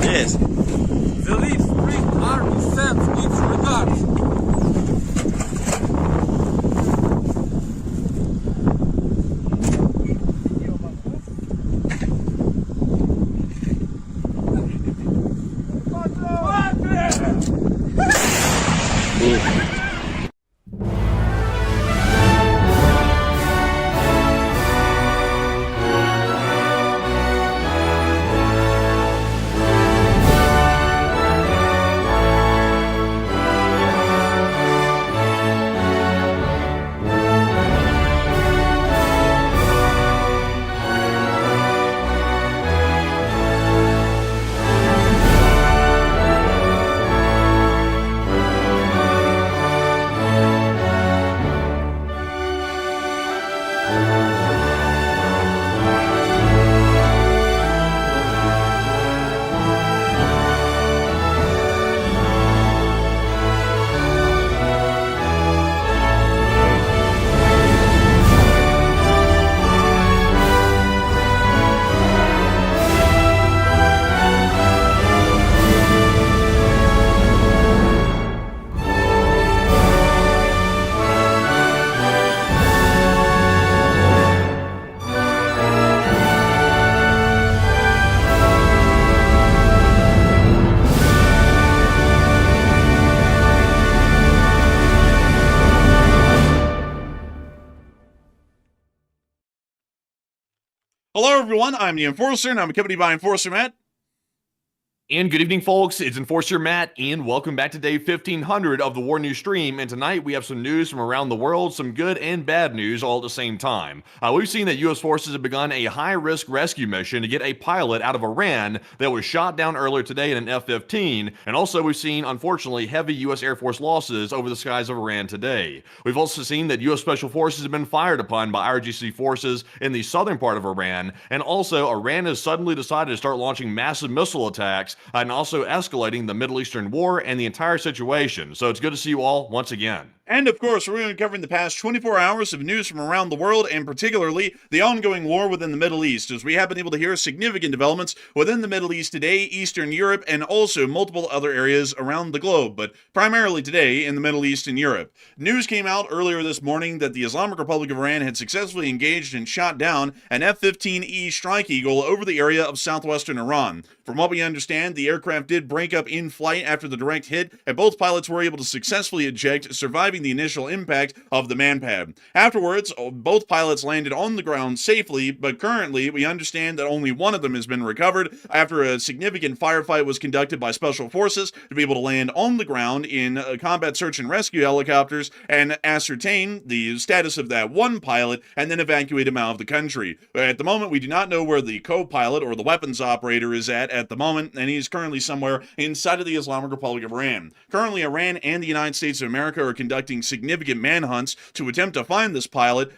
Yes. The Leaf Spring Army sends its regards. Hello, everyone. I'm the Enforcer, and I'm accompanied by Enforcer Matt. And good evening, folks. It's Enforcer Matt, and welcome back to day 1500 of the War News stream. And tonight we have some news from around the world, some good and bad news all at the same time. We've seen that U.S. forces have begun a high-risk rescue mission to get a pilot out of Iran that was shot down earlier today in an F-15. And also we've seen, unfortunately, heavy U.S. Air Force losses over the skies of Iran today. We've also seen that U.S. Special Forces have been fired upon by IRGC forces in the southern part of Iran. And also, Iran has suddenly decided to start launching massive missile attacks and also escalating the Middle Eastern war and the entire situation. So it's good to see you all once again. And of course, we're going to be covering the past 24 hours of news from around the world, and particularly the ongoing war within the Middle East, as we have been able to hear significant developments within the Middle East today, Eastern Europe, and also multiple other areas around the globe, but primarily today in the Middle East and Europe. News came out earlier this morning that the Islamic Republic of Iran had successfully engaged and shot down an F-15E Strike Eagle over the area of southwestern Iran. From what we understand, the aircraft did break up in flight after the direct hit, and both pilots were able to successfully eject, surviving the initial impact of the manpad. Afterwards, both pilots landed on the ground safely, but currently we understand that only one of them has been recovered after a significant firefight was conducted by special forces to be able to land on the ground in combat search and rescue helicopters and ascertain the status of that one pilot and then evacuate him out of the country. At the moment, we do not know where the co-pilot or the weapons operator is at the moment, and he's currently somewhere inside of the Islamic Republic of Iran. Currently, Iran and the United States of America are conducting significant manhunts to attempt to find this pilot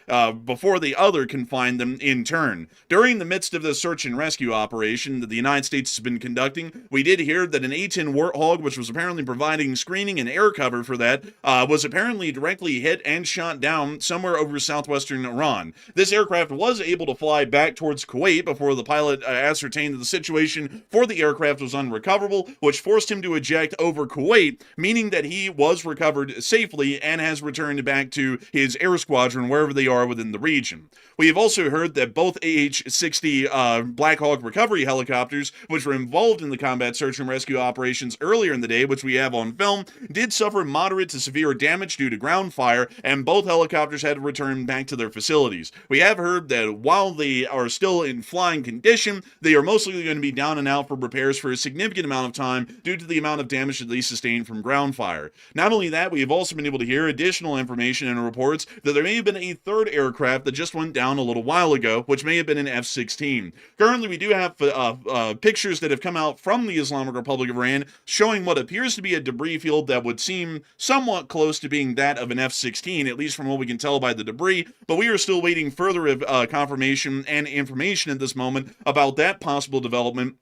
before the other can find them in turn. During the midst of this search and rescue operation that the United States has been conducting, we did hear that an A-10 Warthog, which was apparently providing screening and air cover for that, was apparently directly hit and shot down somewhere over southwestern Iran. This aircraft was able to fly back towards Kuwait before the pilot ascertained that the situation for the aircraft was unrecoverable, which forced him to eject over Kuwait, meaning that he was recovered safely remotely and has returned back to his air squadron wherever they are within the region. We have also heard that both AH-60 Black Hawk recovery helicopters, which were involved in the combat search and rescue operations earlier in the day, which we have on film, did suffer moderate to severe damage due to ground fire, and both helicopters had to return back to their facilities. We have heard that while they are still in flying condition, they are mostly going to be down and out for repairs for a significant amount of time due to the amount of damage that they sustained from ground fire. Not only that, we have also been able to hear additional information and reports that there may have been a third aircraft that just went down a little while ago, which may have been an F-16. Currently, we do have pictures that have come out from the Islamic Republic of Iran showing what appears to be a debris field that would seem somewhat close to being that of an F-16, at least from what we can tell by the debris, but we are still waiting further confirmation and information at this moment about that possible development,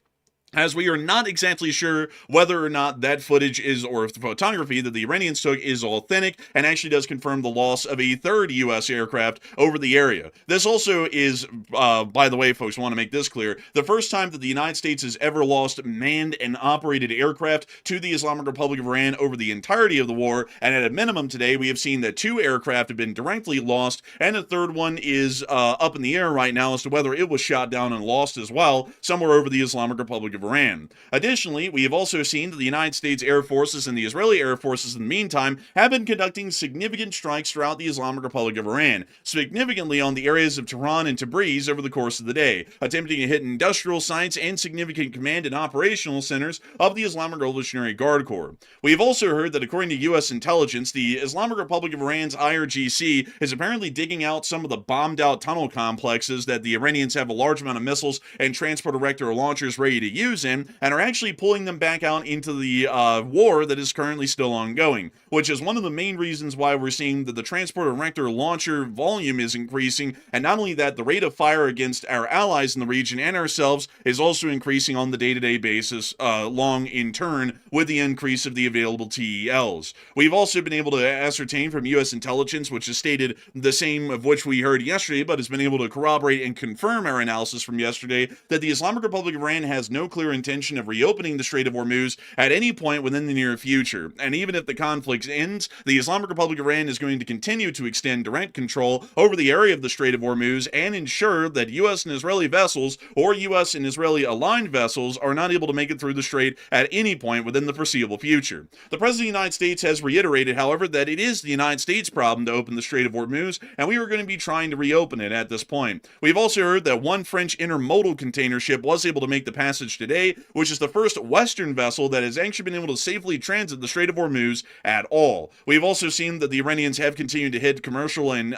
as we are not exactly sure whether or not that footage is, or if the photography that the Iranians took is authentic and actually does confirm the loss of a third U.S. aircraft over the area. This also is, by the way, folks, I want to make this clear, the first time that the United States has ever lost manned and operated aircraft to the Islamic Republic of Iran over the entirety of the war, and at a minimum today, we have seen that 2 aircraft have been directly lost, and a third one is up in the air right now as to whether it was shot down and lost as well, somewhere over the Islamic Republic of Iran. Additionally, we have also seen that the United States Air Forces and the Israeli Air Forces in the meantime have been conducting significant strikes throughout the Islamic Republic of Iran, significantly on the areas of Tehran and Tabriz over the course of the day, attempting to hit industrial sites and significant command and operational centers of the Islamic Revolutionary Guard Corps. We have also heard that according to U.S. intelligence, the Islamic Republic of Iran's IRGC is apparently digging out some of the bombed out tunnel complexes that the Iranians have a large amount of missiles and transport-erector launchers ready to use in, and are actually pulling them back out into the war that is currently still ongoing, which is one of the main reasons why we're seeing that the transport-erector launcher volume is increasing, and not only that, the rate of fire against our allies in the region and ourselves is also increasing on the day-to-day basis, along in turn with the increase of the available TELs. We've also been able to ascertain from U.S. intelligence, which has stated the same of which we heard yesterday, but has been able to corroborate and confirm our analysis from yesterday, that the Islamic Republic of Iran has no clear intention of reopening the Strait of Hormuz at any point within the near future. And even if the conflict ends, the Islamic Republic of Iran is going to continue to extend direct control over the area of the Strait of Hormuz and ensure that U.S. and Israeli vessels or U.S. and Israeli aligned vessels are not able to make it through the strait at any point within the foreseeable future. The President of the United States has reiterated, however, that it is the United States' problem to open the Strait of Hormuz, and we are going to be trying to reopen it at this point. We've also heard that one French intermodal container ship was able to make the passage today, which is the first Western vessel that has actually been able to safely transit the Strait of Hormuz at all. We've also seen that the Iranians have continued to hit commercial and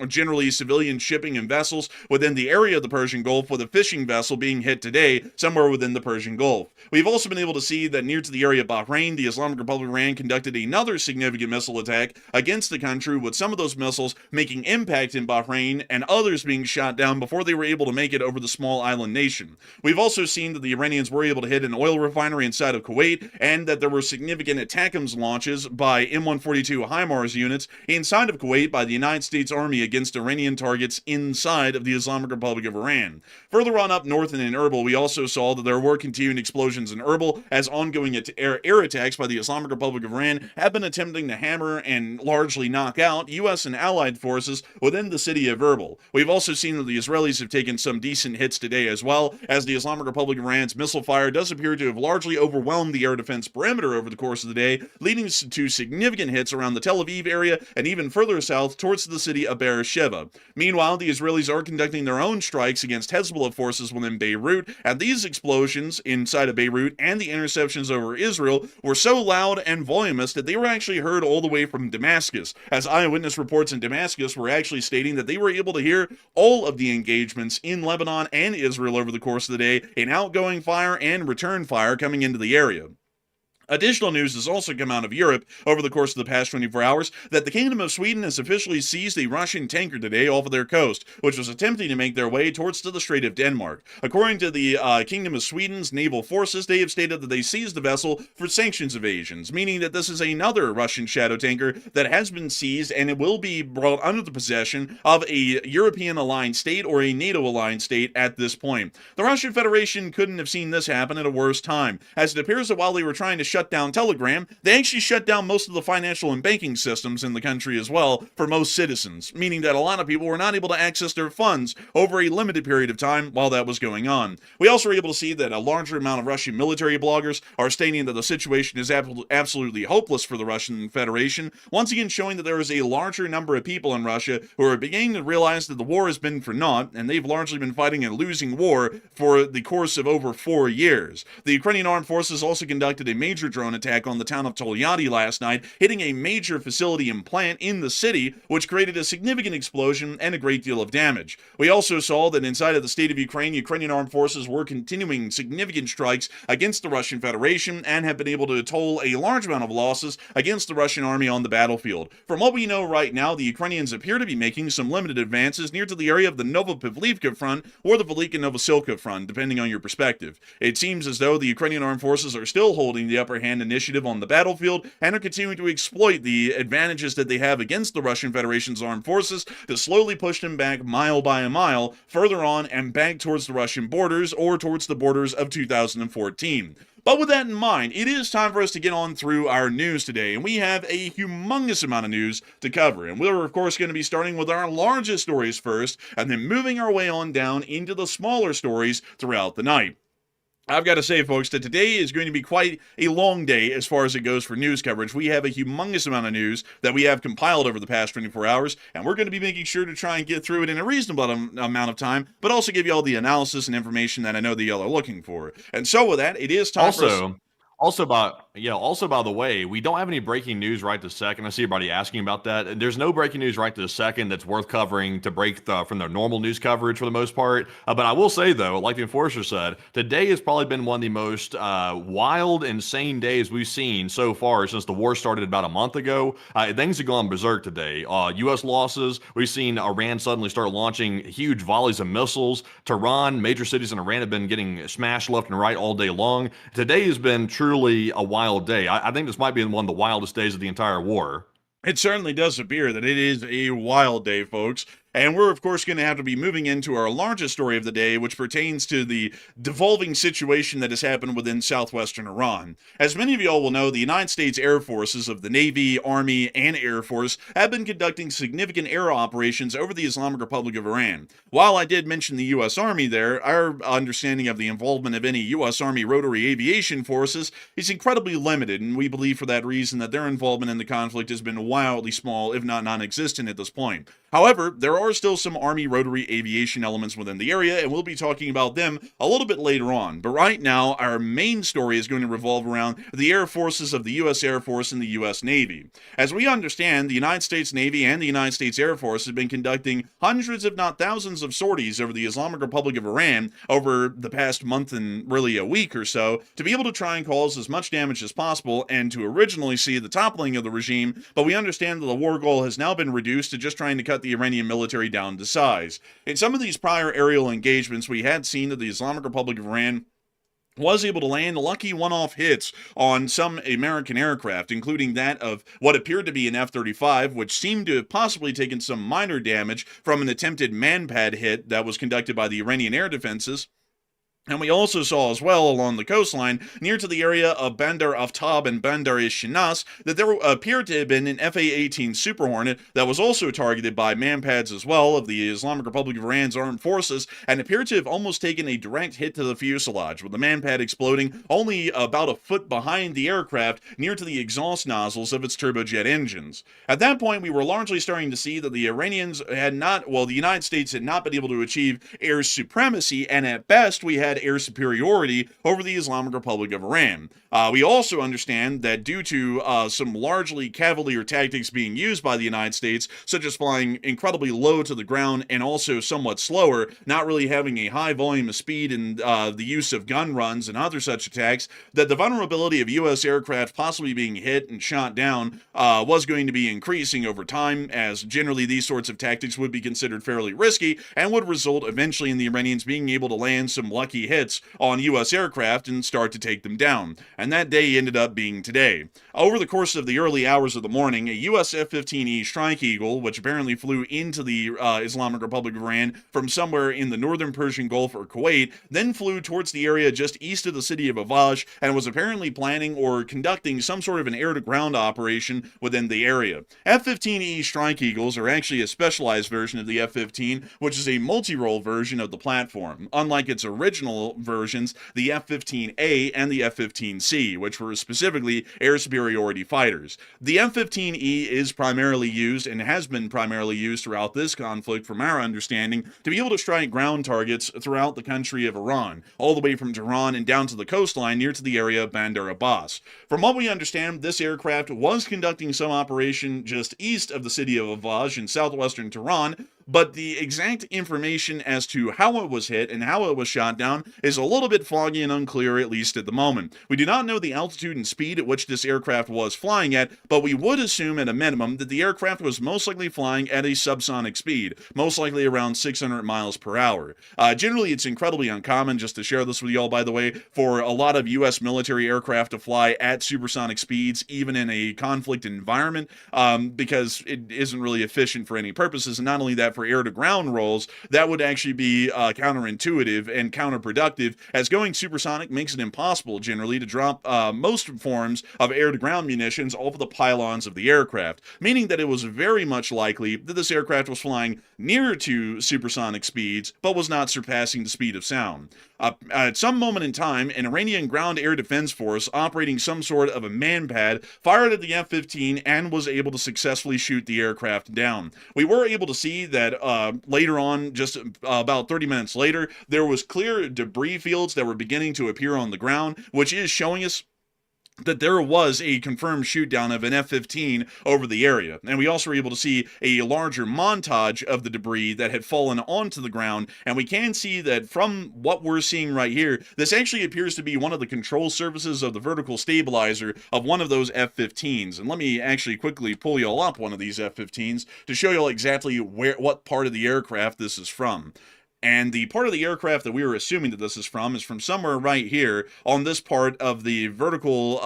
generally civilian shipping and vessels within the area of the Persian Gulf, with a fishing vessel being hit today somewhere within the Persian Gulf. We've also been able to see that near to the area of Bahrain, the Islamic Republic of Iran conducted another significant missile attack against the country, with some of those missiles making impact in Bahrain and others being shot down before they were able to make it over the small island nation. We've also seen that the Iranians were able to hit an oil refinery inside of Kuwait, and that there were significant ATACMS launches by M142 HIMARS units inside of Kuwait by the United States Army against Iranian targets inside of the Islamic Republic of Iran. Further on up north and in Erbil, we also saw that there were continuing explosions in Erbil as ongoing air attacks by the Islamic Republic of Iran have been attempting to hammer and largely knock out U.S. and allied forces within the city of Erbil. We've also seen that the Israelis have taken some decent hits today as well, as the Islamic Republic of Iran's missile fire does appear to have largely overwhelmed the air defense perimeter over the course of the day, leading to significant hits around the Tel Aviv area and even further south towards the city of Beersheba. Meanwhile, the Israelis are conducting their own strikes against Hezbollah forces within Beirut, and these explosions inside of Beirut and the interceptions over Israel were so loud and voluminous that they were actually heard all the way from Damascus, as eyewitness reports in Damascus were actually stating that they were able to hear all of the engagements in Lebanon and Israel over the course of the day in outgoing fire and return fire coming into the area. Additional news has also come out of Europe over the course of the past 24 hours that the Kingdom of Sweden has officially seized a Russian tanker today off of their coast, which was attempting to make their way towards to the Strait of Denmark. According to the Kingdom of Sweden's naval forces, they have stated that they seized the vessel for sanctions evasions, meaning that this is another Russian shadow tanker that has been seized, and it will be brought under the possession of a European-aligned state or a NATO-aligned state at this point. The Russian Federation couldn't have seen this happen at a worse time, as it appears that while they were trying to shut shut down Telegram, they actually shut down most of the financial and banking systems in the country as well for most citizens, meaning that a lot of people were not able to access their funds over a limited period of time while that was going on. We also were able to see that a larger amount of Russian military bloggers are stating that the situation is absolutely hopeless for the Russian Federation, once again showing that there is a larger number of people in Russia who are beginning to realize that the war has been for naught, and they've largely been fighting a losing war for the course of over 4 years. The Ukrainian armed forces also conducted a major drone attack on the town of Tolyatti last night, hitting a major facility and plant in the city, which created a significant explosion and a great deal of damage. We also saw that inside of the state of Ukraine, Ukrainian armed forces were continuing significant strikes against the Russian Federation and have been able to toll a large amount of losses against the Russian army on the battlefield. From what we know right now, the Ukrainians appear to be making some limited advances near to the area of the Novopavlivka front or the Velika-Novosilka front, depending on your perspective. It seems as though the Ukrainian armed forces are still holding the upper hand initiative on the battlefield and are continuing to exploit the advantages that they have against the Russian Federation's armed forces to slowly push them back mile by a mile further on and back towards the Russian borders or towards the borders of 2014. But with that in mind, it is time for us to get on through our news today, and we have a humongous amount of news to cover. And we're, of course, going to be starting with our largest stories first, and then moving our way on down into the smaller stories throughout the night. I've got to say, folks, that today is going to be quite a long day as far as it goes for news coverage. We have a humongous amount of news that we have compiled over the past 24 hours, and we're going to be making sure to try and get through it in a reasonable amount of time, but also give you all the analysis and information that I know that y'all are looking for. And so with that, it is time for us... Also, by the way, we don't have any breaking news right this second. I see everybody asking about that. There's no breaking news right this second that's worth covering to break from the normal news coverage for the most part. But I will say, though, like the Enforcer said, today has probably been one of the most wild, insane days we've seen so far since the war started about a month ago. Things have gone berserk today. U.S. losses. We've seen Iran suddenly start launching huge volleys of missiles. Tehran, major cities in Iran have been getting smashed left and right all day long. Today has been truly a wild day. I think this might be one of the wildest days of the entire war. It certainly does appear that it is a wild day, folks. And we're, of course, going to have to be moving into our largest story of the day, which pertains to the devolving situation that has happened within southwestern Iran. As many of you all will know, the United States Air Forces of the Navy, Army, and Air Force have been conducting significant air operations over the Islamic Republic of Iran. While I did mention the U.S. Army there, our understanding of the involvement of any U.S. Army rotary aviation forces is incredibly limited, and we believe for that reason that their involvement in the conflict has been wildly small, if not non-existent at this point. However, there are still some Army rotary aviation elements within the area, and we'll be talking about them a little bit later on. But right now, our main story is going to revolve around the air forces of the U.S. Air Force and the U.S. Navy. As we understand, the United States Navy and the United States Air Force have been conducting hundreds, if not thousands, of sorties over the Islamic Republic of Iran over the past month and really a week or so to be able to try and cause as much damage as possible and to originally see the toppling of the regime, but we understand that the war goal has now been reduced to just trying to cut the Iranian military down to size. In some of these prior aerial engagements, we had seen that the Islamic Republic of Iran was able to land lucky one-off hits on some American aircraft, including that of what appeared to be an F-35, which seemed to have possibly taken some minor damage from an attempted man-pad hit that was conducted by the Iranian air defenses. And we also saw as well along the coastline, near to the area of Bandar Aftab and Bandar Shinas, that there appeared to have been an FA-18 Super Hornet that was also targeted by manpads as well of the Islamic Republic of Iran's armed forces, and appeared to have almost taken a direct hit to the fuselage, with the manpad exploding only about a foot behind the aircraft near to the exhaust nozzles of its turbojet engines. At that point, we were largely starting to see that the Iranians had not, well, the United States had not been able to achieve air supremacy, and at best we had air superiority over the Islamic Republic of Iran. We also understand that due to some largely cavalier tactics being used by the United States, such as flying incredibly low to the ground and also somewhat slower, not really having a high volume of speed and the use of gun runs and other such attacks, that the vulnerability of U.S. aircraft possibly being hit and shot down was going to be increasing over time, as generally these sorts of tactics would be considered fairly risky and would result eventually in the Iranians being able to land some lucky marquee hits on U.S. aircraft and start to take them down. And that day ended up being today. Over the course of the early hours of the morning, a U.S. F-15E Strike Eagle, which apparently flew into the Islamic Republic of Iran from somewhere in the northern Persian Gulf or Kuwait, then flew towards the area just east of the city of Evasion and was apparently planning or conducting some sort of an air-to-ground operation within the area. F-15E Strike Eagles are actually a specialized version of the F-15, which is a multi-role version of the platform, unlike its original versions, the F-15A and the F-15C, which were specifically air superiority fighters. The F-15E is primarily used and has been primarily used throughout this conflict, from our understanding, to be able to strike ground targets throughout the country of Iran, all the way from Tehran and down to the coastline near to the area of Bandar Abbas. From what we understand, this aircraft was conducting some operation just east of the city of Evasion in southwestern Tehran, but the exact information as to how it was hit and how it was shot down is a little bit foggy and unclear, at least at the moment. We do not know the altitude and speed at which this aircraft was flying at, but we would assume at a minimum that the aircraft was most likely flying at a subsonic speed, most likely around 600 miles per hour. Generally, it's incredibly uncommon, just to share this with you all, by the way, for a lot of U.S. military aircraft to fly at supersonic speeds, even in a conflict environment, because it isn't really efficient for any purposes, and not only that, for air-to-ground roles, that would actually be counterintuitive and counterproductive, as going supersonic makes it impossible, generally, to drop most forms of air-to-ground munitions off of the pylons of the aircraft, meaning that it was very much likely that this aircraft was flying near to supersonic speeds, but was not surpassing the speed of sound. At some moment in time, an Iranian ground air defense force operating some sort of a man-pad fired at the F-15 and was able to successfully shoot the aircraft down. We were able to see that later on, just about 30 minutes later, there was clear debris fields that were beginning to appear on the ground, which is showing us that there was a confirmed shoot down of an F-15 over the area. And we also were able to see a larger montage of the debris that had fallen onto the ground, and we can see that from what we're seeing right here, this actually appears to be one of the control surfaces of the vertical stabilizer of one of those F-15s. And let me actually quickly pull y'all up one of these F-15s to show y'all exactly what part of the aircraft this is from. And the part of the aircraft that we were assuming that this is from somewhere right here on this part of the vertical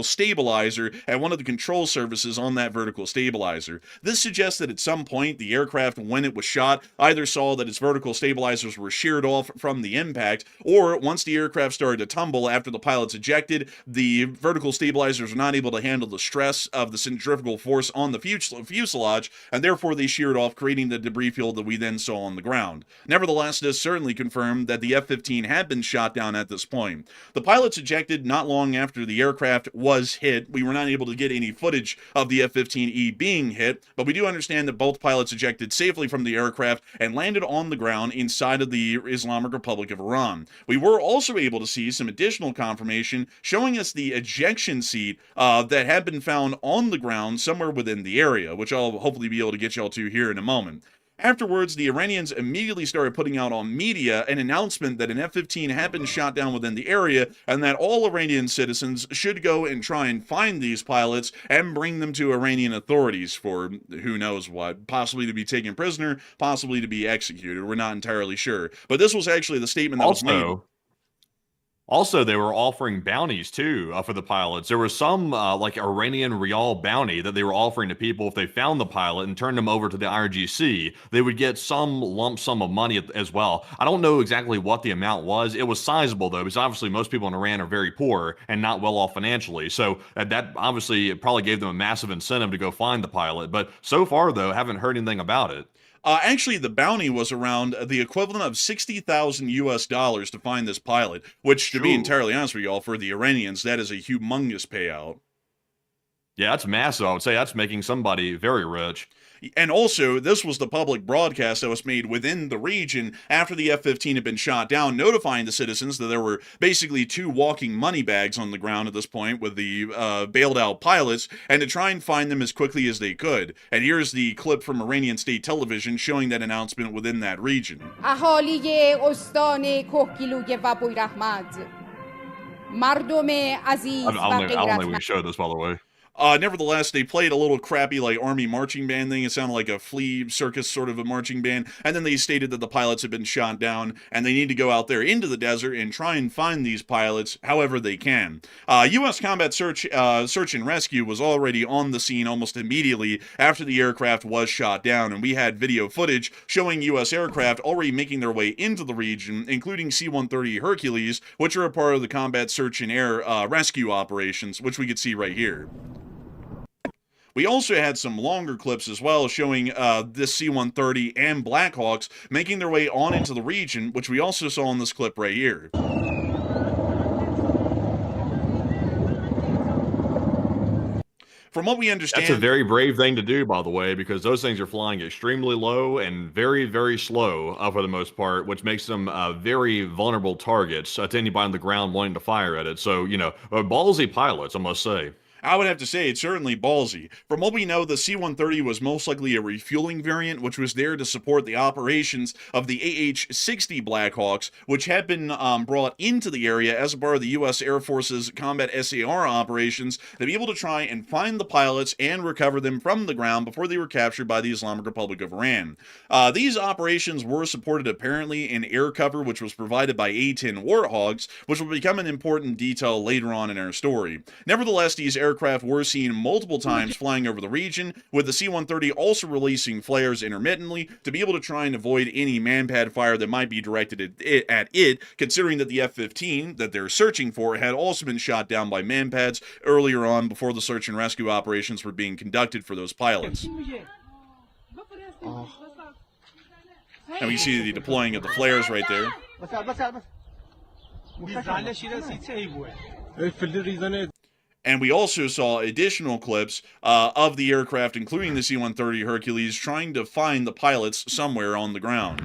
stabilizer and one of the control surfaces on that vertical stabilizer. This suggests that at some point the aircraft, when it was shot, either saw that its vertical stabilizers were sheared off from the impact, or once the aircraft started to tumble after the pilots ejected, the vertical stabilizers were not able to handle the stress of the centrifugal force on the fuselage, and therefore they sheared off, creating the debris field that we then saw on the ground. Nevertheless, this certainly confirmed that the F-15 had been shot down at this point. The pilots ejected not long after the aircraft was hit. We were not able to get any footage of the F-15E being hit, but we do understand that both pilots ejected safely from the aircraft and landed on the ground inside of the Islamic Republic of Iran. We were also able to see some additional confirmation showing us the ejection seat that had been found on the ground somewhere within the area, which I'll hopefully be able to get y'all to here in a moment. Afterwards, the Iranians immediately started putting out on media an announcement that an F-15 had been shot down within the area, and that all Iranian citizens should go and try and find these pilots and bring them to Iranian authorities for who knows what, possibly to be taken prisoner, possibly to be executed. We're not entirely sure. But this was actually the statement that was made. Also, they were offering bounties, too, for the pilots. There was some, like, Iranian rial bounty that they were offering to people if they found the pilot and turned them over to the IRGC. They would get some lump sum of money as well. I don't know exactly what the amount was. It was sizable, though, because obviously most people in Iran are very poor and not well off financially. So that obviously it probably gave them a massive incentive to go find the pilot. But so far, though, haven't heard anything about it. Actually, the bounty was around the equivalent of $60,000 to find this pilot, which, to be entirely honest with y'all, for the Iranians, that is a humongous payout. Yeah, that's massive. I would say that's making somebody very rich. And also, this was the public broadcast that was made within the region after the F-15 had been shot down, notifying the citizens that there were basically two walking money bags on the ground at this point with the bailed out pilots, and to try and find them as quickly as they could. And here's the clip from Iranian state television showing that announcement within that region. اهالی استان کوهگیلوی و بویراحمد مردم عزیز و I don't think we showed this, by the way. Nevertheless, they played a little crappy like army marching band thing. It sounded like a flea circus sort of a marching band. And then they stated that the pilots had been shot down and they need to go out there into the desert and try and find these pilots however they can. U.S. combat search and rescue was already on the scene almost immediately after the aircraft was shot down, and we had video footage showing U.S. aircraft already making their way into the region, including C-130 Hercules, which are a part of the combat search and air rescue operations, which we could see right here. We also had some longer clips as well showing this C-130 and Blackhawks making their way on into the region, which we also saw in this clip right here. From what we understand... That's a very brave thing to do, by the way, because those things are flying extremely low and very, very slow for the most part, which makes them very vulnerable targets to anybody on the ground wanting to fire at it. So, you know, ballsy pilots, I must say. I would have to say it's certainly ballsy. From what we know, the C-130 was most likely a refueling variant, which was there to support the operations of the AH-60 Blackhawks, which had been brought into the area as a part of the U.S. Air Force's combat SAR operations to be able to try and find the pilots and recover them from the ground before they were captured by the Islamic Republic of Iran. These operations were supported apparently in air cover, which was provided by A-10 Warthogs, which will become an important detail later on in our story. Nevertheless, these aircraft were seen multiple times flying over the region, with the C-130 also releasing flares intermittently to be able to try and avoid any manpad fire that might be directed at it, considering that the F-15 that they're searching for had also been shot down by manpads earlier on before the search and rescue operations were being conducted for those pilots. And we see the deploying of the flares right there. And we also saw additional clips of the aircraft, including the C-130 Hercules, trying to find the pilots somewhere on the ground.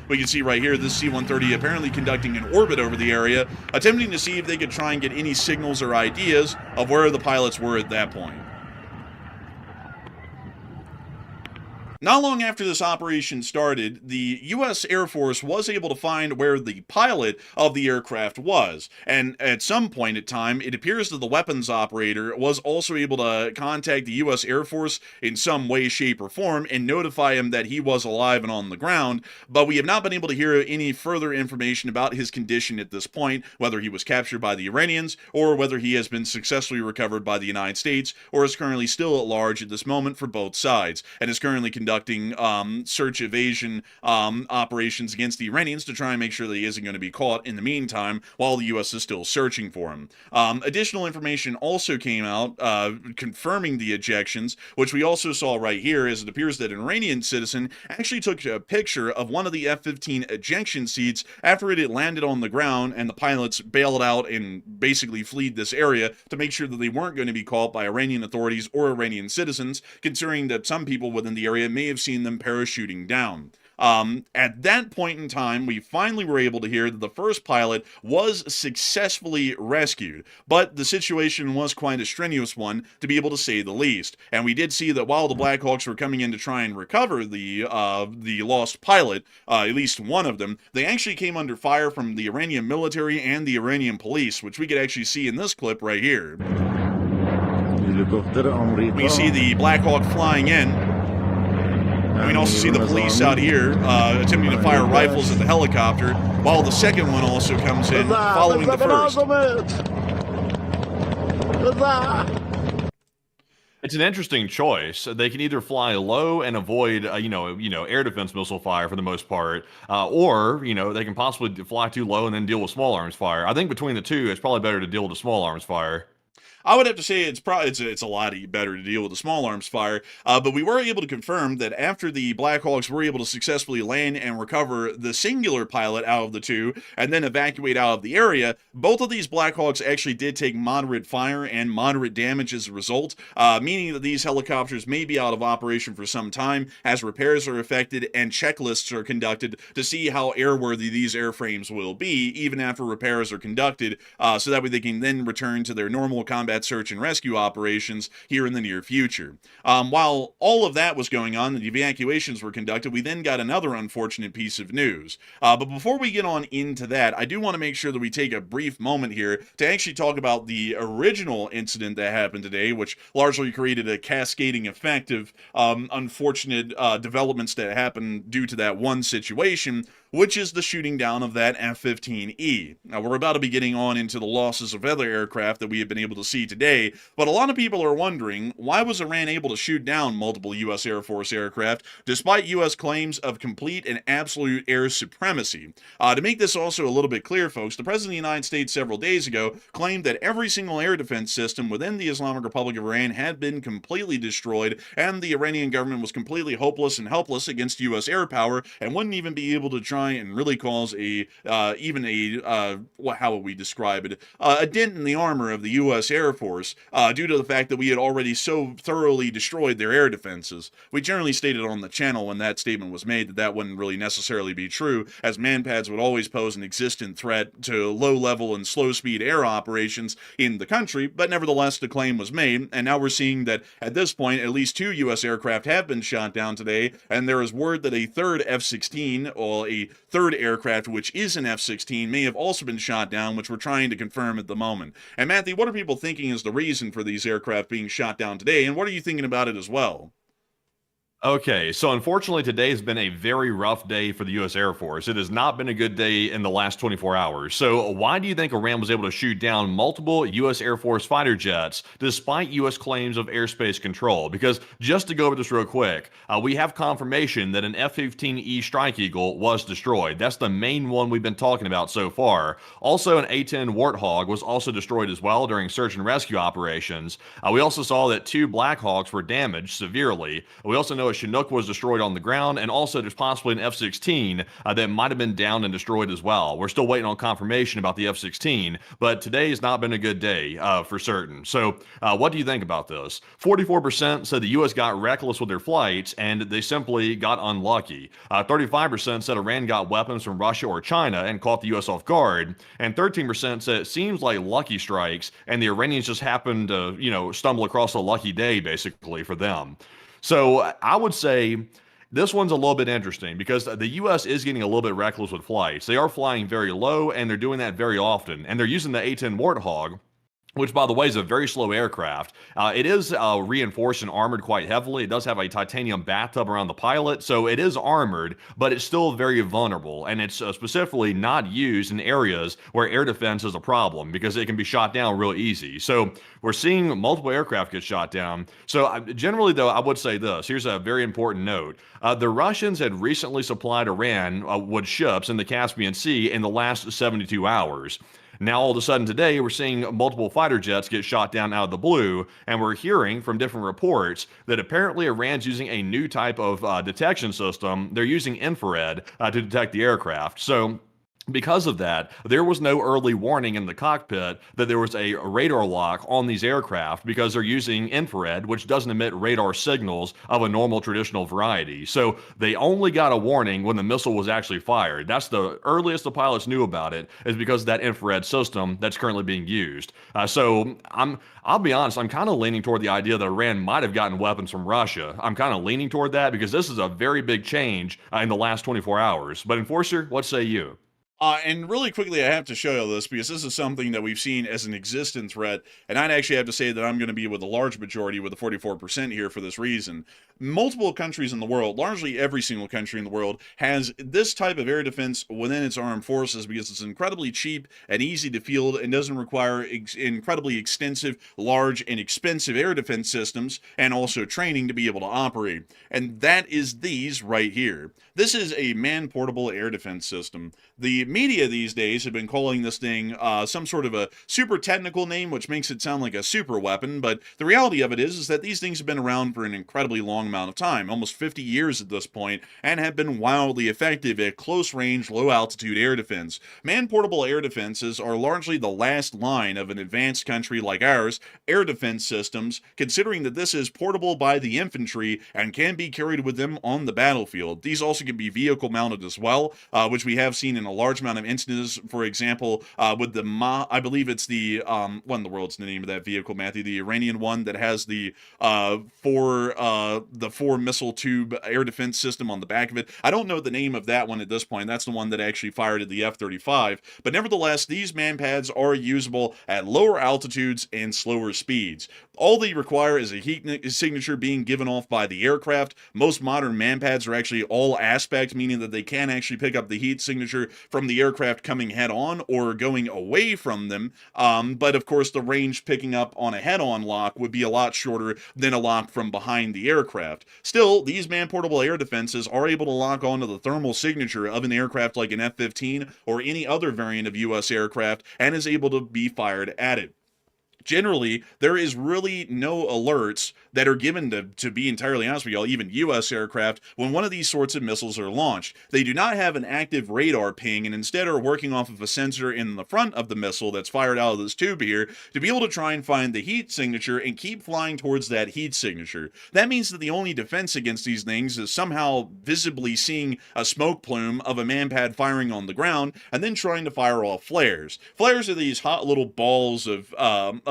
We can see right here this C-130 apparently conducting an orbit over the area, attempting to see if they could try and get any signals or ideas of where the pilots were at that point. Not long after this operation started, the U.S. Air Force was able to find where the pilot of the aircraft was, and at some point in time, it appears that the weapons operator was also able to contact the U.S. Air Force in some way, shape, or form and notify him that he was alive and on the ground, but we have not been able to hear any further information about his condition at this point, whether he was captured by the Iranians, or whether he has been successfully recovered by the United States, or is currently still at large at this moment for both sides, and is currently conducting search evasion operations against the Iranians to try and make sure that he isn't going to be caught in the meantime while the U.S. is still searching for him. Additional information also came out confirming the ejections, which we also saw right here, as it appears that an Iranian citizen actually took a picture of one of the F-15 ejection seats after it had landed on the ground and the pilots bailed out and basically fled this area to make sure that they weren't going to be caught by Iranian authorities or Iranian citizens, considering that some people within the area may have seen them parachuting down. At that point in time, we finally were able to hear that the first pilot was successfully rescued, but the situation was quite a strenuous one, to be able to say the least. And we did see that while the Blackhawks were coming in to try and recover the lost pilot, at least one of them, they actually came under fire from the Iranian military and the Iranian police, which we could actually see in this clip right here. We see the Black Hawk flying in. And we can also see the police out here attempting to fire rifles at the helicopter, while the second one also comes in following the first. It's an interesting choice. They can either fly low and avoid, air defense missile fire for the most part, or, they can possibly fly too low and then deal with small arms fire. I think between the two, it's probably better to deal with the small arms fire. I would have to say it's a lot better to deal with the small arms fire, but we were able to confirm that after the Blackhawks were able to successfully land and recover the singular pilot out of the two, and then evacuate out of the area, both of these Blackhawks actually did take moderate fire and moderate damage as a result, meaning that these helicopters may be out of operation for some time as repairs are effected and checklists are conducted to see how airworthy these airframes will be, even after repairs are conducted, so that way they can then return to their normal combat combat search and rescue operations here in the near future. While all of that was going on, the evacuations were conducted, we then got another unfortunate piece of news. But before we get on into that, I do want to make sure that we take a brief moment here to actually talk about the original incident that happened today, which largely created a cascading effect of unfortunate developments that happened due to that one situation, which is the shooting down of that F-15E. Now, we're about to be getting on into the losses of other aircraft that we have been able to see today, but a lot of people are wondering, why was Iran able to shoot down multiple U.S. Air Force aircraft, despite U.S. claims of complete and absolute air supremacy? To make this also a little bit clear, folks, the President of the United States several days ago claimed that every single air defense system within the Islamic Republic of Iran had been completely destroyed, and the Iranian government was completely hopeless and helpless against U.S. air power, and wouldn't even be able to try and really cause a how would we describe it, a dent in the armor of the U.S. Air Force due to the fact that we had already so thoroughly destroyed their air defenses. We generally stated on the channel when that statement was made that that wouldn't really necessarily be true, as manpads would always pose an existent threat to low-level and slow-speed air operations in the country, but nevertheless the claim was made, and now we're seeing that at this point at least 2 U.S. aircraft have been shot down today, and there is word that a third F-16, or a third aircraft, which is an F-16, may have also been shot down, which we're trying to confirm at the moment. And Matthew, what are people thinking is the reason for these aircraft being shot down today, and what are you thinking about it as well? Okay, so unfortunately, today has been a very rough day for the U.S. Air Force. It has not been a good day in the last 24 hours. So why do you think Iran was able to shoot down multiple U.S. Air Force fighter jets despite U.S. claims of airspace control? Because just to go over this real quick, we have confirmation that an F-15E Strike Eagle was destroyed. That's the main one we've been talking about so far. Also, an A-10 Warthog was also destroyed as well during search and rescue operations. We also saw that 2 Black Hawks were damaged severely. We also know a Chinook was destroyed on the ground, and also there's possibly an F-16 that might have been downed and destroyed as well. We're still waiting on confirmation about the F-16, but today has not been a good day for certain. So what do you think about this? 44% said the U.S. got reckless with their flights, and they simply got unlucky. 35% said Iran got weapons from Russia or China and caught the U.S. off guard, and 13% said it seems like lucky strikes, and the Iranians just happened to, stumble across a lucky day, basically, for them. So I would say this one's a little bit interesting because the U.S. is getting a little bit reckless with flights. They are flying very low, and they're doing that very often. And they're using the A-10 Warthog, which, by the way, is a very slow aircraft. It is reinforced and armored quite heavily. It does have a titanium bathtub around the pilot, so it is armored, but it's still very vulnerable, and it's specifically not used in areas where air defense is a problem because it can be shot down real easy. So we're seeing multiple aircraft get shot down. So generally, though, I would say this. Here's a very important note. The Russians had recently supplied Iran with ships in the Caspian Sea in the last 72 hours. Now, all of a sudden today, we're seeing multiple fighter jets get shot down out of the blue, and we're hearing from different reports that apparently Iran's using a new type of detection system. They're using infrared to detect the aircraft. So because of that, there was no early warning in the cockpit that there was a radar lock on these aircraft because they're using infrared, which doesn't emit radar signals of a normal traditional variety. So they only got a warning when the missile was actually fired. That's the earliest the pilots knew about it, is because of that infrared system that's currently being used. So I'll be honest, I'm kind of leaning toward the idea that Iran might have gotten weapons from Russia. I'm kind of leaning toward that because this is a very big change in the last 24 hours. But Enforcer, what say you? And really quickly, I have to show you this because this is something that we've seen as an existent threat, and I'd actually have to say that I'm going to be with a large majority with the 44% here for this reason. Multiple countries in the world, largely every single country in the world, has this type of air defense within its armed forces because it's incredibly cheap and easy to field and doesn't require incredibly extensive, large, and expensive air defense systems and also training to be able to operate. And that is these right here. This is a man-portable air defense system. The media these days have been calling this thing some sort of a super technical name, which makes it sound like a super weapon, but the reality of it is that these things have been around for an incredibly long amount of time, almost 50 years at this point, and have been wildly effective at close-range, low-altitude air defense. Man-portable air defenses are largely the last line of an advanced country like ours air defense systems, considering that this is portable by the infantry and can be carried with them on the battlefield. These also can be vehicle-mounted as well, which we have seen in a large large amount of instances, for example, with the I believe it's the, what in the world's the name of that vehicle, Matthew? The Iranian one that has the four missile tube air defense system on the back of it. I don't know the name of that one at this point. That's the one that actually fired at the F-35. But nevertheless, these man pads are usable at lower altitudes and slower speeds. All they require is a heat signature being given off by the aircraft. Most modern man pads are actually all aspect, meaning that they can actually pick up the heat signature from the aircraft coming head on or going away from them. But of course, the range picking up on a head-on lock would be a lot shorter than a lock from behind the aircraft. Still, these man-portable air defenses are able to lock onto the thermal signature of an aircraft like an F-15 or any other variant of U.S. aircraft and is able to be fired at it. Generally, there is really no alerts that are given to be entirely honest with y'all, even U.S. aircraft, when one of these sorts of missiles are launched. They do not have an active radar ping and instead are working off of a sensor in the front of the missile that's fired out of this tube here to be able to try and find the heat signature and keep flying towards that heat signature. That means that the only defense against these things is somehow visibly seeing a smoke plume of a man-pad firing on the ground and then trying to fire off flares. Flares are these hot little balls of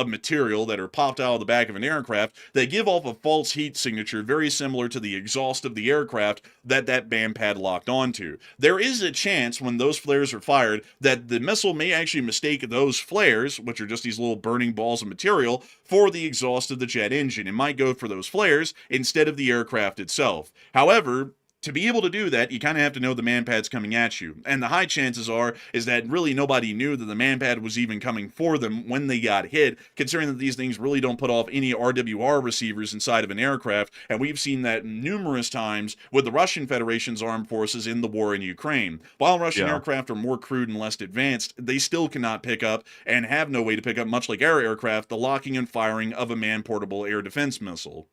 material that are popped out of the back of an aircraft that give off a false heat signature very similar to the exhaust of the aircraft that man-pad locked onto. There is a chance when those flares are fired that the missile may actually mistake those flares, which are just these little burning balls of material, for the exhaust of the jet engine. It might go for those flares instead of the aircraft itself. However, to be able to do that, you kind of have to know the man-pad's coming at you. And the high chances is that really nobody knew that the man-pad was even coming for them when they got hit, considering that these things really don't put off any RWR receivers inside of an aircraft. And we've seen that numerous times with the Russian Federation's armed forces in the war in Ukraine. While Russian aircraft are more crude and less advanced, they still cannot pick up and have no way to pick up, much like our aircraft, the locking and firing of a man-portable air defense missile.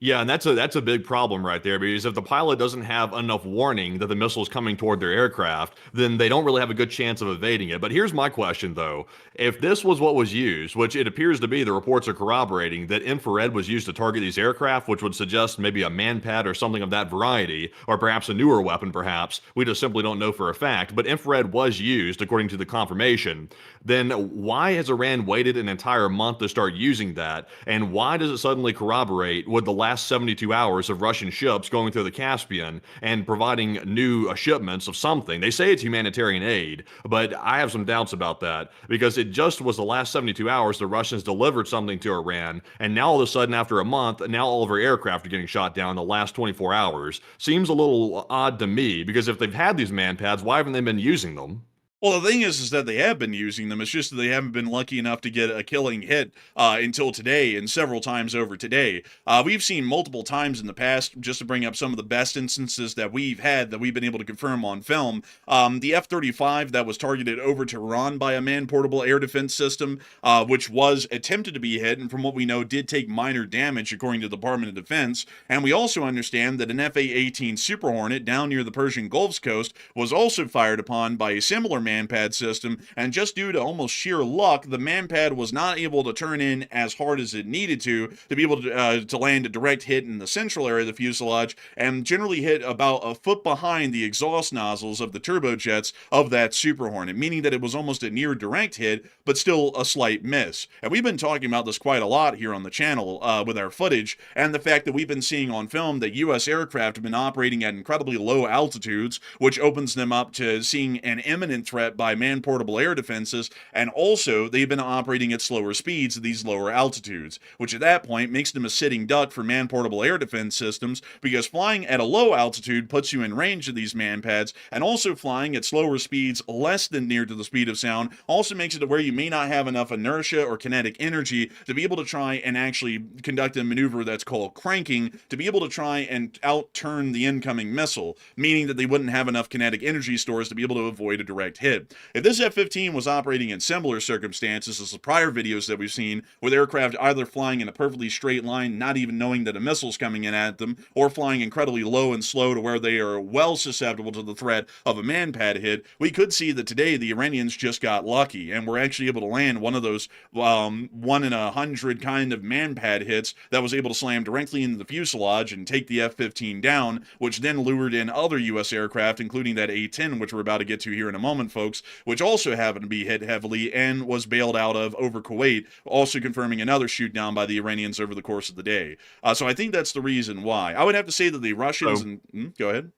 Yeah, and that's a big problem right there, because if the pilot doesn't have enough warning that the missile is coming toward their aircraft, then they don't really have a good chance of evading it. But here's my question, though. If this was what was used, which it appears to be, the reports are corroborating that infrared was used to target these aircraft, which would suggest maybe a man-pad or something of that variety, or perhaps a newer weapon, perhaps. We just simply don't know for a fact. But infrared was used, according to the confirmation. Then why has Iran waited an entire month to start using that? And why does it suddenly corroborate with the last 72 hours of Russian ships going through the Caspian and providing new shipments of something? They say it's humanitarian aid, but I have some doubts about that, because it just was the last 72 hours the Russians delivered something to Iran, and now all of a sudden after a month, now all of our aircraft are getting shot down in the last 24 hours. Seems a little odd to me, because if they've had these man-pads, why haven't they been using them? Well, the thing is that they have been using them. It's just that they haven't been lucky enough to get a killing hit until today, and several times over today. We've seen multiple times in the past, just to bring up some of the best instances that we've had that we've been able to confirm on film. The F-35 that was targeted over to Iran by a man-portable air defense system, which was attempted to be hit, and from what we know, did take minor damage according to the Department of Defense. And we also understand that an F-A-18 Super Hornet down near the Persian Gulf's coast was also fired upon by a similar man-pad system, and just due to almost sheer luck, the man-pad was not able to turn in as hard as it needed to be able to land a direct hit in the central area of the fuselage, and generally hit about a foot behind the exhaust nozzles of the turbojets of that Super Hornet, meaning that it was almost a near direct hit, but still a slight miss. And we've been talking about this quite a lot here on the channel with our footage, and the fact that we've been seeing on film that U.S. aircraft have been operating at incredibly low altitudes, which opens them up to seeing an imminent threat by man-portable air defenses, and also they've been operating at slower speeds at these lower altitudes, which at that point makes them a sitting duck for man-portable air defense systems, because flying at a low altitude puts you in range of these man-pads, and also flying at slower speeds less than near to the speed of sound also makes it to where you may not have enough inertia or kinetic energy to be able to try and actually conduct a maneuver that's called cranking, to be able to try and outturn the incoming missile, meaning that they wouldn't have enough kinetic energy stores to be able to avoid a direct hit. hit. If this F-15 was operating in similar circumstances as the prior videos that we've seen, with aircraft either flying in a perfectly straight line, not even knowing that a missile's coming in at them, or flying incredibly low and slow to where they are well susceptible to the threat of a man-pad hit, we could see that today the Iranians just got lucky and were actually able to land one of those 1 in 100 kind of man-pad hits that was able to slam directly into the fuselage and take the F-15 down, which then lured in other U.S. aircraft, including that A-10, which we're about to get to here in a moment, folks, which also happened to be hit heavily and was bailed out of over Kuwait, also confirming another shoot down by the Iranians over the course of the day. So I think that's the reason why. I would have to say that the Russians go ahead.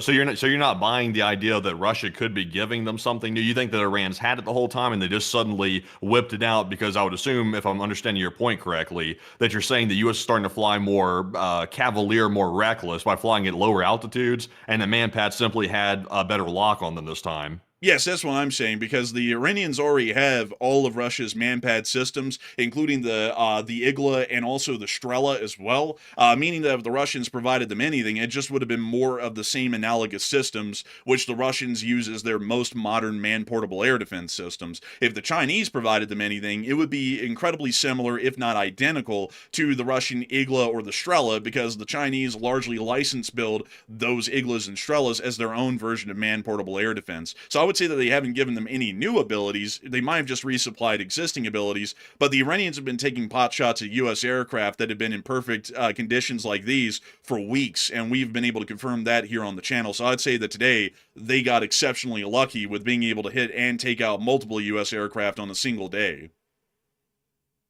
So you're not buying the idea that Russia could be giving them something new? You think that Iran's had it the whole time and they just suddenly whipped it out? Because I would assume, if I'm understanding your point correctly, that you're saying the U.S. is starting to fly more cavalier, more reckless by flying at lower altitudes, and the Manpad simply had a better lock on them this time. Yes, that's what I'm saying, because the Iranians already have all of Russia's man-pad systems, including the Igla and also the Strela as well, meaning that if the Russians provided them anything, it just would have been more of the same analogous systems, which the Russians use as their most modern man-portable air defense systems. If the Chinese provided them anything, it would be incredibly similar, if not identical, to the Russian Igla or the Strela, because the Chinese largely license build those Iglas and Strelas as their own version of man-portable air defense. So I would say that they haven't given them any new abilities. They might have just resupplied existing abilities, but the Iranians have been taking pot shots at U.S. aircraft that have been in perfect conditions like these for weeks, and we've been able to confirm that here on the channel. So I'd say that today they got exceptionally lucky with being able to hit and take out multiple U.S. aircraft on a single day.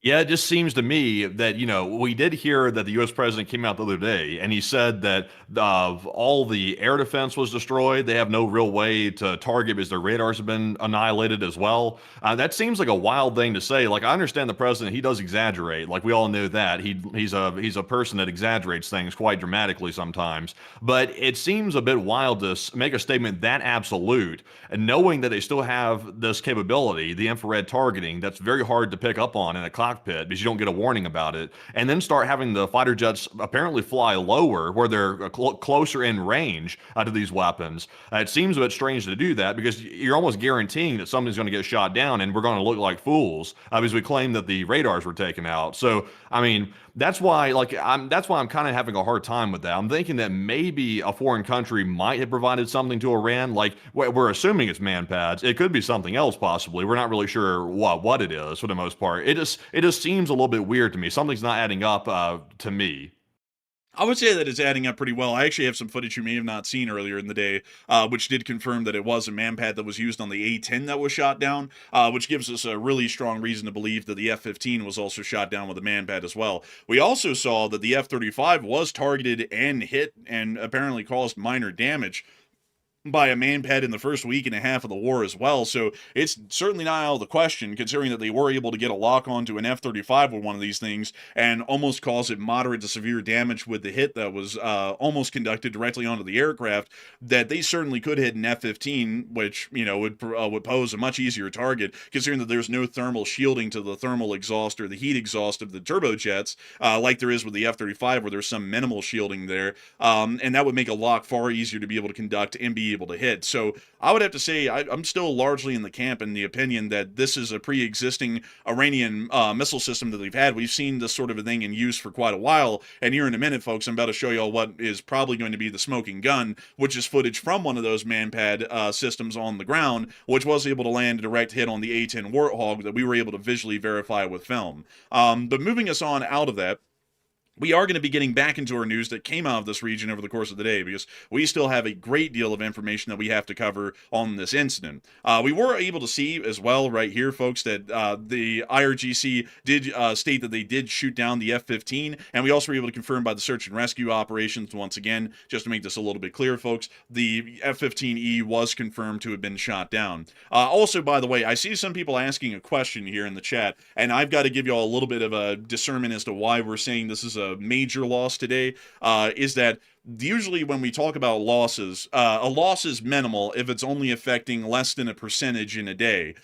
Yeah, it just seems to me that, we did hear that the U.S. president came out the other day and he said that all the air defense was destroyed. They have no real way to target because their radars have been annihilated as well. That seems like a wild thing to say. Like, I understand the president, he does exaggerate. Like, we all know that. He's a person that exaggerates things quite dramatically sometimes. But it seems a bit wild to make a statement that absolute, and knowing that they still have this capability, the infrared targeting, that's very hard to pick up on in a cockpit because you don't get a warning about it, and then start having the fighter jets apparently fly lower where they're closer in range to these weapons. It seems a bit strange to do that because you're almost guaranteeing that something's going to get shot down and we're going to look like fools because we claim that the radars were taken out. So, I mean, that's why I'm kind of having a hard time with that. I'm thinking that maybe a foreign country might have provided something to Iran. Like, we're assuming it's manpads. It could be something else possibly. We're not really sure what it is for the most part. It just seems a little bit weird to me. Something's not adding up to me. I would say that it's adding up pretty well. I actually have some footage you may have not seen earlier in the day, which did confirm that it was a manpad that was used on the A-10 that was shot down, which gives us a really strong reason to believe that the F-15 was also shot down with a manpad as well. We also saw that the F-35 was targeted and hit and apparently caused minor damage by a manpad in the first week and a half of the war as well, so it's certainly not out of the question, considering that they were able to get a lock onto an F-35 with one of these things and almost cause it moderate to severe damage with the hit that was almost conducted directly onto the aircraft, that they certainly could hit an F-15, which, would pose a much easier target, considering that there's no thermal shielding to the thermal exhaust or the heat exhaust of the turbojets, like there is with the F-35, where there's some minimal shielding there, and that would make a lock far easier to be able to conduct and be able to hit. So I would have to say I'm still largely in the camp in the opinion that this is a pre-existing Iranian missile system that they've had. We've seen this sort of a thing in use for quite a while, and here in a minute, folks, I'm about to show y'all what is probably going to be the smoking gun, which is footage from one of those manpad systems on the ground, which was able to land a direct hit on the A-10 Warthog that we were able to visually verify with film. But moving us on out of that, we are going to be getting back into our news that came out of this region over the course of the day, because we still have a great deal of information that we have to cover on this incident. We were able to see as well right here, folks, that the IRGC did state that they did shoot down the F-15, and we also were able to confirm by the search and rescue operations, once again, just to make this a little bit clear, folks, the F-15E was confirmed to have been shot down. Also, by the way, I see some people asking a question here in the chat, and I've got to give y'all a little bit of a discernment as to why we're saying this is a major loss today, is that usually when we talk about losses, a loss is minimal if it's only affecting less than a percentage in a day,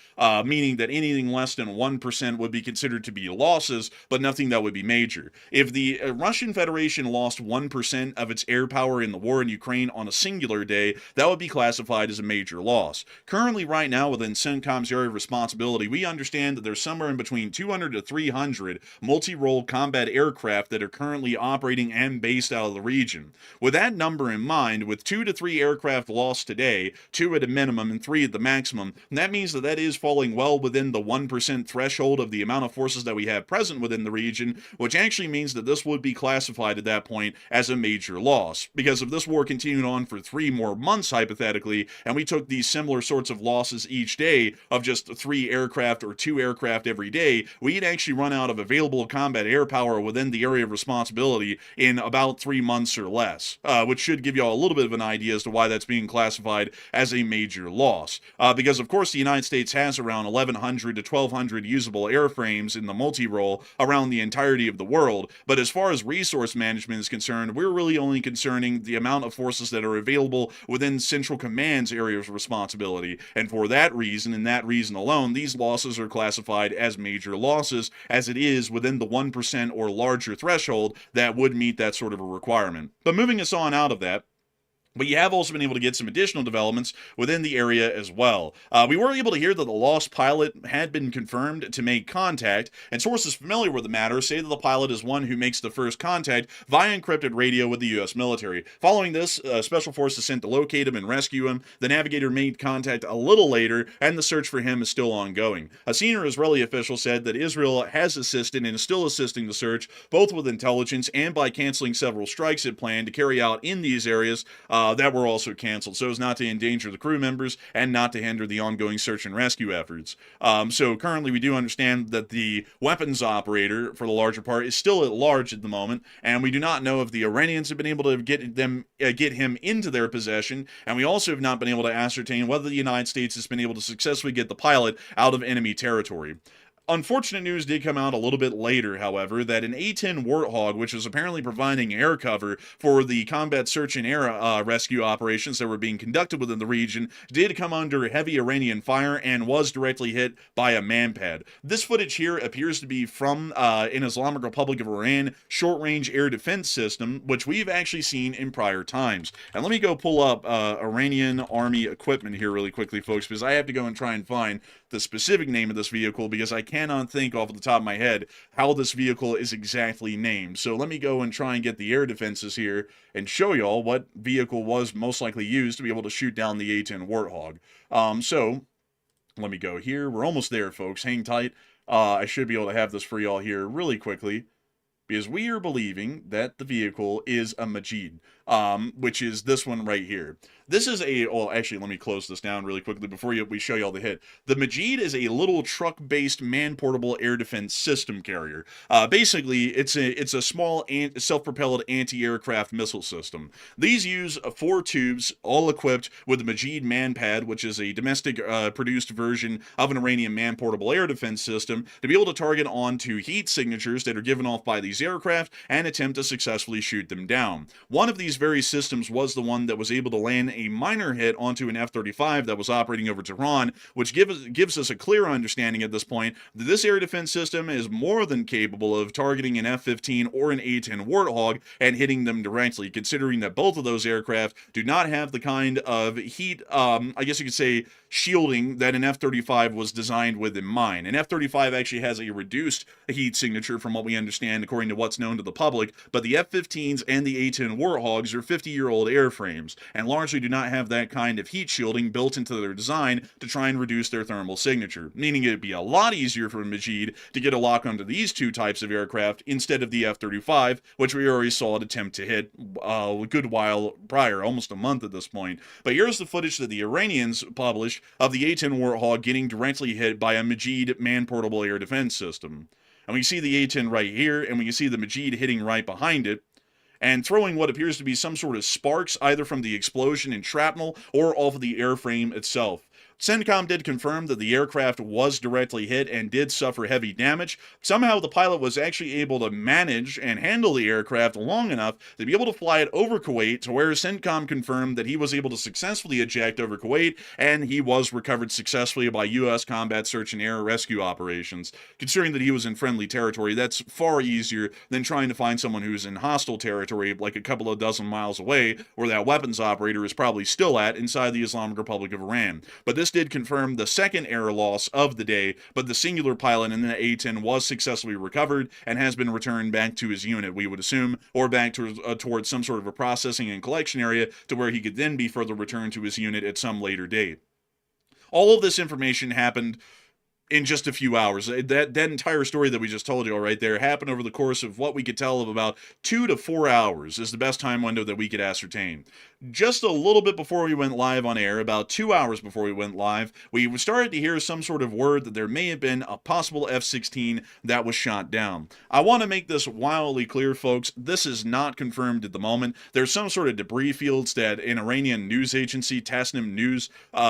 meaning that anything less than 1% would be considered to be losses, but nothing that would be major. If the Russian Federation lost 1% of its air power in the war in Ukraine on a singular day, that would be classified as a major loss. Currently, right now, within CENTCOM's area of responsibility, we understand that there's somewhere in between 200 to 300 multi-role combat aircraft that are currently operating and based out of the region. With that number in mind, with 2 to 3 aircraft lost today, 2 at a minimum and 3 at the maximum, that means that that is falling well within the 1% threshold of the amount of forces that we have present within the region, which actually means that this would be classified at that point as a major loss. Because if this war continued on for 3 more months, hypothetically, and we took these similar sorts of losses each day of just 3 aircraft or 2 aircraft every day, we'd actually run out of available combat air power within the area of responsibility in about 3 months or less. Which should give you all a little bit of an idea as to why that's being classified as a major loss. Because, of course, the United States has around 1,100 to 1,200 usable airframes in the multi-role around the entirety of the world, but as far as resource management is concerned, we're really only concerning the amount of forces that are available within Central Command's area of responsibility, and for that reason, and that reason alone, these losses are classified as major losses, as it is within the 1% or larger threshold that would meet that sort of a requirement. But moving us on out of that, but you have also been able to get some additional developments within the area as well. We were able to hear that the lost pilot had been confirmed to make contact, and sources familiar with the matter say that the pilot is one who makes the first contact via encrypted radio with the U.S. military. Following this, Special Forces sent to locate him and rescue him. The navigator made contact a little later, and the search for him is still ongoing. A senior Israeli official said that Israel has assisted and is still assisting the search, both with intelligence and by canceling several strikes it planned to carry out in these areas that were also canceled, so as not to endanger the crew members and not to hinder the ongoing search and rescue efforts. So currently we do understand that the weapons operator, for the larger part, is still at large at the moment, and we do not know if the Iranians have been able to get him into their possession, and we also have not been able to ascertain whether the United States has been able to successfully get the pilot out of enemy territory. Unfortunate news did come out a little bit later, however, that an A-10 Warthog, which was apparently providing air cover for the combat search and air rescue operations that were being conducted within the region, did come under heavy Iranian fire and was directly hit by a manpad. This footage here appears to be from an Islamic Republic of Iran short-range air defense system, which we've actually seen in prior times. And let me go pull up Iranian Army equipment here really quickly, folks, because I have to go and try and find the specific name of this vehicle, because I cannot think off the top of my head how this vehicle is exactly named. So let me go and try and get the air defenses here and show y'all what vehicle was most likely used to be able to shoot down the A-10 Warthog. So let me go here. We're almost there, folks. Hang tight. I should be able to have this for y'all here really quickly, because we are believing that the vehicle is a Majid, which is this one right here. This is well, actually, let me close this down really quickly before we show you all the hit. The Majid is a little truck-based man-portable air defense system carrier. Basically, it's a small self-propelled anti-aircraft missile system. These use 4 tubes, all equipped with the Majid ManPad, which is a domestic produced version of an Iranian man-portable air defense system, to be able to target onto heat signatures that are given off by these aircraft and attempt to successfully shoot them down. One of these very systems was the one that was able to land a minor hit onto an F-35 that was operating over Tehran, which gives us a clear understanding at this point that this air defense system is more than capable of targeting an F-15 or an A-10 Warthog and hitting them directly, considering that both of those aircraft do not have the kind of heat, I guess you could say, shielding that an F-35 was designed with in mind. An F-35 actually has a reduced heat signature from what we understand according to what's known to the public, but the F-15s and the A-10 Warthogs are 50-year-old airframes and largely do not have that kind of heat shielding built into their design to try and reduce their thermal signature, meaning it'd be a lot easier for Majid to get a lock onto these two types of aircraft instead of the F-35, which we already saw it attempt to hit a good while prior, almost a month at this point. But here's the footage that the Iranians published of the A-10 Warthog getting directly hit by a Majid man-portable air defense system. And we see the A-10 right here, and we can see the Majid hitting right behind it, and throwing what appears to be some sort of sparks either from the explosion and shrapnel or off of the airframe itself. CENTCOM did confirm that the aircraft was directly hit and did suffer heavy damage. Somehow the pilot was actually able to manage and handle the aircraft long enough to be able to fly it over Kuwait, to where CENTCOM confirmed that he was able to successfully eject over Kuwait, and he was recovered successfully by U.S. combat search and air rescue operations. Considering that he was in friendly territory, that's far easier than trying to find someone who's in hostile territory, like a couple of dozen miles away, where that weapons operator is probably still at inside the Islamic Republic of Iran. But this did confirm the second air loss of the day, but the singular pilot in the A-10 was successfully recovered and has been returned back to his unit, we would assume, or back towards some sort of a processing and collection area, to where he could then be further returned to his unit at some later date. All of this information happened in just a few hours. That entire story that we just told you right there happened over the course of what we could tell of about 2 to 4 hours is the best time window that we could ascertain. Just a little bit before we went live on air, about 2 hours before we went live, we started to hear some sort of word that there may have been a possible F-16 that was shot down. I want to make this wildly clear, folks. This is not confirmed at the moment. There's some sort of debris fields that an Iranian news agency, Tasnim News,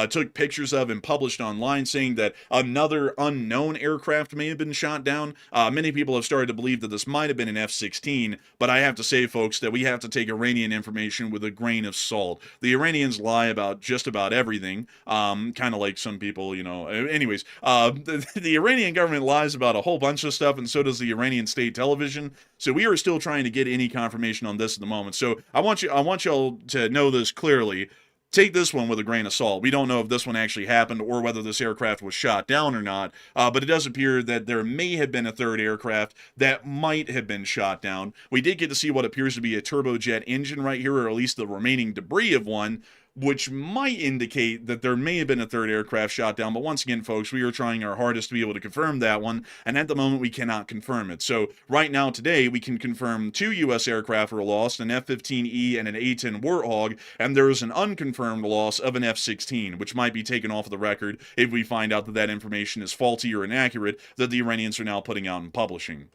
took pictures of and published online, saying that another unknown aircraft may have been shot down. Many people have started to believe that this might have been an F-16, but I have to say, folks, that we have to take Iranian information with a grain of salt. The Iranians lie about just about everything, kind of like some people, you know. Anyways, the Iranian government lies about a whole bunch of stuff, and so does the Iranian state television. So we are still trying to get any confirmation on this at the moment. So I want y'all to know this clearly. Take this one with a grain of salt. We don't know if this one actually happened or whether this aircraft was shot down or not, but it does appear that there may have been a third aircraft that might have been shot down. We did get to see what appears to be a turbojet engine right here, or at least the remaining debris of one, which might indicate that there may have been a third aircraft shot down. But once again, folks, we are trying our hardest to be able to confirm that one, and at the moment, we cannot confirm it. So right now, today, we can confirm 2 U.S. aircraft were lost, an F-15E and an A-10 Warthog, and there is an unconfirmed loss of an F-16, which might be taken off of the record if we find out that that information is faulty or inaccurate that the Iranians are now putting out and publishing.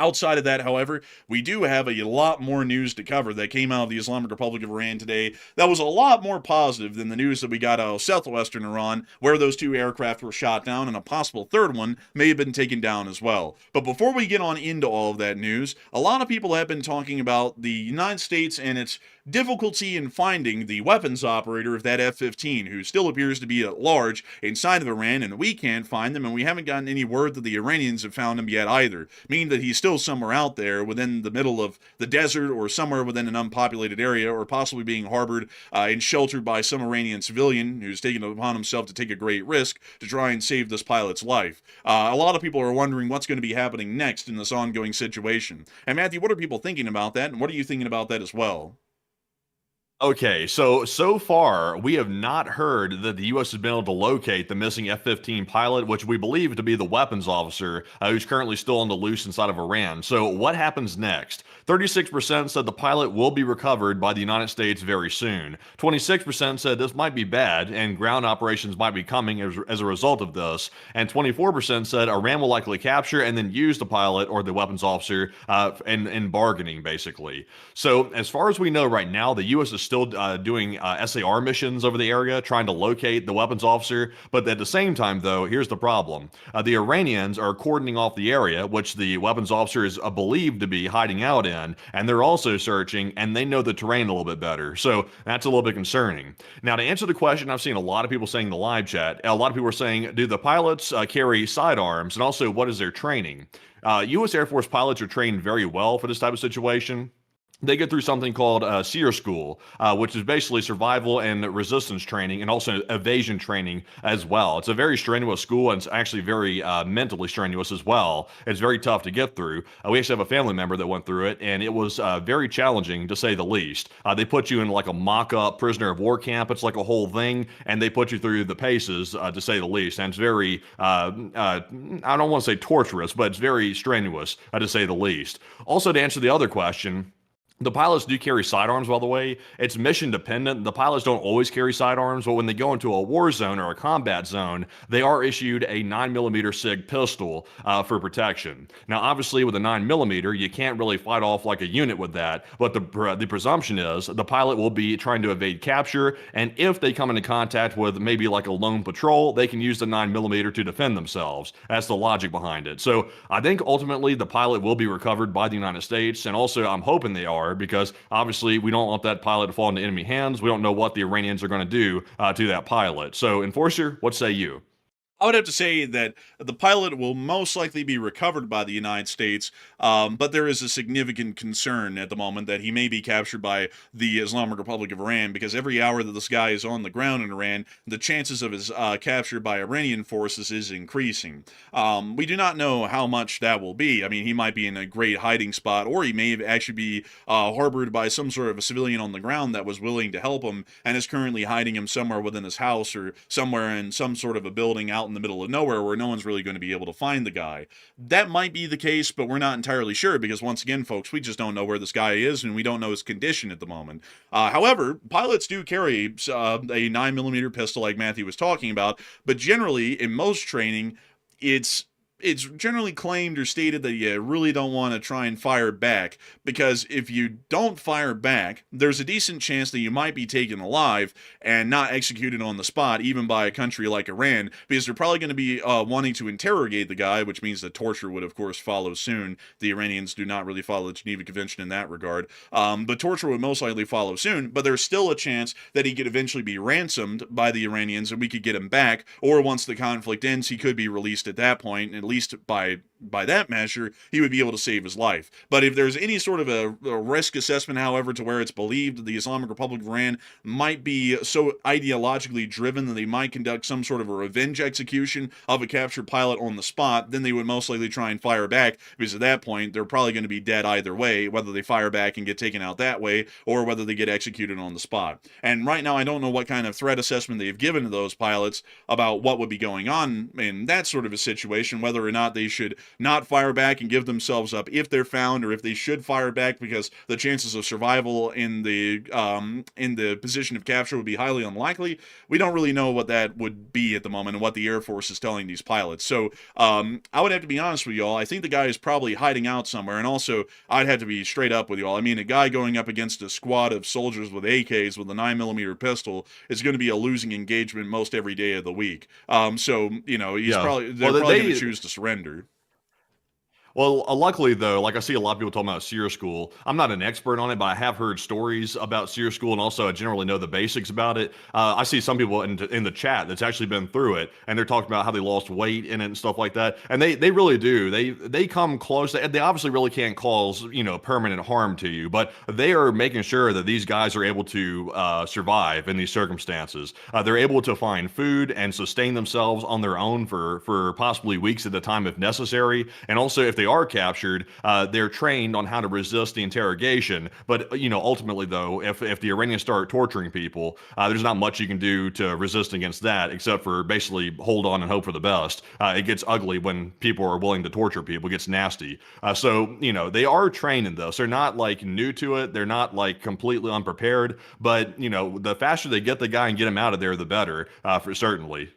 Outside of that, however, we do have a lot more news to cover that came out of the Islamic Republic of Iran today that was a lot more positive than the news that we got out of southwestern Iran, where those 2 aircraft were shot down and a possible third one may have been taken down as well. But before we get on into all of that news, a lot of people have been talking about the United States and its difficulty in finding the weapons operator of that F-15, who still appears to be at large inside of Iran, and we can't find them, and we haven't gotten any word that the Iranians have found him yet either, meaning that he's still somewhere out there within the middle of the desert or somewhere within an unpopulated area, or possibly being harbored and sheltered by some Iranian civilian who's taken it upon himself to take a great risk to try and save this pilot's life. A lot of people are wondering what's going to be happening next in this ongoing situation. And Matthew, what are people thinking about that, and what are you thinking about that as well? Okay, so far, we have not heard that the U.S. has been able to locate the missing F-15 pilot, which we believe to be the weapons officer, who's currently still on the loose inside of Iran. So what happens next? 36% said the pilot will be recovered by the United States very soon. 26% said this might be bad, and ground operations might be coming as a result of this. And 24% said Iran will likely capture and then use the pilot or the weapons officer in bargaining, basically. So as far as we know right now, the U.S. is still doing SAR missions over the area, trying to locate the weapons officer. But at the same time, though, here's the problem. The Iranians are cordoning off the area, which the weapons officer is believed to be hiding out in, and they're also searching, and they know the terrain a little bit better. So that's a little bit concerning. Now, to answer the question, I've seen a lot of people saying in the live chat, a lot of people are saying, do the pilots carry sidearms, and also what is their training? U.S. Air Force pilots are trained very well for this type of situation. They go through something called seizure school, which is basically survival and resistance training, and also evasion training as well. It's a very strenuous school, and it's actually very mentally strenuous as well. It's very tough to get through. We actually have a family member that went through it, and it was very challenging, to say the least. They put you in like a mock-up prisoner of war camp. It's like a whole thing, and they put you through the paces, to say the least. And it's very, I don't want to say torturous, but it's very strenuous, to say the least. Also, to answer the other question, The pilots do carry sidearms, by the way. It's mission dependent. The pilots don't always carry sidearms, but when they go into a war zone or a combat zone, they are issued a 9mm SIG pistol for protection. Now, obviously, with a 9mm, you can't really fight off like a unit with that, but the presumption is the pilot will be trying to evade capture, and if they come into contact with maybe like a lone patrol, they can use the 9mm to defend themselves. That's the logic behind it. So I think ultimately the pilot will be recovered by the United States, and also I'm hoping they are, because obviously we don't want that pilot to fall into enemy hands. We don't know what the Iranians are going to do to that pilot. So, Enforcer, what say you? I would have to say that the pilot will most likely be recovered by the United States, but there is a significant concern at the moment that he may be captured by the Islamic Republic of Iran, because every hour that this guy is on the ground in Iran, the chances of his capture by Iranian forces is increasing. We do not know how much that will be. I mean, he might be in a great hiding spot, or he may actually be harbored by some sort of a civilian on the ground that was willing to help him and is currently hiding him somewhere within his house or somewhere in some sort of a building out in the middle of nowhere where no one's really going to be able to find the guy. That might be the case, but we're not entirely sure, because once again, folks, we just don't know where this guy is, and we don't know his condition at the moment. However, pilots do carry a 9mm pistol like Matthew was talking about, but generally, in most training, it's generally claimed or stated that you really don't want to try and fire back, because if you don't fire back, there's a decent chance that you might be taken alive and not executed on the spot, even by a country like Iran, because they're probably going to be wanting to interrogate the guy, which means that torture would, of course, follow soon. The Iranians do not really follow the Geneva Convention in that regard, but torture would most likely follow soon, but there's still a chance that he could eventually be ransomed by the Iranians and we could get him back, or once the conflict ends, he could be released at that point, at least by that measure, he would be able to save his life. But if there's any sort of a risk assessment, however, to where it's believed that the Islamic Republic of Iran might be so ideologically driven that they might conduct some sort of a revenge execution of a captured pilot on the spot, then they would most likely try and fire back, because at that point, they're probably going to be dead either way, whether they fire back and get taken out that way, or whether they get executed on the spot. And right now, I don't know what kind of threat assessment they've given to those pilots about what would be going on in that sort of a situation, whether or not they should not fire back and give themselves up if they're found, or if they should fire back because the chances of survival in the position of capture would be highly unlikely. We don't really know what that would be at the moment and what the Air Force is telling these pilots. So I would have to be honest with y'all. I think the guy is probably hiding out somewhere, and also I'd have to be straight up with y'all. I mean, a guy going up against a squad of soldiers with AKs with a 9mm pistol is going to be a losing engagement most every day of the week. So, you know, they're probably going to choose to surrender. Well, luckily, though, like I see a lot of people talking about SEER school. I'm not an expert on it, but I have heard stories about SEER school, and also I generally know the basics about it. I see some people in the chat that's actually been through it, and they're talking about how they lost weight in it and stuff like that. And they really do. They come close. They obviously really can't cause, you know, permanent harm to you, but they are making sure that these guys are able to survive in these circumstances. They're able to find food and sustain themselves on their own for possibly weeks at a time if necessary. And also, if they are captured, they're trained on how to resist the interrogation. But, you know, ultimately, though, if the Iranians start torturing people, there's not much you can do to resist against that, except for basically hold on and hope for the best. It gets ugly when people are willing to torture people. It gets nasty. So, you know, they are trained in this. They're not, like, new to it. They're not, like, completely unprepared. But, you know, the faster they get the guy and get him out of there, the better, for certainly.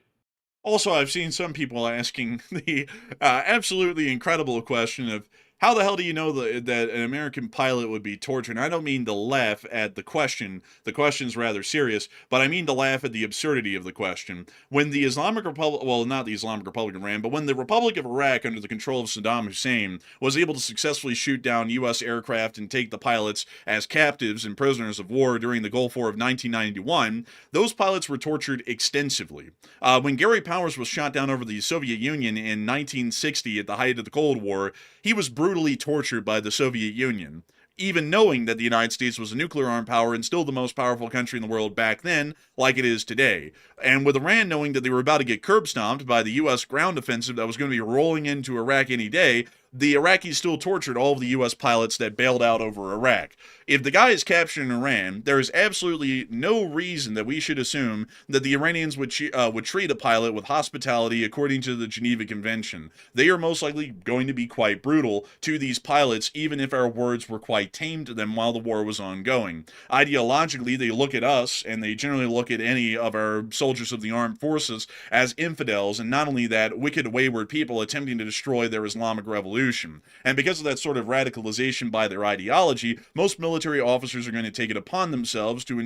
Also, I've seen some people asking the absolutely incredible question of, how the hell do you know that an American pilot would be tortured? And I don't mean to laugh at the question. The question's rather serious, but I mean to laugh at the absurdity of the question. When the Islamic Republic, well, not the Islamic Republic of Iran, but when the Republic of Iraq, under the control of Saddam Hussein, was able to successfully shoot down U.S. aircraft and take the pilots as captives and prisoners of war during the Gulf War of 1991, those pilots were tortured extensively. When Gary Powers was shot down over the Soviet Union in 1960 at the height of the Cold War, he was brutally tortured by the Soviet Union, even knowing that the United States was a nuclear-armed power and still the most powerful country in the world back then, like it is today. And with Iran knowing that they were about to get curb-stomped by the U.S. ground offensive that was going to be rolling into Iraq any day, the Iraqis still tortured all of the U.S. pilots that bailed out over Iraq. If the guy is captured in Iran, there is absolutely no reason that we should assume that the Iranians would treat a pilot with hospitality according to the Geneva Convention. They are most likely going to be quite brutal to these pilots, even if our words were quite tame to them while the war was ongoing. Ideologically, they look at us, and they generally look at any of our soldiers of the armed forces as infidels, and not only that, wicked, wayward people attempting to destroy their Islamic revolution. And because of that sort of radicalization by their ideology, most military officers are going to take it upon themselves to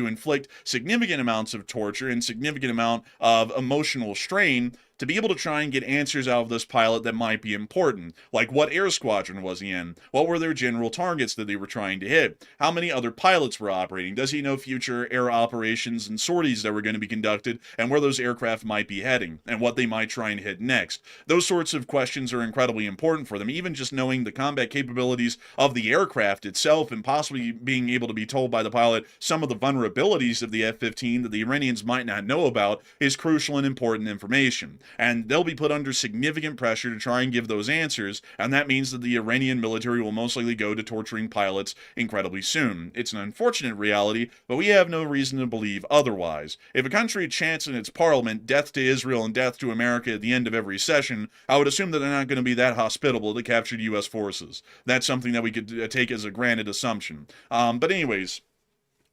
inflict significant amounts of torture and significant amount of emotional strain to be able to try and get answers out of this pilot that might be important, like what air squadron was he in, what were their general targets that they were trying to hit, how many other pilots were operating, does he know future air operations and sorties that were going to be conducted, and where those aircraft might be heading, and what they might try and hit next. Those sorts of questions are incredibly important for them, even just knowing the combat capabilities of the aircraft itself, and possibly being able to be told by the pilot some of the vulnerabilities of the F-15 that the Iranians might not know about is crucial and important information. And they'll be put under significant pressure to try and give those answers, and that means that the Iranian military will most likely go to torturing pilots incredibly soon. It's an unfortunate reality, but we have no reason to believe otherwise. If a country chants in its parliament death to Israel and death to America at the end of every session, I would assume that they're not going to be that hospitable to captured U.S. forces. That's something that we could take as a granted assumption. But anyways,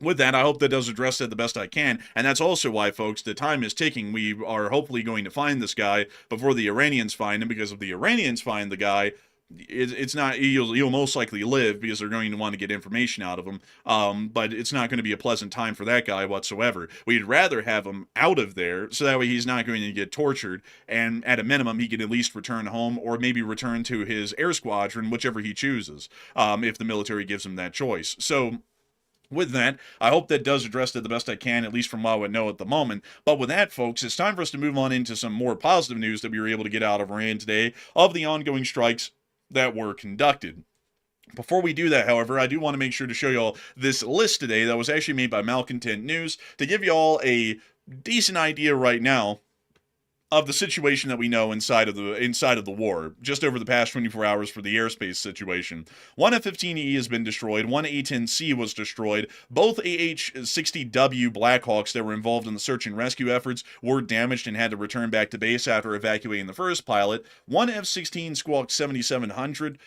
with that, I hope that does address that the best I can, and that's also why, folks, the time is ticking. We are hopefully going to find this guy before the Iranians find him, because if the Iranians find the guy, it's not, he'll most likely live, because they're going to want to get information out of him, but it's not going to be a pleasant time for that guy whatsoever. We'd rather have him out of there, so that way he's not going to get tortured, and at a minimum, he can at least return home, or maybe return to his air squadron, whichever he chooses, if the military gives him that choice. So, with that, I hope that does address it the best I can, at least from what I know at the moment. But with that, folks, it's time for us to move on into some more positive news that we were able to get out of Iran today of the ongoing strikes that were conducted. Before we do that, however, I do want to make sure to show y'all this list today that was actually made by Malcontent News to give y'all a decent idea right now of the situation that we know inside of the war, just over the past 24 hours for the airspace situation. One F-15E has been destroyed, one A-10C was destroyed, both AH-60W Blackhawks that were involved in the search and rescue efforts were damaged and had to return back to base after evacuating the first pilot, one F-16 Squawk 7700,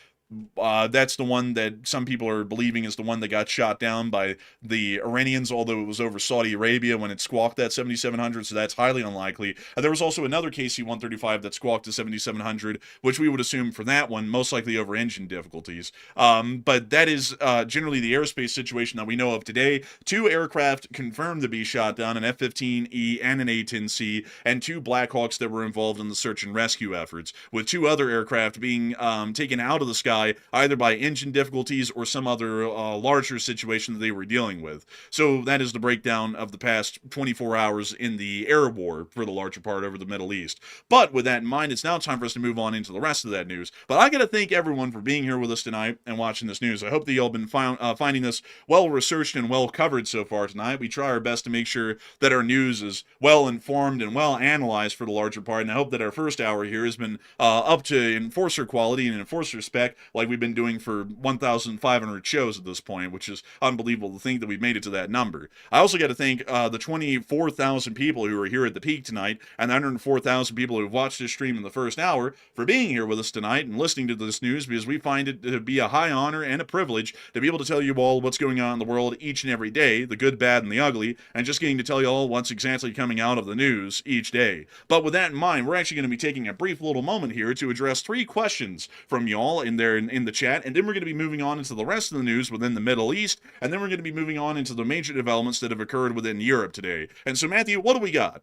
that's the one that some people are believing is the one that got shot down by the Iranians, although it was over Saudi Arabia when it squawked that 7700, so that's highly unlikely. There was also another KC-135 that squawked the 7700, which we would assume for that one, most likely over engine difficulties. But that is generally the airspace situation that we know of today. Two aircraft confirmed to be shot down, an F-15E and an A-10C, and two Blackhawks that were involved in the search and rescue efforts, with two other aircraft being taken out of the sky either by engine difficulties or some other larger situation that they were dealing with. So that is the breakdown of the past 24 hours in the air war for the larger part over the Middle East. But with that in mind, it's now time for us to move on into the rest of that news. But I got to thank everyone for being here with us tonight and watching this news. I hope that y'all been finding this well researched and well covered so far tonight. We try our best to make sure that our news is well informed and well analyzed for the larger part, and I hope that our first hour here has been up to enforcer quality and enforcer spec, like we've been doing for 1,500 shows at this point, which is unbelievable to think that we've made it to that number. I also got to thank the 24,000 people who are here at the peak tonight, and the 104,000 people who have watched this stream in the first hour for being here with us tonight and listening to this news, because we find it to be a high honor and a privilege to be able to tell you all what's going on in the world each and every day, the good, bad, and the ugly, and just getting to tell you all what's exactly coming out of the news each day. But with that in mind, we're actually going to be taking a brief little moment here to address 3 questions from y'all in the chat, and then we're going to be moving on into the rest of the news within the Middle East, and then we're going to be moving on into the major developments that have occurred within Europe today. And so, Matthew, what do we got?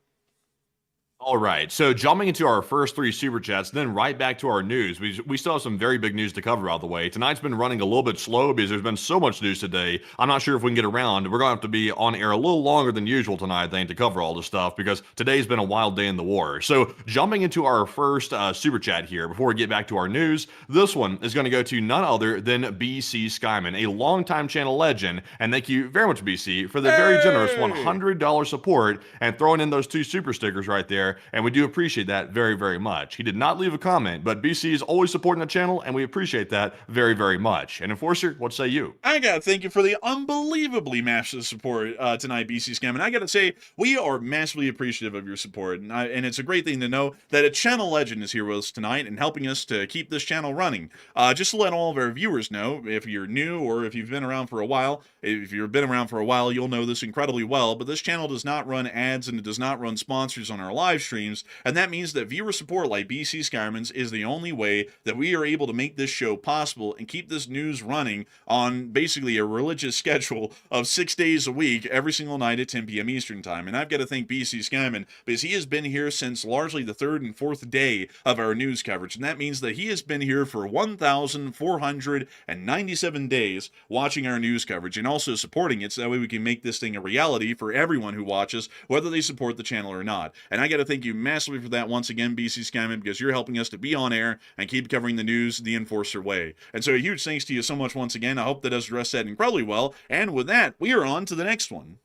All right, so jumping into our first 3 super chats, then right back to our news. We still have some very big news to cover out of the way. Tonight's been running a little bit slow because there's been so much news today. I'm not sure if we can get around. We're going to have to be on air a little longer than usual tonight, I think, to cover all this stuff, because today's been a wild day in the war. So jumping into our first super chat here, before we get back to our news, this one is going to go to none other than BC Skyman, a longtime channel legend, and thank you very much, BC, for the very generous $100 support and throwing in those 2 super stickers right there. there, and we do appreciate that very, very much. He did not leave a comment, but BC is always supporting the channel, and we appreciate that very, very much. And Enforcer, what say you? I gotta thank you for the unbelievably massive support tonight, BC Scam. And I gotta say, we are massively appreciative of your support. And it's a great thing to know that a channel legend is here with us tonight and helping us to keep this channel running. Just to let all of our viewers know, if you're new or if you've been around for a while, if you've been around for a while, you'll know this incredibly well, but this channel does not run ads and it does not run sponsors on our live streams, and that means that viewer support like BC Skyrimans is the only way that we are able to make this show possible and keep this news running on basically a religious schedule of 6 days a week, every single night at 10 p.m. Eastern Time. And I've got to thank BC Skyman because he has been here since largely the third and fourth day of our news coverage, and that means that he has been here for 1,497 days watching our news coverage and also supporting it so that way we can make this thing a reality for everyone who watches, whether they support the channel or not. And I got to thank you massively for that once again, BC Skyman, because you're helping us to be on air and keep covering the news the Enforcer way. And so a huge thanks to you so much once again. I hope that does address that incredibly well. And with that, we are on to the next one.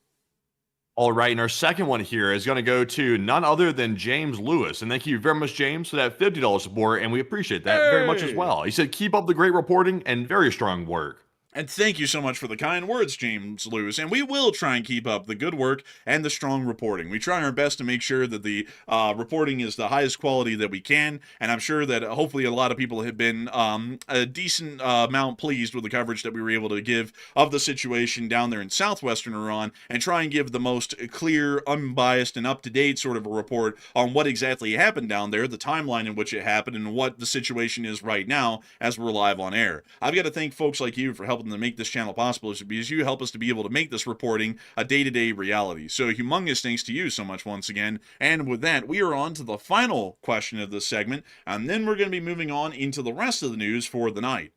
All right, and our second one here is going to go to none other than James Lewis. And thank you very much, James, for that $50 support, and we appreciate that very much as well. He said, keep up the great reporting and very strong work. And thank you so much for the kind words, James Lewis. And we will try and keep up the good work and the strong reporting. We try our best to make sure that the reporting is the highest quality that we can. And I'm sure that hopefully a lot of people have been a decent amount pleased with the coverage that we were able to give of the situation down there in southwestern Iran and try and give the most clear, unbiased, and up-to-date sort of a report on what exactly happened down there, the timeline in which it happened, and what the situation is right now as we're live on air. I've got to thank folks like you for helping to make this channel possible, because you help us to be able to make this reporting a day-to-day reality. So humongous thanks to you so much once again. And with that, we are on to the final question of this segment, and then we're going to be moving on into the rest of the news for the night.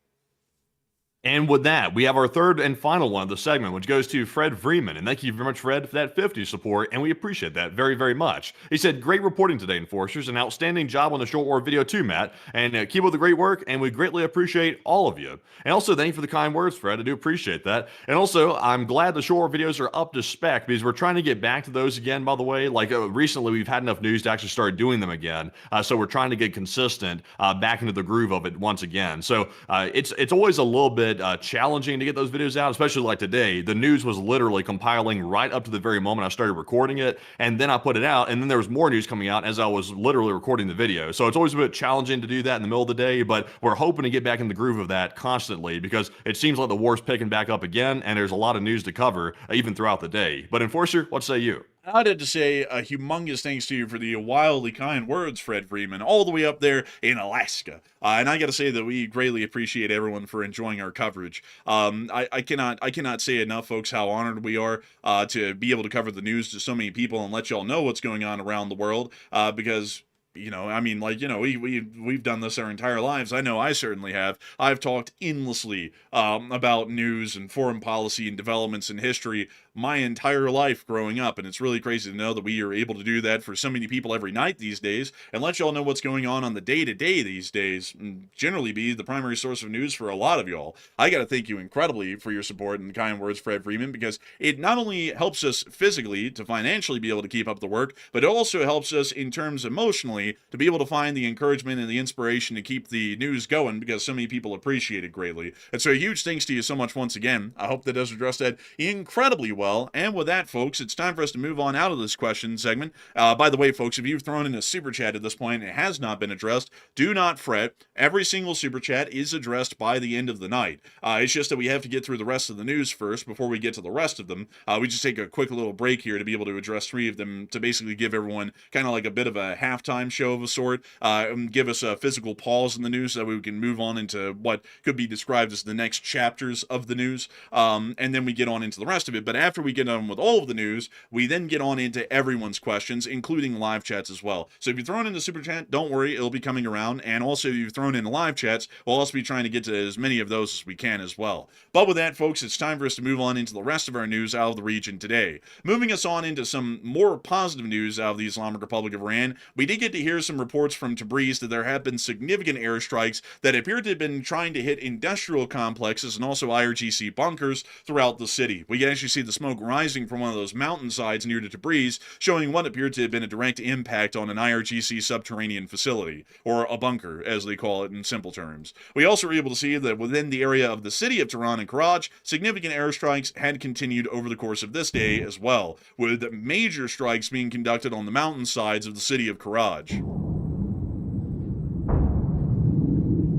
And with that, we have our third and final one of the segment, which goes to Fred Freeman. And thank you very much, Fred, for that 50 support, and we appreciate that very, very much. He said, great reporting today, Enforcers. An outstanding job on the short war video too, Matt. And keep up the great work, and we greatly appreciate all of you. And also, thank you for the kind words, Fred. I do appreciate that. And also, I'm glad the short war videos are up to spec, because we're trying to get back to those again, by the way. Like, recently, we've had enough news to actually start doing them again. So we're trying to get consistent back into the groove of it once again. So it's always a little bit challenging to get those videos out, especially like today. The news was literally compiling right up to the very moment I started recording it, and then I put it out, and then there was more news coming out as I was literally recording the video. So it's always a bit challenging to do that in the middle of the day, but we're hoping to get back in the groove of that constantly, because it seems like the war's picking back up again, and there's a lot of news to cover even throughout the day. But Enforcer, what say you? I'd have to say a humongous thanks to you for the wildly kind words, Fred Freeman, all the way up there in Alaska. And I got to say that we greatly appreciate everyone for enjoying our coverage. I cannot say enough, folks, how honored we are to be able to cover the news to so many people and let y'all know what's going on around the world, because I mean, like, we've done this our entire lives. I know I certainly have. I've talked endlessly about news and foreign policy and developments in history my entire life growing up, and it's really crazy to know that we are able to do that for so many people every night these days, and let y'all know what's going on the day-to-day these days, and generally be the primary source of news for a lot of y'all. I gotta thank you incredibly for your support and kind words, Fred Freeman, because it not only helps us physically to financially be able to keep up the work, but it also helps us in terms emotionally to be able to find the encouragement and the inspiration to keep the news going, because so many people appreciate it greatly. And so a huge thanks to you so much once again. I hope that does address that incredibly well. And with that, folks, it's time for us to move on out of this question segment. By the way, folks, if you've thrown in a super chat at this point and it has not been addressed, do not fret. Every single super chat is addressed by the end of the night. It's just that we have to get through the rest of the news first before we get to the rest of them. We just take a quick little break here to be able to address 3 of them, to basically give everyone kind of like a bit of a halftime show of a sort, and give us a physical pause in the news so that we can move on into what could be described as the next chapters of the news, and then we get on into the rest of it. But after we get on with all of the news, we then get on into everyone's questions, including live chats as well. So if you've thrown in the super chat, don't worry, it'll be coming around. And also, if you've thrown in live chats, we'll also be trying to get to as many of those as we can as well. But with that, folks, it's time for us to move on into the rest of our news out of the region today. Moving us on into some more positive news out of the Islamic Republic of Iran, we did get to already hear some reports from Tabriz that there have been significant airstrikes that appear to have been trying to hit industrial complexes and also IRGC bunkers throughout the city. We can actually see the smoke rising from one of those mountainsides near to Tabriz, showing what appeared to have been a direct impact on an IRGC subterranean facility, or a bunker, as they call it in simple terms. We also were able to see that within the area of the city of Tehran and Karaj, significant airstrikes had continued over the course of this day as well, with major strikes being conducted on the mountainsides of the city of Karaj.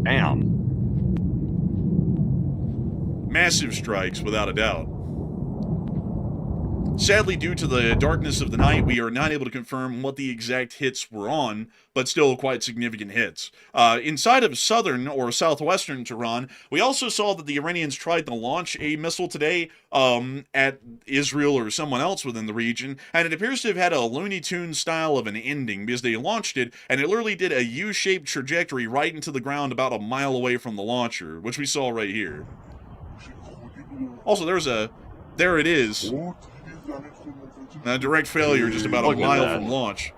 Damn. Massive strikes, without a doubt. Sadly, due to the darkness of the night, we are not able to confirm what the exact hits were on, but still quite significant hits. Inside of southern or southwestern Tehran, we also saw that the Iranians tried to launch a missile today at Israel or someone else within the region, and it appears to have had a Looney Tunes style of an ending, because they launched it, and it literally did a U-shaped trajectory right into the ground about a mile away from the launcher, which we saw right here. Also, there it is. A direct failure just about a mile from launch.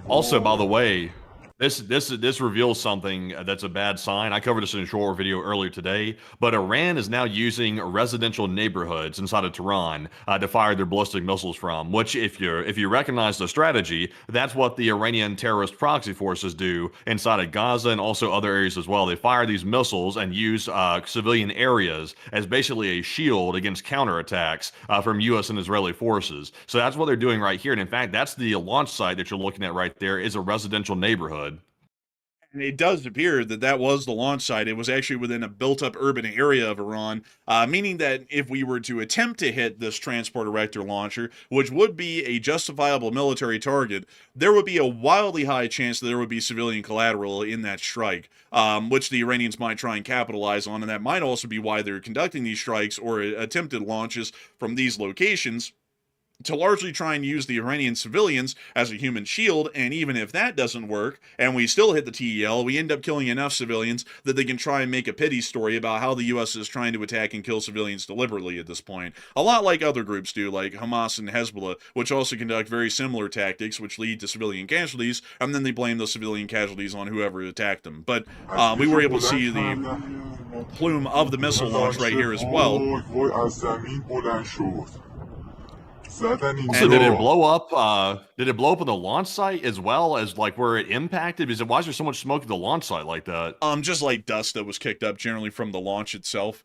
Also, by the way, this reveals something that's a bad sign. I covered this in a short video earlier today, but Iran is now using residential neighborhoods inside of Tehran to fire their ballistic missiles from, which if you recognize the strategy, that's what the Iranian terrorist proxy forces do inside of Gaza and also other areas as well. They fire these missiles and use civilian areas as basically a shield against counterattacks from U.S. and Israeli forces. So that's what they're doing right here. And in fact, that's the launch site that you're looking at right there, is a residential neighborhood. And it does appear that that was the launch site. It was actually within a built-up urban area of Iran, meaning that if we were to attempt to hit this transport erector launcher, which would be a justifiable military target, there would be a wildly high chance that there would be civilian collateral in that strike, which the Iranians might try and capitalize on, and that might also be why they're conducting these strikes or attempted launches from these locations, to largely try and use the Iranian civilians as a human shield. And even if that doesn't work, and we still hit the TEL, we end up killing enough civilians that they can try and make a pity story about how the U.S. is trying to attack and kill civilians deliberately at this point. A lot like other groups do, like Hamas and Hezbollah, which also conduct very similar tactics, which lead to civilian casualties, and then they blame those civilian casualties on whoever attacked them. But we were able to see the plume of the missile launch right here as well. So did it blow up? Did it blow up on the launch site as well as like where it impacted? Why is there so much smoke at the launch site like that? Just like dust that was kicked up generally from the launch itself,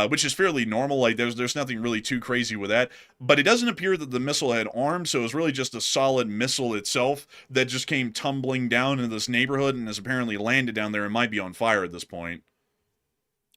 which is fairly normal. Like there's nothing really too crazy with that. But it doesn't appear that the missile had arms, so it was really just a solid missile itself that just came tumbling down into this neighborhood and has apparently landed down there and might be on fire at this point.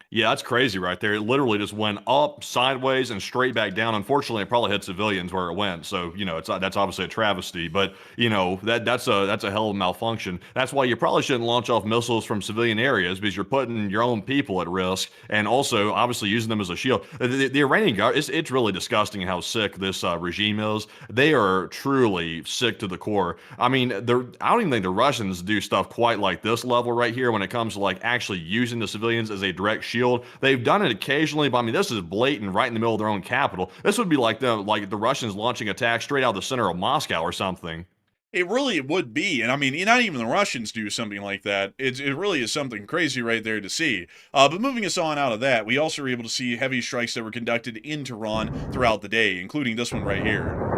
Yeah, that's crazy right there. It literally just went up, sideways, and straight back down. Unfortunately, it probably hit civilians where it went. So, that's obviously a travesty. But, that's a hell of a malfunction. That's why you probably shouldn't launch off missiles from civilian areas, because you're putting your own people at risk and also obviously using them as a shield. The Iranian government, it's really disgusting how sick this regime is. They are truly sick to the core. I mean, I don't even think the Russians do stuff quite like this level right here when it comes to like actually using the civilians as a direct shield. They've done it occasionally, but I mean, this is blatant right in the middle of their own capital. This would be like the Russians launching attacks straight out of the center of Moscow or something. It really would be, and I mean, not even the Russians do something like that. It really is something crazy right there to see. But moving us on out of that, we also were able to see heavy strikes that were conducted in Tehran throughout the day, including this one right here.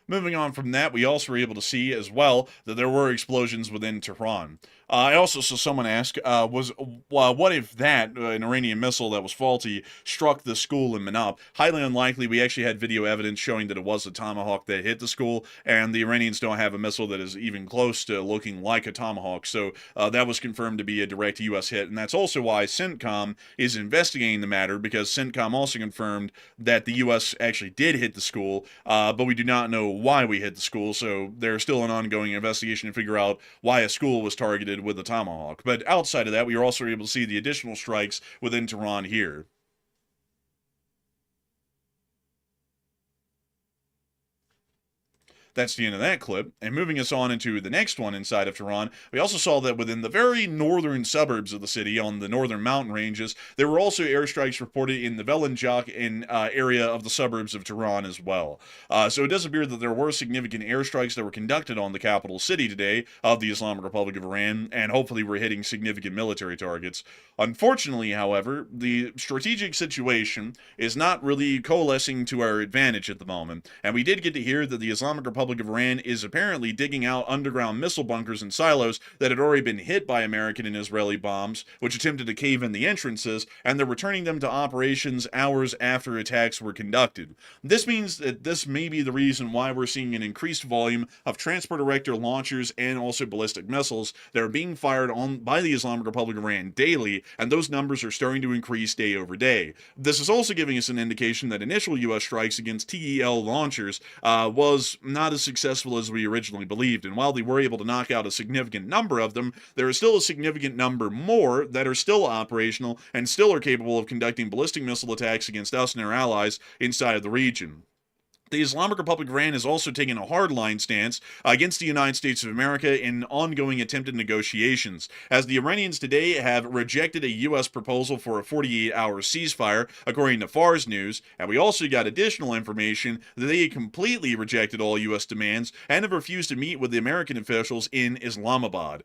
Moving on from that, we also were able to see as well that there were explosions within Tehran. I also saw someone ask, what if that, an Iranian missile that was faulty, struck the school in Manab? Highly unlikely. We actually had video evidence showing that it was a Tomahawk that hit the school, and the Iranians don't have a missile that is even close to looking like a Tomahawk, so that was confirmed to be a direct U.S. hit, and that's also why CENTCOM is investigating the matter, because CENTCOM also confirmed that the U.S. actually did hit the school, but we do not know why we hit the school, so there's still an ongoing investigation to figure out why a school was targeted with the Tomahawk. But outside of that, we were also able to see the additional strikes within Tehran here. That's the end of that clip. And moving us on into the next one inside of Tehran, we also saw that within the very northern suburbs of the city, on the northern mountain ranges, there were also airstrikes reported in the Velenjak area of the suburbs of Tehran as well. So it does appear that there were significant airstrikes that were conducted on the capital city today of the Islamic Republic of Iran, and hopefully we're hitting significant military targets. Unfortunately, however, the strategic situation is not really coalescing to our advantage at the moment, and we did get to hear that the Islamic Republic of Iran is apparently digging out underground missile bunkers and silos that had already been hit by American and Israeli bombs, which attempted to cave in the entrances, and they're returning them to operations hours after attacks were conducted. This means that this may be the reason why we're seeing an increased volume of transport-erector launchers and also ballistic missiles that are being fired on by the Islamic Republic of Iran daily, and those numbers are starting to increase day over day. This is also giving us an indication that initial U.S. strikes against TEL launchers was not as successful as we originally believed, and while they were able to knock out a significant number of them, there is still a significant number more that are still operational and still are capable of conducting ballistic missile attacks against us and our allies inside of the region. The Islamic Republic of Iran is also taking a hardline stance against the United States of America in ongoing attempted negotiations, as the Iranians today have rejected a U.S. proposal for a 48-hour ceasefire, according to Fars News, and we also got additional information that they completely rejected all U.S. demands and have refused to meet with the American officials in Islamabad.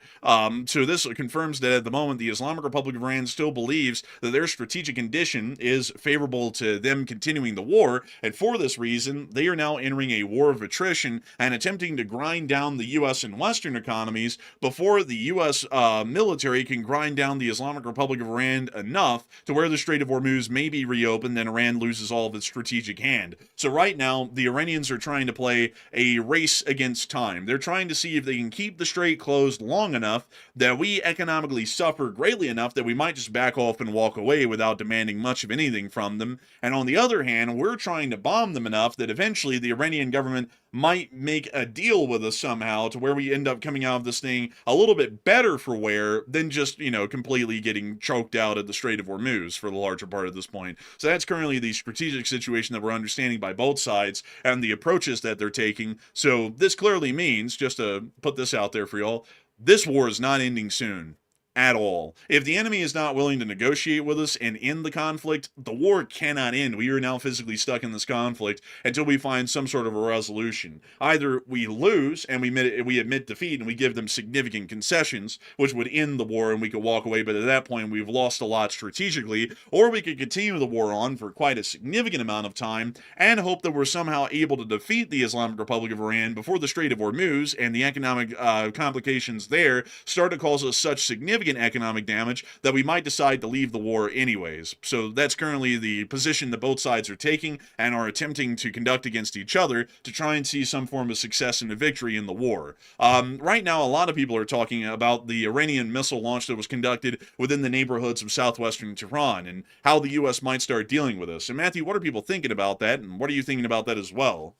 So this confirms that at the moment the Islamic Republic of Iran still believes that their strategic condition is favorable to them continuing the war, and for this reason, they are now entering a war of attrition and attempting to grind down the U.S. and Western economies before the U.S. Military can grind down the Islamic Republic of Iran enough to where the Strait of Hormuz may be reopened and Iran loses all of its strategic hand. So right now, the Iranians are trying to play a race against time. They're trying to see if they can keep the strait closed long enough that we economically suffer greatly enough that we might just back off and walk away without demanding much of anything from them. And on the other hand, we're trying to bomb them enough that eventually the Iranian government might make a deal with us somehow to where we end up coming out of this thing a little bit better for wear than just, completely getting choked out at the Strait of Hormuz for the larger part of this point. So that's currently the strategic situation that we're understanding by both sides and the approaches that they're taking. So this clearly means, just to put this out there for y'all, this war is not ending soon. At all. If the enemy is not willing to negotiate with us and end the conflict, the war cannot end. We are now physically stuck in this conflict until we find some sort of a resolution. Either we lose and we admit defeat and we give them significant concessions, which would end the war and we could walk away, but at that point we've lost a lot strategically, or we could continue the war on for quite a significant amount of time and hope that we're somehow able to defeat the Islamic Republic of Iran before the Strait of Hormuz and the economic complications there start to cause us such significant economic damage that we might decide to leave the war anyways. So that's currently the position that both sides are taking and are attempting to conduct against each other to try and see some form of success and a victory in the war. Right now, a lot of people are talking about the Iranian missile launch that was conducted within the neighborhoods of southwestern Tehran and how the U.S. might start dealing with this. And Matthew, what are people thinking about that, and what are you thinking about that as well?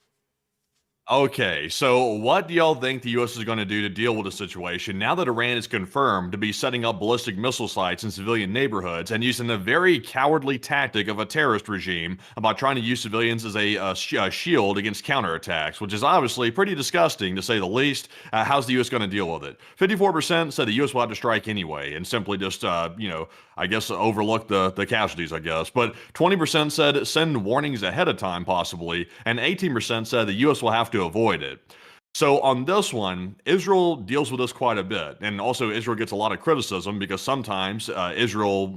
Okay, so what do y'all think the U.S. is going to do to deal with the situation now that Iran is confirmed to be setting up ballistic missile sites in civilian neighborhoods and using the very cowardly tactic of a terrorist regime about trying to use civilians as a shield against counterattacks, which is obviously pretty disgusting to say the least. How's the U.S. going to deal with it? 54% said the U.S. will have to strike anyway and simply just, I guess overlook the casualties, I guess. But 20% said send warnings ahead of time, possibly, and 18% said the U.S. will have to avoid it. So on this one, Israel deals with this quite a bit. And also Israel gets a lot of criticism because sometimes Israel,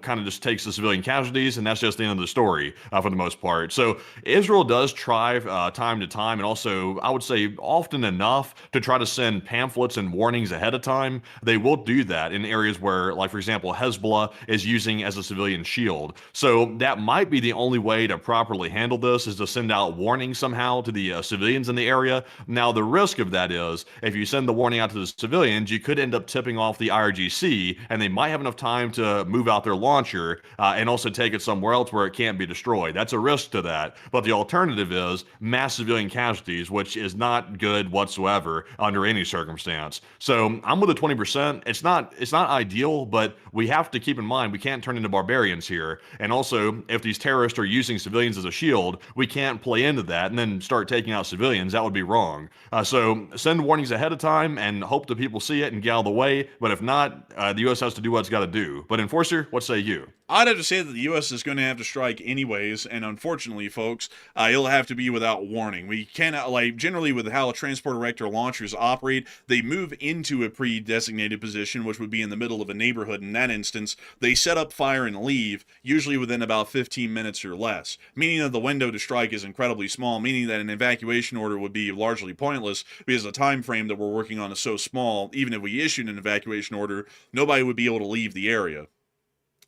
kind of just takes the civilian casualties and that's just the end of the story for the most part. So Israel does try time to time and also, I would say, often enough to try to send pamphlets and warnings ahead of time. They will do that in areas where, like, for example, Hezbollah is using as a civilian shield. So that might be the only way to properly handle this is to send out warnings somehow to the civilians in the area. Now, the risk of that is if you send the warning out to the civilians, you could end up tipping off the IRGC, and they might have enough time to move out their launcher and also take it somewhere else where it can't be destroyed. That's a risk to that. But the alternative is mass civilian casualties, which is not good whatsoever under any circumstance. So I'm with the 20%. It's not ideal, but we have to keep in mind we can't turn into barbarians here. And also, if these terrorists are using civilians as a shield, we can't play into that and then start taking out civilians. That would be wrong. So send warnings ahead of time and hope that people see it and get out of the way. But if not, the U.S. has to do what it's got to do. But Enforcer, what say you? I'd have to say that the U.S. is going to have to strike anyways, and unfortunately, folks, it'll have to be without warning. We cannot, generally with how transport erector launchers operate, they move into a pre-designated position, which would be in the middle of a neighborhood. In that instance, they set up fire and leave, usually within about 15 minutes or less, meaning that the window to strike is incredibly small, meaning that an evacuation order would be largely pointless because the time frame that we're working on is so small. Even if we issued an evacuation order, nobody would be able to leave the area.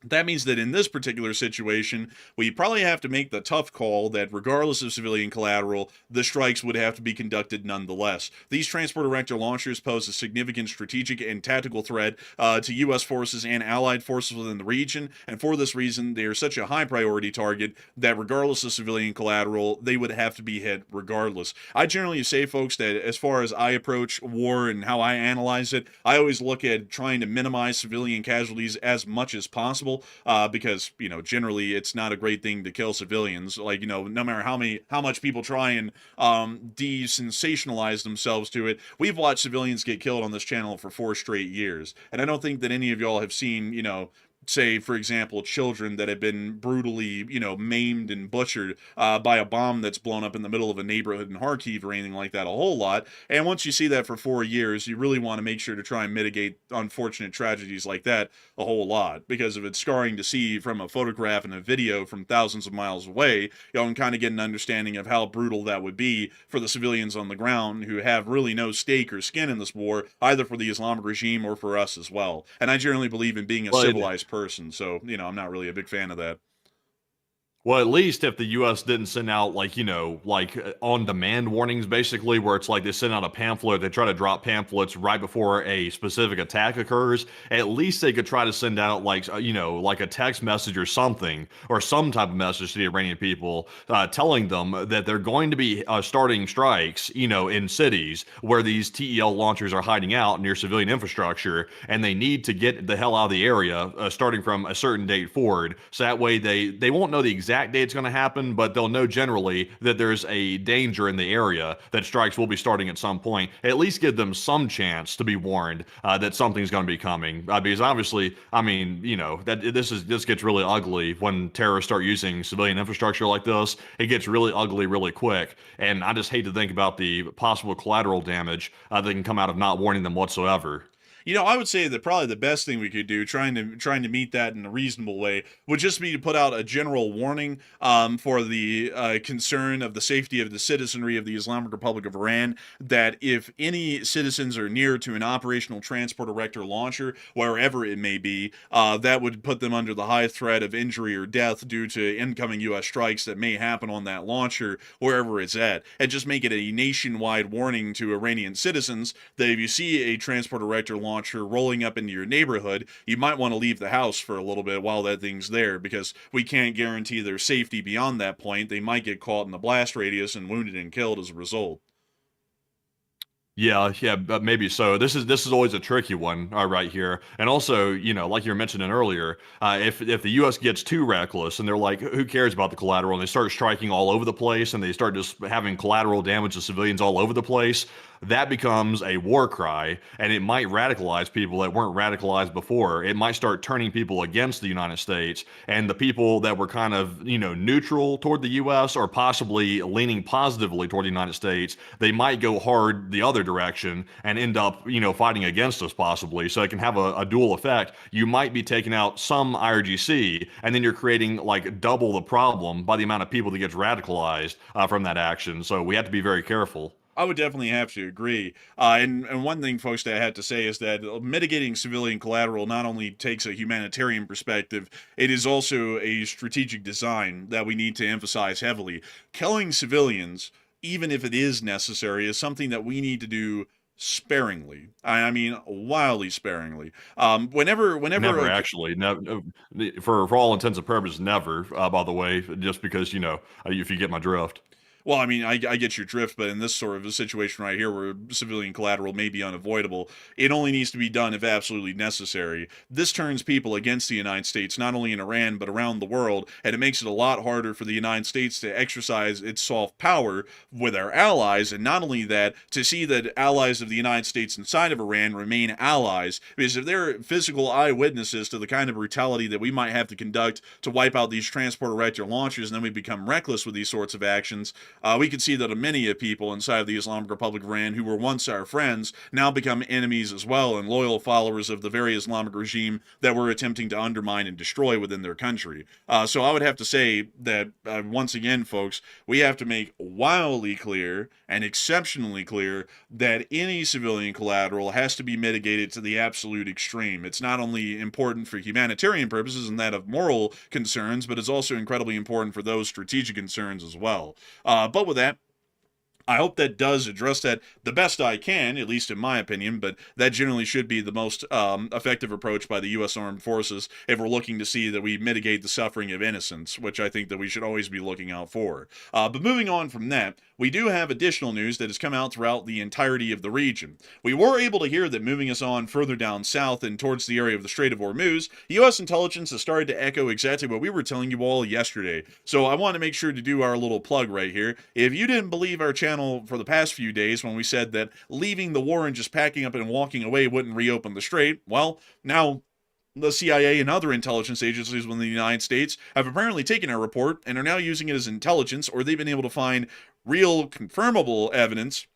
That means that in this particular situation, we probably have to make the tough call that regardless of civilian collateral, the strikes would have to be conducted nonetheless. These transport erector launchers pose a significant strategic and tactical threat to U.S. forces and allied forces within the region, and for this reason, they are such a high priority target that regardless of civilian collateral, they would have to be hit regardless. I generally say, folks, that as far as I approach war and how I analyze it, I always look at trying to minimize civilian casualties as much as possible. Because generally it's not a great thing to kill civilians. No matter how much people try and desensationalize themselves to it, we've watched civilians get killed on this channel for 4 straight years, and I don't think that any of y'all have seen say, for example, children that have been brutally, maimed and butchered by a bomb that's blown up in the middle of a neighborhood in Kharkiv or anything like that a whole lot. And once you see that for 4 years, you really want to make sure to try and mitigate unfortunate tragedies like that a whole lot. Because if it's scarring to see from a photograph and a video from thousands of miles away, y'all can kind of get an understanding of how brutal that would be for the civilians on the ground who have really no stake or skin in this war, either for the Islamic regime or for us as well. And I generally believe in being a civilized person, so I'm not really a big fan of that. Well, at least if the U.S. didn't send out on-demand warnings, basically, where it's like they send out a pamphlet, they try to drop pamphlets right before a specific attack occurs, at least they could try to send out a text message or something, or some type of message to the Iranian people, telling them that they're going to be starting strikes, in cities where these TEL launchers are hiding out near civilian infrastructure, and they need to get the hell out of the area, starting from a certain date forward, so that way they won't know the exact date it's going to happen, but they'll know generally that there's a danger in the area that strikes will be starting at some point. At least give them some chance to be warned that something's going to be coming. Because obviously, that this gets really ugly when terrorists start using civilian infrastructure like this. It gets really ugly really quick, and I just hate to think about the possible collateral damage that can come out of not warning them whatsoever. I would say that probably the best thing we could do, trying to meet that in a reasonable way, would just be to put out a general warning for the concern of the safety of the citizenry of the Islamic Republic of Iran, that if any citizens are near to an operational transport erector launcher, wherever it may be, that would put them under the high threat of injury or death due to incoming U.S. strikes that may happen on that launcher, wherever it's at. And just make it a nationwide warning to Iranian citizens that if you see a transport erector launcher rolling up into your neighborhood, you might want to leave the house for a little bit while that thing's there, because we can't guarantee their safety beyond that point. They might get caught in the blast radius and wounded and killed as a result. Yeah, but maybe so. This is always a tricky one right here. And also, like you were mentioning earlier, if the U.S. gets too reckless and they're like, who cares about the collateral, and they start striking all over the place and they start just having collateral damage to civilians all over the place, that becomes a war cry, and it might radicalize people that weren't radicalized before. It might start turning people against the United States, and the people that were kind of, neutral toward the U.S. or possibly leaning positively toward the United States, they might go hard the other direction and end up, fighting against us possibly. So it can have a dual effect. You might be taking out some IRGC, and then you're creating double the problem by the amount of people that gets radicalized from that action. So we have to be very careful. I would definitely have to agree. And one thing, folks, that I had to say is that mitigating civilian collateral not only takes a humanitarian perspective, it is also a strategic design that we need to emphasize heavily. Killing civilians even if it is necessary, is something that we need to do sparingly. I mean, wildly sparingly. Whenever Never actually, no, for all intents and purposes, never. By the way, just because if you get my drift. Well, I mean, I get your drift, but in this sort of a situation right here where civilian collateral may be unavoidable, it only needs to be done if absolutely necessary. This turns people against the United States, not only in Iran, but around the world, and it makes it a lot harder for the United States to exercise its soft power with our allies, and not only that, to see that allies of the United States inside of Iran remain allies, because if they're physical eyewitnesses to the kind of brutality that we might have to conduct to wipe out these transporter reactor launchers, and then we become reckless with these sorts of actions, we can see that many of people inside of the Islamic Republic of Iran who were once our friends now become enemies as well and loyal followers of the very Islamic regime that we're attempting to undermine and destroy within their country. So I would have to say that, once again, folks, we have to make wildly clear and exceptionally clear that any civilian collateral has to be mitigated to the absolute extreme. It's not only important for humanitarian purposes and that of moral concerns, but it's also incredibly important for those strategic concerns as well. But with that, I hope that does address that the best I can, at least in my opinion, but that generally should be the most effective approach by the U.S. Armed Forces if we're looking to see that we mitigate the suffering of innocents, which I think that we should always be looking out for. But moving on from that, we do have additional news that has come out throughout the entirety of the region. We were able to hear that moving us on further down south and towards the area of the Strait of Hormuz, U.S. intelligence has started to echo exactly what we were telling you all yesterday. So I want to make sure to do our little plug right here. If you didn't believe our channel for the past few days when we said that leaving the war and just packing up and walking away wouldn't reopen the strait, well, now the CIA and other intelligence agencies within the United States have apparently taken our report and are now using it as intelligence, or they've been able to find real confirmable evidence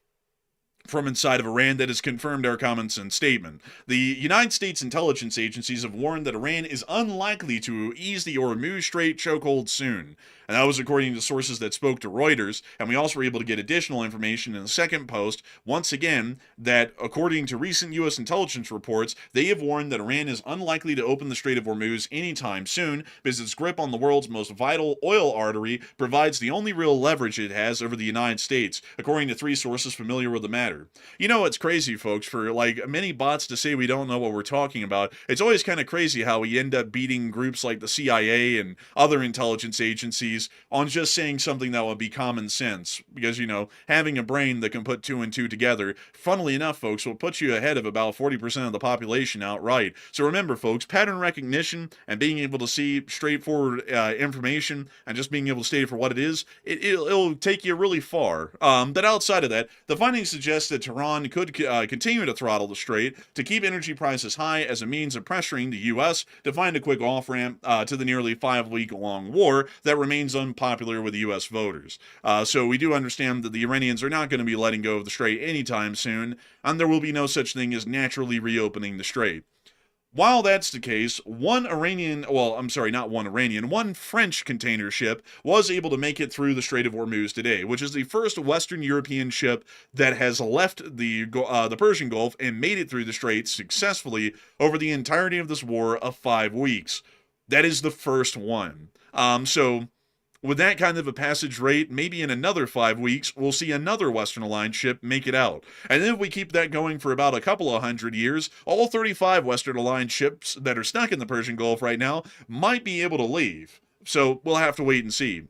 from inside of Iran that has confirmed our common sense statement. The United States intelligence agencies have warned that Iran is unlikely to ease the Hormuz Strait chokehold soon. And that was according to sources that spoke to Reuters, and we also were able to get additional information in the second post, once again, that according to recent U.S. intelligence reports, they have warned that Iran is unlikely to open the Strait of Hormuz anytime soon, because its grip on the world's most vital oil artery provides the only real leverage it has over the United States, according to three sources familiar with the matter. You know, it's crazy, folks, for like many bots to say we don't know what we're talking about. It's always kind of crazy how we end up beating groups like the CIA and other intelligence agencies on just saying something that would be common sense, because, you know, having a brain that can put two and two together, funnily enough, folks, will put you ahead of about 40% of the population outright. So remember, folks, pattern recognition and being able to see straightforward information and just being able to state it for what it is, it'll take you really far. But outside of that, the findings suggest that Tehran could continue to throttle the strait to keep energy prices high as a means of pressuring the U.S. to find a quick off-ramp to the nearly 5-week-long war that remains unpopular with U.S. voters. So we do understand that the Iranians are not going to be letting go of the strait anytime soon, and there will be no such thing as naturally reopening the strait. While that's the case, one French container ship was able to make it through the Strait of Hormuz today, which is the first Western European ship that has left the Persian Gulf and made it through the strait successfully over the entirety of this war of 5 weeks. That is the first one. So with that kind of a passage rate, maybe in another 5 weeks, we'll see another Western-aligned ship make it out. And then if we keep that going for about a couple of hundred years, all 35 Western-aligned ships that are stuck in the Persian Gulf right now might be able to leave. So we'll have to wait and see.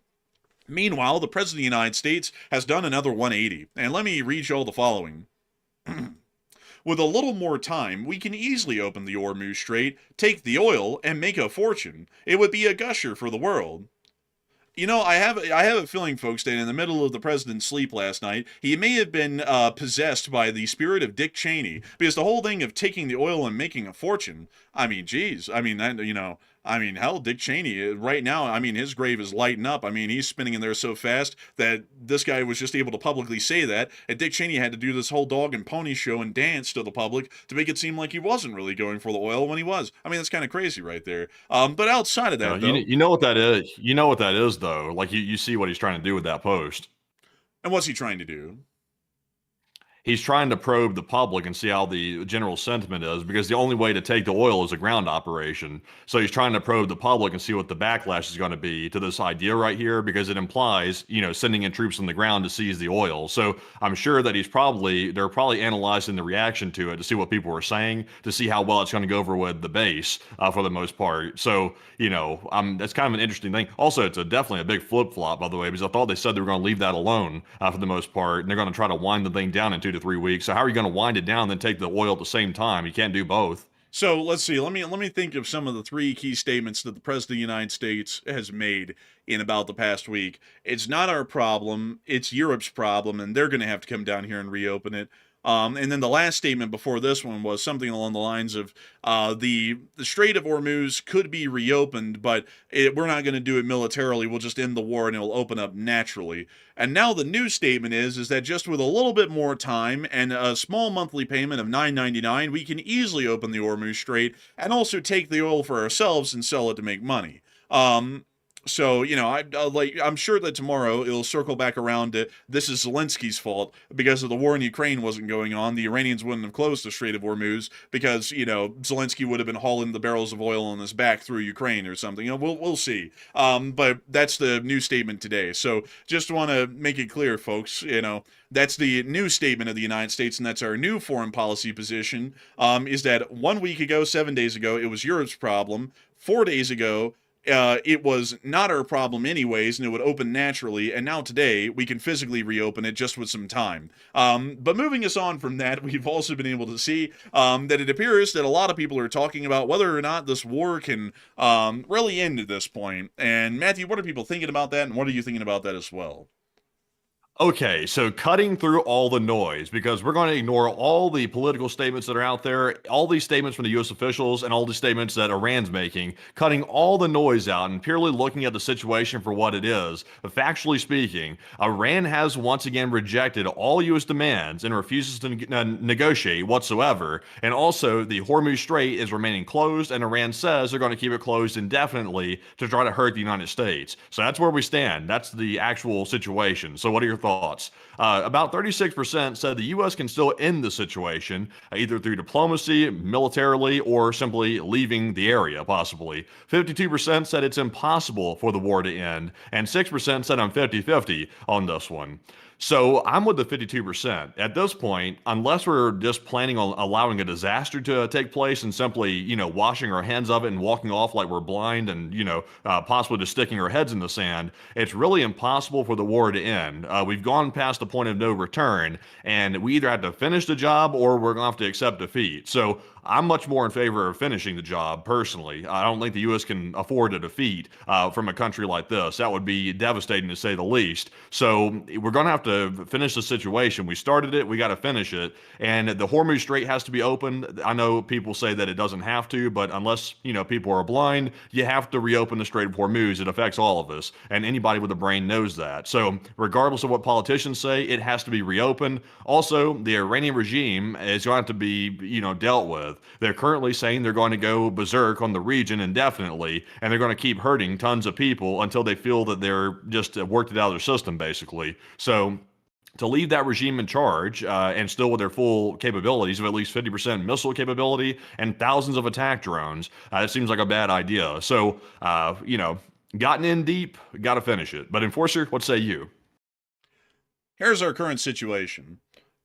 Meanwhile, the President of the United States has done another 180. And let me read you all the following. With a little more time, we can easily open the Hormuz Strait, take the oil, and make a fortune. It would be a gusher for the world. You know, I have a feeling, folks, that in the middle of the president's sleep last night, he may have been possessed by the spirit of Dick Cheney, because the whole thing of taking the oil and making a fortune, I mean, geez, I mean, that, you know, I mean, hell, Dick Cheney, right now, I mean, his grave is lighting up. I mean, he's spinning in there so fast that this guy was just able to publicly say that, and Dick Cheney had to do this whole dog and pony show and dance to the public to make it seem like he wasn't really going for the oil when he was. I mean, that's kind of crazy right there. But outside of that, though... You know what that is? You know what that is, though? Like, you see what he's trying to do with that post. And what's he trying to do? he's trying to probe the public and see how the general sentiment is, because the only way to take the oil is a ground operation. So he's trying to probe the public and see what the backlash is going to be to this idea right here, because it implies, sending in troops on the ground to seize the oil. So I'm sure that they're probably analyzing the reaction to it to see what people are saying, to see how well it's going to go over with the base for the most part. So, that's kind of an interesting thing. Also, it's definitely a big flip flop, by the way, because I thought they said they were going to leave that alone for the most part, and they're going to try to wind the thing down in 2 to 3 weeks. So how are you going to wind it down and then take the oil at the same time? You can't do both. So let's see. Let me think of some of the 3 key statements that the President of the United States has made in about the past week. It's not our problem. It's Europe's problem, and they're going to have to come down here and reopen it. And then the last statement before this one was something along the lines of the Strait of Hormuz could be reopened, but we're not going to do it militarily. We'll just end the war and it'll open up naturally. And now the new statement is that just with a little bit more time and a small monthly payment of $9.99, we can easily open the Hormuz Strait and also take the oil for ourselves and sell it to make money. So, I'm sure that tomorrow it'll circle back around to this is Zelensky's fault because if the war in Ukraine wasn't going on, the Iranians wouldn't have closed the Strait of Hormuz because, Zelensky would have been hauling the barrels of oil on his back through Ukraine or something. We'll see. But that's the new statement today. So just want to make it clear, folks, that's the new statement of the United States, and that's our new foreign policy position, is that 1 week ago, 7 days ago, it was Europe's problem. 4 days ago, it was not our problem anyways, and it would open naturally, and now today we can physically reopen it just with some time. But moving us on from that, we've also been able to see that it appears that a lot of people are talking about whether or not this war can really end at this point. And Matthew, what are people thinking about that, and what are you thinking about that as well? Okay, so cutting through all the noise, because we're going to ignore all the political statements that are out there, all these statements from the U.S. officials, and all the statements that Iran's making, cutting all the noise out and purely looking at the situation for what it is. Factually speaking, Iran has once again rejected all U.S. demands and refuses to negotiate whatsoever. And also, the Hormuz Strait is remaining closed, and Iran says they're going to keep it closed indefinitely to try to hurt the United States. So that's where we stand. That's the actual situation. So what are your thoughts? About 36% said the U.S. can still end the situation, either through diplomacy, militarily, or simply leaving the area, possibly. 52% said it's impossible for the war to end, and 6% said I'm 50-50 on this one. So I'm with the 52%. At this point, unless we're just planning on allowing a disaster to take place and simply, washing our hands of it and walking off like we're blind and, possibly just sticking our heads in the sand, it's really impossible for the war to end. We've gone past the point of no return, and we either have to finish the job or we're going to have to accept defeat. So I'm much more in favor of finishing the job, personally. I don't think the U.S. can afford a defeat from a country like this. That would be devastating, to say the least. So we're going to have to finish the situation. We started it. We got to finish it. And the Hormuz Strait has to be opened. I know people say that it doesn't have to, but unless, people are blind, you have to reopen the Strait of Hormuz. It affects all of us. And anybody with a brain knows that. So regardless of what politicians say, it has to be reopened. Also, the Iranian regime is going to have to be, dealt with. They're currently saying they're going to go berserk on the region indefinitely, and they're going to keep hurting tons of people until they feel that they're just worked it out of their system, basically. So to leave that regime in charge and still with their full capabilities of at least 50% missile capability and thousands of attack drones, it seems like a bad idea. So, gotten in deep, got to finish it. But Enforcer, what say you? Here's our current situation.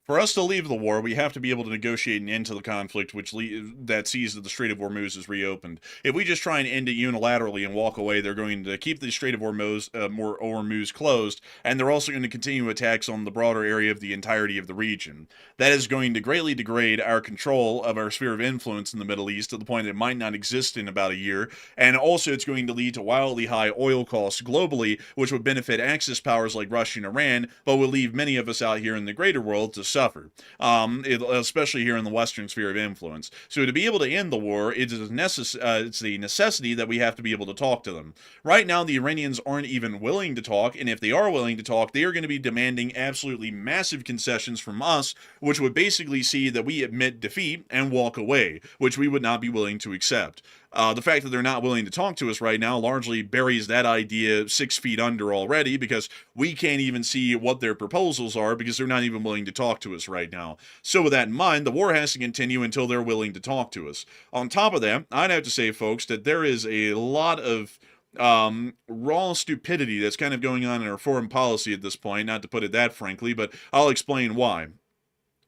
For us to leave the war, we have to be able to negotiate an end to the conflict that sees that the Strait of Hormuz is reopened. If we just try and end it unilaterally and walk away, they're going to keep the Strait of Hormuz closed, and they're also going to continue attacks on the broader area of the entirety of the region. That is going to greatly degrade our control of our sphere of influence in the Middle East to the point that it might not exist in about a year, and also it's going to lead to wildly high oil costs globally, which would benefit Axis powers like Russia and Iran, but will leave many of us out here in the greater world to suffer, especially here in the Western sphere of influence. So to be able to end the war, it's the necessity that we have to be able to talk to them. Right now, the Iranians aren't even willing to talk, and if they are willing to talk, they are going to be demanding absolutely massive concessions from us, which would basically see that we admit defeat and walk away, which we would not be willing to accept. The fact that they're not willing to talk to us right now largely buries that idea 6 feet under already, because we can't even see what their proposals are because they're not even willing to talk to us right now. So with that in mind, the war has to continue until they're willing to talk to us. On top of that, I'd have to say, folks, that there is a lot of raw stupidity that's kind of going on in our foreign policy at this point, not to put it that frankly, but I'll explain why.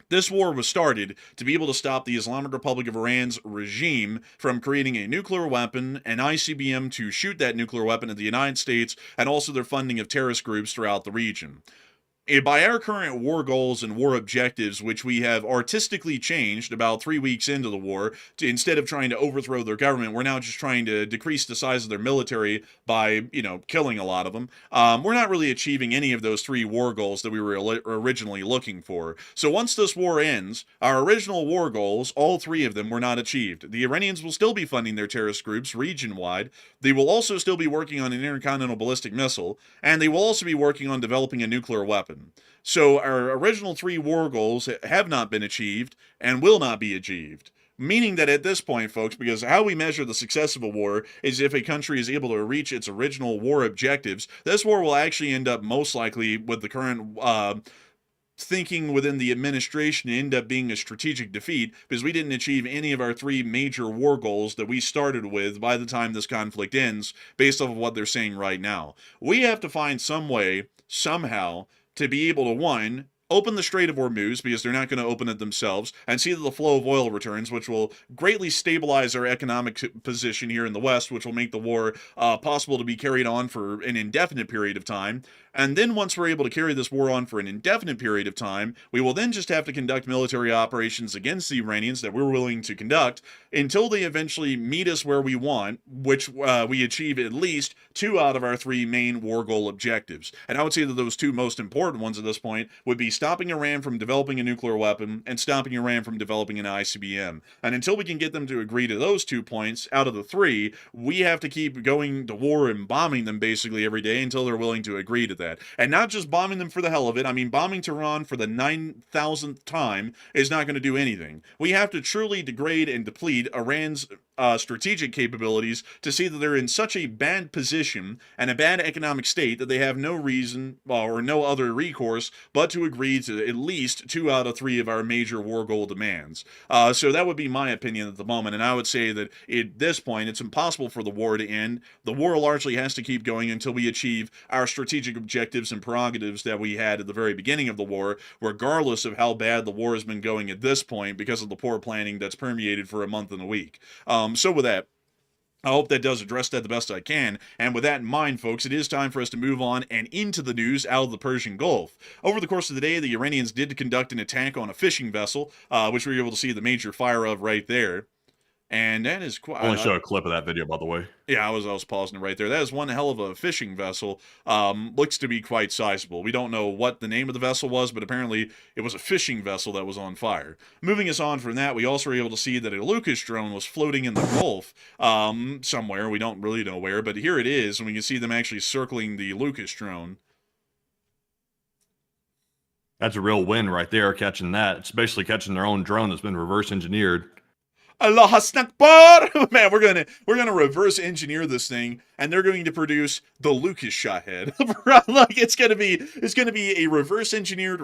This war was started to be able to stop the Islamic Republic of Iran's regime from creating a nuclear weapon, an ICBM to shoot that nuclear weapon at the United States, and also their funding of terrorist groups throughout the region. By our current war goals and war objectives, which we have artistically changed about 3 weeks into the war, instead of trying to overthrow their government, we're now just trying to decrease the size of their military by, killing a lot of them. We're not really achieving any of those 3 war goals that we were originally looking for. So once this war ends, our original war goals, all 3 of them, were not achieved. The Iranians will still be funding their terrorist groups region-wide. They will also still be working on an intercontinental ballistic missile, and they will also be working on developing a nuclear weapon. So our original 3 war goals have not been achieved and will not be achieved. Meaning that at this point, folks, because how we measure the success of a war is if a country is able to reach its original war objectives, this war will actually end up most likely with the current thinking within the administration end up being a strategic defeat, because we didn't achieve any of our 3 major war goals that we started with by the time this conflict ends, based off of what they're saying right now. We have to find some way, somehow, to be able to, 1, open the Strait of Hormuz, because they're not going to open it themselves, and see that the flow of oil returns, which will greatly stabilize our economic position here in the West, which will make the war possible to be carried on for an indefinite period of time. And then once we're able to carry this war on for an indefinite period of time, we will then just have to conduct military operations against the Iranians that we're willing to conduct until they eventually meet us where we want, which we achieve at least 2 out of our 3 main war goal objectives. And I would say that those 2 most important ones at this point would be stopping Iran from developing a nuclear weapon and stopping Iran from developing an ICBM. And until we can get them to agree to those 2 points out of the 3, we have to keep going to war and bombing them basically every day until they're willing to agree to that. And not just bombing them for the hell of it. I mean, bombing Tehran for the 9,000th time is not going to do anything. We have to truly degrade and deplete Iran's strategic capabilities to see that they're in such a bad position and a bad economic state that they have no reason or no other recourse but to agree to at least 2 out of 3 of our major war goal demands. So that would be my opinion at the moment, and I would say that at this point it's impossible for the war to end. The war largely has to keep going until we achieve our strategic objectives and prerogatives that we had at the very beginning of the war, regardless of how bad the war has been going at this point because of the poor planning that's permeated for a month and a week. So with that, I hope that does address that the best I can. And with that in mind, folks, it is time for us to move on and into the news out of the Persian Gulf. Over the course of the day, the Iranians did conduct an attack on a fishing vessel, which we were able to see the major fire of right there. And that is quite... I want to show a clip of that video, by the way. Yeah, I was pausing it right there. That is one hell of a fishing vessel. Looks to be quite sizable. We don't know what the name of the vessel was, but apparently it was a fishing vessel that was on fire. Moving us on from that, we also were able to see that a Lucas drone was floating in the Gulf somewhere. We don't really know where, but here it is, and we can see them actually circling the Lucas drone. That's a real win right there, catching that. It's basically catching their own drone that's been reverse engineered. Allah Akbar! Man, we're gonna reverse engineer this thing, and they're going to produce the Lucas Shahed. Like it's gonna be a reverse engineered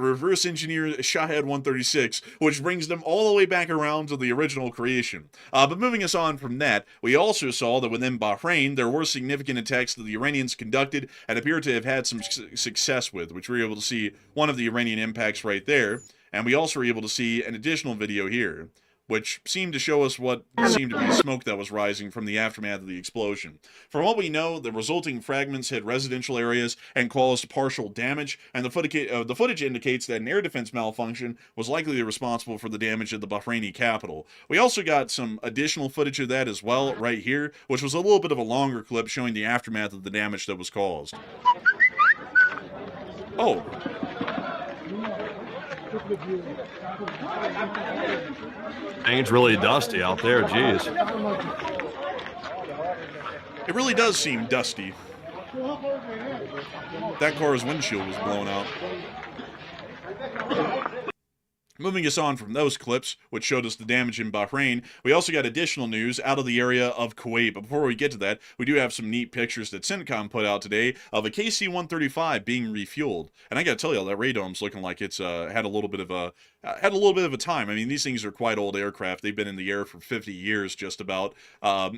Shahed 136, which brings them all the way back around to the original creation. But moving us on from that, we also saw that within Bahrain there were significant attacks that the Iranians conducted and appear to have had some success with, which we were able to see one of the Iranian impacts right there, and we also were able to see an additional video here, which seemed to show us what seemed to be smoke that was rising from the aftermath of the explosion. From what we know, the resulting fragments hit residential areas and caused partial damage, and the footage indicates that an air defense malfunction was likely responsible for the damage at the Bahraini capital. We also got some additional footage of that as well right here, which was a little bit of a longer clip showing the aftermath of the damage that was caused. Oh. Dang, it's really dusty out there, jeez. It really does seem dusty. That car's windshield was blown out. Moving us on from those clips, which showed us the damage in Bahrain, we also got additional news out of the area of Kuwait. But before we get to that, we do have some neat pictures that CENTCOM put out today of a KC-135 being refueled. And I gotta tell you, that radar's looking like it's had a little bit of a time. I mean, these things are quite old aircraft. They've been in the air for 50 years, just about,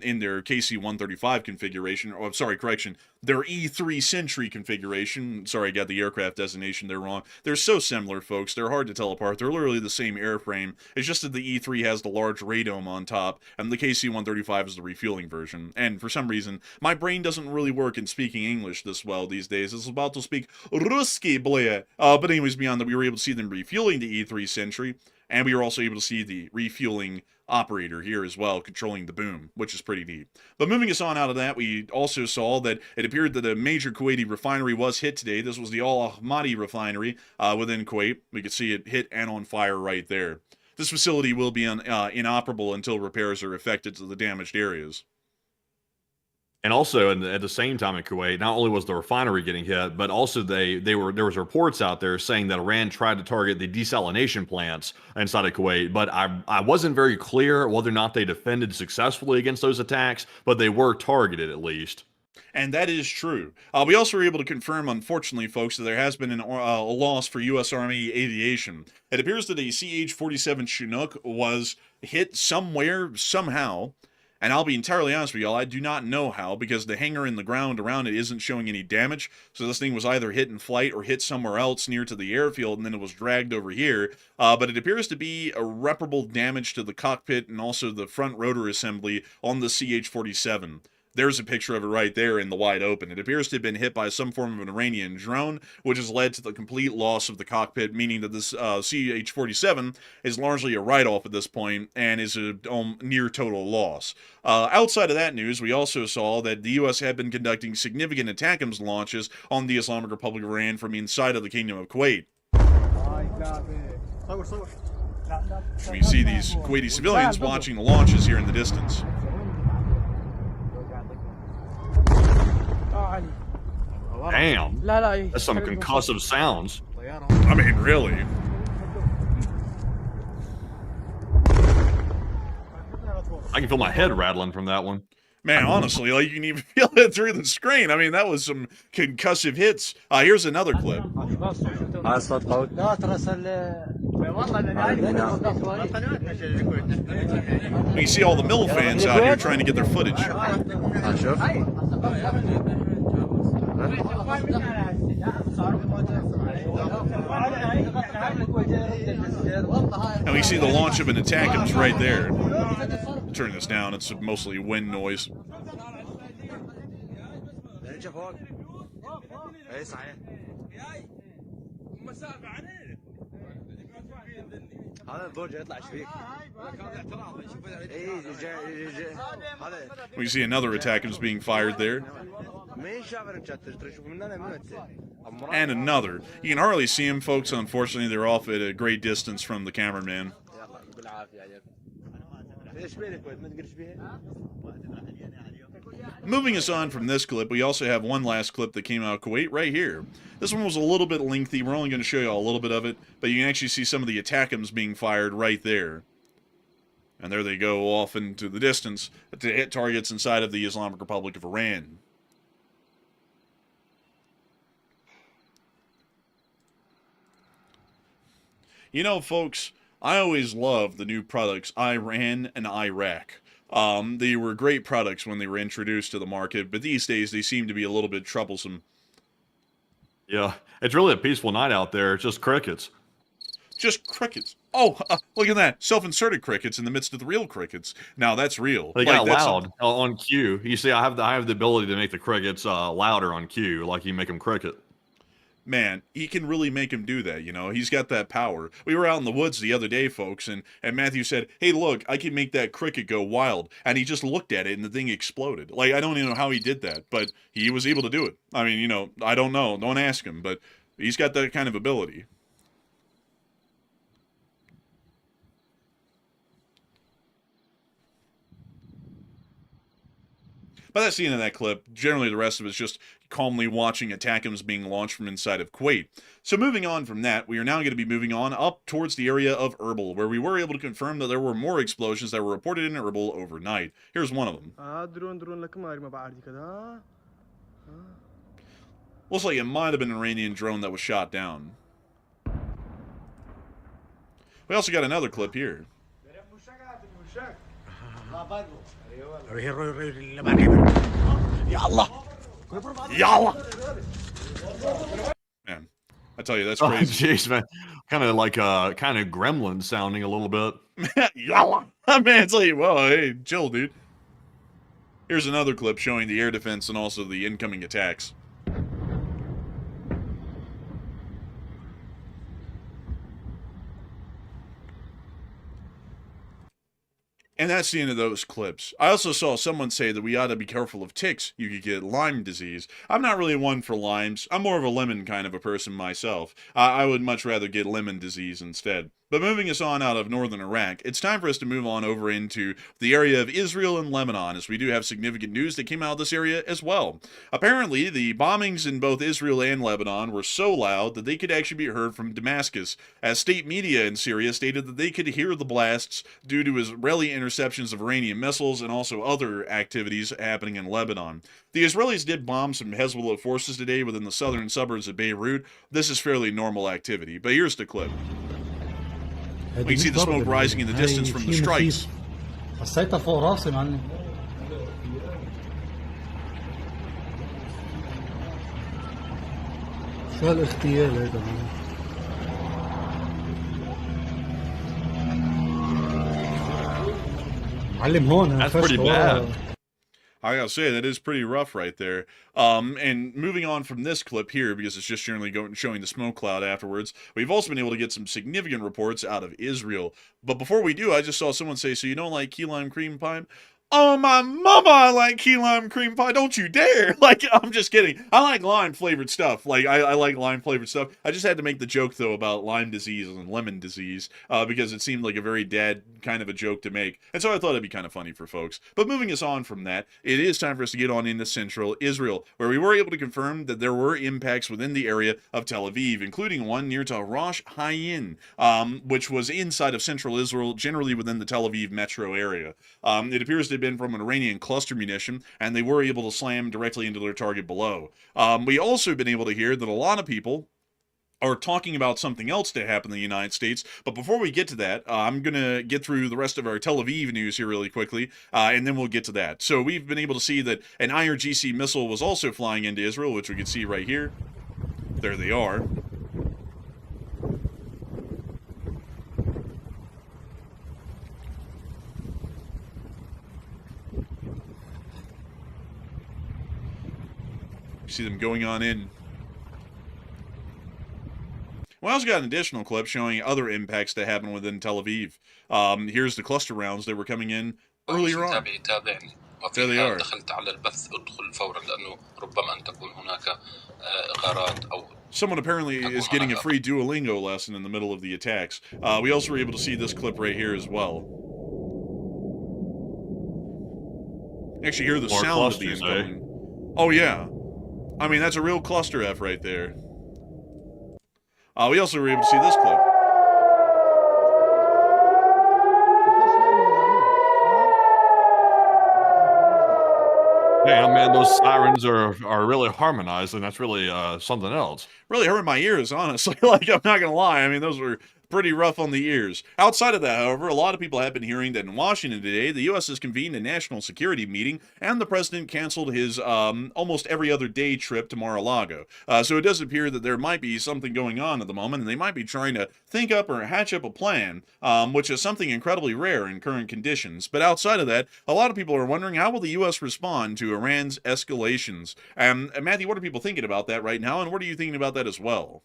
in their KC-135 configuration. Oh, I'm sorry, correction, their E3 Sentry configuration. Sorry, I got the aircraft designation there wrong. They're so similar, folks. They're hard to tell apart. They're literally the same airframe. It's just that the E3 has the large radome on top, and the KC-135 is the refueling version. And for some reason, my brain doesn't really work in speaking English this well these days. It's about to speak Ruski, bleh. But anyways, beyond that, we were able to see them refueling the E3 Sentry, and we were also able to see the refueling operator here as well, controlling the boom, which is pretty neat. But moving us on out of that, we also saw that it appeared that a major Kuwaiti refinery was hit today. This was the Al Ahmadi refinery within Kuwait. We could see it hit and on fire right there. This facility will be inoperable until repairs are effected to the damaged areas. And also, at the same time in Kuwait, not only was the refinery getting hit, but also there was reports out there saying that Iran tried to target the desalination plants inside of Kuwait. But I wasn't very clear whether or not they defended successfully against those attacks, but they were targeted at least. And that is true. We also were able to confirm, unfortunately, folks, that there has been a loss for U.S. Army aviation. It appears that a CH-47 Chinook was hit somewhere, somehow. And I'll be entirely honest with y'all, I do not know how, because the hangar in the ground around it isn't showing any damage. So this thing was either hit in flight or hit somewhere else near to the airfield, and then it was dragged over here. But it appears to be irreparable damage to the cockpit and also the front rotor assembly on the CH-47. There's a picture of it right there in the wide open. It appears to have been hit by some form of an Iranian drone, which has led to the complete loss of the cockpit, meaning that this CH-47 is largely a write-off at this point and is a near total loss. Outside of that news, we also saw that the U.S. had been conducting significant ATACMS launches on the Islamic Republic of Iran from inside of the Kingdom of Kuwait. We see these Kuwaiti civilians watching the launches here in the distance. Damn, that's some concussive sounds. I mean, really. I can feel my head rattling from that one. Man, honestly, like, you can even feel it through the screen. I mean, that was some concussive hits. Here's another clip. You see all the mill fans out here trying to get their footage. And we see the launch of an ATACMS right there. Turn this down, it's mostly wind noise. We see another ATACMS being fired there. And another. You can hardly see them, folks. Unfortunately, they're off at a great distance from the cameraman. Moving us on from this clip, we also have one last clip that came out of Kuwait right here. This one was a little bit lengthy. We're only going to show you a little bit of it, but you can actually see some of the ATACMS being fired right there. And there they go off into the distance to hit targets inside of the Islamic Republic of Iran. You know, folks, I always loved the new products Iran and Iraq. They were great products when they were introduced to the market, but these days they seem to be a little bit troublesome. Yeah, it's really a peaceful night out there. It's just crickets. Just crickets. Oh, look at that. Self-inserted crickets in the midst of the real crickets. Now, that's real. They got loud on cue. You see, I have the ability to make the crickets louder on cue, like you make them cricket. Man, he can really make him do that, you know? He's got that power. We were out in the woods the other day, folks, and Matthew said, hey, look, I can make that cricket go wild. And he just looked at it, and the thing exploded. Like, I don't even know how he did that, but he was able to do it. I mean, you know, I don't know. Don't ask him, but he's got that kind of ability. But that's the end of that clip. Generally, the rest of it's just calmly watching ATACMS being launched from inside of Kuwait. So moving on from that, we are now going to be moving on up towards the area of Erbil, where we were able to confirm that there were more explosions that were reported in Erbil overnight. Here's one of them. Looks like it might have been an Iranian drone that was shot down. We also got another clip here. Man, I tell you, that's crazy. Jeez, man. Kind of like kind of gremlin sounding a little bit. Man, it's like, whoa, hey, chill, dude. Here's another clip showing the air defense and also the incoming attacks. And that's the end of those clips. I also saw someone say that we ought to be careful of ticks. You could get Lyme disease. I'm not really one for limes. I'm more of a lemon kind of a person myself. I would much rather get lemon disease instead. But moving us on out of northern Iraq, it's time for us to move on over into the area of Israel and Lebanon, as we do have significant news that came out of this area as well. Apparently, the bombings in both Israel and Lebanon were so loud that they could actually be heard from Damascus, as state media in Syria stated that they could hear the blasts due to Israeli interceptions of Iranian missiles and also other activities happening in Lebanon. The Israelis did bomb some Hezbollah forces today within the southern suburbs of Beirut. This is fairly normal activity, but here's the clip. We can see the smoke rising in the distance from the strikes. السيطة فوق راسي معلم. شو هالاغتيال هيدا معلم هون. That's pretty bad. I gotta say, that is pretty rough right there. And moving on from this clip here, because it's just generally showing the smoke cloud afterwards, we've also been able to get some significant reports out of Israel. But before we do, I just saw someone say, so you don't like key lime cream pie? Oh, my mama, I like key lime cream pie. Don't you dare. Like, I'm just kidding. I like lime-flavored stuff. Like, I like lime-flavored stuff. I just had to make the joke, though, about Lyme disease and lemon disease, because it seemed like a very dad kind of a joke to make. And so I thought it'd be kind of funny for folks. But moving us on from that, it is time for us to get on into central Israel, where we were able to confirm that there were impacts within the area of Tel Aviv, including one near to Rosh Hayin, which was inside of central Israel, generally within the Tel Aviv metro area. It appears to been from an Iranian cluster munition, and they were able to slam directly into their target below. We also been able to hear that a lot of people are talking about something else to happen in the United States. But before we get to that, I'm going to get through the rest of our Tel Aviv news here really quickly, and then we'll get to that. So we've been able to see that an IRGC missile was also flying into Israel, which we can see right here. There they are. See them going on in. We also got an additional clip showing other impacts that happened within Tel Aviv. Here's the cluster rounds that were coming in earlier on. There they are. Someone apparently is getting a free Duolingo lesson in the middle of the attacks. We also were able to see this clip right here as well. Actually hear the sound of the incoming. Oh yeah. I mean, that's a real cluster F right there. We also were able to see this clip. Yeah, man, those sirens are really harmonized, and that's really something else. Really hurt my ears, honestly. Like, I'm not gonna lie. I mean, those were pretty rough on the ears. Outside of that, however, a lot of people have been hearing that in Washington today, the U.S. has convened a national security meeting, and the president canceled his almost every other day trip to Mar-a-Lago. So it does appear that there might be something going on at the moment, and they might be trying to think up or hatch up a plan, which is something incredibly rare in current conditions. But outside of that, a lot of people are wondering, how will the U.S. respond to Iran's escalations? Matthew, what are people thinking about that right now, and what are you thinking about that as well?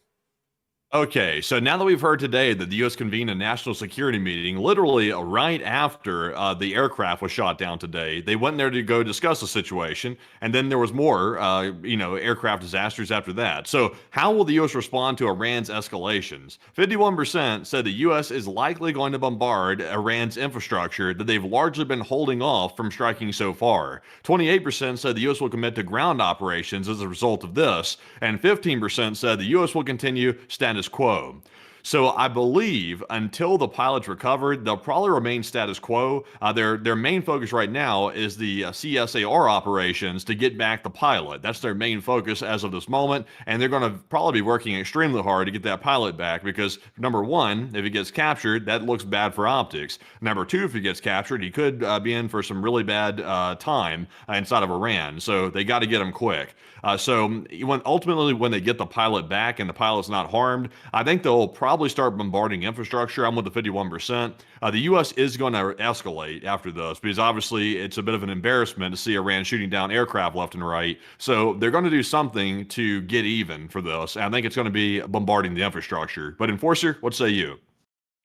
Okay, so now that we've heard today that the U.S. convened a national security meeting, literally right after the aircraft was shot down today, they went there to go discuss the situation, and then there was more, aircraft disasters after that. So how will the U.S. respond to Iran's escalations? 51% said the U.S. is likely going to bombard Iran's infrastructure that they've largely been holding off from striking so far. 28% said the U.S. will commit to ground operations as a result of this, and 15% said the U.S. will continue status quo. So I believe until the pilots recover, they'll probably remain status quo. Their main focus right now is the CSAR operations to get back the pilot. That's their main focus as of this moment, and they're going to probably be working extremely hard to get that pilot back because, number one, if he gets captured, that looks bad for optics. Number two, if he gets captured, he could be in for some really bad time inside of Iran. So they got to get him quick. So ultimately, when they get the pilot back and the pilot's not harmed, I think they'll probably start bombarding infrastructure. I'm with the 51%. The U.S. is going to escalate after this because obviously it's a bit of an embarrassment to see Iran shooting down aircraft left and right. So they're going to do something to get even for this. And I think it's going to be bombarding the infrastructure. But Enforcer, what say you?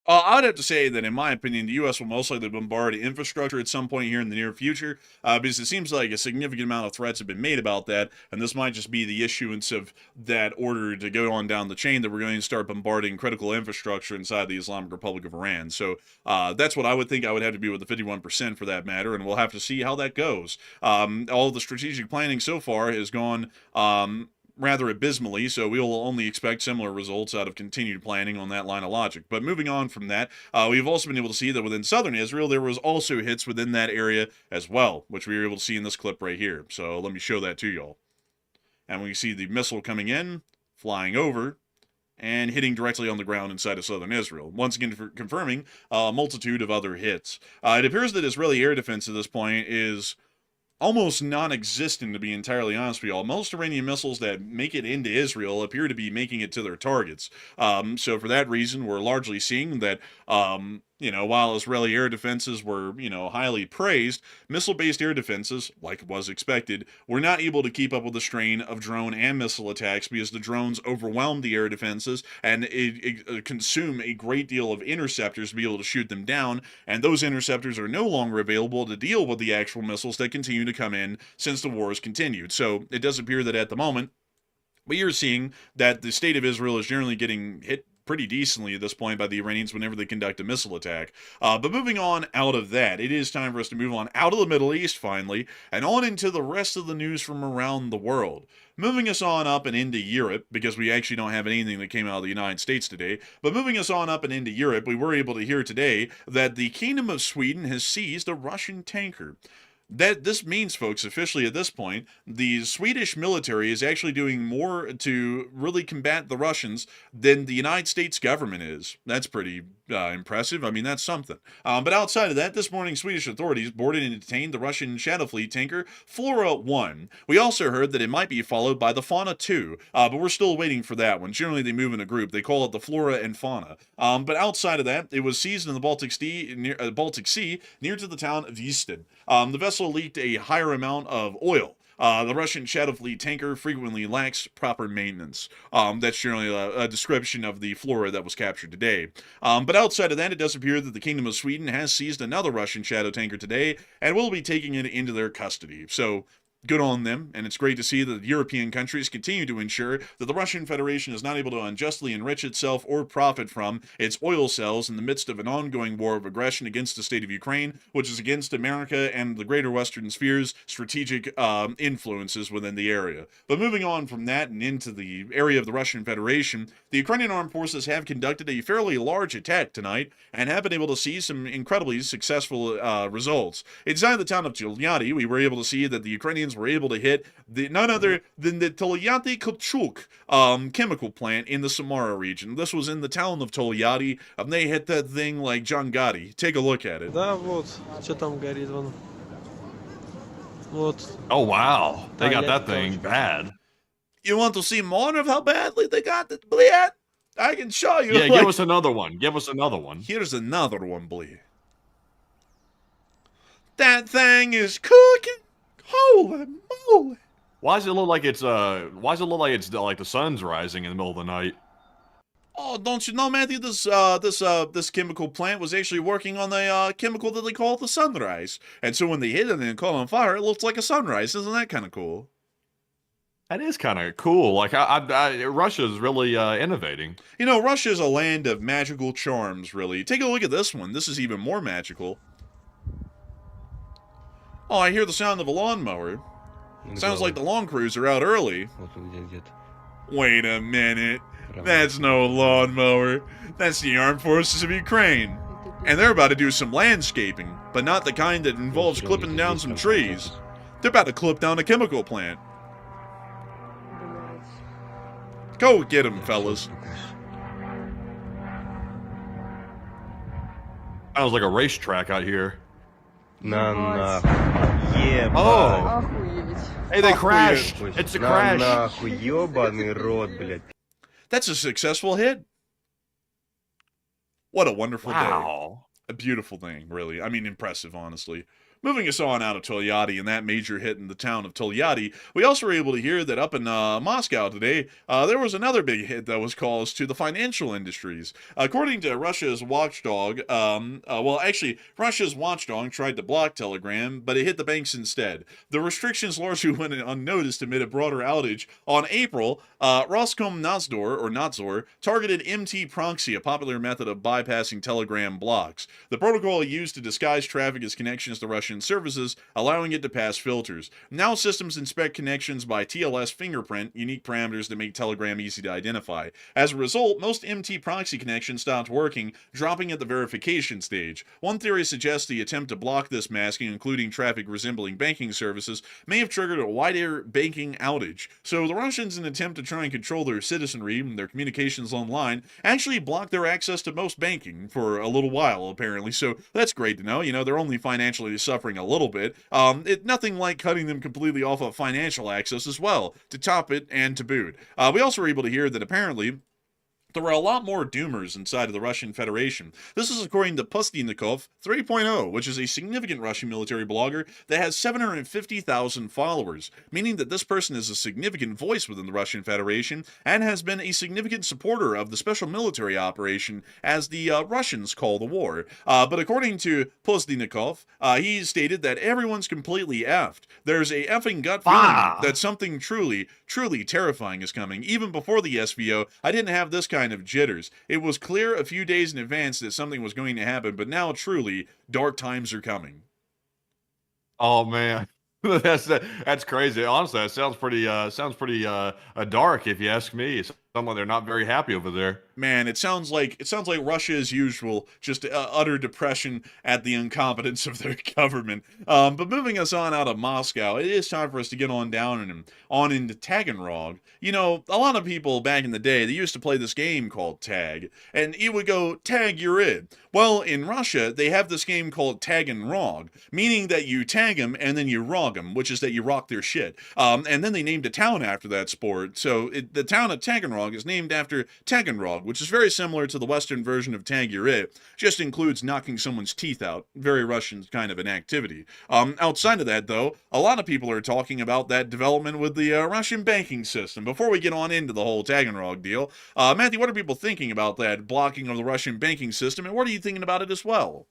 I would have to say that, in my opinion, the U.S. will most likely bombard infrastructure at some point here in the near future, because it seems like a significant amount of threats have been made about that, and this might just be the issuance of that order to go on down the chain that we're going to start bombarding critical infrastructure inside the Islamic Republic of Iran. So that's what I would think. I would have to be with the 51% for that matter, and we'll have to see how that goes. All the strategic planning so far has gone rather abysmally, so we will only expect similar results out of continued planning on that line of logic. But moving on from that, we've also been able to see that within southern Israel, there was also hits within that area as well, which we were able to see in this clip right here. So let me show that to y'all. And we see the missile coming in, flying over, and hitting directly on the ground inside of southern Israel. Once again, confirming a multitude of other hits. It appears that Israeli air defense at this point is almost non-existent, to be entirely honest with y'all. Most Iranian missiles that make it into Israel appear to be making it to their targets. So for that reason, we're largely seeing that, while Israeli air defenses were, highly praised, missile-based air defenses, like was expected, were not able to keep up with the strain of drone and missile attacks because the drones overwhelmed the air defenses and it consume a great deal of interceptors to be able to shoot them down, and those interceptors are no longer available to deal with the actual missiles that continue to come in since the war has continued. So it does appear that at the moment, we are seeing that the state of Israel is generally getting hit pretty decently at this point by the Iranians whenever they conduct a missile attack. But moving on out of that, it is time for us to move on out of the Middle East finally, and on into the rest of the news from around the world. Moving us on up and into Europe, because we actually don't have anything that came out of the United States today, but moving us on up and into Europe, we were able to hear today that the Kingdom of Sweden has seized a Russian tanker. This means, folks, officially at this point, the Swedish military is actually doing more to really combat the Russians than the United States government is. That's pretty impressive. I mean, that's something. But outside of that, this morning, Swedish authorities boarded and detained the Russian Shadow Fleet tanker Flora 1. We also heard that it might be followed by the Fauna 2, but we're still waiting for that one. Generally, they move in a group. They call it the Flora and Fauna. But outside of that, it was seized in the Baltic Sea near to the town of Ejected. The vessel leaked a higher amount of oil. The Russian Shadow Fleet tanker frequently lacks proper maintenance. That's generally a description of the Flora that was captured today. But outside of that, it does appear that the Kingdom of Sweden has seized another Russian shadow tanker today and will be taking it into their custody. So good on them, and it's great to see that European countries continue to ensure that the Russian Federation is not able to unjustly enrich itself or profit from its oil sales in the midst of an ongoing war of aggression against the state of Ukraine, which is against America and the greater Western sphere's strategic influences within the area. But moving on from that and into the area of the Russian Federation, the Ukrainian armed forces have conducted a fairly large attack tonight and have been able to see some incredibly successful results. Inside the town of Tolyatti, we were able to see that the Ukrainians were able to hit none other than the Tolyatti Chinook chemical plant in the Samara region. This was in the town of Tolyatti, and they hit that thing like John Gotti. Take a look at it. Да, вот, что там горит, вон. Вот. Oh, wow. They got that thing bad. You want to see more of how badly they got it, Bliat? I can show you. Yeah, give us another one. Give us another one. Here's another one, Bliat. That thing is cooking. Holy moly! Why does it look like it's like the sun's rising in the middle of the night? Oh, don't you know, Matthew? This chemical plant was actually working on the chemical that they call the sunrise, and so when they hit it and caught on fire, it looks like a sunrise. Isn't that kind of cool? That is kind of cool. Like, Russia's really innovating. You know, Russia's a land of magical charms. Really, take a look at this one. This is even more magical. Oh, I hear the sound of a lawnmower. Sounds like the lawn crews are out early. Wait a minute. That's no lawnmower. That's the armed forces of Ukraine. And they're about to do some landscaping, but not the kind that involves clipping down some trees. They're about to clip down a chemical plant. Go get him, fellas. Sounds like a racetrack out here. Yeah. Oh! Hey, they crashed! Охуеть. It's a crash! ёбаный рот, блядь. That's a successful hit. What a wonderful day. Wow. A beautiful thing, really. I mean, impressive, honestly. Moving us on out of Tolyatti and that major hit in the town of Tolyatti, we also were able to hear that up in Moscow today, there was another big hit that was caused to the financial industries. According to Russia's watchdog, Russia's watchdog tried to block Telegram, but it hit the banks instead. The restrictions largely went unnoticed amid a broader outage. On April, Roskomnadzor targeted MT proxy, a popular method of bypassing Telegram blocks. The protocol used to disguise traffic as connections to Russian services, allowing it to pass filters. Now systems inspect connections by TLS fingerprint, unique parameters that make Telegram easy to identify. As a result, most MT proxy connections stopped working, dropping at the verification stage. One theory suggests the attempt to block this masking, including traffic resembling banking services, may have triggered a wider banking outage. So the Russians, in an attempt to try and control their citizenry and their communications online, actually blocked their access to most banking for a little while, apparently. So that's great to know. You know, they're only financially suffering a little bit. Nothing like cutting them completely off of financial access as well, to top it and to boot. We also were able to hear that apparently there were a lot more doomers inside of the Russian Federation. This is according to Pustynnikov 3.0, which is a significant Russian military blogger that has 750,000 followers, meaning that this person is a significant voice within the Russian Federation and has been a significant supporter of the special military operation as the Russians call the war. But according to Pustynnikov, he stated that everyone's completely effed. There's a effing gut feeling that something truly, truly terrifying is coming. Even before the SVO, I didn't have this kind of jitters. It was clear a few days in advance that something was going to happen, but now truly, dark times are coming. Oh, man. That's crazy. Honestly, that sounds pretty dark if you ask me. Someone they're not very happy over there. Man, it sounds like Russia as usual, just utter depression at the incompetence of their government. But moving us on out of Moscow, it is time for us to get on down and on into Taganrog. You know, a lot of people back in the day, they used to play this game called Tag, and it would go, tag, you're in. Well, in Russia, they have this game called Taganrog, meaning that you tag them and then you rog them, which is that you rock their shit. And then they named a town after that sport. So the town of Taganrog is named after Taganrog, which is very similar to the Western version of Tag You're It, just includes knocking someone's teeth out. Very Russian kind of an activity. Outside of that, though, a lot of people are talking about that development with the Russian banking system. Before we get on into the whole Taganrog deal, Matthew, what are people thinking about that blocking of the Russian banking system, and what are you thinking about it as well?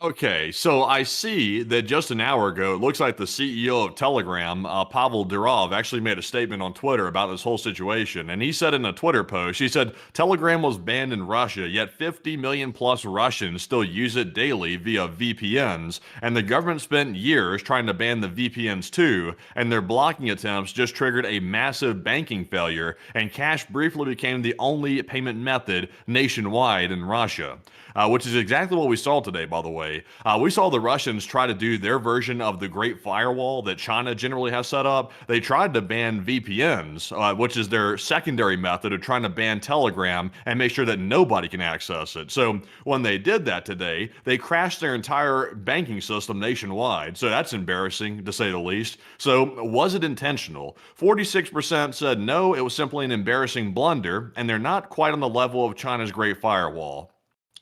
Okay, so I see that just an hour ago, it looks like the CEO of Telegram, Pavel Durov, actually made a statement on Twitter about this whole situation. And he said in a Twitter post, he said, Telegram was banned in Russia, yet 50 million plus Russians still use it daily via VPNs. And the government spent years trying to ban the VPNs too, and their blocking attempts just triggered a massive banking failure, and cash briefly became the only payment method nationwide in Russia. Which is exactly what we saw today, by the way. We saw the Russians try to do their version of the Great Firewall that China generally has set up. They tried to ban VPNs, which is their secondary method of trying to ban Telegram and make sure that nobody can access it. So when they did that today, they crashed their entire banking system nationwide. So that's embarrassing, to say the least. So was it intentional? 46% said no, it was simply an embarrassing blunder, and they're not quite on the level of China's Great Firewall.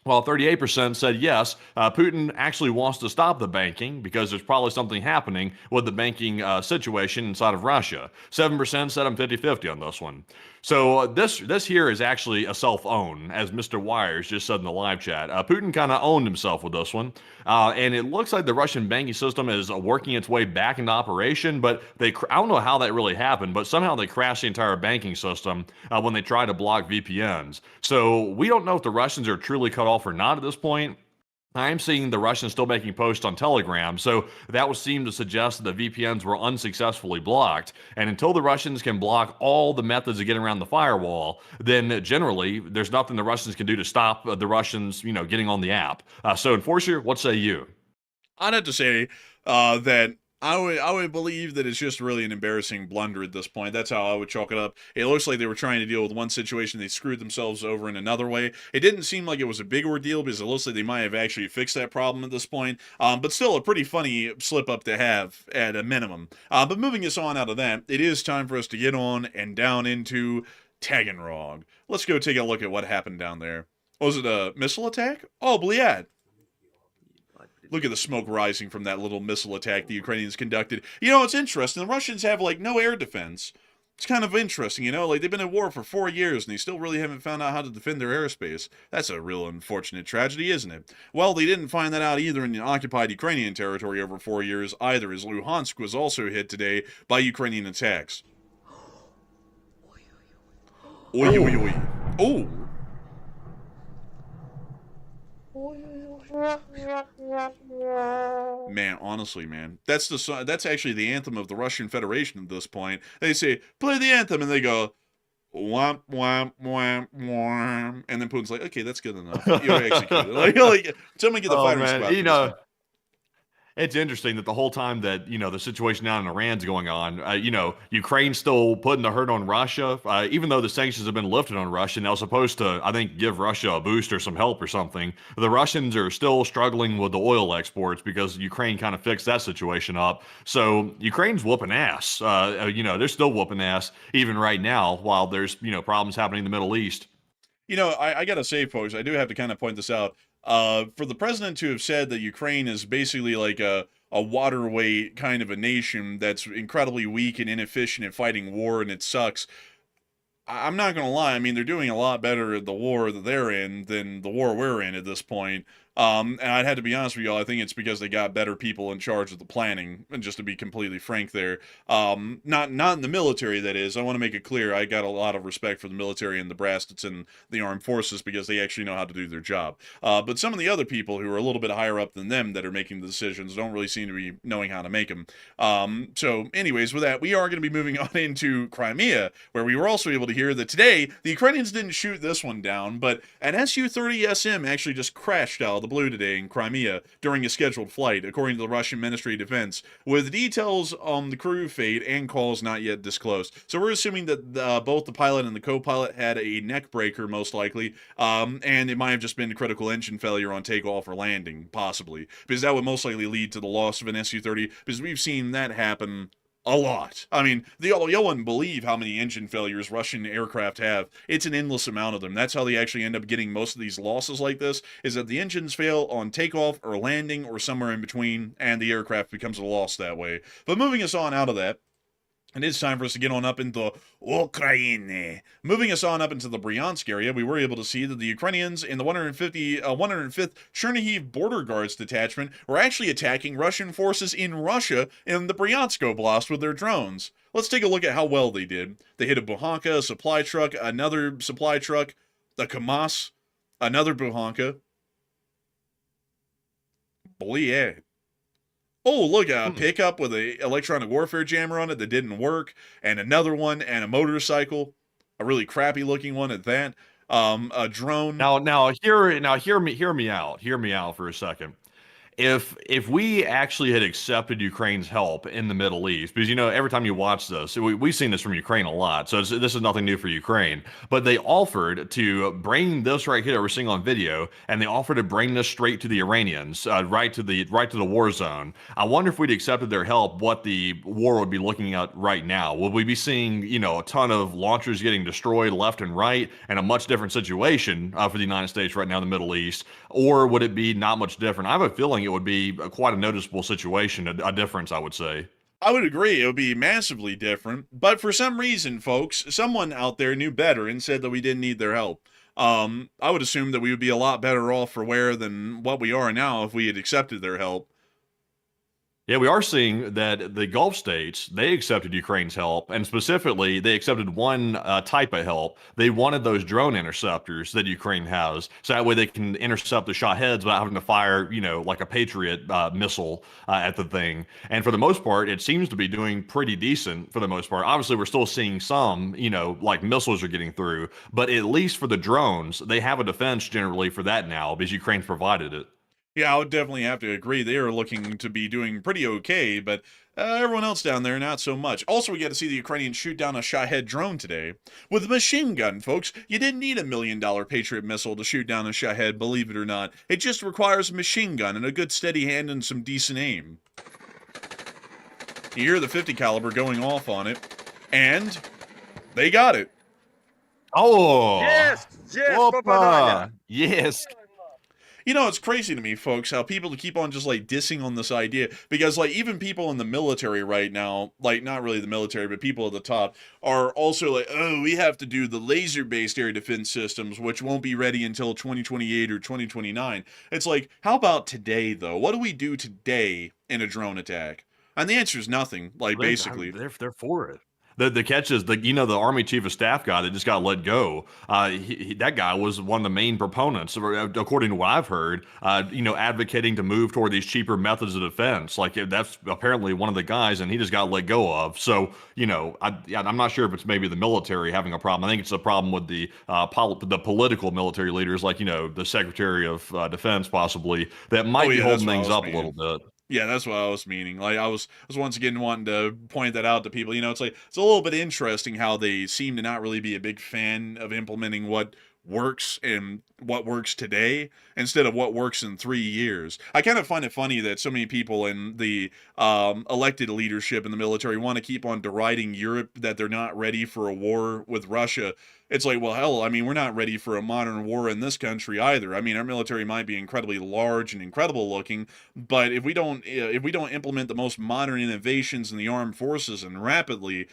While 38% said yes, Putin actually wants to stop the banking because there's probably something happening with the banking situation inside of Russia. 7% said I'm 50-50 on this one. So this here is actually a self-own, as Mr. Wires just said in the live chat. Putin kind of owned himself with this one, and it looks like the Russian banking system is working its way back into operation. But I don't know how that really happened, but somehow they crashed the entire banking system when they tried to block VPNs. So we don't know if the Russians are truly cut off or not at this point. I'm seeing the Russians still making posts on Telegram, so that would seem to suggest that the VPNs were unsuccessfully blocked. And until the Russians can block all the methods of getting around the firewall, then generally there's nothing the Russians can do to stop the Russians, getting on the app. So, Enforcer, what say you? I'd have to say that I would believe that it's just really an embarrassing blunder at this point. That's how I would chalk it up. It looks like they were trying to deal with one situation, they screwed themselves over in another way. It didn't seem like it was a big ordeal because it looks like they might have actually fixed that problem at this point. But still a pretty funny slip up to have at a minimum. But moving us on out of that, it is time for us to get on and down into Taganrog. Let's go take a look at what happened down there. Was it a missile attack? Oh, Bliad. Look at the smoke rising from that little missile attack the Ukrainians conducted. It's interesting. The Russians have, no air defense. It's kind of interesting, they've been at war for 4 years and they still really haven't found out how to defend their airspace. That's a real unfortunate tragedy, isn't it? Well, they didn't find that out either in the occupied Ukrainian territory over 4 years either, as Luhansk was also hit today by Ukrainian attacks. Oy, oy, oy. Oh! Man, honestly, man, that's actually the anthem of the Russian Federation at this point. They say, play the anthem, and they go, wham, wham, wham, wham, and then Putin's like, okay, that's good enough. You're executed. Like, somebody get the fighter squad. It's interesting that the whole time that, the situation down in Iran's going on, Ukraine's still putting the hurt on Russia, even though the sanctions have been lifted on Russia, and they were supposed to, I think, give Russia a boost or some help or something. The Russians are still struggling with the oil exports because Ukraine kind of fixed that situation up. So Ukraine's whooping ass. They're still whooping ass even right now while there's, problems happening in the Middle East. I got to say, folks, I do have to kind of point this out. For the president to have said that Ukraine is basically like a waterway kind of a nation that's incredibly weak and inefficient at fighting war and it sucks, I'm not going to lie. I mean, they're doing a lot better at the war that they're in than the war we're in at this point. And I'd have to be honest with y'all, I think it's because they got better people in charge of the planning, and just to be completely frank there. Not in the military, that is. I want to make it clear, I got a lot of respect for the military and the brass that's in the armed forces because they actually know how to do their job. But some of the other people who are a little bit higher up than them that are making the decisions don't really seem to be knowing how to make them. So anyways, with that, we are going to be moving on into Crimea, where we were also able to hear that today, the Ukrainians didn't shoot this one down, but an Su-30SM actually just crashed out of the blue today in Crimea during a scheduled flight, according to the Russian Ministry of Defense, with details on the crew fate and cause not yet disclosed. So we're assuming that both the pilot and the co-pilot had a neck breaker, most likely, and it might have just been a critical engine failure on takeoff or landing, possibly, because that would most likely lead to the loss of an Su-30, because we've seen that happen a lot. I mean, y'all wouldn't believe how many engine failures Russian aircraft have. It's an endless amount of them. That's how they actually end up getting most of these losses like this, is that the engines fail on takeoff or landing or somewhere in between, and the aircraft becomes a loss that way. But moving us on out of that, it is time for us to get on up into Ukraine. Moving us on up into the Bryansk area, we were able to see that the Ukrainians in the 105th Chernihiv Border Guards Detachment were actually attacking Russian forces in Russia in the Bryansk Oblast with their drones. Let's take a look at how well they did. They hit a Buhanka, a supply truck, another supply truck, a Kamaz, another Buhanka. Bliad. Oh, look, a pickup with an electronic warfare jammer on it that didn't work, and another one, and a motorcycle, a really crappy looking one at that. A drone. Now, hear me out for a second. If we actually had accepted Ukraine's help in the Middle East, because every time you watch this, we've seen this from Ukraine a lot, so this is nothing new for Ukraine. But they offered to bring this right here that we're seeing on video, and they offered to bring this straight to the Iranians, right to the war zone. I wonder if we'd accepted their help, what the war would be looking at right now. Would we be seeing a ton of launchers getting destroyed left and right, and a much different situation for the United States right now in the Middle East, or would it be not much different? I have a feeling it would be quite a noticeable situation, a difference, I would say. I would agree. It would be massively different. But for some reason, folks, someone out there knew better and said that we didn't need their help. I would assume that we would be a lot better off for wear than what we are now if we had accepted their help. Yeah, we are seeing that the Gulf states, they accepted Ukraine's help, and specifically, they accepted one type of help. They wanted those drone interceptors that Ukraine has, so that way they can intercept the Shaheds without having to fire, like a Patriot missile at the thing. And for the most part, it seems to be doing pretty decent for the most part. Obviously, we're still seeing some, like missiles are getting through, but at least for the drones, they have a defense generally for that now because Ukraine's provided it. Yeah, I would definitely have to agree. They are looking to be doing pretty okay, but everyone else down there, not so much. Also, we get to see the Ukrainians shoot down a Shahed drone today. With a machine gun, folks, you didn't need a $1 million Patriot missile to shoot down a Shahed, believe it or not. It just requires a machine gun and a good steady hand and some decent aim. You hear the 50 caliber going off on it, and they got it. Oh! Yes! Whoppa! Yes! It's crazy to me, folks, how people keep on just, dissing on this idea. Because, even people in the military right now, not really the military, but people at the top, are also like, oh, we have to do the laser-based air defense systems, which won't be ready until 2028 or 2029. It's like, how about today, though? What do we do today in a drone attack? And the answer is nothing, basically. They're for it. The catch is the Army Chief of Staff guy that just got let go. That guy was one of the main proponents, according to what I've heard. Advocating to move toward these cheaper methods of defense. That's apparently one of the guys, and he just got let go of. So I'm not sure if it's maybe the military having a problem. I think it's a problem with the political military leaders, the Secretary of Defense possibly, that might be holding things up a little bit. Yeah, that's what I was meaning. I was once again wanting to point that out to people. It's a little bit interesting how they seem to not really be a big fan of implementing what works and what works today instead of what works in 3 years. I kind of find it funny that so many people in the elected leadership in the military want to keep on deriding Europe that they're not ready for a war with Russia. It's like, well, hell, we're not ready for a modern war in this country either. Our military might be incredibly large and incredible looking, but if we don't implement the most modern innovations in the armed forces and rapidly,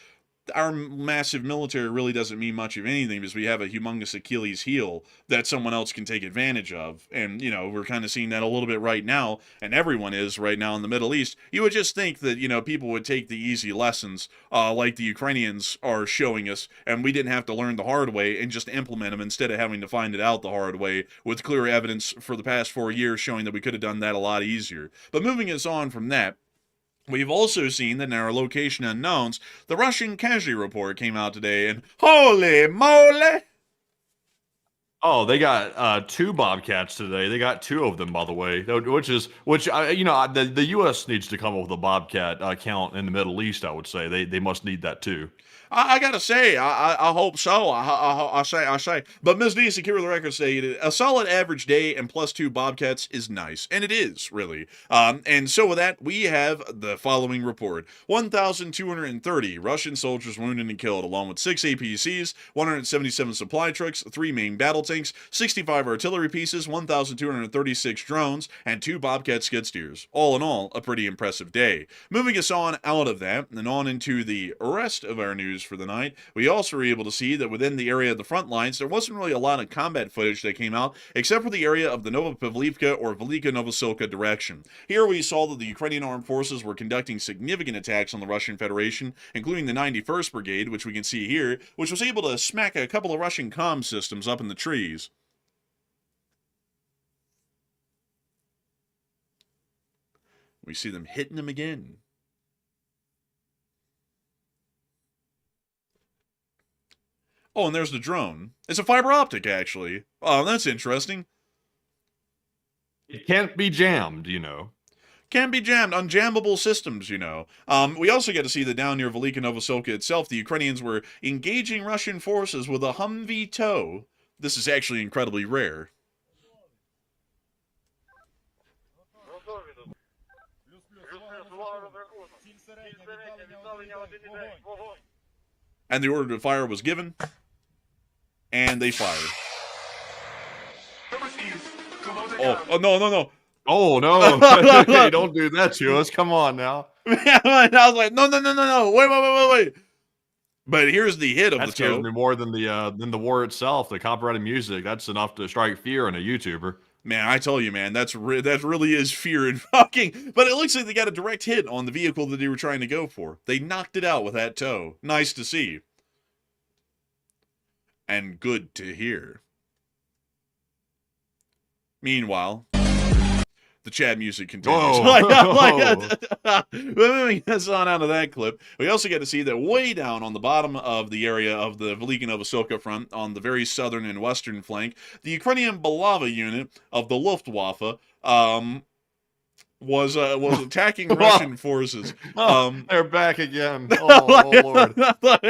our massive military really doesn't mean much of anything because we have a humongous Achilles heel that someone else can take advantage of. And, we're kind of seeing that a little bit right now, and everyone is right now in the Middle East. You would just think that, people would take the easy lessons like the Ukrainians are showing us, and we didn't have to learn the hard way and just implement them instead of having to find it out the hard way with clear evidence for the past 4 years showing that we could have done that a lot easier. But moving us on from that, we've also seen that in our location unknowns, the Russian casualty report came out today, and holy moly! Oh, they got 2 Bobcats today. They got 2 of them, by the way, the U.S. needs to come up with a Bobcat count in the Middle East, I would say. They must need that, too. I gotta say, I hope so. I say. But Ms. D, secure the record, say a solid average day and plus 2 Bobcats is nice. And it is, really. And so with that, we have the following report. 1,230 Russian soldiers wounded and killed, along with 6 APCs, 177 supply trucks, 3 main battle tanks, 65 artillery pieces, 1,236 drones, and 2 Bobcat skid steers. All in all, a pretty impressive day. Moving us on out of that, and on into the rest of our news for the night, we also were able to see that within the area of the front lines, there wasn't really a lot of combat footage that came out, except for the area of the Novopavlivka or Velika-Novosilka direction. Here we saw that the Ukrainian armed forces were conducting significant attacks on the Russian Federation, including the 91st Brigade, which we can see here, which was able to smack a couple of Russian comm systems up in the trees. We see them hitting them again. Oh, and there's the drone. It's a fiber optic, actually. Oh, that's interesting. It can't be jammed, Can be jammed. Unjammable systems, We also get to see that down near Velika Novosilka itself, the Ukrainians were engaging Russian forces with a Humvee tow. This is actually incredibly rare. And the order to fire was given. And they fired. Oh, no. Oh, no. Hey, don't do that to us. Come on now. Man, I was like, no, wait. But here's the hit of That the scares toe. me more than the war itself. The copyrighted music, that's enough to strike fear in a YouTuber. Man, I tell you, man, that really is fear invoking. But it looks like they got a direct hit on the vehicle that they were trying to go for. They knocked it out with that toe. Nice to see. And good to hear. Meanwhile, the Chad music continues. Moving us on out of that clip, we also get to see that way down on the bottom of the area of the Velika Novosilka front, on the very southern and western flank, the Ukrainian Balava unit of the Luftwaffe was attacking Russian forces. They're back again. Oh Lord! I'm not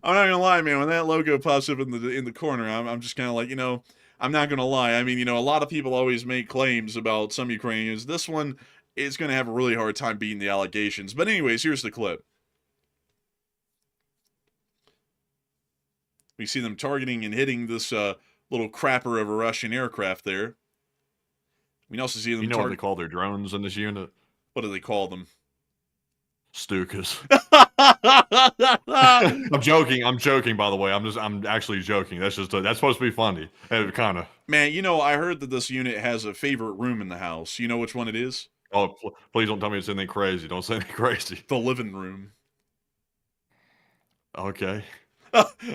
gonna lie, man. When that logo pops up in the corner, I'm just kind of like, I'm not going to lie. I mean, a lot of people always make claims about some Ukrainians. This one is going to have a really hard time beating the allegations. But anyways, here's the clip. We see them targeting and hitting this little crapper of a Russian aircraft there. We also see them what they call their drones in this unit? What do they call them? Stukas. I'm joking, by the way. I'm actually joking. That's supposed to be funny. Kind of. Man, I heard that this unit has a favorite room in the house. You know which one it is? Oh, please don't tell me it's anything crazy. Don't say anything crazy. The living room. Okay.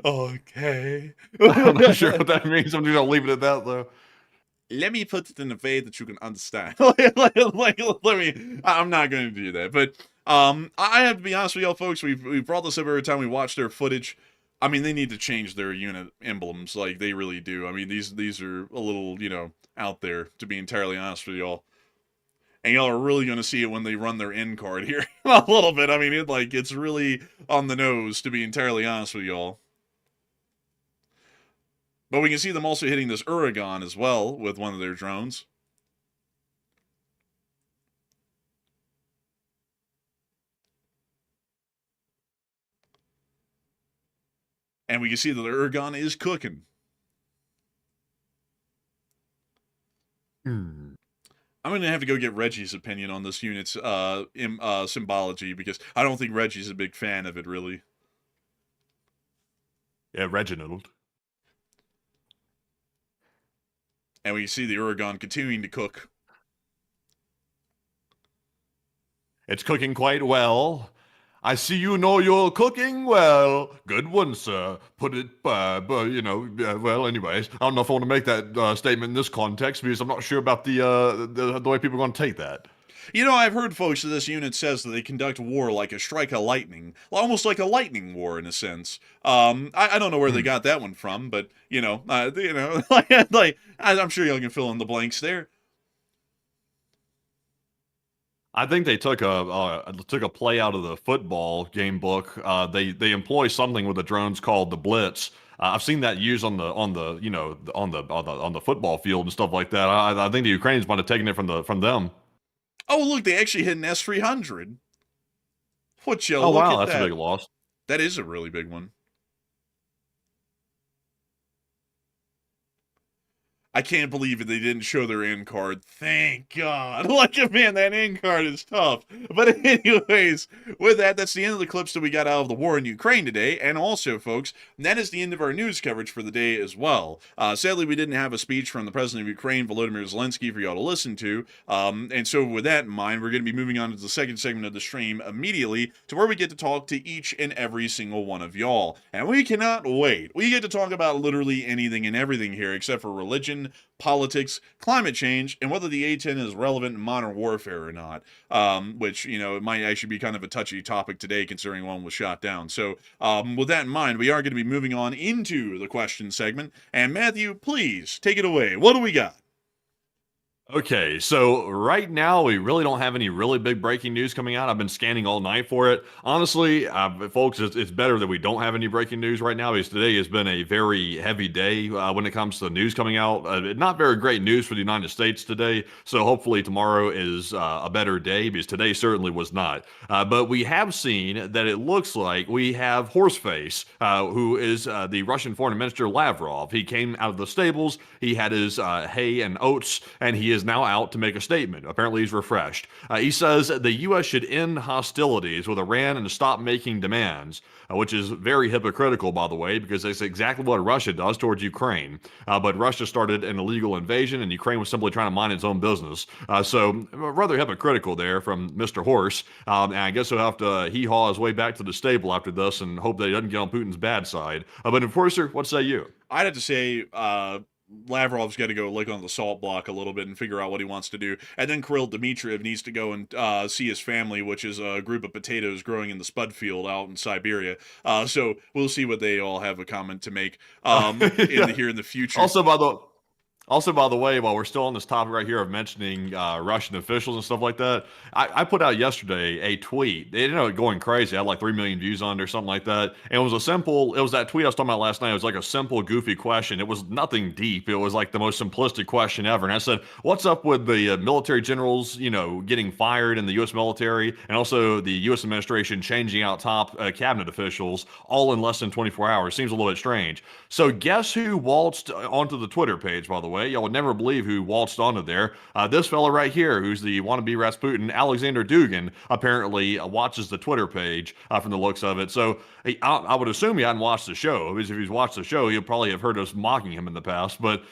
Okay. I'm not sure what that means. I'm just gonna leave it at that, though. Let me put it in a way that you can understand. Let me. I'm not going to do that, but I have to be honest with y'all, folks. We've brought this up every time we watch their footage. I mean, they need to change their unit emblems, like they really do. I mean, these are a little, out there, to be entirely honest with y'all. And y'all are really going to see it when they run their end card here a little bit. I mean, it's really on the nose, to be entirely honest with y'all. But we can see them also hitting this Uragan as well with one of their drones. And we can see that the Uragan is cooking. I'm going to have to go get Reggie's opinion on this unit's symbology, because I don't think Reggie's a big fan of it, really. Yeah, Reginald. And we see the Uragan continuing to cook. It's cooking quite well. I see you're cooking well. Good one, sir. Put it, well, anyways. I don't know if I want to make that statement in this context, because I'm not sure about the way people are going to take that. I've heard folks that this unit says that they conduct war like a strike of lightning, almost like a lightning war in a sense. I don't know where they got that one from, but I'm sure y'all can fill in the blanks there. I think they took a play out of the football game book. They employ something with the drones called the blitz. I've seen that used on the football field and stuff like that. I think the Ukrainians might have taken it from them. Oh, look, they actually hit an S-300. Look at wow, that's that. a big loss. That is a really big one. I can't believe they didn't show their end card. Thank God. Man, that end card is tough. But anyways, with that's the end of the clips that we got out of the war in Ukraine today. And also, folks, that is the end of our news coverage for the day as well. Sadly, we didn't have a speech from the president of Ukraine, Volodymyr Zelensky, for y'all to listen to. And so with that in mind, we're going to be moving on to the second segment of the stream immediately, to where we get to talk to each and every single one of y'all. And we cannot wait. We get to talk about literally anything and everything here, except for religion, politics, climate change, and whether the A-10 is relevant in modern warfare or not, which, it might actually be kind of a touchy topic today, considering one was shot down. So with that in mind, we are going to be moving on into the question segment. And Matthew, please take it away. What do we got? Okay, so right now we really don't have any really big breaking news coming out. I've been scanning all night for it. Honestly, folks, it's better that we don't have any breaking news right now, because today has been a very heavy day when it comes to the news coming out. Not very great news for the United States today, so hopefully tomorrow is a better day, because today certainly was not. But we have seen that it looks like we have Horseface, who is the Russian Foreign Minister Lavrov. He came out of the stables, he had his hay and oats, and he is is now out to make a statement. Apparently, he's refreshed. He says the U.S. should end hostilities with Iran and stop making demands, which is very hypocritical, by the way, because that's exactly what Russia does towards Ukraine. But Russia started an illegal invasion, and Ukraine was simply trying to mind its own business. So rather hypocritical there from Mr. Horse. And I guess he'll have to hee-haw his way back to the stable after this and hope that he doesn't get on Putin's bad side. But Enforcer, what say you? I'd have to say Lavrov's got to go lick on the salt block a little bit and figure out what he wants to do. And then Kirill Dmitriev needs to go and see his family, which is a group of potatoes growing in the spud field out in Siberia. So we'll see what they all have a comment to make here in the future. Also, by the way, while we're still on this topic right here of mentioning Russian officials and stuff like that, I put out yesterday a tweet. It ended up going crazy. I had like 3 million views on it or something like that. And it was that tweet I was talking about last night. It was like a simple, goofy question. It was nothing deep. It was like the most simplistic question ever. And I said, what's up with the military generals, getting fired in the U.S. military, and also the U.S. administration changing out top cabinet officials all in less than 24 hours? Seems a little bit strange. So guess who waltzed onto the Twitter page, by the way? Y'all would never believe who waltzed onto there. This fella right here, who's the wannabe Rasputin, Alexander Dugin, apparently watches the Twitter page from the looks of it. So I would assume he hadn't watched the show, because if he's watched the show, he'll probably have heard us mocking him in the past. But,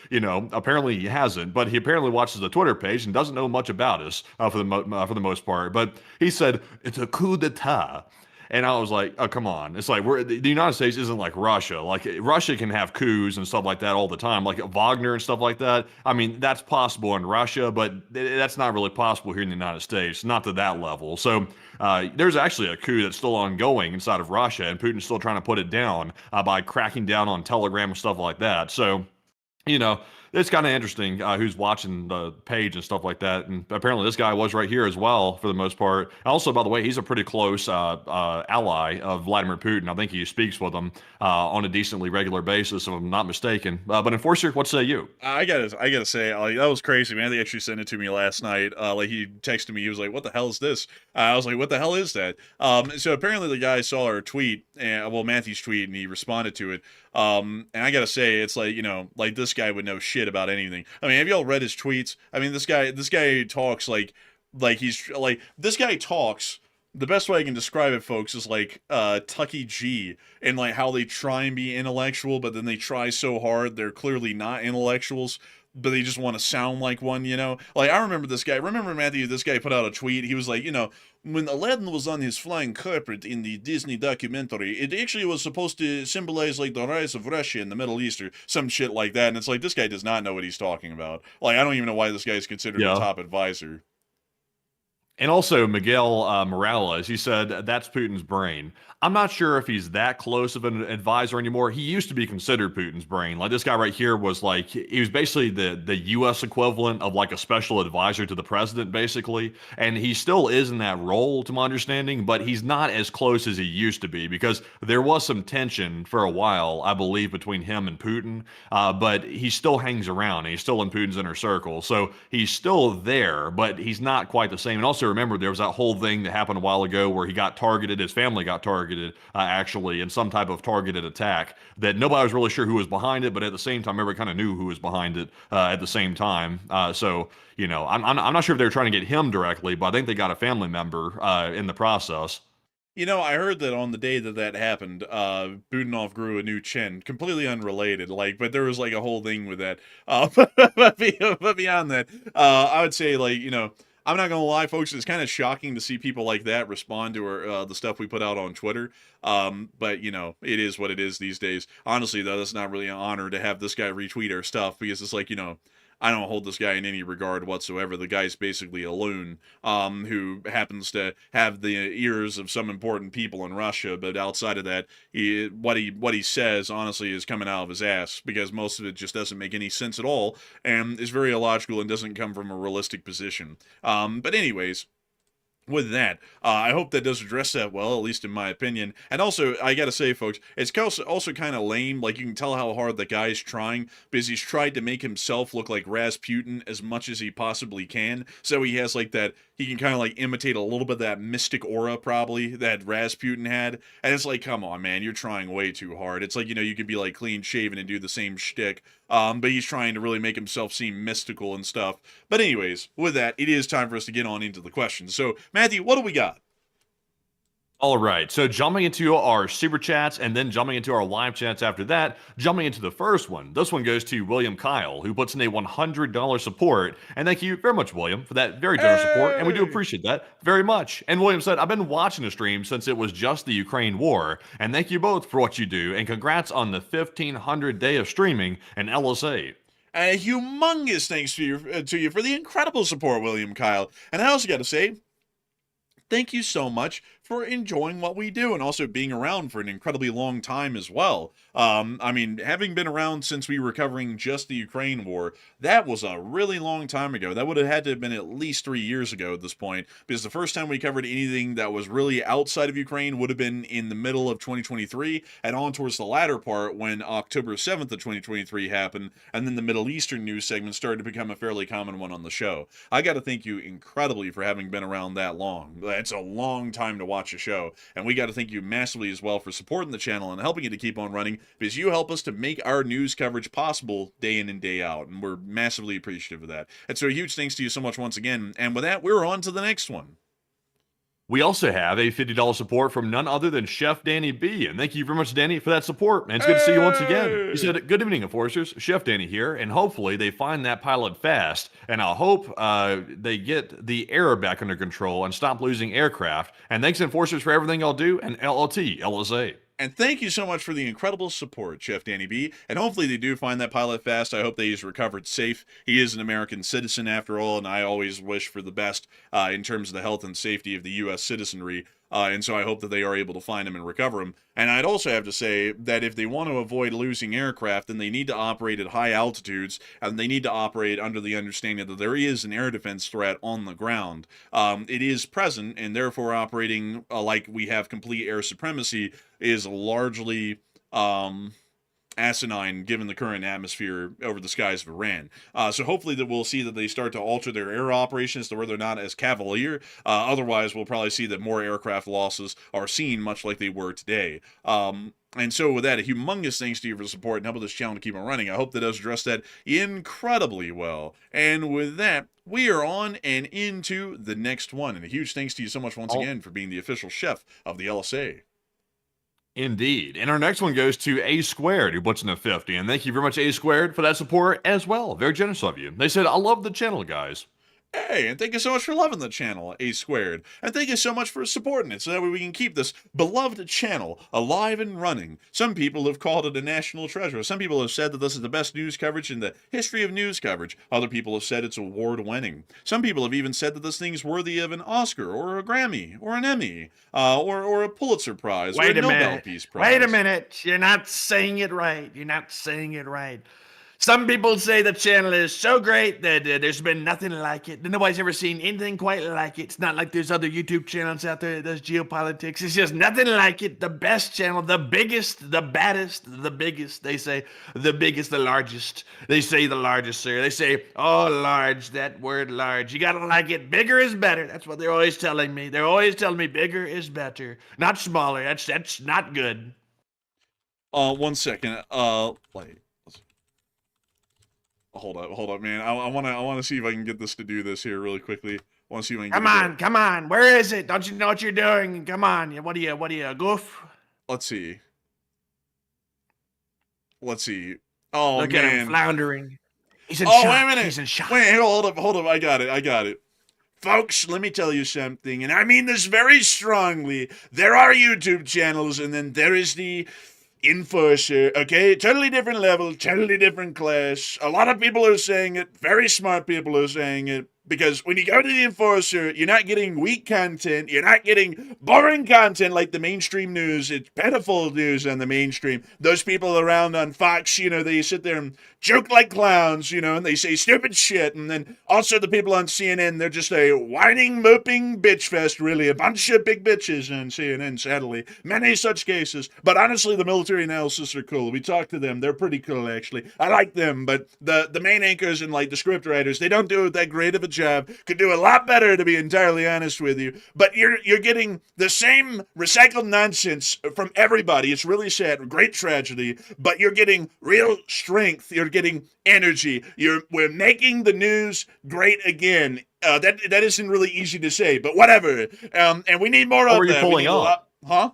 apparently he hasn't. But he apparently watches the Twitter page and doesn't know much about us for the most part. But he said, it's a coup d'etat. And I was like, oh, come on. It's like the United States isn't like Russia. Like, Russia can have coups and stuff like that all the time, like Wagner and stuff like that. I mean, that's possible in Russia, but that's not really possible here in the United States, not to that level. So there's actually a coup that's still ongoing inside of Russia, and Putin's still trying to put it down by cracking down on Telegram and stuff like that. So, it's kind of interesting who's watching the page and stuff like that. And apparently this guy was right here as well for the most part. Also, by the way, he's a pretty close ally of Vladimir Putin. I think he speaks with him on a decently regular basis, if I'm not mistaken. But Enforcer, what say you? I gotta say, that was crazy, man. They actually sent it to me last night. He texted me. He was like, "What the hell is this?" I was like, "What the hell is that?" So apparently the guy saw our tweet, Matthew's tweet, and he responded to it. And I gotta say, it's like this guy would know shit about anything. I mean, have y'all read his tweets? I mean, this guy talks like this guy talks. The best way I can describe it, folks, is like Tucky G, and like how they try and be intellectual, but then they try so hard they're clearly not intellectuals, but they just want to sound like one, Like, I remember this guy. Remember, Matthew, this guy put out a tweet. He was like, when Aladdin was on his flying carpet in the Disney documentary, it actually was supposed to symbolize, like, the rise of Russia in the Middle East or some shit like that. And it's like, this guy does not know what he's talking about. Like, I don't even know why this guy is considered a top advisor. And also, Miguel Morales, he said that's Putin's brain. I'm not sure if he's that close of an advisor anymore. He used to be considered Putin's brain. Like, this guy right here was like, he was basically the U.S. equivalent of like a special advisor to the president, basically. And he still is in that role, to my understanding, but he's not as close as he used to be, because there was some tension for a while, I believe, between him and Putin. But he still hangs around, and he's still in Putin's inner circle. So he's still there, but he's not quite the same. And also remember, there was that whole thing that happened a while ago where he got targeted, his family got targeted, actually, in some type of targeted attack that nobody was really sure who was behind it, but at the same time, everybody kind of knew who was behind it at the same time. So, I'm not sure if they were trying to get him directly, but I think they got a family member in the process. I heard that on the day that happened, Budanov grew a new chin, completely unrelated, but there was, a whole thing with that. But beyond that, I would say, I'm not going to lie, folks, it's kind of shocking to see people like that respond to the stuff we put out on Twitter. But, it is what it is these days. Honestly, though, that's not really an honor to have this guy retweet our stuff, because it's like, I don't hold this guy in any regard whatsoever. The guy's basically a loon who happens to have the ears of some important people in Russia, but outside of that, what he says, honestly, is coming out of his ass, because most of it just doesn't make any sense at all, and is very illogical and doesn't come from a realistic position. But anyways, with that, I hope that does address that well, at least in my opinion. And also, I gotta say, folks, it's also kind of lame. Like, you can tell how hard the guy's trying, because he's tried to make himself look like Rasputin as much as he possibly can. So he has, like, that, he can kind of, like, imitate a little bit of that mystic aura, probably, that Rasputin had. And it's like, come on, man, you're trying way too hard. It's like, you could be, like, clean-shaven and do the same shtick. But he's trying to really make himself seem mystical and stuff. But anyways, with that, it is time for us to get on into the questions. So, Matthew, what do we got? All right, so jumping into our super chats and then jumping into our live chats after that, jumping into the first one. This one goes to William Kyle, who puts in a $100 support. And thank you very much, William, for that very generous support. And we do appreciate that very much. And William said, I've been watching the stream since it was just the Ukraine war. And thank you both for what you do. And congrats on the 1,500 day of streaming in LSA. A humongous thanks to you for the incredible support, William Kyle. And I also got to say, thank you so much for enjoying what we do and also being around for an incredibly long time as well. I mean, having been around since we were covering just the Ukraine war, that was a really long time ago. That would have had to have been at least 3 years ago at this point, because the first time we covered anything that was really outside of Ukraine would have been in the middle of 2023 and on towards the latter part when October 7th of 2023 happened, and then the Middle Eastern news segment started to become a fairly common one on the show. I got to thank you incredibly for having been around that long. It's a long time to watch a show, and we got to thank you massively as well for supporting the channel and helping it to keep on running, because you help us to make our news coverage possible day in and day out, and we're massively appreciative of that. And so a huge thanks to you so much once again, and with that, we're on to the next one. We also have a $50 support from none other than Chef Danny B. And thank you very much, Danny, for that support. And it's good to see you once again. He said, good evening, Enforcers. Chef Danny here. And hopefully they find that pilot fast. And I hope they get the air back under control and stop losing aircraft. And thanks, Enforcers, for everything y'all do. And LLT, LSA. And thank you so much for the incredible support, Chef Danny B. And hopefully they do find that pilot fast. I hope that he's recovered safe. He is an American citizen after all, and I always wish for the best in terms of the health and safety of the U.S. citizenry. And so I hope that they are able to find him and recover him. And I'd also have to say that if they want to avoid losing aircraft, then they need to operate at high altitudes, and they need to operate under the understanding that there is an air defense threat on the ground. It is present, and therefore operating like we have complete air supremacy is largely asinine given the current atmosphere over the skies of Iran. So hopefully that we'll see that they start to alter their air operations to where they're not as cavalier. Otherwise, we'll probably see that more aircraft losses are seen, much like they were today. And so with that, a humongous thanks to you for the support and helping this channel to keep on running. I hope that does address that incredibly well. And with that, we are on and into the next one. And a huge thanks to you so much once again for being the official chef of the LSA. Indeed. And our next one goes to A Squared, who puts in a 50. And thank you very much, A Squared, for that support as well. Very generous of you. They said, I love the channel, guys. Hey, and thank you so much for loving the channel, A Squared. And thank you so much for supporting it so that way we can keep this beloved channel alive and running. Some people have called it a national treasure. Some people have said that this is the best news coverage in the history of news coverage. Other people have said it's award-winning. Some people have even said that this thing's worthy of an Oscar or a Grammy or an Emmy or a Pulitzer Prize or a Nobel Peace Prize. Wait a minute. You're not saying it right. You're not saying it right. Some people say the channel is so great that there's been nothing like it. Nobody's ever seen anything quite like it. It's not like there's other YouTube channels out there that does geopolitics. It's just nothing like it. The best channel, the biggest, the baddest, the biggest. They say the biggest, the largest. They say the largest, sir. They say, oh, large, that word large. You gotta like it. Bigger is better. That's what they're always telling me. They're always telling me bigger is better. Not smaller. That's not good. 1 second. Wait. Hold up, man. I wanna see if I can get this to do this here really quickly. I wanna see if I can Come on. Where is it? Don't you know what you're doing? Come on. What are you, a goof? Let's see. Oh, Look man. at him floundering. He's in shock. shock. Wait a minute. He's in shock. Wait, hold up. I got it. Folks, let me tell you something, and I mean this very strongly. There are YouTube channels, and then there is the Enforcer, okay? Totally different level, totally different class. A lot of people are saying it. Very smart people are saying it. Because when you go to the enforcer, you're not getting weak content. You're not getting boring content like the mainstream news. It's pitiful news on the mainstream. Those people around on Fox, they sit there and joke like clowns, and they say stupid shit. And then also the people on CNN, they're just a whining, moping bitch fest, really. A bunch of big bitches on CNN, sadly. Many such cases. But honestly, the military analysis are cool. We talked to them. They're pretty cool, actually. I like them, but the main anchors and, the script writers, they don't do that great of a job. Could do a lot better, to be entirely honest with you. But you're getting the same recycled nonsense from everybody. It's really sad, great tragedy. But you're getting real strength. You're getting energy. We're making the news great again. That isn't really easy to say, but whatever. And we need more of that. What were you pulling up? Huh?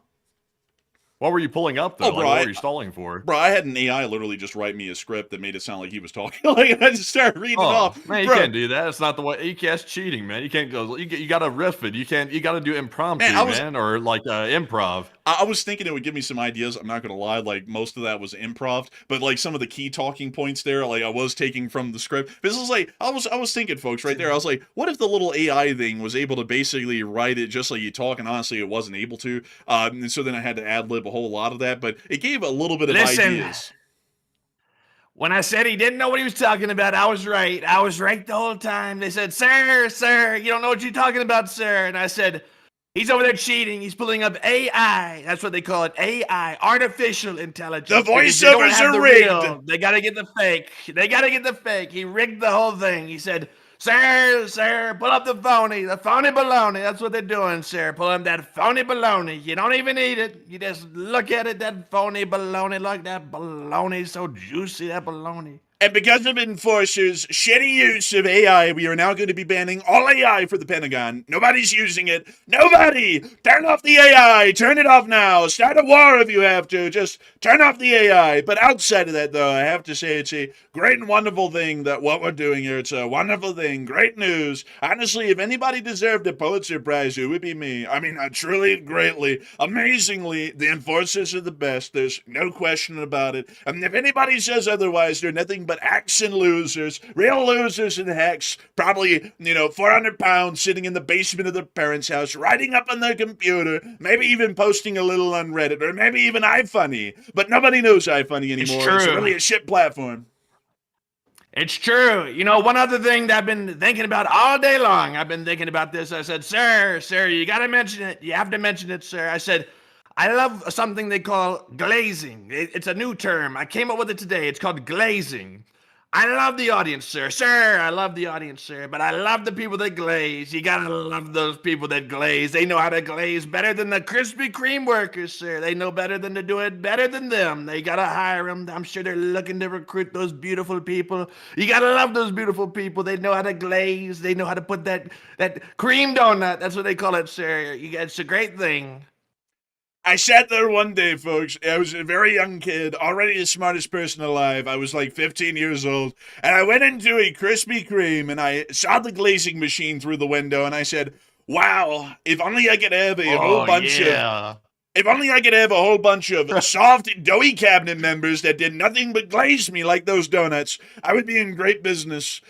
What were you pulling up, though? Oh, bro, what were you stalling for? Bro, I had an AI literally just write me a script that made it sound like he was talking. I just started reading it off. Man, you can't do that. It's not the way. That's cheating, man. You can't go. You got to riff it. You got to do impromptu, man, or improv. I was thinking it would give me some ideas. I'm not gonna lie, most of that was improv, but some of the key talking points there, I was taking from the script. This is I was thinking, folks, right there. I was like, what if the little AI thing was able to basically write it just like you talk, and honestly, it wasn't able to. And so then I had to ad lib a whole lot of that, but it gave a little bit of ideas. When I said he didn't know what he was talking about, I was right. I was right the whole time. They said, sir, you don't know what you're talking about, sir. And I said, he's over there cheating. He's pulling up AI. That's what they call it, AI, artificial intelligence. The voiceovers are rigged. Real. They got to get the fake. He rigged the whole thing. He said, sir, pull up the phony baloney. That's what they're doing, sir. Pull up that phony baloney. You don't even eat it. You just look at it, that phony baloney. Look, that baloney's so juicy, that baloney. And because of enforcers' shitty use of AI, we are now going to be banning all AI for the Pentagon. Nobody's using it. Nobody! Turn off the AI! Turn it off now! Start a war if you have to. Just turn off the AI. But outside of that, though, I have to say it's a great and wonderful thing that what we're doing here. It's a wonderful thing. Great news. Honestly, if anybody deserved a Pulitzer Prize, it would be me. I mean, truly, greatly, amazingly, the enforcers are the best. There's no question about it. And if anybody says otherwise, they're nothing but hacks and losers, real losers and hacks, probably, 400 pounds sitting in the basement of their parents' house, writing up on their computer, maybe even posting a little on Reddit, or maybe even iFunny. But nobody knows iFunny anymore. It's really a shit platform. It's true. One other thing that I've been thinking about all day long, I've been thinking about this. I said, sir, you got to mention it. You have to mention it, sir. I said, I love something they call glazing. It's a new term. I came up with it today. It's called glazing. I love the audience, sir. I love the audience, sir. But I love the people that glaze. You gotta love those people that glaze. They know how to glaze better than the Krispy Kreme workers, sir. They know better than to do it better than them. They gotta hire them. I'm sure they're looking to recruit those beautiful people. You gotta love those beautiful people. They know how to glaze. They know how to put that cream donut. That's what they call it, sir. It's a great thing. I sat there one day, folks. I was a very young kid, already the smartest person alive. I was 15 years old. And I went into a Krispy Kreme and I saw the glazing machine through the window and I said, wow, if only I could have a whole bunch of... If only I could have a whole bunch of soft, doughy cabinet members that did nothing but glaze me like those donuts, I would be in great business.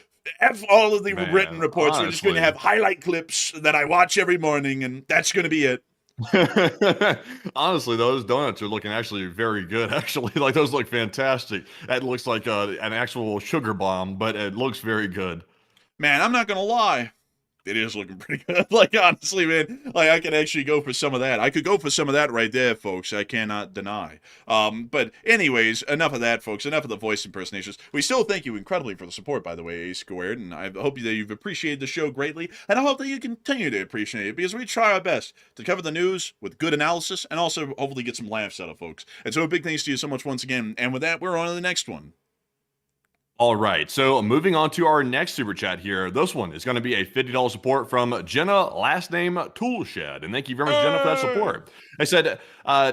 F all of the written reports. Honestly. We're just going to have highlight clips that I watch every morning, and that's going to be it. Honestly, those donuts are looking actually very good. Actually, those look fantastic. That looks like an actual sugar bomb, but it looks very good. Man, I'm not going to lie. It is looking pretty good. Honestly, man, I could actually go for some of that. I could go for some of that right there, folks. I cannot deny. But anyways, enough of that, folks. Enough of the voice impersonations. We still thank you incredibly for the support, by the way, A Squared, and I hope that you've appreciated the show greatly, and I hope that you continue to appreciate it, because we try our best to cover the news with good analysis, and also hopefully get some laughs out of folks. And so a big thanks to you so much once again, and with that, we're on to the next one. All right, so moving on to our next super chat here. This one is going to be a $50 support from Jenna, last name Toolshed. And thank you very much, Jenna, for that support. I said,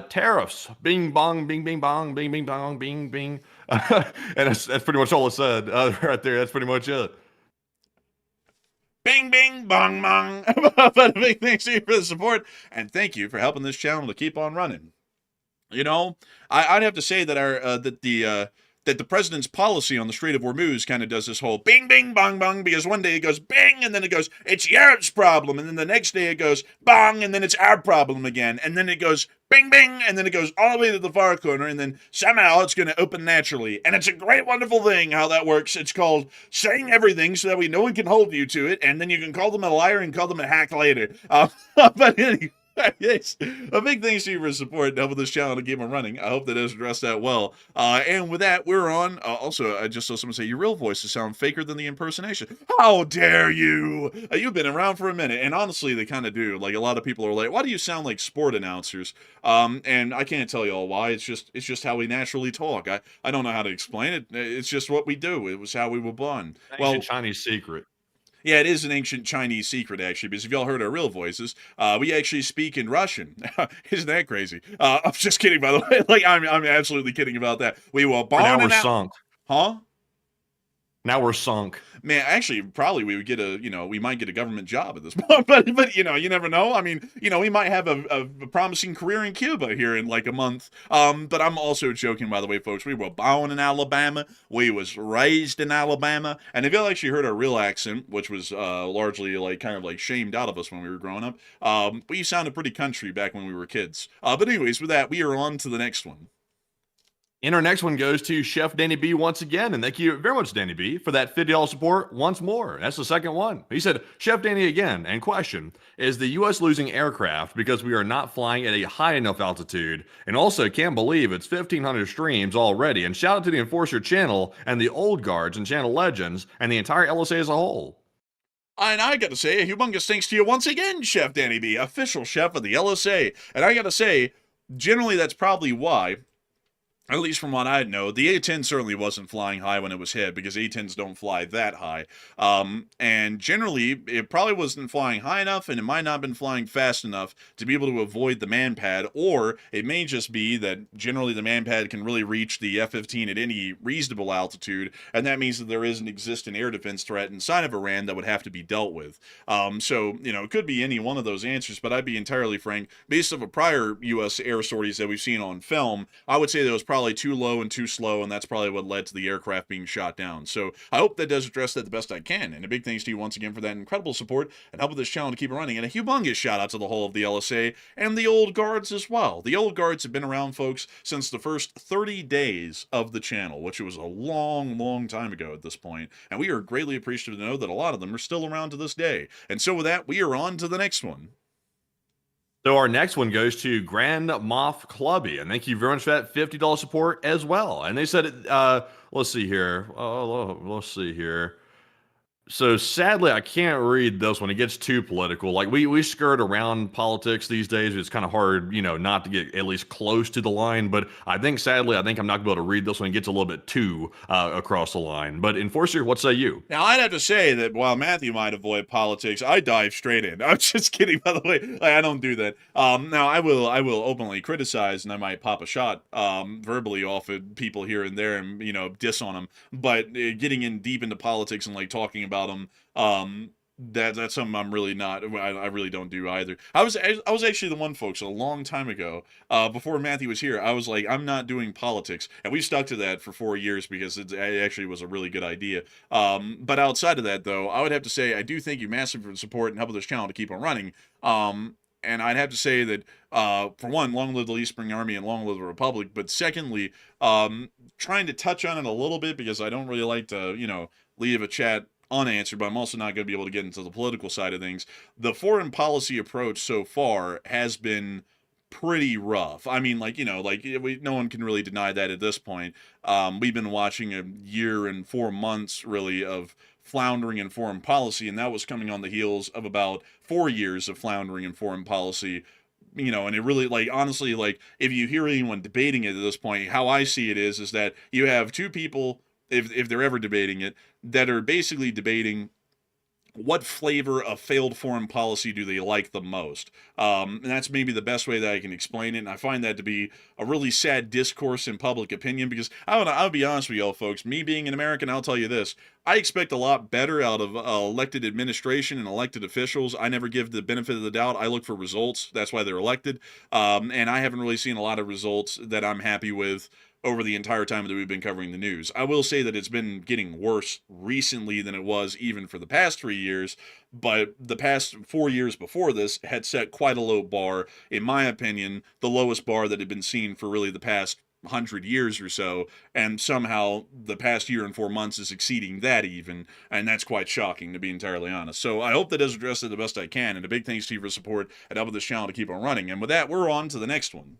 tariffs, bing, bong, bing, bing, bong, bing, bing, bong, bing, bing. And that's pretty much all it said right there. That's pretty much it. Bing, bing, bong, bong. But a big thanks to you for the support, and thank you for helping this channel to keep on running. I'd have to say that that the president's policy on the Strait of Hormuz kind of does this whole bing, bing, bong, bong, because one day it goes bing, and then it goes, it's Europe's problem, and then the next day it goes bong, and then it's our problem again, and then it goes bing, bing, and then it goes all the way to the far corner, and then somehow it's going to open naturally. And it's a great, wonderful thing how that works. It's called saying everything so that way no one can hold you to it, and then you can call them a liar and call them a hack later. But anyway. Yes, a big thanks to you for support and helping this channel to keep on running. I hope that has addressed that well. And with that, we're on. Also, I just saw someone say your real voices sound faker than the impersonation. How dare you? You've been around for a minute, and honestly, they kind of do. Like a lot of people are like, "Why do you sound like sport announcers?" And I can't tell you all why. It's just how we naturally talk. I don't know how to explain it. It's just what we do. It was how we were born. Well, Chinese secret. Yeah, it is an ancient Chinese secret, actually, because if y'all heard our real voices, we actually speak in Russian. Isn't that crazy? I'm just kidding, by the way. Like, I'm absolutely kidding about that. We were born now we're sunk. Huh? Now we're sunk. Man, actually, probably we would get we might get a government job at this point, but you never know. I mean, we might have a promising career in Cuba here in like a month. But I'm also joking, by the way, folks. We were born in Alabama. We was raised in Alabama. And if y'all actually heard our real accent, which was largely like kind of like shamed out of us when we were growing up, we sounded pretty country back when we were kids. But anyways, with that, we are on to the next one. And our next one goes to Chef Danny B once again. And thank you very much, Danny B, for that $50 support once more. That's the second one. He said, Chef Danny again. And question, is the U.S. losing aircraft because we are not flying at a high enough altitude? And also, can't believe it's 1,500 streams already. And shout out to the Enforcer channel and the old guards and channel legends and the entire LSA as a whole. And I got to say, a humongous thanks to you once again, Chef Danny B, official chef of the LSA. And I got to say, generally that's probably why, at least from what I know, the A-10 certainly wasn't flying high when it was hit, because A-10s don't fly that high. And generally, it probably wasn't flying high enough, and it might not have been flying fast enough to be able to avoid the man-pad, or it may just be that generally the man-pad can really reach the F-15 at any reasonable altitude, and that means that there is an existing air defense threat inside of Iran that would have to be dealt with. So, it could be any one of those answers, but I'd be entirely frank, based off of prior U.S. air sorties that we've seen on film, I would say that was probably too low and too slow, and that's probably what led to the aircraft being shot down. So I hope that does address that the best I can, and a big thanks to you once again for that incredible support and help with this channel to keep it running, and a humongous shout out to the whole of the LSA and the old guards as well. The old guards have been around, folks, since the first 30 days of the channel, which was a long time ago at this point, and we are greatly appreciative to know that a lot of them are still around to this day. And so with that, we are on to the next one. So our next one goes to Grand Moff Clubby, and thank you very much for that $50 support as well. And they said, let's see here. Let's see here. So sadly, I can't read this one. It gets too political. Like we skirt around politics these days. It's kind of hard, not to get at least close to the line. But sadly, I'm not going to be able to read this one. It gets a little bit too across the line. But Enforcer, what say you? Now, I'd have to say that while Matthew might avoid politics, I dive straight in. I'm just kidding, by the way. I don't do that. Now, I will openly criticize, and I might pop a shot verbally off at people here and there and, diss on them. But getting in deep into politics and, talking about them, that's something I'm really not. I really don't do either. I was actually the one, folks, a long time ago, before Matthew was here. I was like, I'm not doing politics, and we stuck to that for 4 years because it actually was a really good idea. But outside of that, though, I would have to say I do thank you massive for the support and help with this channel to keep on running. And I'd have to say that, for one, long live the East Spring Army and long live the Republic. But secondly, trying to touch on it a little bit because I don't really like to, leave a chat unanswered, but I'm also not going to be able to get into the political side of things. The foreign policy approach so far has been pretty rough. I mean, no one can really deny that at this point. We've been watching a year and 4 months, really, of floundering in foreign policy, and that was coming on the heels of about 4 years of floundering in foreign policy. And it really, honestly, if you hear anyone debating it at this point, how I see it is that you have two people, if they're ever debating it, that are basically debating what flavor of failed foreign policy do they like the most. And that's maybe the best way that I can explain it. And I find that to be a really sad discourse in public opinion, because I'll be honest with y'all, folks, me being an American, I'll tell you this. I expect a lot better out of elected administration and elected officials. I never give the benefit of the doubt. I look for results. That's why they're elected. And I haven't really seen a lot of results that I'm happy with over the entire time that we've been covering the news. I will say that it's been getting worse recently than it was even for the past 3 years, but the past 4 years before this had set quite a low bar, in my opinion, the lowest bar that had been seen for really the past 100 years or so, and somehow the past year and 4 months is exceeding that even, and that's quite shocking, to be entirely honest. So I hope that does address it the best I can, and a big thanks to you for support and helping this channel to keep on running. And with that, we're on to the next one.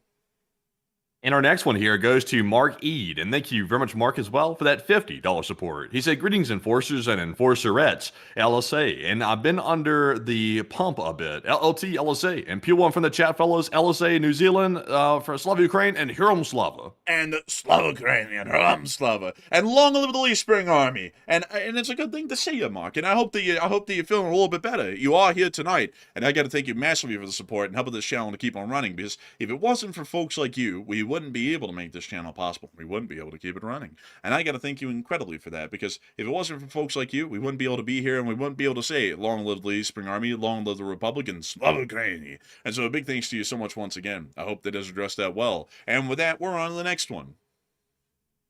And our next one here goes to Mark Ead, and thank you very much, Mark, as well, for that $50 support. He said, greetings, enforcers and enforcerettes, LSA, and I've been under the pump a bit, LLT, LSA, and P1 from the chat, fellows, LSA, New Zealand, for Slava Ukraine, and Hirom Slava. And Slava Ukrainian, Haram Slava, and long live the Spring Army. And it's a good thing to see you, Mark, and I hope that you're feeling a little bit better. You are here tonight, and I got to thank you massively for the support and helping this channel to keep on running, because if it wasn't for folks like you, we wouldn't be able to make this channel possible. We wouldn't be able to keep it running. And I got to thank you incredibly for that, because if it wasn't for folks like you, we wouldn't be able to be here, and we wouldn't be able to say, long live the Spring Army, long live the Republic, and Slava Ukraini. And so a big thanks to you so much once again. I hope that does address that well. And with that, we're on to the next one.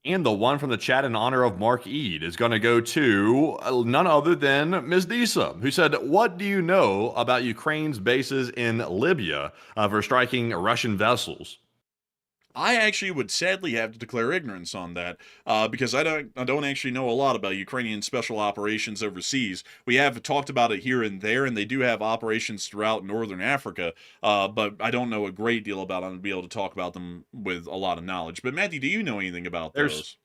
And the one from the chat in honor of Mark Ead is going to go to none other than Ms. Disa, who said, what do you know about Ukraine's bases in Libya for striking Russian vessels? I actually would sadly have to declare ignorance on that, because I don't actually know a lot about Ukrainian special operations overseas. We have talked about it here and there, and they do have operations throughout northern Africa, but I don't know a great deal about them to be able to talk about them with a lot of knowledge. But Matthew, do you know anything about those?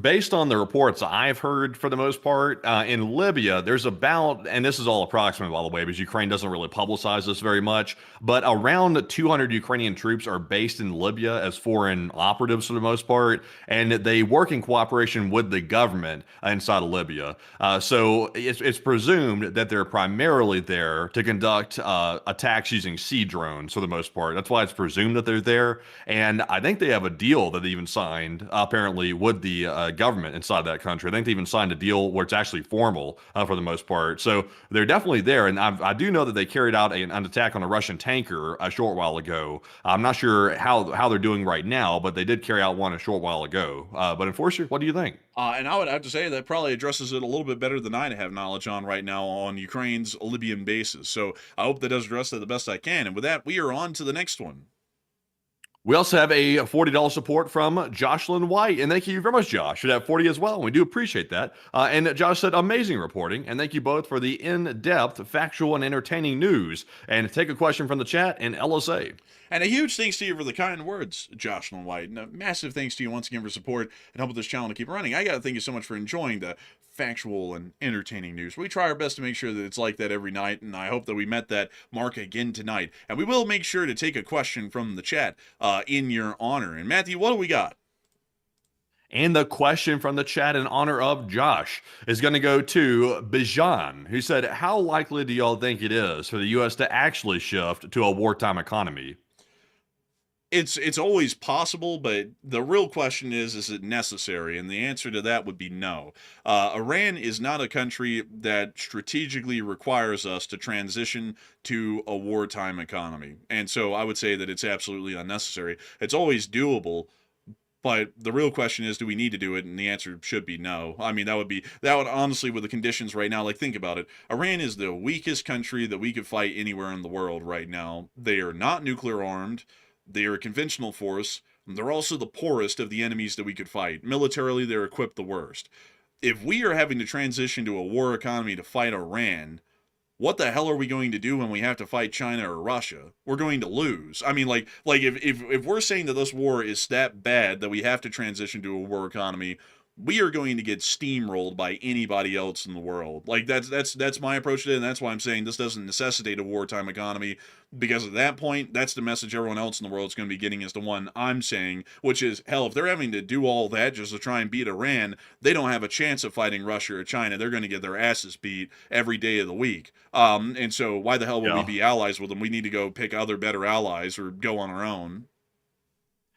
Based on the reports I've heard, for the most part, in Libya, there's about, and this is all approximate, by the way, because Ukraine doesn't really publicize this very much, but around 200 Ukrainian troops are based in Libya as foreign operatives for the most part, and they work in cooperation with the government inside of Libya. So it's presumed that they're primarily there to conduct attacks using sea drones for the most part. That's why it's presumed that they're there, and I think they have a deal that they even signed, apparently, with the government inside that country. I think they even signed a deal where it's actually formal for the most part. So they're definitely there. And I do know that they carried out an attack on a Russian tanker a short while ago. I'm not sure how they're doing right now, but they did carry out one a short while ago. But Enforcer, what do you think? And I would have to say that probably addresses it a little bit better than I have knowledge on right now on Ukraine's Libyan bases. So I hope that does address that the best I can. And with that, we are on to the next one. We also have a $40 support from Jocelyn White, and thank you very much, Josh, for that 40 as well. We do appreciate that. And Josh said, amazing reporting, and thank you both for the in-depth, factual, and entertaining news. And take a question from the chat and LSA. And a huge thanks to you for the kind words, Jocelyn White. And a massive thanks to you once again for support and helping this channel to keep running. I got to thank you so much for enjoying the factual and entertaining news. We try our best to make sure that it's like that every night, and I hope that we met that mark again tonight. And we will make sure to take a question from the chat in your honor. And Matthew, what do we got? And the question from the chat in honor of Josh is going to go to Bijan, who said, how likely do y'all think it is for the U.S. to actually shift to a wartime economy? It's always possible, but the real question is it necessary? And the answer to that would be no. Iran is not a country that strategically requires us to transition to a wartime economy. And so I would say that it's absolutely unnecessary. It's always doable, but the real question is, do we need to do it? And the answer should be no. I mean, that would honestly, with the conditions right now, like, think about it. Iran is the weakest country that we could fight anywhere in the world right now. They are not nuclear armed. They are a conventional force. They're also the poorest of the enemies that we could fight. Militarily, they're equipped the worst. If we are having to transition to a war economy to fight Iran, what the hell are we going to do when we have to fight China or Russia? We're going to lose. I mean, like if we're saying that this war is that bad that we have to transition to a war economy, we are going to get steamrolled by anybody else in the world. Like, that's my approach to it, and that's why I'm saying this doesn't necessitate a wartime economy, because at that point, that's the message everyone else in the world is going to be getting, is the one I'm saying, which is, hell, if they're having to do all that just to try and beat Iran, they don't have a chance of fighting Russia or China. They're going to get their asses beat every day of the week. And so why the hell would we be allies with them? We need to go pick other better allies or go on our own.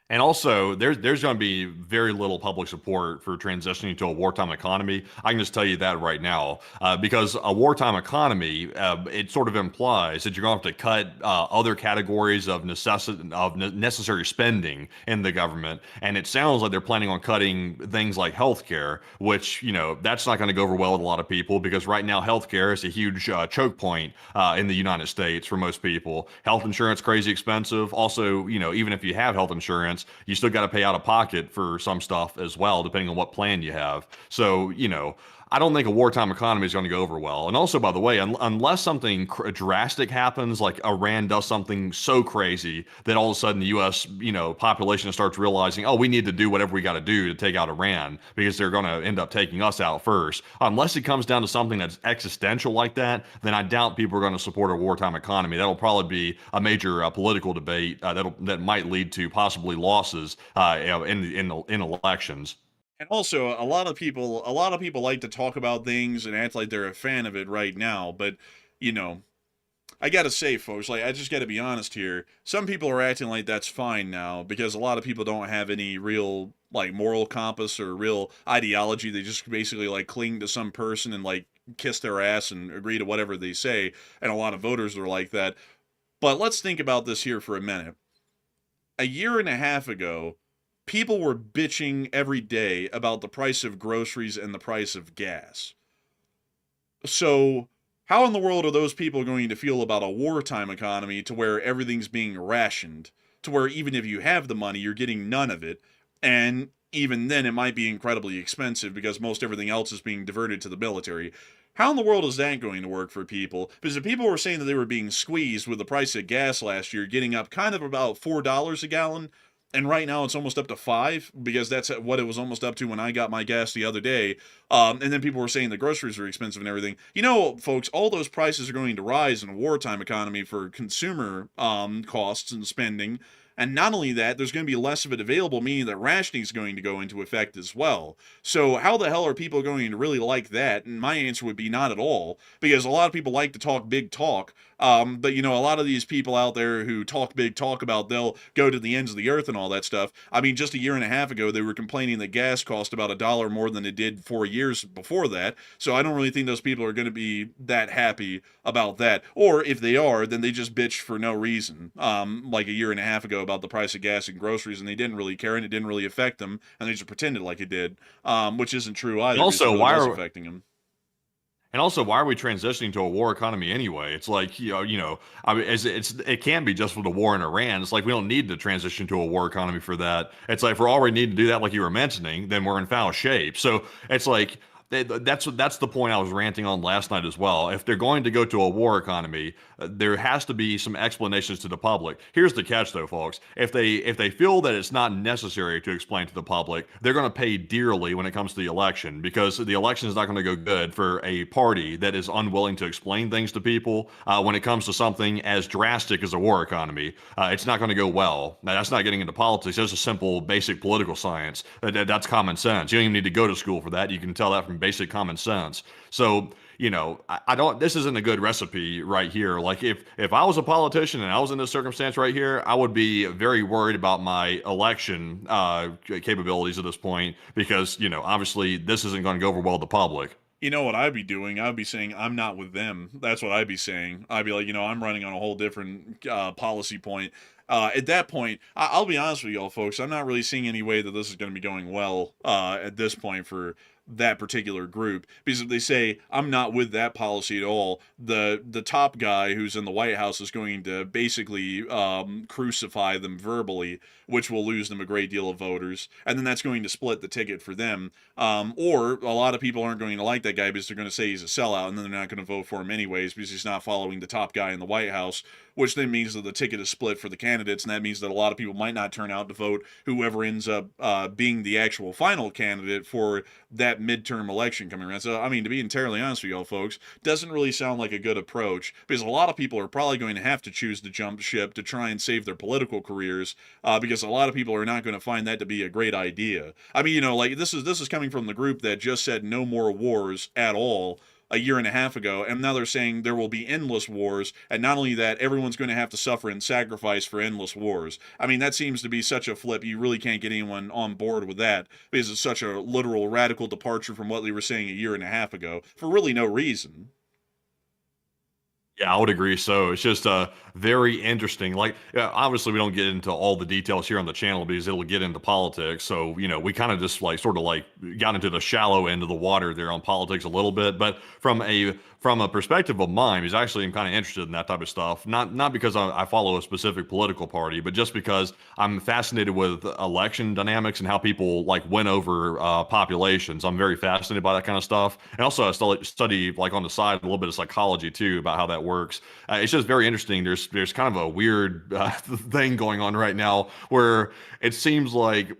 And also, there's going to be very little public support for transitioning to a wartime economy. I can just tell you that right now, because a wartime economy, it sort of implies that you're going to have to cut other categories of necessary spending in the government. And it sounds like they're planning on cutting things like healthcare, which, that's not going to go over well with a lot of people, because right now healthcare is a huge choke point in the United States for most people. Health insurance crazy expensive. Also, even if you have health insurance, you still got to pay out of pocket for some stuff as well, depending on what plan you have. So, I don't think a wartime economy is going to go over well. And also, by the way, unless something drastic happens, like Iran does something so crazy that all of a sudden the U.S. Population starts realizing, oh, we need to do whatever we got to do to take out Iran because they're going to end up taking us out first. Unless it comes down to something that's existential like that, then I doubt people are going to support a wartime economy. That'll probably be a major political debate that might lead to possibly losses in elections. And also, a lot of people like to talk about things and act like they're a fan of it right now. But, I gotta say, folks, I just gotta be honest here. Some people are acting like that's fine now because a lot of people don't have any real, moral compass or real ideology. They just basically, cling to some person and, kiss their ass and agree to whatever they say. And a lot of voters are like that. But let's think about this here for a minute. A year and a half ago, people were bitching every day about the price of groceries and the price of gas. So, how in the world are those people going to feel about a wartime economy to where everything's being rationed? To where even if you have the money, you're getting none of it. And even then, it might be incredibly expensive because most everything else is being diverted to the military. How in the world is that going to work for people? Because if people were saying that they were being squeezed with the price of gas last year getting up kind of about $4 a gallon, and right now it's almost up to $5 because that's what it was almost up to when I got my gas the other day. And then people were saying the groceries are expensive and everything. Folks, all those prices are going to rise in a wartime economy for consumer costs and spending. And not only that, there's going to be less of it available, meaning that rationing is going to go into effect as well. So how the hell are people going to really like that? And my answer would be not at all, because a lot of people like to talk big talk. But, a lot of these people out there who talk big talk about they'll go to the ends of the earth and all that stuff. I mean, just a year and a half ago, they were complaining that gas cost about $1 more than it did 4 years before that. So I don't really think those people are going to be that happy about that. Or if they are, then they just bitched for no reason. Like a year and a half ago about the price of gas and groceries, and they didn't really care, and it didn't really affect them, and they just pretended like it did, which isn't true either. Also, really was affecting them. And also, why are we transitioning to a war economy anyway? It's like, I mean, it can be just for the war in Iran. It's like we don't need to transition to a war economy for that. It's like if we already need to do that, like you were mentioning, then we're in foul shape. So it's like that's the point I was ranting on last night as well. If they're going to go to a war economy, there has to be some explanations to the public. Here's the catch, though, folks. If they feel that it's not necessary to explain to the public, they're going to pay dearly when it comes to the election, because the election is not going to go good for a party that is unwilling to explain things to people when it comes to something as drastic as a war economy. It's not going to go well. Now, that's not getting into politics. That's a simple, basic political science. That's common sense. You don't even need to go to school for that. You can tell that from basic common sense. So, I don't, this isn't a good recipe right here. Like if I was a politician and I was in this circumstance right here, I would be very worried about my election capabilities at this point, because, obviously this isn't going to go over well with the public. You know what I'd be doing? I'd be saying I'm not with them. That's what I'd be saying. I'd be like, I'm running on a whole different policy point. At that point, I'll be honest with y'all, folks. I'm not really seeing any way that this is going to be going well at this point for that particular group, because if they say I'm not with that policy at all, the top guy who's in the White House is going to basically crucify them verbally, which will lose them a great deal of voters, and then that's going to split the ticket for them. Or a lot of people aren't going to like that guy because they're going to say he's a sellout, and then they're not going to vote for him anyways because he's not following the top guy in the White House, which then means that the ticket is split for the candidates, and that means that a lot of people might not turn out to vote whoever ends up being the actual final candidate for that midterm election coming around. So, I mean, to be entirely honest with y'all, folks, doesn't really sound like a good approach, because a lot of people are probably going to have to choose to jump ship to try and save their political careers, because a lot of people are not going to find that to be a great idea. I mean, this is coming from the group that just said no more wars at all. a year and a half ago, and now they're saying there will be endless wars, and not only that, everyone's going to have to suffer and sacrifice for endless wars. I mean, that seems to be such a flip. You really can't get anyone on board with that, because it's such a literal radical departure from what they were saying a year and a half ago, for really no reason. Yeah, I would agree. So it's just very interesting. Like, obviously, we don't get into all the details here on the channel because it'll get into politics. So, you know, we kind of just like sort of like got into the shallow end of the water there on politics a little bit. But from a perspective of mine, because actually I'm kind of interested in that type of stuff. Not because I follow a specific political party, but just because I'm fascinated with election dynamics and how people like win over populations. I'm very fascinated by that kind of stuff. And also I study like on the side a little bit of psychology too about how that works. It's just very interesting. There's kind of a weird thing going on right now where it seems like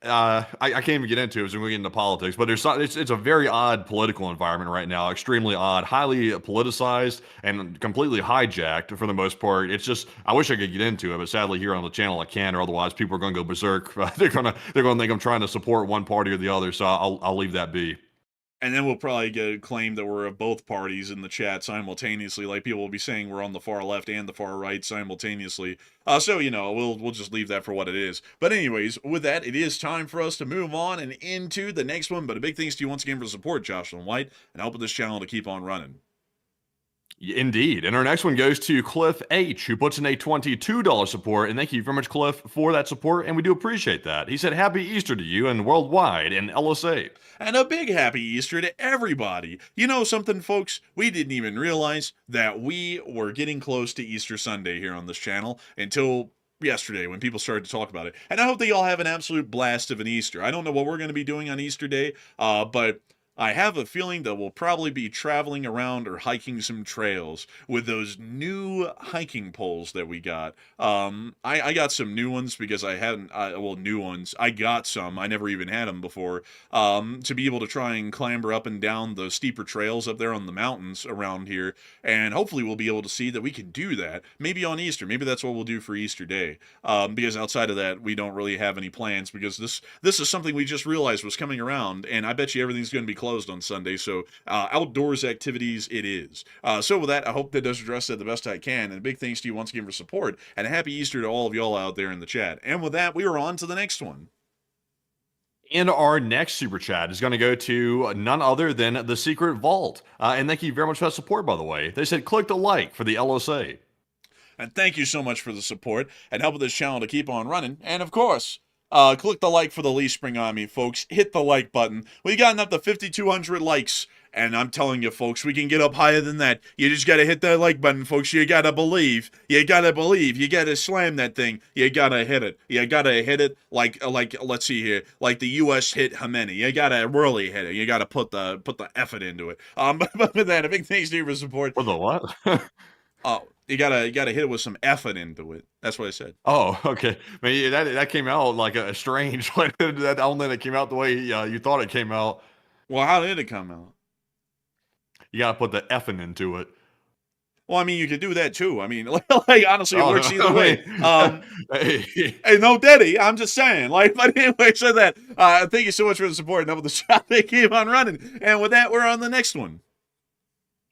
I can't even get into it as we get into politics, but it's a very odd political environment right now, extremely odd, highly politicized and completely hijacked for the most part. It's just, I wish I could get into it, but sadly here on the channel I can't, or otherwise people are going to go berserk. They're going to think I'm trying to support one party or the other, so I'll leave that be. And then we'll probably get a claim that we're of both parties in the chat simultaneously. Like, people will be saying we're on the far left and the far right simultaneously. So, you know, we'll just leave that for what it is. But anyways, with that, it is time for us to move on and into the next one. But a big thanks to you once again for the support, Jocelyn White, and helping this channel to keep on running. Indeed. And our next one goes to Cliff H, who puts in a $22 support. And thank you very much, Cliff, for that support. And we do appreciate that. He said, Happy Easter to you and worldwide and LSA. And a big happy Easter to everybody. You know something, folks? We didn't even realize that we were getting close to Easter Sunday here on this channel until yesterday when people started to talk about it. And I hope that y'all have an absolute blast of an Easter. I don't know what we're going to be doing on Easter Day, but I have a feeling that we'll probably be traveling around or hiking some trails with those new hiking poles that we got. I got some new ones because I hadn't, new ones. I got some. I never even had them before. To be able to try and clamber up and down the steeper trails up there on the mountains around here. And hopefully we'll be able to see that we can do that. Maybe on Easter. Maybe that's what we'll do for Easter Day. Because outside of that, we don't really have any plans because this is something we just realized was coming around. And I bet you everything's going to be closed on Sunday, so outdoors activities it is. So with that, I hope that does address that the best I can, and a big thanks to you once again for support, and a happy Easter to all of y'all out there in the chat. And with that, we are on to the next one. And our next super chat is going to go to none other than the Secret Vault. And thank you very much for that support, by the way. They said click the like for the LSA. And thank you so much for the support and helping this channel to keep on running. And of course, click the like for the Lee Spring Army, folks. Hit the like button. We've gotten up to 5,200 likes, and I'm telling you, folks, we can get up higher than that. You just gotta hit that like button, folks. You gotta believe. You gotta believe. You gotta slam that thing. You gotta hit it. You gotta hit it like let's see here, like the U.S. hit Khomeini. You gotta really hit it. You gotta put the effort into it. But with that, a big thanks to you for support. For the what? You gotta hit it with some effort into it. That's what I said. Oh, okay. Man, that came out like a strange. I don't think it came out the way you thought it came out. Well, how did it come out? You gotta put the effing into it. Well, I mean, you could do that too. I mean, like honestly, it works either way. Hey, no, Daddy, I'm just saying. But anyway, so that thank you so much for the support and up with the shot. They keep on running. And with that, we're on the next one.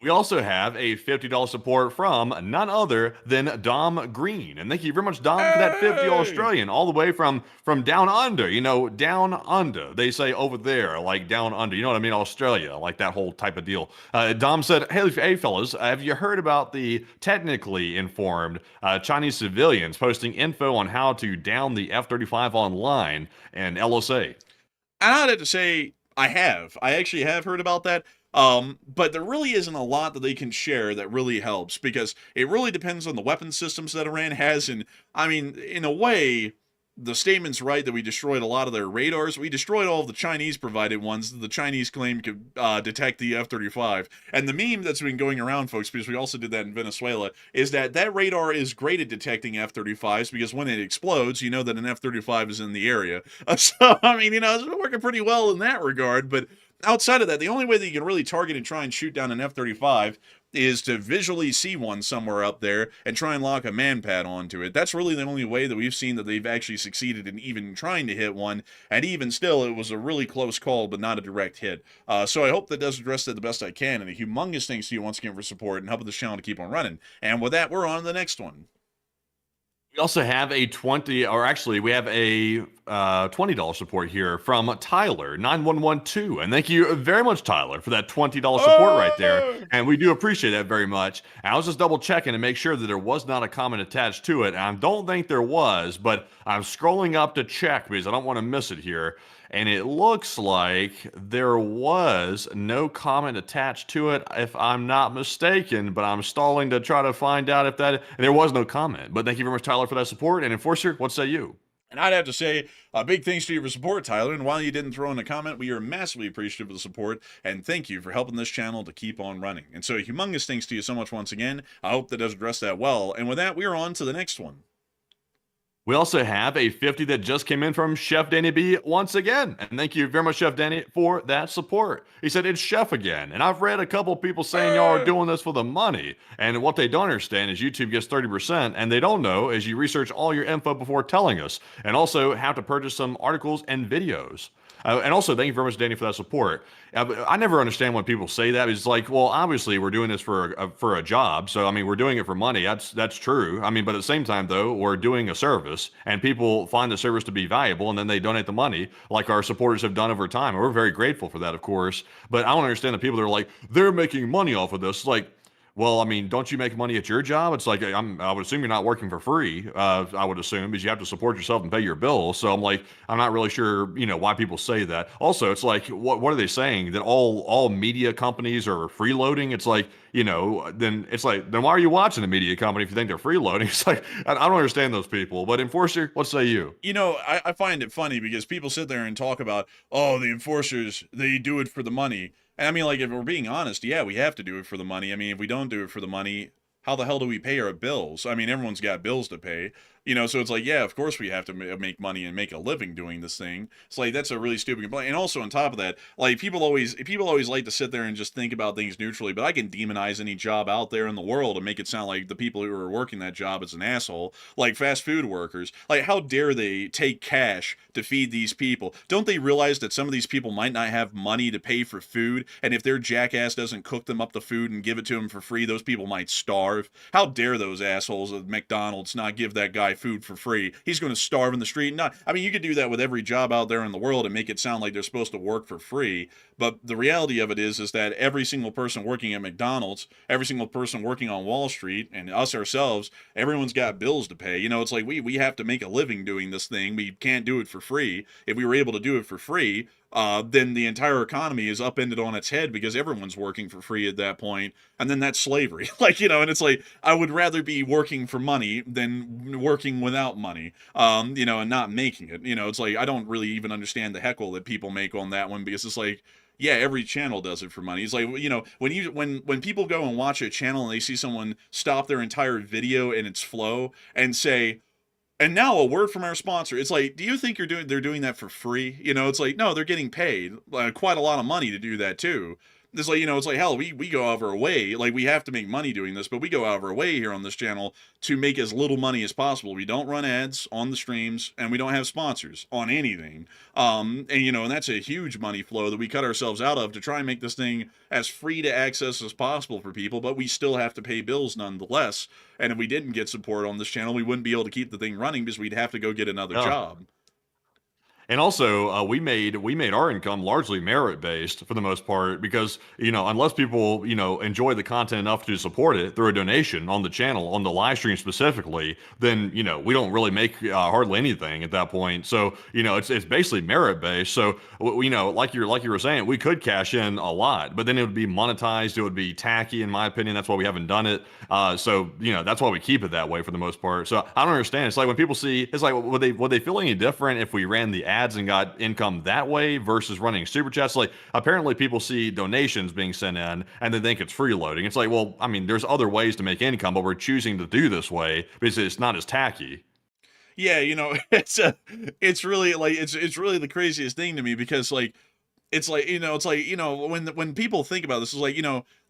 We also have a $50 support from none other than Dom Green. And thank you very much, Dom, for that 50 Australian, all the way from down under. You know, down under. They say over there, like down under. You know what I mean? Australia, like that whole type of deal. Dom said, hey fellas, have you heard about the technically informed Chinese civilians posting info on how to down the F-35 online and LSA? I had to say I have. I actually have heard about that. But there really isn't a lot that they can share that really helps because it really depends on the weapon systems that Iran has. And I mean, in a way, the statement's right that we destroyed a lot of their radars. We destroyed all of the Chinese provided ones that the Chinese claimed could detect the F-35. And the meme that's been going around, folks, because we also did that in Venezuela, is that radar is great at detecting F-35s because when it explodes, you know that an F-35 is in the area. So, I mean, you know, it's working pretty well in that regard, but outside of that, the only way that you can really target and try and shoot down an F-35 is to visually see one somewhere up there and try and lock a manpad onto it. That's really the only way that we've seen that they've actually succeeded in even trying to hit one, and even still, it was a really close call, but not a direct hit. So I hope that does address that the best I can, and a humongous thanks to you once again for support and helping this channel to keep on running. And with that, we're on to the next one. We also have a we have a $20 support here from Tyler9112. And thank you very much, Tyler, for that $20 support right there. And we do appreciate that very much. And I was just double checking to make sure that there was not a comment attached to it. And I don't think there was, but I'm scrolling up to check because I don't want to miss it here. And it looks like there was no comment attached to it, if I'm not mistaken, but I'm stalling to try to find out if that, and there was no comment. But thank you very much, Tyler, for that support. And Enforcer, what say you? And I'd have to say a big thanks to you for support, Tyler. And while you didn't throw in a comment, we are massively appreciative of the support. And thank you for helping this channel to keep on running. And so humongous thanks to you so much once again. I hope that does address that well. And with that, we are on to the next one. We also have a 50 that just came in from Chef Danny B once again. And thank you very much, Chef Danny, for that support. He said, it's Chef again. And I've read a couple people saying y'all are doing this for the money. And what they don't understand is YouTube gets 30%. And they don't know is you research all your info before telling us. And also have to purchase some articles and videos. And also, thank you very much, Danny, for that support. I never understand when people say that. It's like, well, obviously, we're doing this for a job. So, I mean, we're doing it for money. That's true. I mean, but at the same time, though, we're doing a service, and people find the service to be valuable, and then they donate the money, like our supporters have done over time. And we're very grateful for that, of course. But I don't understand the people that are like, they're making money off of this. Like, well, I mean, don't you make money at your job? It's like, I would assume you're not working for free. I would assume because you have to support yourself and pay your bills. So I'm like, I'm not really sure, why people say that. Also, it's like, what are they saying? That all media companies are freeloading? It's like, then why are you watching the media company if you think they're freeloading? It's like, I don't understand those people. But Enforcer, what say you? I find it funny because people sit there and talk about, oh, the enforcers, they do it for the money. And I mean, like, if we're being honest, yeah, we have to do it for the money. I mean, if we don't do it for the money, how the hell do we pay our bills? I mean, everyone's got bills to pay, so it's like, yeah, of course we have to make money and make a living doing this thing. It's like, that's a really stupid complaint. And also on top of that, like, people always like to sit there and just think about things neutrally, but I can demonize any job out there in the world and make it sound like the people who are working that job is an asshole. Like fast food workers, like, how dare they take cash to feed these people? Don't they realize that some of these people might not have money to pay for food, and if their jackass doesn't cook them up the food and give it to them for free, those people might starve? How dare those assholes at McDonald's not give that guy food for free? He's going to starve in the street. You could do that with every job out there in the world and make it sound like they're supposed to work for free. But the reality of it is that every single person working at McDonald's, every single person working on Wall Street, and us ourselves, everyone's got bills to pay. It's like we have to make a living doing this thing. We can't do it for free. If we were able to do it for free, then the entire economy is upended on its head because everyone's working for free at that point, and then that's slavery. And it's like, I would rather be working for money than working without money, and not making it. It's like, I don't really even understand the heckle that people make on that one, because it's like, yeah, every channel does it for money. It's like, when people go and watch a channel and they see someone stop their entire video in its flow and say, and now a word from our sponsor. It's like, do you think they're doing that for free? It's like, no, they're getting paid quite a lot of money to do that too. It's like, it's like, hell, we go out of our way. Like, we have to make money doing this, but we go out of our way here on this channel to make as little money as possible. We don't run ads on the streams, and we don't have sponsors on anything. And that's a huge money flow that we cut ourselves out of to try and make this thing as free to access as possible for people, but we still have to pay bills nonetheless. And if we didn't get support on this channel, we wouldn't be able to keep the thing running because we'd have to go get another job. And also, we made our income largely merit-based for the most part because, unless people, enjoy the content enough to support it through a donation on the channel, on the live stream specifically, then, we don't really make hardly anything at that point. So, it's basically merit-based. So, like you were saying, we could cash in a lot, but then it would be monetized. It would be tacky, in my opinion. That's why we haven't done it. So, that's why we keep it that way for the most part. So, I don't understand. It's like when people see, it's like, would they feel any different if we ran the ads and got income that way versus running super chats? Like, apparently people see donations being sent in and they think it's freeloading. It's like, well, I mean, there's other ways to make income, but we're choosing to do this way because it's not as tacky. Yeah, it's really like, it's really the craziest thing to me because, like, it's like, when people think about this, it's like,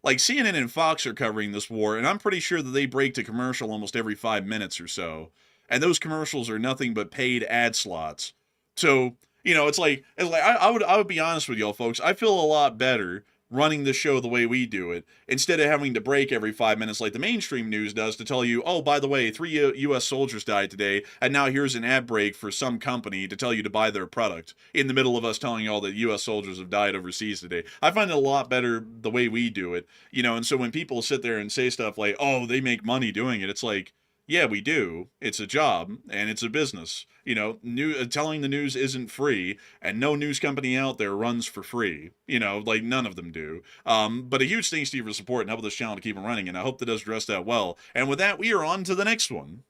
like CNN and Fox are covering this war, and I'm pretty sure that they break to commercial almost every 5 minutes or so, and those commercials are nothing but paid ad slots. So, I would be honest with y'all folks. I feel a lot better running the show the way we do it, instead of having to break every 5 minutes like the mainstream news does to tell you, oh, by the way, 3 U.S. soldiers died today, and now here's an ad break for some company to tell you to buy their product, in the middle of us telling y'all that U.S. soldiers have died overseas today. I find it a lot better the way we do it, and so when people sit there and say stuff like, oh, they make money doing it, it's like, yeah, we do. It's a job, and it's a business. Telling the news isn't free, and no news company out there runs for free. Like none of them do. But a huge thanks to you for support and helping this channel to keep on running, and I hope that does address that well. And with that, we are on to the next one.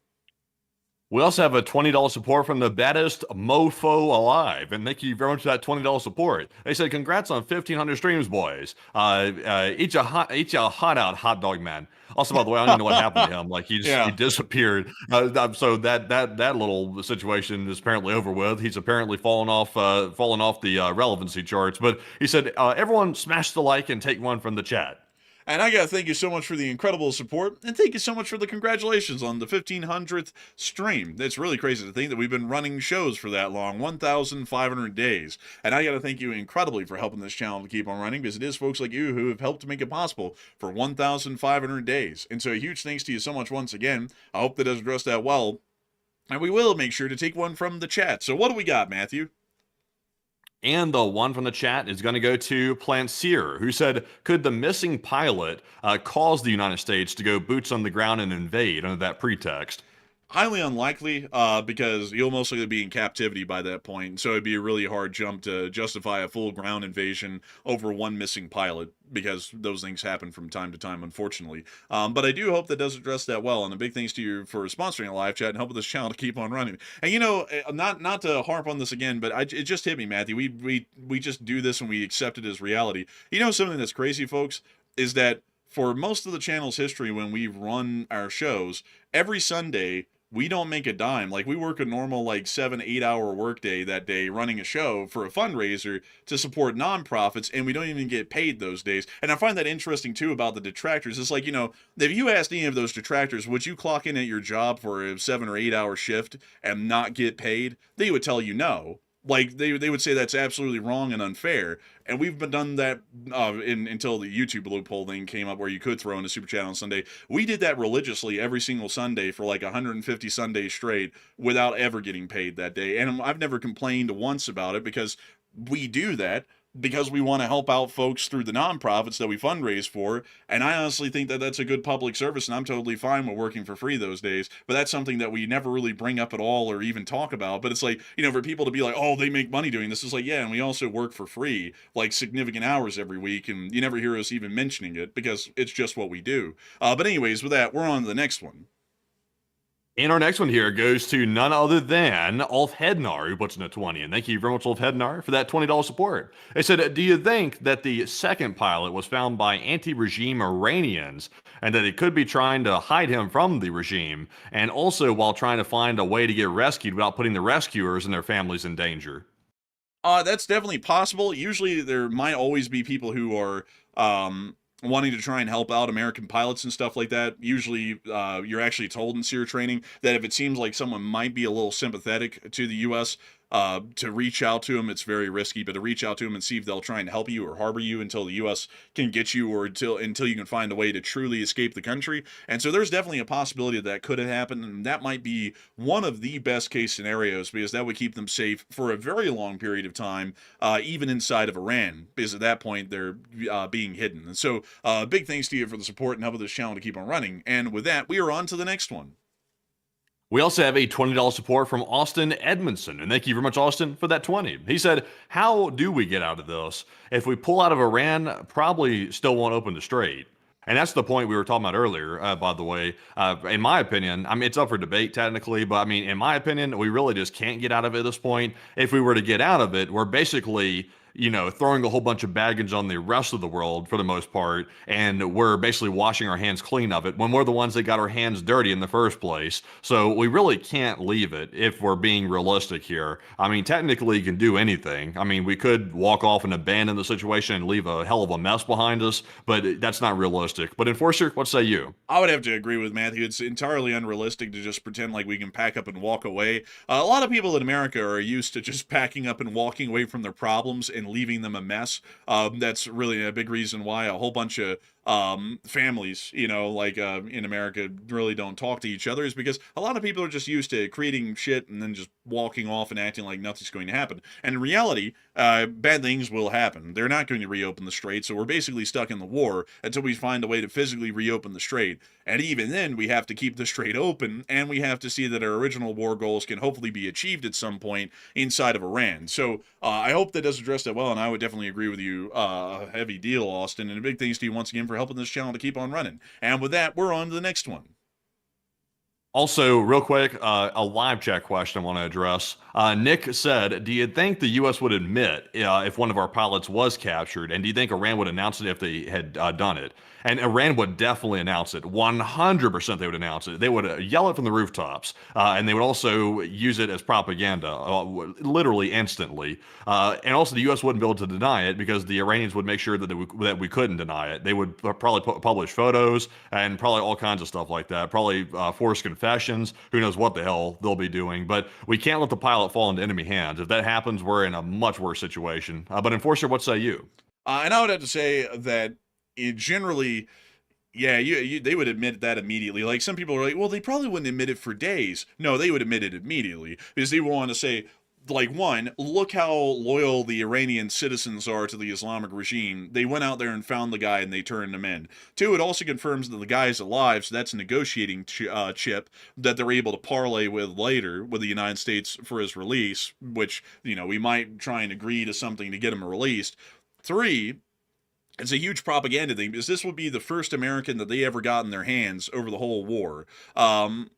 We also have a $20 support from the baddest mofo alive, and thank you very much for that $20 support. They said, "Congrats on 1,500 streams, boys. Eat your hot out, hot dog man." Also, by the way, I don't even know what happened to him. Like he disappeared. So that little situation is apparently over with. He's apparently fallen off the relevancy charts. But he said, "Everyone, smash the like and take one from the chat." And I gotta thank you so much for the incredible support, and thank you so much for the congratulations on the 1,500th stream. It's really crazy to think that we've been running shows for that long, 1,500 days. And I gotta thank you incredibly for helping this channel to keep on running, because it is folks like you who have helped to make it possible for 1,500 days. And so a huge thanks to you so much once again. I hope that does address that well. And we will make sure to take one from the chat. So what do we got, Matthew? And the one from the chat is going to go to Plantier, who said, "Could the missing pilot cause the United States to go boots on the ground and invade under that pretext?" Highly unlikely, because you'll mostly be in captivity by that point, so it'd be a really hard jump to justify a full ground invasion over one missing pilot, because those things happen from time to time, unfortunately. But I do hope that does address that well, and a big thanks to you for sponsoring a live chat and helping this channel to keep on running. And not to harp on this again, but it just hit me, Matthew. We just do this and we accept it as reality. Something that's crazy, folks, is that for most of the channel's history, when we've run our shows, every Sunday, we don't make a dime. Like, we work a normal, 7-8 hour workday that day running a show for a fundraiser to support nonprofits, and we don't even get paid those days. And I find that interesting, too, about the detractors. It's like, if you asked any of those detractors, would you clock in at your job for a 7 or 8 hour shift and not get paid? They would tell you no. Like, they would say that's absolutely wrong and unfair. And we've been done that until the YouTube loophole thing came up where you could throw in a super chat on Sunday. We did that religiously every single Sunday for 150 Sundays straight without ever getting paid that day. And I've never complained once about it, because we do that because we want to help out folks through the nonprofits that we fundraise for. And I honestly think that that's a good public service, and I'm totally fine with working for free those days. But that's something that we never really bring up at all or even talk about. But it's like, for people to be like, oh, they make money doing this, is like, yeah, and we also work for free, significant hours every week, and you never hear us even mentioning it because it's just what we do. But anyways, with that, we're on to the next one. And our next one here goes to none other than Ulf Hednar, who puts in a 20. And thank you very much, Ulf Hednar, for that $20 support. They said, "Do you think that the second pilot was found by anti-regime Iranians, and that it could be trying to hide him from the regime, and also while trying to find a way to get rescued without putting the rescuers and their families in danger?" That's definitely possible. Usually there might always be people who are wanting to try and help out American pilots and stuff like that. Usually you're actually told in SEER training that if it seems like someone might be a little sympathetic to the U.S., to reach out to them. It's very risky, but to reach out to them and see if they'll try and help you or harbor you until the U.S. can get you, or until you can find a way to truly escape the country. And so there's definitely a possibility that could have happened, and that might be one of the best case scenarios, because that would keep them safe for a very long period of time, even inside of Iran, because at that point they're being hidden. And so big thanks to you for the support and helping this channel to keep on running. And with that, we are on to the next one. We also have a $20 support from Austin Edmondson, and thank you very much, Austin, for that 20. He said, "How do we get out of this? If we pull out of Iran, probably still won't open the strait." And that's the point we were talking about earlier, by the way. In my opinion, I mean, it's up for debate technically, but I mean, in my opinion, we really just can't get out of it at this point. If we were to get out of it, we're basically throwing a whole bunch of baggage on the rest of the world for the most part, and we're basically washing our hands clean of it when we're the ones that got our hands dirty in the first place. So we really can't leave it if we're being realistic here. I mean, technically, you can do anything. I mean, we could walk off and abandon the situation and leave a hell of a mess behind us, but that's not realistic. But Enforcer, what say you? I would have to agree with Matthew. It's entirely unrealistic to just pretend like we can pack up and walk away. A lot of people in America are used to just packing up and walking away from their problems and leaving them a mess. That's really a big reason why a whole bunch of families, in America really don't talk to each other, is because a lot of people are just used to creating shit and then just walking off and acting like nothing's going to happen. And in reality, bad things will happen. They're not going to reopen the strait, so we're basically stuck in the war until we find a way to physically reopen the strait. And even then, we have to keep the strait open, and we have to see that our original war goals can hopefully be achieved at some point inside of Iran. So I hope that does address that well, and I would definitely agree with you. A heavy deal, Austin, and a big thanks to you once again for helping this channel to keep on running. And with that, we're on to the next one. Also, real quick, a live chat question I want to address. Nick said, do you think the U.S. would admit if one of our pilots was captured? And do you think Iran would announce it if they had done it? And Iran would definitely announce it. 100% they would announce it. They would yell it from the rooftops. And they would also use it as propaganda, literally instantly. And also the U.S. wouldn't be able to deny it because the Iranians would make sure that we couldn't deny it. They would probably publish photos and probably all kinds of stuff like that. Probably forced confessions. Who knows what the hell they'll be doing. But we can't let the pilot fall into enemy hands. If that happens, we're in a much worse situation. But Enforcer, what say you? And I would have to say that generally, yeah, they would admit that immediately. Like, some people are like, well, they probably wouldn't admit it for days. No, they would admit it immediately because they want to say, like, one, look how loyal the Iranian citizens are to the Islamic regime. They went out there and found the guy and they turned him in. Two, it also confirms that the guy is alive, so that's a negotiating chip that they're able to parlay with later with the United States for his release, which, we might try and agree to something to get him released. Three, it's a huge propaganda thing because this would be the first American that they ever got in their hands over the whole war. And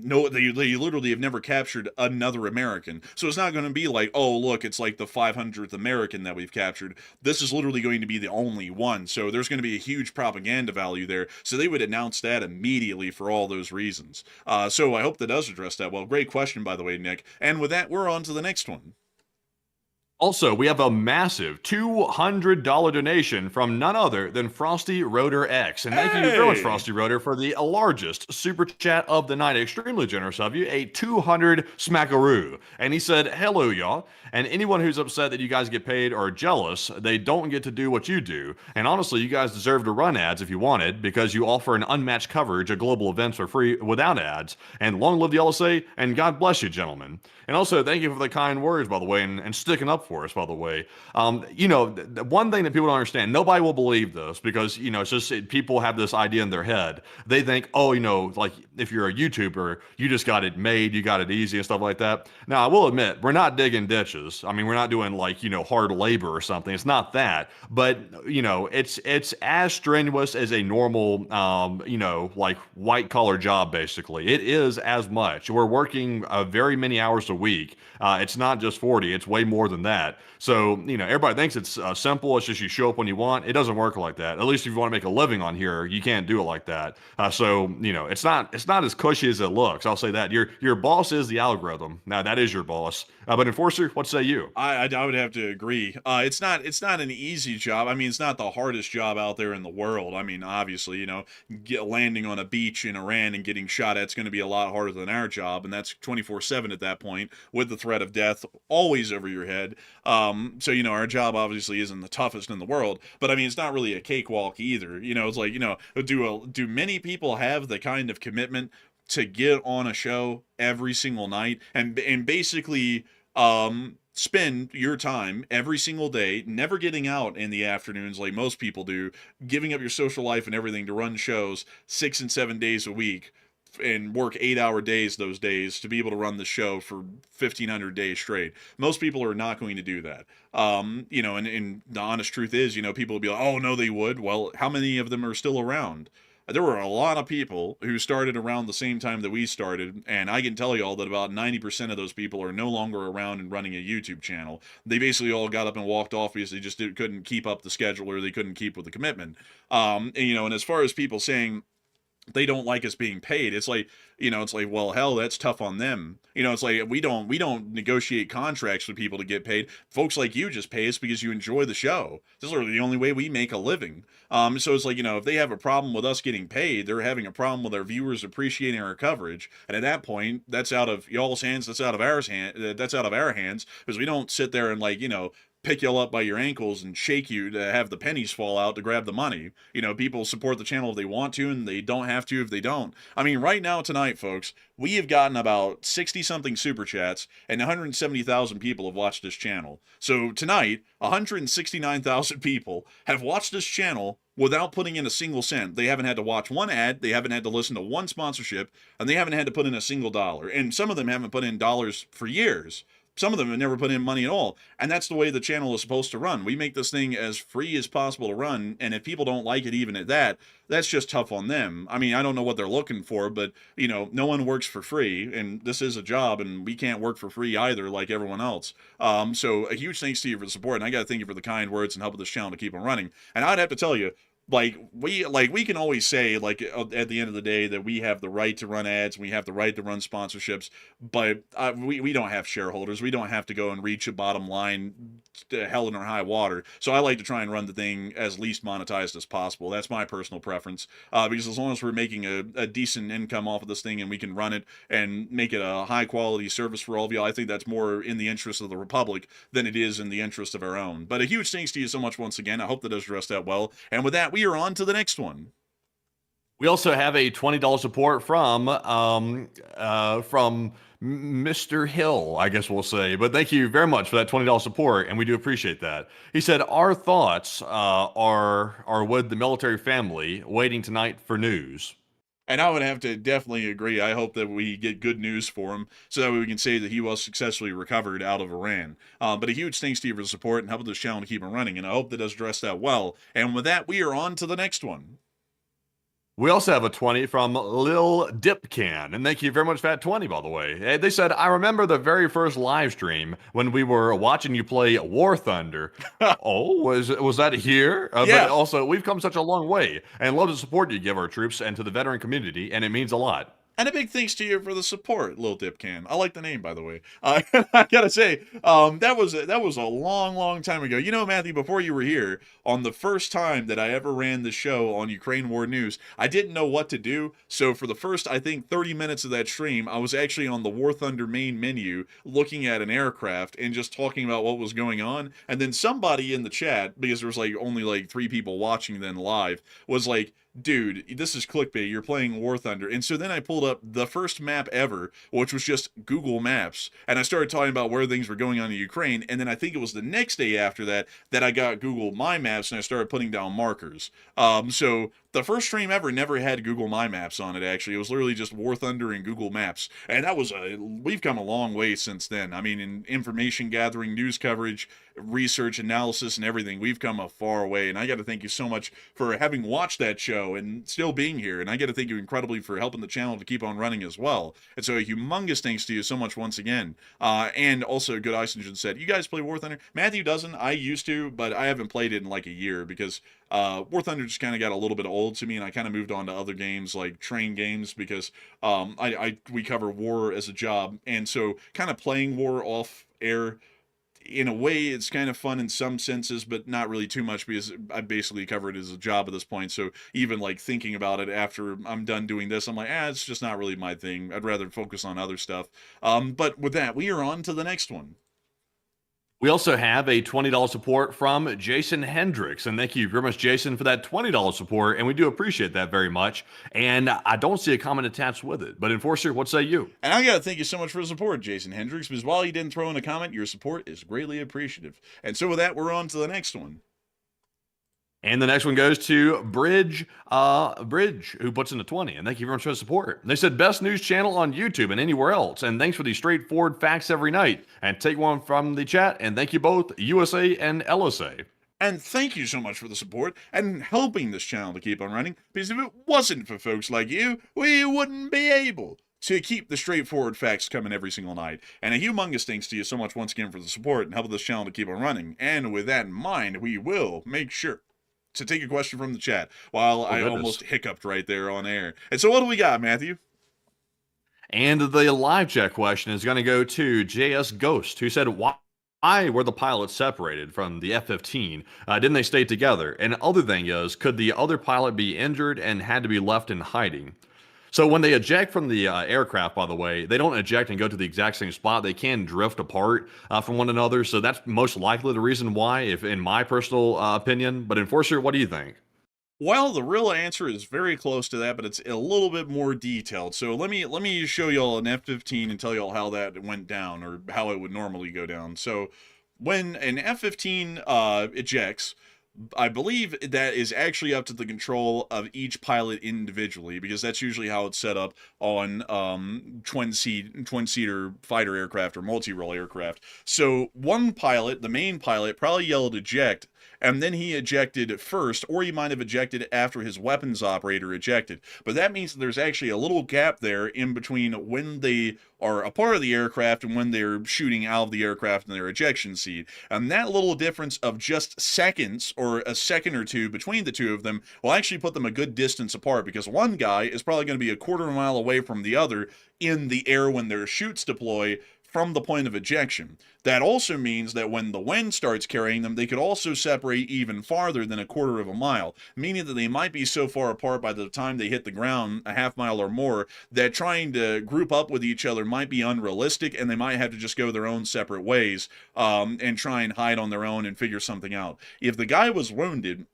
no, they literally have never captured another American. So it's not going to be like, oh, look, it's like the 500th American that we've captured. This is literally going to be the only one. So there's going to be a huge propaganda value there. So they would announce that immediately for all those reasons. So I hope that does address that well. Great question, by the way, Nick. And with that, we're on to the next one. Also, we have a massive $200 donation from none other than Frosty Rotor X. And thank you very much, Frosty Rotor, for the largest super chat of the night. Extremely generous of you. A 200 smackaroo. And he said, hello, y'all. And anyone who's upset that you guys get paid or jealous, they don't get to do what you do. And honestly, you guys deserve to run ads if you wanted because you offer an unmatched coverage of global events for free without ads. And long live the LSA, and God bless you, gentlemen. And also, thank you for the kind words, by the way, and sticking up for us, by the way. The one thing that people don't understand, nobody will believe this because, it's just people have this idea in their head. They think, oh, like if you're a YouTuber, you just got it made, you got it easy and stuff like that. Now, I will admit, we're not digging ditches. I mean, we're not doing like, hard labor or something. It's not that. But, it's as strenuous as a normal, like white collar job, basically. It is as much. We're working very many hours a week. It's not just 40, it's way more than that. So, everybody thinks it's simple. It's just you show up when you want. It doesn't work like that. At least if you want to make a living on here, you can't do it like that. So, it's not as cushy as it looks. I'll say that. Your boss is the algorithm. Now, that is your boss. But Enforcer, what say you? I would have to agree. It's not an easy job. I mean, it's not the hardest job out there in the world. I mean, obviously, landing on a beach in Iran and getting shot at is going to be a lot harder than our job, and that's 24/7 at that point with the threat of death always over your head. So, our job obviously isn't the toughest in the world, but I mean, it's not really a cakewalk either. It's like, do many people have the kind of commitment to get on a show every single night and basically spend your time every single day, never getting out in the afternoons like most people do, giving up your social life and everything to run shows 6 and 7 days a week and work 8-hour days those days to be able to run the show for 1,500 days straight. Most people are not going to do that. And the honest truth is, people will be like, oh, no, they would. Well, how many of them are still around? there were a lot of people who started around the same time that we started, and I can tell y'all that about 90% of those people are no longer around and running a YouTube channel. They basically all got up and walked off because they just couldn't keep up the schedule, or they couldn't keep with the commitment. And as far as people saying they don't like us being paid, it's like, well, hell, that's tough on them. It's like we don't negotiate contracts with people to get paid. Folks like you just pay us because you enjoy the show. This is literally the only way we make a living. So it's like, if they have a problem with us getting paid, they're having a problem with our viewers appreciating our coverage. And at that point, that's out of y'all's hands. That's out of our hands, because we don't sit there and pick you up by your ankles and shake you to have the pennies fall out to grab the money. People support the channel if they want to, and they don't have to if they don't. I mean, right now, tonight, folks, we have gotten about 60-something super chats, and 170,000 people have watched this channel. So tonight, 169,000 people have watched this channel without putting in a single cent. They haven't had to watch one ad, they haven't had to listen to one sponsorship, and they haven't had to put in a single dollar. And some of them haven't put in dollars for years. Some of them have never put in money at all, and that's the way the channel is supposed to run. We make this thing as free as possible to run, and if people don't like it even at that, that's just tough on them. I mean, I don't know what they're looking for, but, no one works for free, and this is a job, and we can't work for free either like everyone else. So a huge thanks to you for the support, and I got to thank you for the kind words and helping this channel to keep on running. And I'd have to tell you, we can always say, at the end of the day, that we have the right to run ads, we have the right to run sponsorships, but we don't have shareholders. We don't have to go and reach a bottom line to hell in our high water. So I like to try and run the thing as least monetized as possible. That's my personal preference, because as long as we're making a decent income off of this thing and we can run it and make it a high quality service for all of you, I think that's more in the interest of the Republic than it is in the interest of our own. But a huge thanks to you so much once again. I hope that does address that well. And with that, we are on to the next one. We also have a $20 support from Mr. Hill, I guess we'll say. But thank you very much for that $20 support, and we do appreciate that. He said, our thoughts are with the military family waiting tonight for news. And I would have to definitely agree. I hope that we get good news for him so that we can say that he was successfully recovered out of Iran. But a huge thanks to you for the support and helping this channel to keep on running. And I hope that does address that well. And with that, we are on to the next one. We also have a 20 from Lil Dipcan, and thank you very much for that 20, by the way. They said, I remember the very first live stream when we were watching you play War Thunder. Oh, was that here? Yeah. But also, we've come such a long way, and love the support you give our troops and to the veteran community, and it means a lot. And a big thanks to you for the support, Lil Dipcan. I like the name, by the way. I gotta say, that was a long, long time ago. Matthew, before you were here, on the first time that I ever ran the show on Ukraine War News, I didn't know what to do. So for the first, I think, 30 minutes of that stream, I was actually on the War Thunder main menu, looking at an aircraft and just talking about what was going on. And then somebody in the chat, because there was only 3 people watching then live, was like, dude, this is clickbait, you're playing War Thunder. And so then I pulled up the first map ever, which was just Google Maps, and I started talking about where things were going on in Ukraine. And then I think it was the next day after that I got Google My Maps and I started putting down markers. So the first stream ever never had Google My Maps on it, actually. It was literally just War Thunder and Google Maps. And that was we've come a long way since then. I mean, in information gathering, news coverage, research, analysis, and everything, we've come a far way. And I got to thank you so much for having watched that show and still being here. And I got to thank you incredibly for helping the channel to keep on running as well. And so a humongous thanks to you so much once again. And also, Good Isogen said, you guys play War Thunder? Matthew doesn't. I used to, but I haven't played it in like a year because War Thunder just kind of got a little bit old to me, and I kind of moved on to other games like train games because we cover war as a job, and so kind of playing war off air, in a way, it's kind of fun in some senses, but not really too much because I basically cover it as a job at this point. So even thinking about it after I'm done doing this, I'm like, it's just not really my thing. I'd rather focus on other stuff. But with that, we are on to the next one. We also have a $20 support from Jason Hendricks, and thank you very much, Jason, for that $20 support, and we do appreciate that very much. And I don't see a comment attached with it, but Enforcer, what say you? And I gotta thank you so much for the support, Jason Hendricks, because while you didn't throw in a comment, your support is greatly appreciative. And so with that, we're on to the next one. And the next one goes to Bridge, who puts in a 20. And thank you very much for the support. They said, best news channel on YouTube and anywhere else. And thanks for these straightforward facts every night. And take one from the chat. And thank you both, USA and LSA. And thank you so much for the support and helping this channel to keep on running, because if it wasn't for folks like you, we wouldn't be able to keep the straightforward facts coming every single night. And a humongous thanks to you so much once again for the support and helping this channel to keep on running. And with that in mind, we will make sure to take a question from the chat while I almost hiccuped right there on air. And so what do we got, Matthew? And the live chat question is going to go to JS Ghost, who said, why were the pilots separated from the F-15? Didn't they stay together? And the other thing is, could the other pilot be injured and had to be left in hiding? So when they eject from the aircraft, by the way, they don't eject and go to the exact same spot. They can drift apart from one another. So that's most likely the reason why, if in my personal opinion. But Enforcer, what do you think? Well, the real answer is very close to that, but it's a little bit more detailed. So let me show y'all an F-15 and tell y'all how that went down, or how it would normally go down. So when an F-15 ejects, I believe that is actually up to the control of each pilot individually, because that's usually how it's set up on twin-seater fighter aircraft or multi-role aircraft. So one pilot, the main pilot, probably yelled eject, and then he ejected first, or he might have ejected after his weapons operator ejected. But that means that there's actually a little gap there in between when they are a part of the aircraft and when they're shooting out of the aircraft in their ejection seat. And that little difference of just seconds, or a second or two between the two of them, will actually put them a good distance apart, because one guy is probably going to be a quarter of a mile away from the other in the air when their chutes deploy from the point of ejection. That also means that when the wind starts carrying them, they could also separate even farther than a quarter of a mile, meaning that they might be so far apart by the time they hit the ground, a half mile or more, that trying to group up with each other might be unrealistic, and they might have to just go their own separate ways and try and hide on their own and figure something out. If the guy was wounded,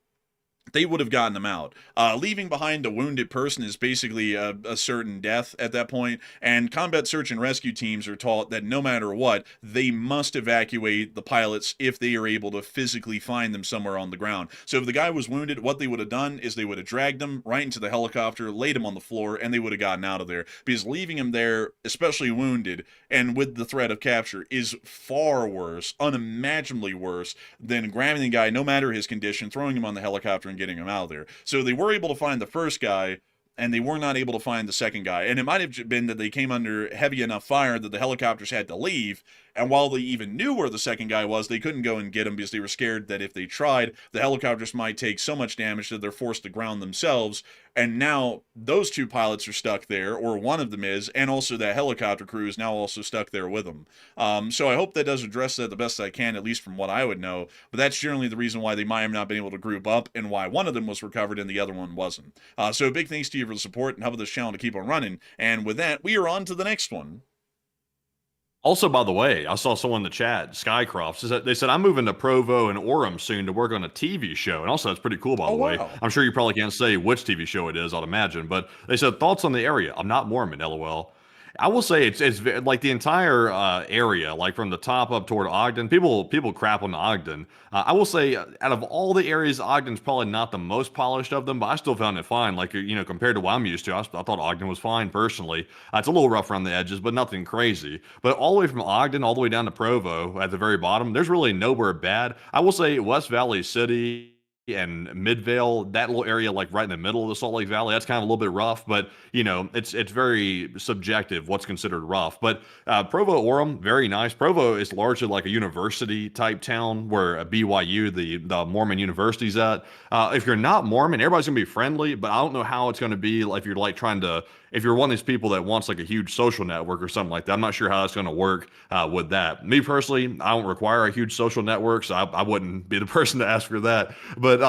they would have gotten them out. Leaving behind a wounded person is basically a certain death at that point, and combat search and rescue teams are taught that no matter what, they must evacuate the pilots if they are able to physically find them somewhere on the ground. So if the guy was wounded, what they would have done is they would have dragged them right into the helicopter, laid him on the floor, and they would have gotten out of there. Because leaving him there, especially wounded, and with the threat of capture, is far worse, unimaginably worse, than grabbing the guy, no matter his condition, throwing him on the helicopter and getting him out of there. So they were able to find the first guy, and they were not able to find the second guy. And it might have been that they came under heavy enough fire that the helicopters had to leave, and while they even knew where the second guy was, they couldn't go and get him because they were scared that if they tried, the helicopters might take so much damage that they're forced to ground themselves. And now those two pilots are stuck there, or one of them is, and also that helicopter crew is now also stuck there with them. So I hope that does address that the best I can, at least from what I would know. But that's generally the reason why they might have not been able to group up, and why one of them was recovered and the other one wasn't. So big thanks to you for the support and helping this channel to keep on running. And with that, we are on to the next one. Also, by the way, I saw someone in the chat, Skycroft, they said, I'm moving to Provo and Orem soon to work on a TV show. And also, that's pretty cool, by the way. Wow. I'm sure you probably can't say which TV show it is, I'd imagine. But they said, thoughts on the area? I'm not Mormon, LOL. I will say it's like the entire area, like from the top up toward Ogden. People crap on Ogden. I will say, out of all the areas, Ogden's probably not the most polished of them, but I still found it fine. Like, you know, compared to what I'm used to, I thought Ogden was fine personally. It's a little rough around the edges, but nothing crazy. But all the way from Ogden all the way down to Provo at the very bottom, there's really nowhere bad. I will say West Valley City and Midvale, that little area, like right in the middle of the Salt Lake Valley, that's kind of a little bit rough, but you know, it's very subjective what's considered rough. But Provo, Orem, very nice. Provo is largely like a university type town where BYU, the Mormon university's at. If you're not Mormon, everybody's gonna be friendly, but I don't know how it's gonna be if you're like if you're one of these people that wants like a huge social network or something like that. I'm not sure how that's going to work with that. Me personally, I don't require a huge social network, so I wouldn't be the person to ask for that. But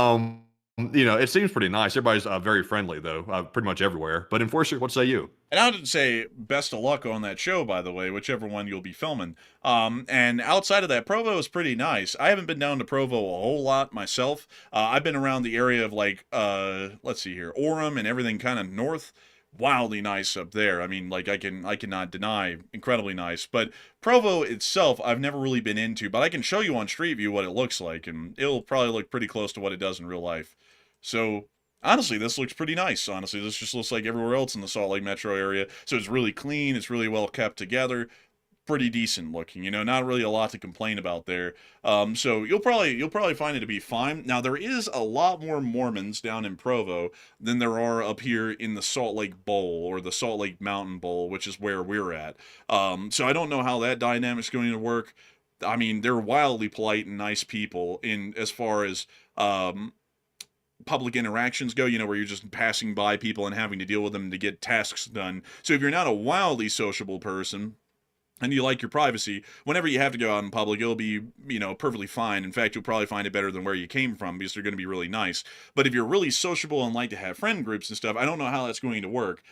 you know, it seems pretty nice. Everybody's very friendly though, pretty much everywhere. But Enforcer, what say you? And I would say best of luck on that show, by the way, whichever one you'll be filming. And outside of that, Provo is pretty nice. I haven't been down to Provo a whole lot myself. I've been around the area of like, let's see here, Orem and everything kind of north. Wildly nice up there. I mean, like I cannot deny, incredibly nice. But Provo itself, I've never really been into, but I can show you on Street View what it looks like, and it'll probably look pretty close to what it does in real life. So honestly, this looks pretty nice. Honestly, this just looks like everywhere else in the Salt Lake metro area. So it's really clean. It's really well kept together. pretty decent looking. You know, not really a lot to complain about there. So you'll probably find it to be fine. Now there is a lot more Mormons down in Provo than there are up here in the Salt Lake Bowl or the Salt Lake Mountain Bowl, which is where we're at. So I don't know how that dynamic's going to work. I mean, they're wildly polite and nice people in as far as public interactions go, you know, where you're just passing by people and having to deal with them to get tasks done. So if you're not a wildly sociable person and you like your privacy, whenever you have to go out in public, it'll be, you know, perfectly fine. In fact, you'll probably find it better than where you came from because they're going to be really nice. But if you're really sociable and like to have friend groups and stuff, I don't know how that's going to work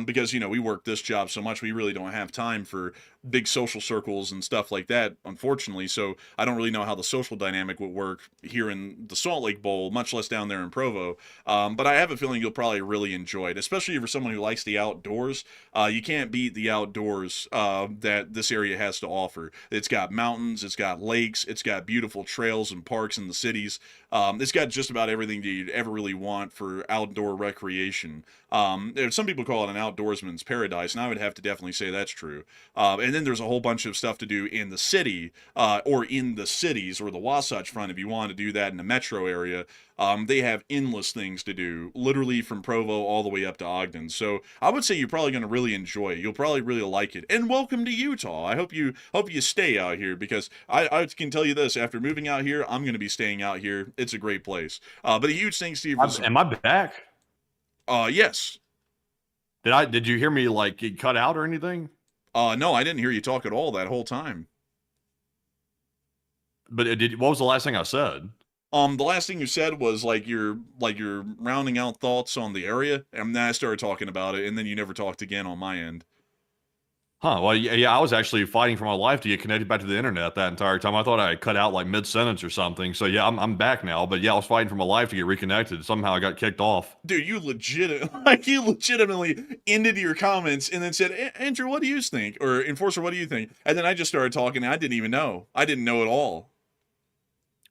because, you know, we work this job so much, we really don't have time for big social circles and stuff like that, unfortunately. So I don't really know how the social dynamic would work here in the Salt Lake Bowl, much less down there in Provo. But I have a feeling you'll probably really enjoy it, especially for someone who likes the outdoors. You can't beat the outdoors that this area has to offer. It's got mountains, it's got lakes, it's got beautiful trails and parks in the cities. It's got just about everything that you'd ever really want for outdoor recreation. Some people call it an outdoorsman's paradise, and I would have to definitely say that's true. And then there's a whole bunch of stuff to do in the city, or in the cities, or the Wasatch Front if you want to do that in the metro area. They have endless things to do, literally from Provo all the way up to Ogden. So I would say you're probably going to really enjoy it. You'll probably really like it. And welcome to Utah. I hope you stay out here because I can tell you this: after moving out here, I'm going to be staying out here. It's a great place. But a huge thanks to you for Am I back? Yes. Did you hear me like get cut out or anything? No, I didn't hear you talk at all that whole time. But what was the last thing I said? The last thing you said was like you're rounding out thoughts on the area, and then I started talking about it, and then you never talked again on my end. Huh. Well, yeah, I was actually fighting for my life to get connected back to the internet that entire time. I thought I cut out like mid-sentence or something. So yeah, I'm back now. But yeah, I was fighting for my life to get reconnected. Somehow I got kicked off. Dude, you legitimately ended your comments and then said, Andrew, what do you think? Or Enforcer, what do you think? And then I just started talking, and I didn't even know. I didn't know at all.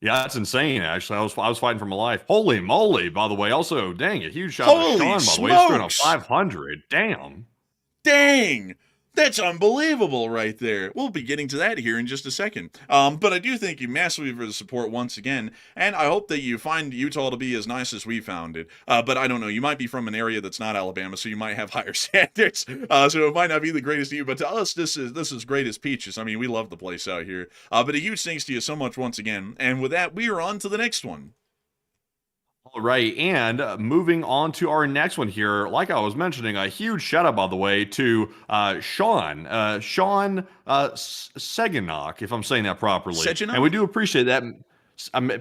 Yeah, that's insane, actually. I was fighting for my life. Holy moly, by the way. Also, dang, a huge shout out to Sean, by the way. He's doing a 500. Damn. Dang. That's unbelievable right there. We'll be getting to that here in just a second. But I do thank you massively for the support once again, and I hope that you find Utah to be as nice as we found it. But I don't know, you might be from an area that's not Alabama, so you might have higher standards. So it might not be the greatest to you, but to us, this is great as peaches. I mean, we love the place out here. But a huge thanks to you so much once again. And with that, we are on to the next one. All right, and moving on to our next one here, like I was mentioning, a huge shout out, by the way, to Sean Seganok, if I'm saying that properly. Seganok? And we do appreciate that.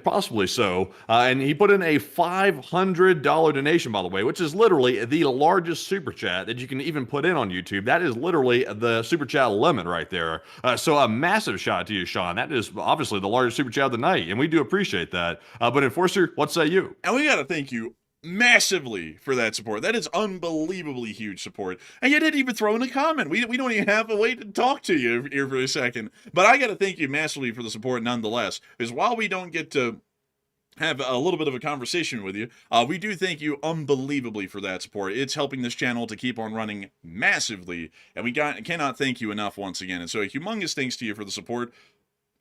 Possibly so. And he put in a $500 donation, by the way, which is literally the largest super chat that you can even put in on YouTube. That is literally the super chat limit right there. So a massive shout out to you, Sean. That is obviously the largest super chat of the night, and we do appreciate that. But Enforcer, what say you? And we got to thank you massively for that support. That is unbelievably huge support. And you didn't even throw in a comment. We don't even have a way to talk to you here for a second. But I got to thank you massively for the support nonetheless. Because while we don't get to have a little bit of a conversation with you, we do thank you unbelievably for that support. It's helping this channel to keep on running massively. And we cannot thank you enough once again. And so a humongous thanks to you for the support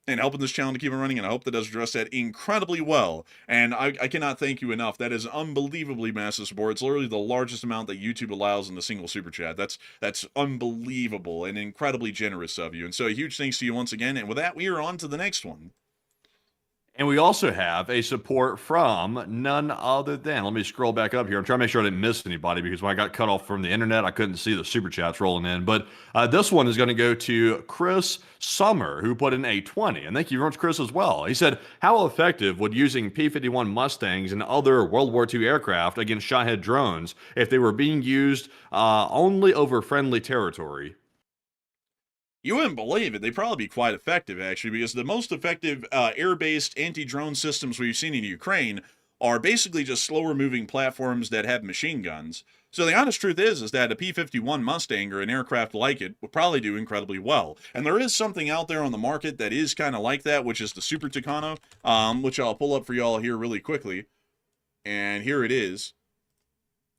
and helping this channel to keep on running, and I hope that does address that incredibly well. And I cannot thank you enough. That is unbelievably massive support. It's literally the largest amount that YouTube allows in a single super chat. That's unbelievable and incredibly generous of you. And so a huge thanks to you once again. And with that, we are on to the next one. And we also have a support from none other than, let me scroll back up here. I'm trying to make sure I didn't miss anybody because when I got cut off from the internet, I couldn't see the super chats rolling in. But this one is going to go to Chris Summer, who put in a 20. And thank you very much, Chris, as well. He said, how effective would using P-51 Mustangs and other World War II aircraft against Shahed drones if they were being used only over friendly territory? You wouldn't believe it. They'd probably be quite effective, actually, because the most effective air-based anti-drone systems we've seen in Ukraine are basically just slower-moving platforms that have machine guns. So the honest truth is that a P-51 Mustang or an aircraft like it would probably do incredibly well. And there is something out there on the market that is kind of like that, which is the Super Tucano, which I'll pull up for y'all here really quickly. And here it is.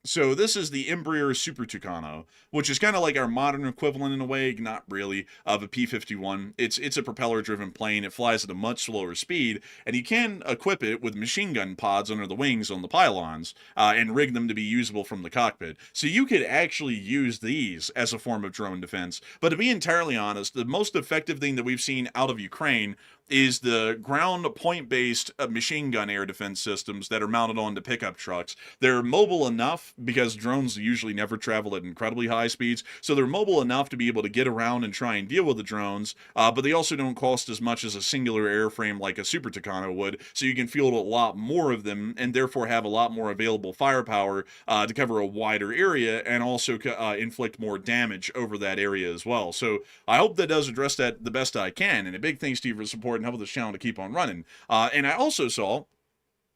So this is the Embraer Super Tucano, which is kind of like our modern equivalent in a way, not really, of a P-51. It's a propeller-driven plane. It flies at a much slower speed, and you can equip it with machine gun pods under the wings on the pylons and rig them to be usable from the cockpit. So you could actually use these as a form of drone defense. But to be entirely honest, the most effective thing that we've seen out of Ukraine is the ground point-based machine gun air defense systems that are mounted onto pickup trucks. They're mobile enough because drones usually never travel at incredibly high speeds, so they're mobile enough to be able to get around and try and deal with the drones, but they also don't cost as much as a singular airframe like a Super Tucano would, so you can field a lot more of them and therefore have a lot more available firepower to cover a wider area and also inflict more damage over that area as well. So I hope that does address that the best I can, and a big thanks to you for support and help this channel to keep on running. And I also saw,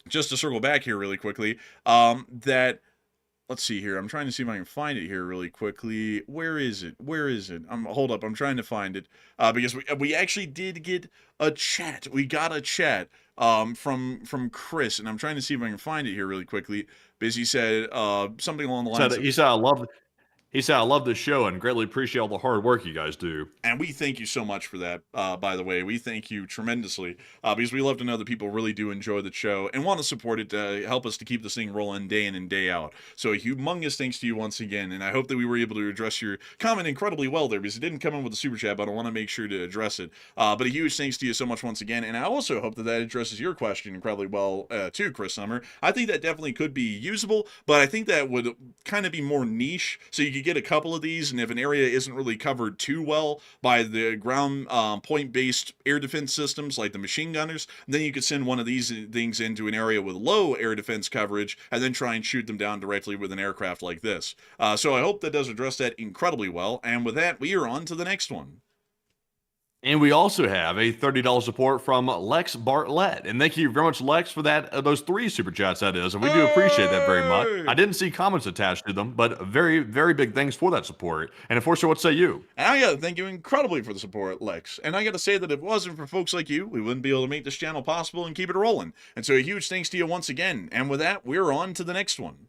just to circle back here really quickly, that, let's see here, I'm trying to see if I can find it here really quickly. Where is it? Where is it? Hold up, I'm trying to find it, because we actually did get a chat. We got a chat from Chris, and I'm trying to see if I can find it here really quickly, because he said something along the lines of, He said, I love this show and greatly appreciate all the hard work you guys do. and we thank you so much for that, by the way. We thank you tremendously, because we love to know that people really do enjoy the show and want to support it to help us to keep this thing rolling day in and day out. So a humongous thanks to you once again, and I hope that we were able to address your comment incredibly well there, because it didn't come in with a super chat, but I want to make sure to address it. But a huge thanks to you so much once again, and I also hope that that addresses your question incredibly well, too, Chris Summer. I think that definitely could be usable, but I think that would kind of be more niche, so you could get a couple of these, and if an area isn't really covered too well by the ground point-based air defense systems like the machine gunners, then you could send one of these things into an area with low air defense coverage and then try and shoot them down directly with an aircraft like this. So I hope that does address that incredibly well, and with that, we are on to the next one. And we also have a $30 support from Lex Bartlett. And thank you very much, Lex, for that. Those 3 super chats, that is. And we do appreciate that very much. I didn't see comments attached to them, but very, very big thanks for that support. And of course, what say you? And I got to thank you incredibly for the support, Lex. And I got to say that if it wasn't for folks like you, we wouldn't be able to make this channel possible and keep it rolling. And so a huge thanks to you once again. And with that, we're on to the next one.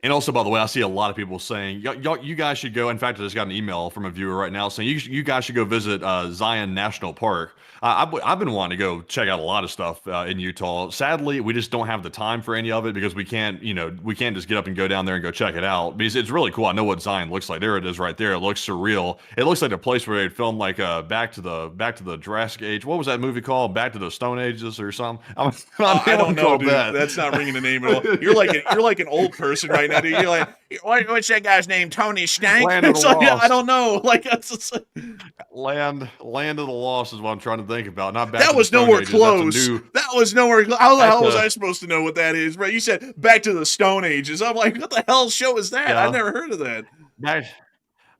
And also, by the way, I see a lot of people saying, you guys should go. In fact, I just got an email from a viewer right now saying you guys should go visit Zion National Park. I've been wanting to go check out a lot of stuff in Utah. Sadly, we just don't have the time for any of it because we can't just get up and go down there and go check it out. Because it's really cool. I know what Zion looks like. There it is right there. It looks surreal. It looks like a place where they'd filmed like Back to the Jurassic Age. What was that movie called? Back to the Stone Ages or something? I don't know, dude. That's not ringing a name at all. You're like an old person right now, dude. You're like, what's that guy's name? Tony Stank? It's like, I don't know. Like, that's Land of the Lost is what I'm trying to think about. Not Back that to was the Stone nowhere Ages. close. That was nowhere close. How the hell was I supposed to know what that is, bro? You said Back to the Stone Ages. I'm like, what the hell show is that? Yeah. I've never heard of that.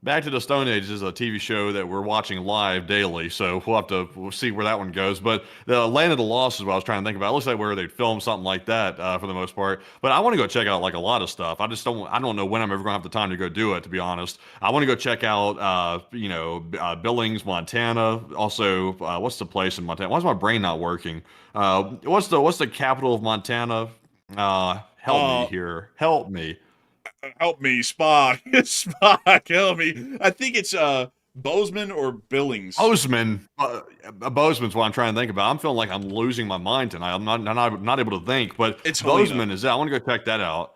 Back to the Stone Age is a TV show that we're watching live daily, so we'll see where that one goes. But the Land of the Lost is what I was trying to think about. It looks like where they'd film something like that for the most part. But I want to go check out like a lot of stuff. I don't know when I'm ever going to have the time to go do it, to be honest. I want to go check out, Billings, Montana. Also, what's the place in Montana? Why is my brain not working? What's the capital of Montana? Help me here. Help me. Help me, Spock. Spock, help me. I think it's Bozeman or Billings. Bozeman. Bozeman's what I'm trying to think about. I'm feeling like I'm losing my mind tonight. I'm not able to think, but It's Bozeman is that. I want to go check that out.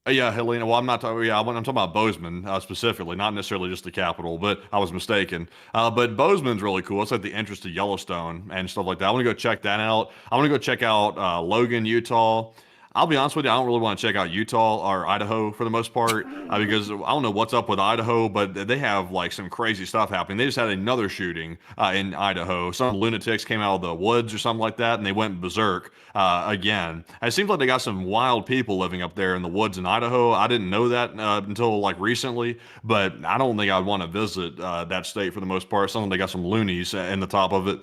Yeah, Helena. Well, I'm not talking. Yeah, I'm talking about Bozeman specifically, not necessarily just the capital, but I was mistaken. But Bozeman's really cool. It's like the entrance to Yellowstone and stuff like that. I want to go check that out. I want to go check out Logan, Utah. I'll be honest with you, I don't really want to check out Utah or Idaho for the most part because I don't know what's up with Idaho, but they have like some crazy stuff happening. They just had another shooting in Idaho. Some lunatics came out of the woods or something like that, and they went berserk again. And it seems like they got some wild people living up there in the woods in Idaho. I didn't know that until like recently, but I don't think I'd want to visit that state for the most part. Something they got some loonies in the top of it.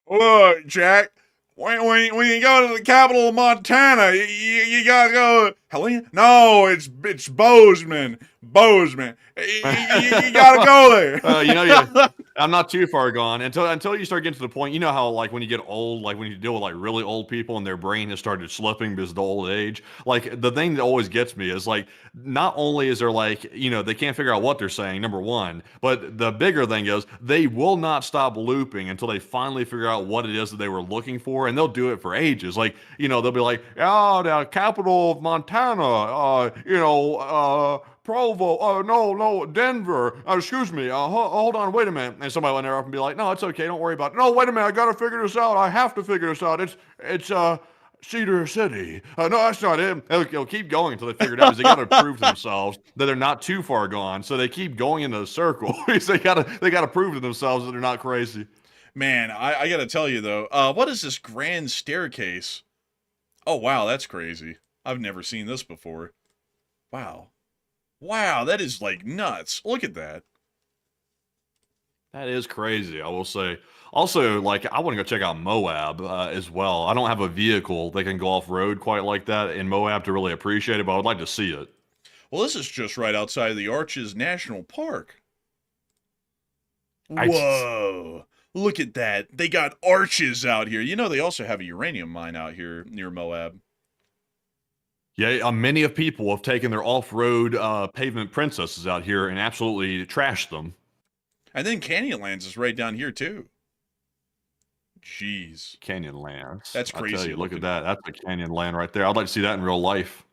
Look, Jack. When you go to the capital of Montana, you gotta go. Helena? No, it's Bozeman. Bozeman. You gotta go there. I'm not too far gone until you start getting to the point. You know how like when you get old, like when you deal with like really old people and their brain has started slipping because of the old age. Like the thing that always gets me is like not only is there like they can't figure out what they're saying, number one, but the bigger thing is they will not stop looping until they finally figure out what it is that they were looking for, and they'll do it for ages. Like they'll be like, oh, the capital of Montana, Provo, no, Denver, excuse me, hold on, wait a minute. And somebody will interrupt and be like, no, it's okay, don't worry about it. No, wait a minute, I gotta figure this out. I have to figure this out. It's Cedar City. No, that's not it. They'll keep going until they figure it out because they gotta prove to themselves that they're not too far gone. So they keep going in a circle because they gotta prove to themselves that they're not crazy. Man, I gotta tell you though, what is this grand staircase? Oh, wow, that's crazy. I've never seen this before. Wow. Wow, that is like nuts. Look at that. That is crazy, I will say. Also, like, I want to go check out Moab as well. I don't have a vehicle that can go off-road quite like that in Moab to really appreciate it, but I would like to see it. Well, this is just right outside of the Arches National Park. Whoa. Look at that. They got arches out here. They also have a uranium mine out here near Moab. Yeah, many of people have taken their off-road pavement princesses out here and absolutely trashed them. And then Canyonlands is right down here, too. Jeez. Canyonlands. That's crazy. I tell you, look at that. That's a canyon land right there. I'd like to see that in real life.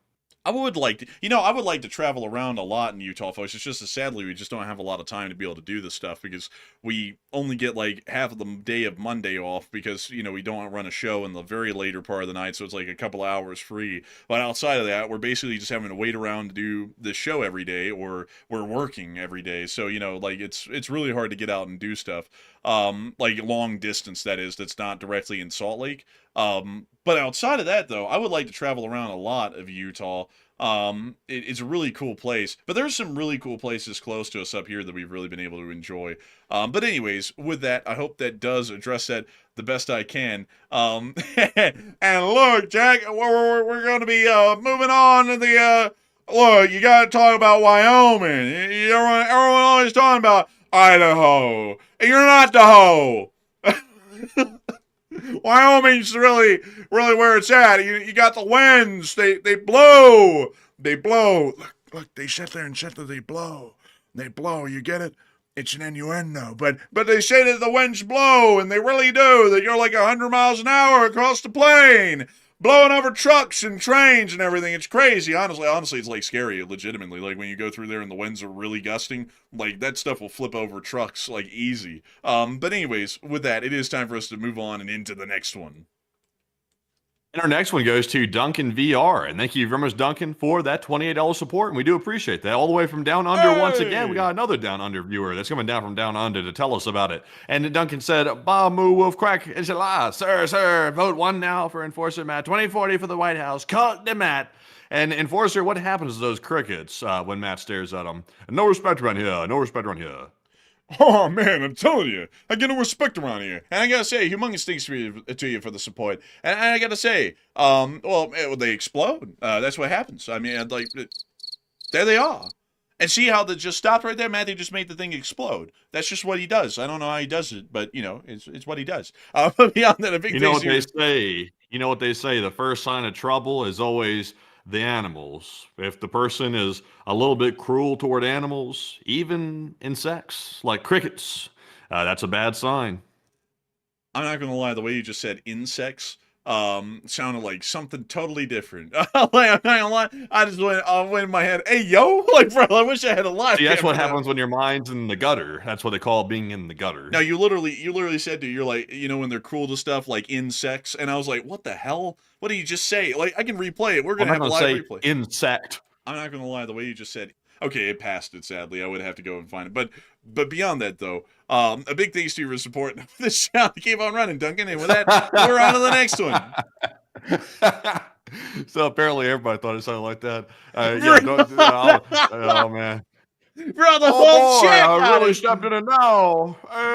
I would like to, I would like to travel around a lot in Utah, folks. It's just that sadly we just don't have a lot of time to be able to do this stuff because we only get like half of the day of Monday off because, we don't run a show in the very later part of the night, so it's like a couple hours free. But outside of that, we're basically just having to wait around to do the show every day, or we're working every day. So, like it's really hard to get out and do stuff. Like long distance, that is, that's not directly in Salt Lake. But outside of that, though, I would like to travel around a lot of Utah. It's a really cool place, but there's some really cool places close to us up here that we've really been able to enjoy. But anyways, with that, I hope that does address that the best I can. And look, Jack, we're going to be moving on to the look. You got to talk about Wyoming. Everyone always talking about Idaho. You're not the hoe. Wyoming's really where it's at. You got the winds. They blow. They blow. Look, they sit there and sit there. They blow. They blow. You get it? It's an innuendo. But they say that the winds blow, and they really do. That you're like 100 miles an hour across the plain, blowing over trucks and trains and everything. It's crazy. Honestly, it's like scary, legitimately. Like when you go through there and the winds are really gusting, like that stuff will flip over trucks like easy. But anyways, with that, it is time for us to move on and into the next one. And our next one goes to Duncan VR. And thank you very much, Duncan, for that $28 support. And we do appreciate that. All the way from Down Under, once again, we got another Down Under viewer that's coming down from Down Under to tell us about it. And Duncan said, Bah Moo Wolf Crack, it's a lie. Sir, vote one now for Enforcer Matt. 2040 for the White House. Cut the Matt. And Enforcer, what happens to those crickets when Matt stares at them? No respect around here. No respect around here. Oh, man, I'm telling you, I get no respect around here. And I gotta say, humongous thanks to you for the support. And I gotta say, well, they explode. That's what happens. I mean, like, there they are. And see how they just stopped right there? Matthew just made the thing explode. That's just what he does. I don't know how he does it, but, it's what he does. But beyond that, a big You know what they say? You know what they say? The first sign of trouble is always the animals. If the person is a little bit cruel toward animals, even insects like crickets, that's a bad sign. I'm not gonna lie, the way you just said insects sounded like something totally different. I'm not gonna lie, I just went in my head, hey yo, like bro, I wish I had a live. See, that's what happens when your mind's in the gutter. That's what they call being in the gutter. No, you literally said you're like, when they're cruel to stuff like insects, and I was like, what the hell? What did you just say? Like, I can replay it. We're gonna have a live replay. Insect. I'm not gonna lie, the way you just said, okay, it passed it. Sadly, I would have to go and find it. But beyond that, though, a big thanks to you for supporting this channel. Keep on running, Duncan. And with that, we're on to the next one. So apparently, everybody thought it sounded like that. Oh man. Bro, the whole boy, chat. I really stepped in it now. Hey,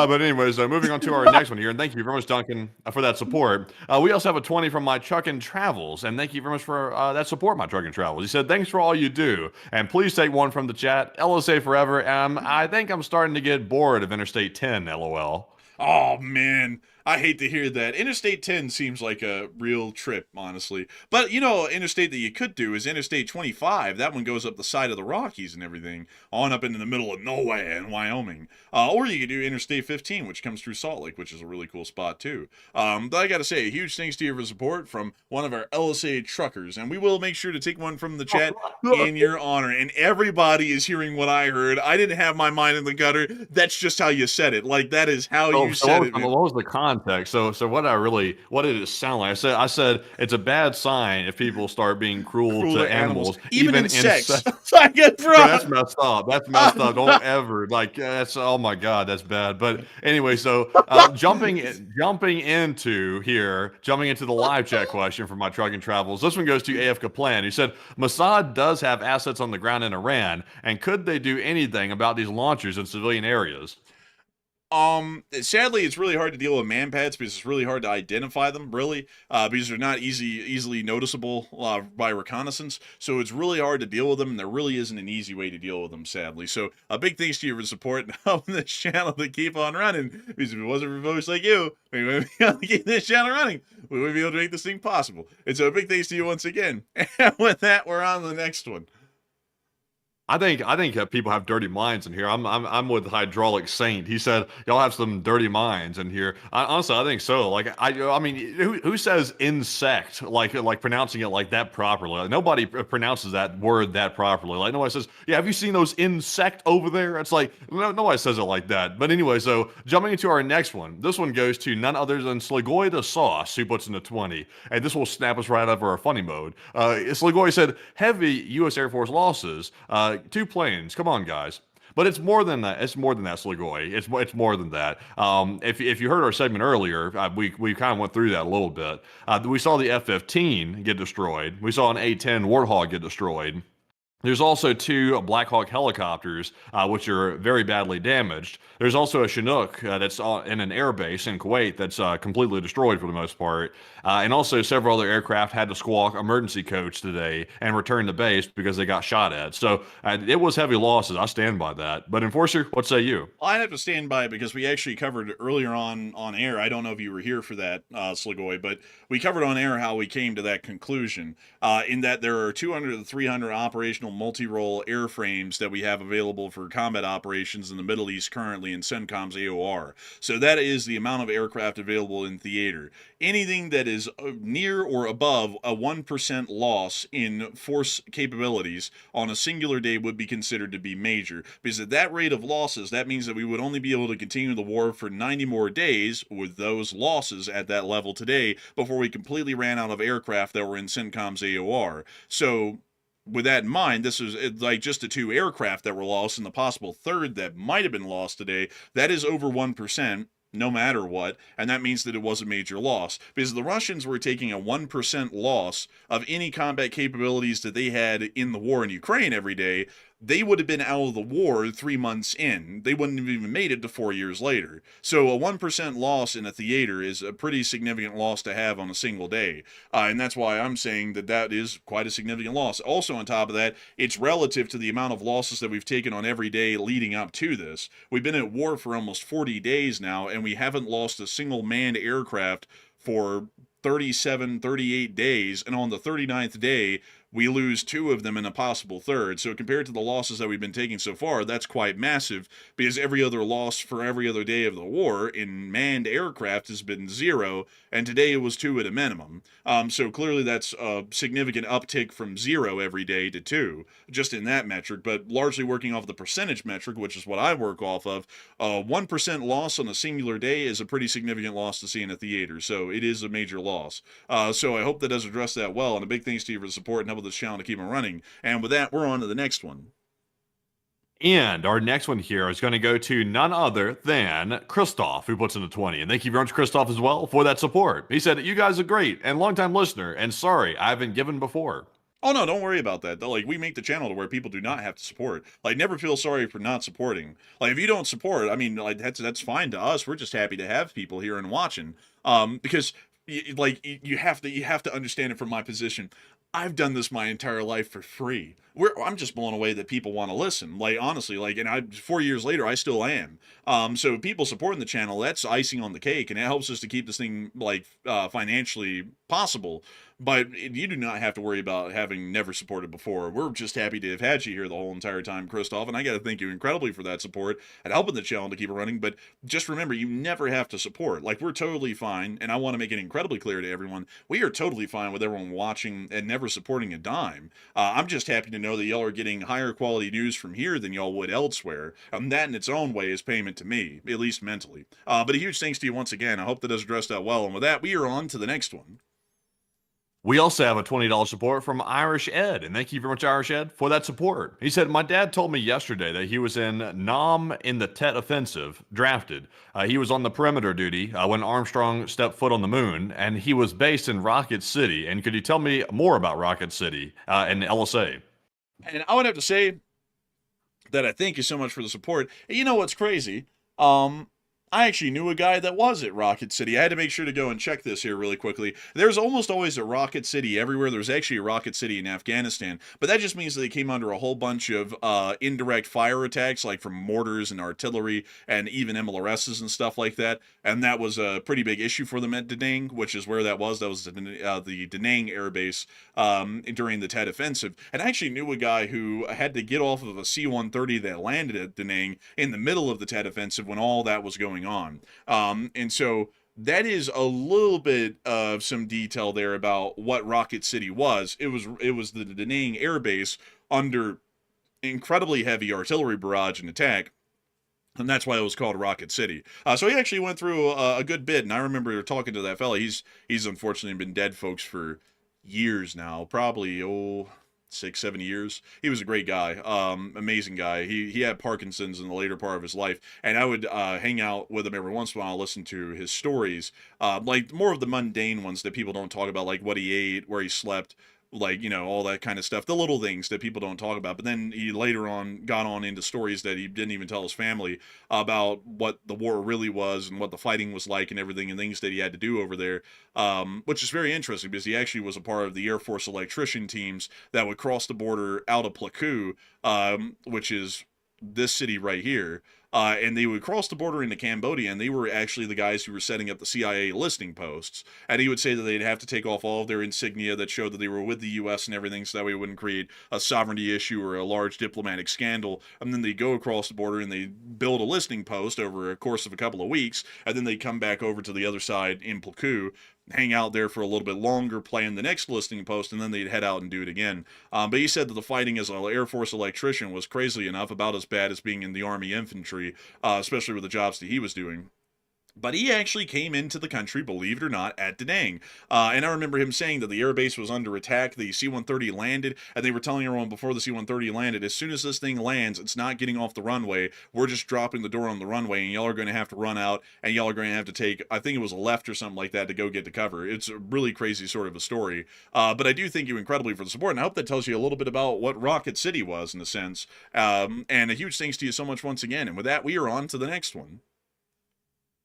But anyways, moving on to our next one here, and thank you very much, Duncan, for that support. We also have a 20 from My Truckin' Travels, and thank you very much for that support, My Truckin' Travels. He said, thanks for all you do, and please take one from the chat. LSA forever. I think I'm starting to get bored of Interstate 10, LOL. Oh, man. I hate to hear that. Interstate 10 seems like a real trip, honestly. But, you know, interstate that you could do is Interstate 25. That one goes up the side of the Rockies and everything, on up into the middle of nowhere in Wyoming. Or you could do Interstate 15, which comes through Salt Lake, which is a really cool spot, too. But I gotta say, a huge thanks to you for support from one of our LSA truckers. And we will make sure to take one from the chat in your honor. And everybody is hearing what I heard. I didn't have my mind in the gutter. That's just how you said it. Like, that is how you said it. What was the context? So what did it sound like? I said it's a bad sign if people start being cruel to animals, even in sex. Like, bro, that's messed up. That's messed up. Don't ever that's oh my god, that's bad. But anyway, so jumping into the live chat question from My Trucking Travels. This one goes to AF Kaplan, who said Mossad does have assets on the ground in Iran, and could they do anything about these launchers in civilian areas? Sadly, it's really hard to deal with manpads because it's really hard to identify them, really, because they're not easily noticeable by reconnaissance. So it's really hard to deal with them, and there really isn't an easy way to deal with them, sadly. So a big thanks to you for support and helping this channel to keep on running. Because if it wasn't for folks like you, we wouldn't be able to keep this channel running. We wouldn't be able to make this thing possible. And so a big thanks to you once again. And with that, we're on to the next one. I think people have dirty minds in here. I'm with Hydraulic Saint. He said y'all have some dirty minds in here. Honestly, I think so. Like I mean, who says insect like pronouncing it like that properly? Like, nobody pronounces that word that properly. Like nobody says, yeah, have you seen those insect over there? It's like nobody says it like that. But anyway, so jumping into our next one. This one goes to none other than Sligoy the Sauce, who puts in a 20, and this will snap us right over our funny mode. Sligoy said heavy U.S. Air Force losses. 2 planes. Come on, guys. But it's more than that. It's more than that, Sligoy. It's more than that. If you heard our segment earlier, we kind of went through that a little bit. We saw the F-15 get destroyed. We saw an A-10 Warthog get destroyed. There's also 2 Black Hawk helicopters, which are very badly damaged. There's also a Chinook that's in an air base in Kuwait that's completely destroyed for the most part. And also several other aircraft had to squawk emergency codes today and return to base because they got shot at. So it was heavy losses. I stand by that. But Enforcer, what say you? I'd have to stand by it because we actually covered earlier on air. I don't know if you were here for that, Sligoy, but we covered on air how we came to that conclusion in that there are 200 to 300 operational multi-role airframes that we have available for combat operations in the Middle East currently in CENTCOM's AOR. So that is the amount of aircraft available in theater. Anything that is near or above a 1% loss in force capabilities on a singular day would be considered to be major. Because at that rate of losses, that means that we would only be able to continue the war for 90 more days with those losses at that level today before we completely ran out of aircraft that were in CENTCOM's AOR. So with that in mind, this is like just the 2 aircraft that were lost and the possible third that might have been lost today. That is over 1%. No matter what, and that means that it was a major loss, because the Russians were taking a 1% loss of any combat capabilities that they had in the war in Ukraine every day. They would have been out of the war 3 months in. They wouldn't have even made it to 4 years later. So a 1% loss in a theater is a pretty significant loss to have on a single day. And that's why I'm saying that that is quite a significant loss. Also, on top of that, it's relative to the amount of losses that we've taken on every day leading up to this. We've been at war for almost 40 days now, and we haven't lost a single manned aircraft for 37, 38 days. And on the 39th day, we lose 2 of them in a possible third. So compared to the losses that we've been taking so far, that's quite massive, because every other loss for every other day of the war in manned aircraft has been 0, and today it was 2 at a minimum. So clearly that's a significant uptick from 0 every day to 2, just in that metric, but largely working off the percentage metric, which is what I work off of. 1% loss on a singular day is a pretty significant loss to see in a theater, so it is a major loss. So I hope that does address that well, and a big thanks to you for the support and help with this channel to keep it running. And with that, we're on to the next one. And our next one here is going to go to none other than Christoph, who puts in a 20. And thank you very much, Christoph, as well, for that support. He said, you guys are great and longtime listener, and sorry, I haven't given before. Oh no, don't worry about that. Like we make the channel to where people do not have to support. Like never feel sorry for not supporting. Like if you don't support, I mean, like that's fine to us. We're just happy to have people here and watching. Because you have to understand it from my position. I've done this my entire life for free. I'm just blown away that people want to listen. Like honestly, like, and 4 years later, I still am. So people supporting the channel, that's icing on the cake, and it helps us to keep this thing like financially possible. But you do not have to worry about having never supported before. We're just happy to have had you here the whole entire time, Christoph, and I got to thank you incredibly for that support and helping the channel to keep it running. But just remember, you never have to support. Like, we're totally fine, and I want to make it incredibly clear to everyone, we are totally fine with everyone watching and never supporting a dime. I'm just happy to know that y'all are getting higher quality news from here than y'all would elsewhere. That in its own way is payment to me, at least mentally. But a huge thanks to you once again. I hope that has addressed that well. And with that, we are on to the next one. We also have a $20 support from Irish Ed, and thank you very much, Irish Ed, for that support. He said, my dad told me yesterday that he was in Nam in the Tet Offensive, drafted. He was on the perimeter duty when Armstrong stepped foot on the moon, and he was based in Rocket City. And could you tell me more about Rocket City and LSA? And I would have to say that I thank you so much for the support. And you know what's crazy? I actually knew a guy that was at Rocket City. I had to make sure to go and check this here really quickly. There's almost always a Rocket City everywhere. There's actually a Rocket City in Afghanistan, but that just means that they came under a whole bunch of indirect fire attacks, like from mortars and artillery and even MLRSs and stuff like that. And that was a pretty big issue for them at Da Nang, which is where that was. That was the Da Nang Air Base during the Tet Offensive. And I actually knew a guy who had to get off of a C-130 that landed at Da Nang in the middle of the Tet Offensive when all that was going on. And so that is a little bit of some detail there about what Rocket City was. It was the Da Nang Air Base under incredibly heavy artillery barrage and attack. And that's why it was called Rocket City. So he actually went through a good bit, and I remember talking to that fella. He's unfortunately been dead, folks, for years now, probably 6-7 years. He was a great guy, amazing guy. He had Parkinson's in the later part of his life, and I would hang out with him every once in a while, listen to his stories, like more of the mundane ones that people don't talk about, like what he ate, where he slept, like, you know, all that kind of stuff, the little things that people don't talk about. But then he later on got on into stories that he didn't even tell his family about what the war really was and what the fighting was like and everything, and things that he had to do over there, which is very interesting because he actually was a part of the Air Force electrician teams that would cross the border out of Plaku, which is this city right here, and they would cross the border into Cambodia, and they were actually the guys who were setting up the CIA listing posts. And he would say that they'd have to take off all of their insignia that showed that they were with the U.S. and everything, so that way it wouldn't create a sovereignty issue or a large diplomatic scandal. And then they go across the border and they build a listing post over a course of a couple of weeks, and then they come back over to the other side in Plaku, hang out there for a little bit longer, plan the next listing post, and then they'd head out and do it again. But he said that the fighting as an Air Force electrician was crazily enough about as bad as being in the Army infantry, especially with the jobs that he was doing. But he actually came into the country, believe it or not, at Da Nang. And I remember him saying that the airbase was under attack. The C-130 landed, and they were telling everyone before the C-130 landed, as soon as this thing lands, it's not getting off the runway. We're just dropping the door on the runway, and y'all are going to have to run out, and y'all are going to have to take, I think it was a left or something like that, to go get to cover. It's a really crazy sort of a story. But I do thank you incredibly for the support, and I hope that tells you a little bit about what Rocket City was, in a sense. And a huge thanks to you so much once again. And with that, we are on to the next one.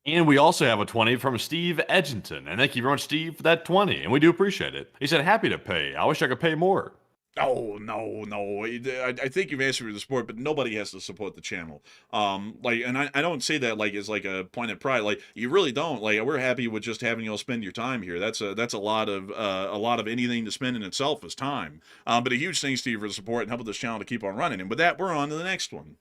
And we also have a 20 from Steve Edgington. And thank you very much, Steve, for that 20. And we do appreciate it. He said, happy to pay. I wish I could pay more. Oh, no. I think you've answered for the support, but nobody has to support the channel. And I don't say that like as like a point of pride. Like, you really don't. Like, we're happy with just having y'all spend your time here. That's a lot of anything to spend in itself is time. But a huge thanks to you for the support and helping this channel to keep on running. And with that, we're on to the next one.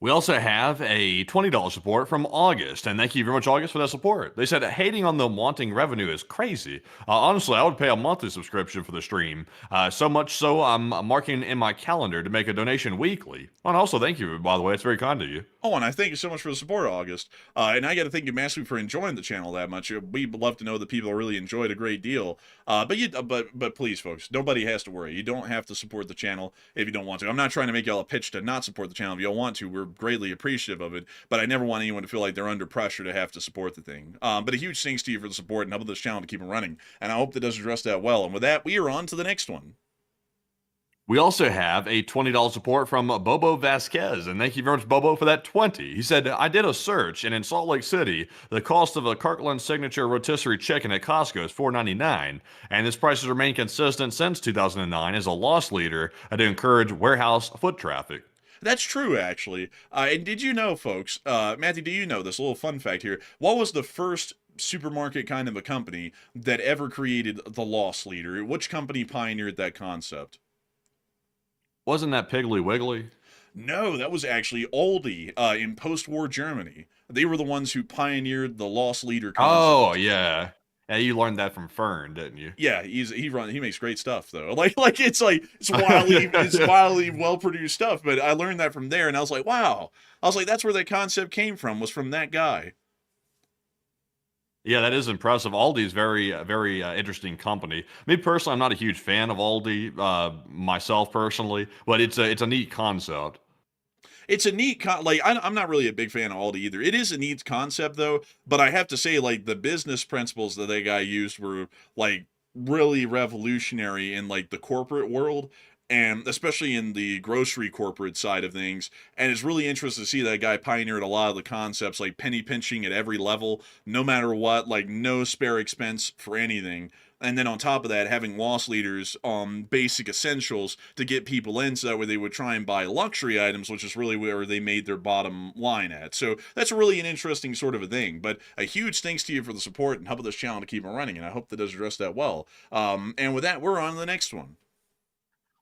We also have a $20 support from August, and thank you very much, August, for that support. They said hating on them wanting revenue is crazy. Honestly, I would pay a monthly subscription for the stream, so much so I'm marking in my calendar to make a donation weekly. And also, thank you, by the way, it's very kind of you. Oh, and I thank you so much for the support, August. And I got to thank you massively for enjoying the channel that much. We love to know that people really enjoyed a great deal. But please, folks, nobody has to worry. You don't have to support the channel if you don't want to. I'm not trying to make y'all a pitch to not support the channel. If y'all want to, we're greatly appreciative of it. But I never want anyone to feel like they're under pressure to have to support the thing. But a huge thanks to you for the support and helping this channel to keep it running. And I hope that does address that well. And with that, we are on to the next one. We also have a $20 support from Bobo Vasquez, and thank you very much, Bobo, for that 20. He said, I did a search, and in Salt Lake City, the cost of a Kirkland Signature rotisserie chicken at Costco is $4.99, and this price has remained consistent since 2009 as a loss leader to encourage warehouse foot traffic. That's true, actually. And did you know, folks, Matthew, do you know this? A little fun fact here. What was the first supermarket kind of a company that ever created the loss leader? Which company pioneered that concept? Wasn't that Piggly Wiggly? No, that was actually Aldi in post-war Germany. They were the ones who pioneered the loss leader concept. Oh, yeah. Yeah, you learned that from Fern, didn't you? Yeah, he makes great stuff though. It's wildly well produced stuff. But I learned that from there, and I was like, wow. I was like, that's where that concept came from. Was from that guy. Yeah, that is impressive. Aldi is very interesting company. Me personally, I'm not a huge fan of Aldi myself personally, but it's a neat concept. It's a neat I'm not really a big fan of Aldi either. It is a neat concept though, but I have to say like the business principles that that guy used were like really revolutionary in like the corporate world, and especially in the grocery corporate side of things. And it's really interesting to see that guy pioneered a lot of the concepts like penny pinching at every level, no matter what, like no spare expense for anything. And then on top of that, having loss leaders on basic essentials to get people in so that way they would try and buy luxury items, which is really where they made their bottom line at. So that's really an interesting sort of a thing. But a huge thanks to you for the support and helping this channel to keep it running. And I hope that does address that well. And with that, we're on to the next one.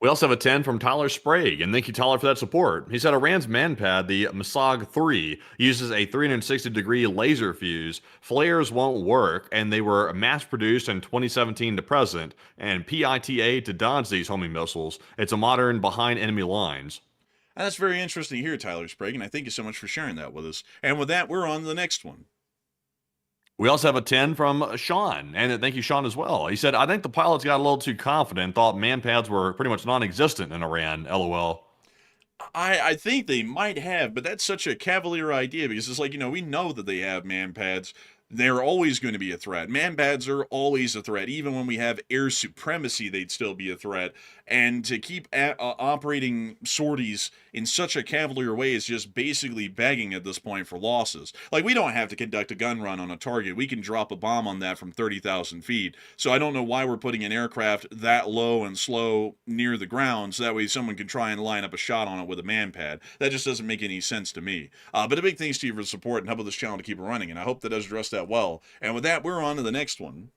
We also have a 10 from Tyler Sprague, and thank you, Tyler, for that support. He said Iran's manpad, the Masag 3, uses a 360-degree laser fuse. Flares won't work, and they were mass-produced in 2017 to present, and PITA to dodge these homing missiles. It's a modern behind enemy lines. And that's very interesting here, Tyler Sprague, and I thank you so much for sharing that with us. And with that, we're on to the next one. We also have a 10 from Sean, and thank you, Sean, as well. He said, I think the pilots got a little too confident, thought manpads were pretty much non-existent in Iran, LOL. I think they might have, but that's such a cavalier idea because it's like, you know, we know that they have manpads. They're always going to be a threat. Manpads are always a threat. Even when we have air supremacy, they'd still be a threat. And to keep operating sorties in such a cavalier way is just basically begging at this point for losses. Like, we don't have to conduct a gun run on a target. We can drop a bomb on that from 30,000 feet. So I don't know why we're putting an aircraft that low and slow near the ground so that way someone can try and line up a shot on it with a manpad. That just doesn't make any sense to me. But a big thanks to you for the support and helping this channel to keep it running. And I hope that does address that well. And with that, we're on to the next one.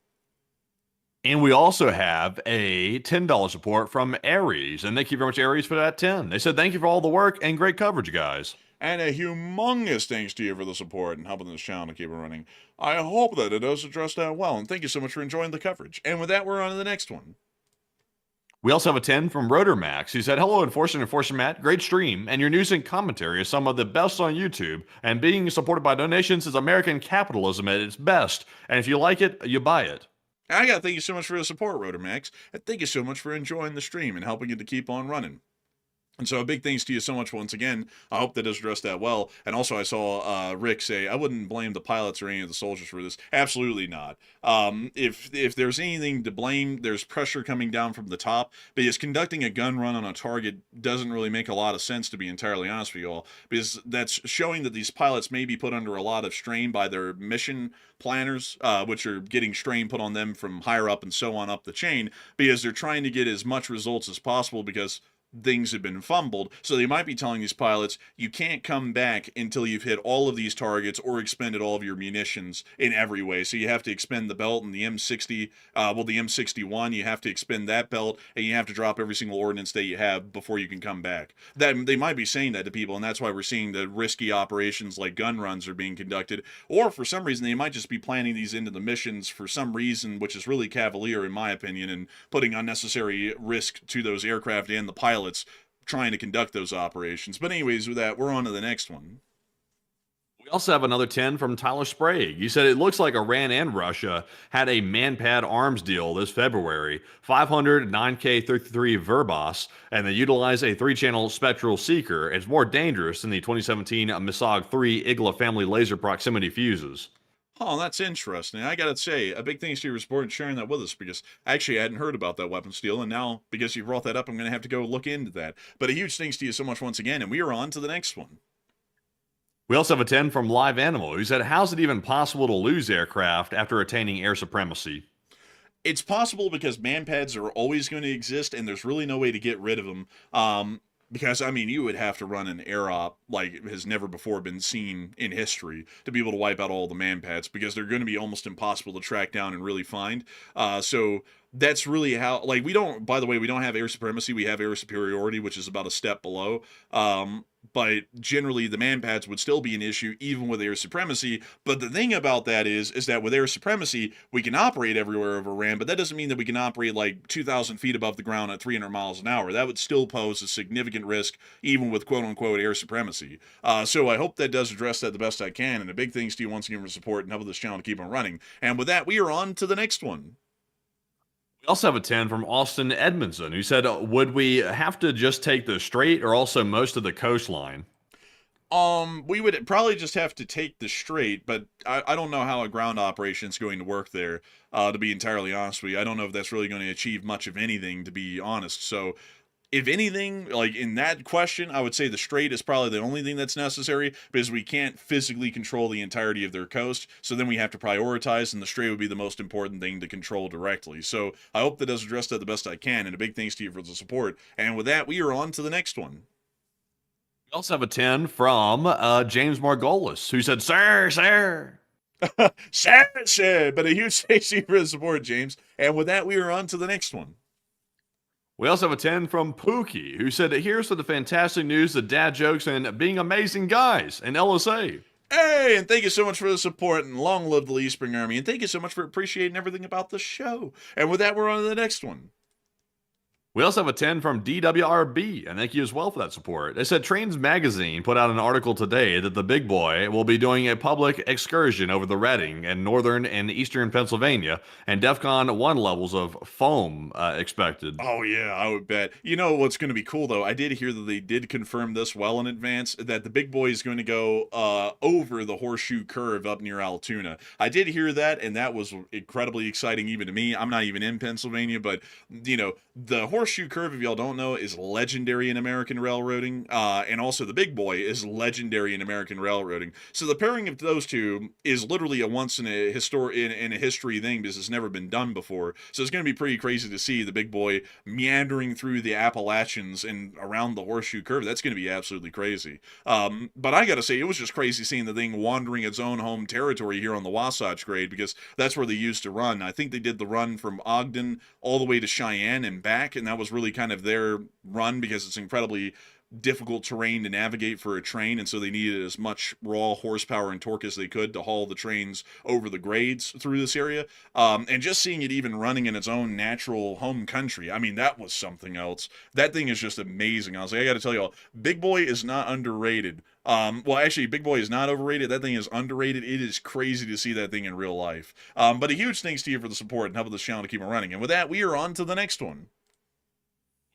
And we also have a $10 support from Aries. And thank you very much, Aries, for that 10. They said, thank you for all the work and great coverage, guys. And a humongous thanks to you for the support and helping this channel to keep it running. I hope that it does address that well. And thank you so much for enjoying the coverage. And with that, we're on to the next one. We also have a 10 from Rotormax. He said, hello, Enforcer Matt. Great stream. And your news and commentary is some of the best on YouTube. And being supported by donations is American capitalism at its best. And if you like it, you buy it. I gotta thank you so much for the support, Rotormax, and thank you so much for enjoying the stream and helping it to keep on running. And so a big thanks to you so much once again. I hope that does address that well. And also I saw Rick say, I wouldn't blame the pilots or any of the soldiers for this. Absolutely not. If there's anything to blame, there's pressure coming down from the top. Because conducting a gun run on a target doesn't really make a lot of sense, to be entirely honest with you all. Because that's showing that these pilots may be put under a lot of strain by their mission planners, which are getting strain put on them from higher up and so on up the chain. Because they're trying to get as much results as possible because things have been fumbled. So they might be telling these pilots, you can't come back until you've hit all of these targets or expended all of your munitions in every way. So you have to expend the belt and the M60, the M61, you have to expend that belt, and you have to drop every single ordnance that you have before you can come back. That they might be saying that to people, and that's why we're seeing the risky operations like gun runs are being conducted. Or for some reason, they might just be planning these into the missions for some reason, which is really cavalier in my opinion, and putting unnecessary risk to those aircraft and the pilots trying to conduct those operations. But anyways, with that, we're on to the next one. also have another 10 from Tyler Sprague. He said it looks like Iran and Russia had a man-pad arms deal this February. 500 9K33 Verbos, and they utilize a 3-channel spectral seeker. It's more dangerous than the 2017 Misog 3 Igla family laser proximity fuses. Oh, that's interesting. I gotta say, a big thanks to your support and sharing that with us, because actually I hadn't heard about that weapons deal, and now, because you brought that up, I'm gonna have to go look into that. But a huge thanks to you so much once again, and we are on to the next one. We also have a 10 from Live Animal, who said, how's it even possible to lose aircraft after attaining air supremacy? It's possible because manpads are always going to exist, and there's really no way to get rid of them. Because, I mean, you would have to run an air op like has never before been seen in history to be able to wipe out all the manpads, because they're going to be almost impossible to track down and really find. So that's really how, like, we don't, by the way, we don't have air supremacy, we have air superiority, which is about a step below. But generally the manpads would still be an issue even with air supremacy. But the thing about that is that with air supremacy, we can operate everywhere over Iran, but that doesn't mean that we can operate like 2,000 feet above the ground at 300 miles an hour. That would still pose a significant risk, even with quote-unquote air supremacy. So I hope that does address that the best I can, and a big thanks to you once again for support and helping this channel to keep on running. And with that, we are on to the next one. We also have a 10 from Austin Edmondson, who said, would we have to just take the strait or also most of the coastline? We would probably just have to take the strait, but I don't know how a ground operation is going to work there, to be entirely honest with you. I don't know if that's really going to achieve much of anything, to be honest. So, if anything, like in that question, I would say the strait is probably the only thing that's necessary, because we can't physically control the entirety of their coast, so then we have to prioritize, and the strait would be the most important thing to control directly. So I hope that does address that the best I can, and a big thanks to you for the support. And with that, we are on to the next one. We also have a 10 from James Margolis, who said, sir. Sir, but a huge thanks to you for the support, James. And with that, we are on to the next one. We also have a 10 from Pookie, who said, here's for the fantastic news, the dad jokes, and being amazing guys in LSA. Hey, and thank you so much for the support, and long live the Lee Spring Army, and thank you so much for appreciating everything about the show. And with that, we're on to the next one. We also have a 10 from DWRB, and thank you as well for that support. They said Trains Magazine put out an article today that the big boy will be doing a public excursion over the Reading in northern and eastern Pennsylvania, and DEFCON 1 levels of foam expected. Oh, yeah, I would bet. You know what's going to be cool, though? I did hear that they did confirm this well in advance, that the big boy is going to go over the horseshoe curve up near Altoona. I did hear that, and that was incredibly exciting even to me. I'm not even in Pennsylvania, but, you know, the horseshoe curve, if y'all don't know, is legendary in American railroading, and also the big boy is legendary in American railroading. So the pairing of those two is literally a once in a history thing, because it's never been done before. So it's going to be pretty crazy to see the big boy meandering through the Appalachians and around the horseshoe curve. That's going to be absolutely crazy. But I got to say, it was just crazy seeing the thing wandering its own home territory here on the Wasatch Grade, because that's where they used to run. I think they did the run from Ogden all the way to Cheyenne and back, and that was really kind of their run, because it's incredibly difficult terrain to navigate for a train, and so they needed as much raw horsepower and torque as they could to haul the trains over the grades through this area. And just seeing it even running in its own natural home country, I mean, that was something else. That thing is just amazing. I was like, I got to tell y'all, Big Boy is not underrated. Well, actually, Big Boy is not overrated. That thing is underrated. It is crazy to see that thing in real life. But a huge thanks to you for the support and helping this channel to keep on running. And with that, we are on to the next one.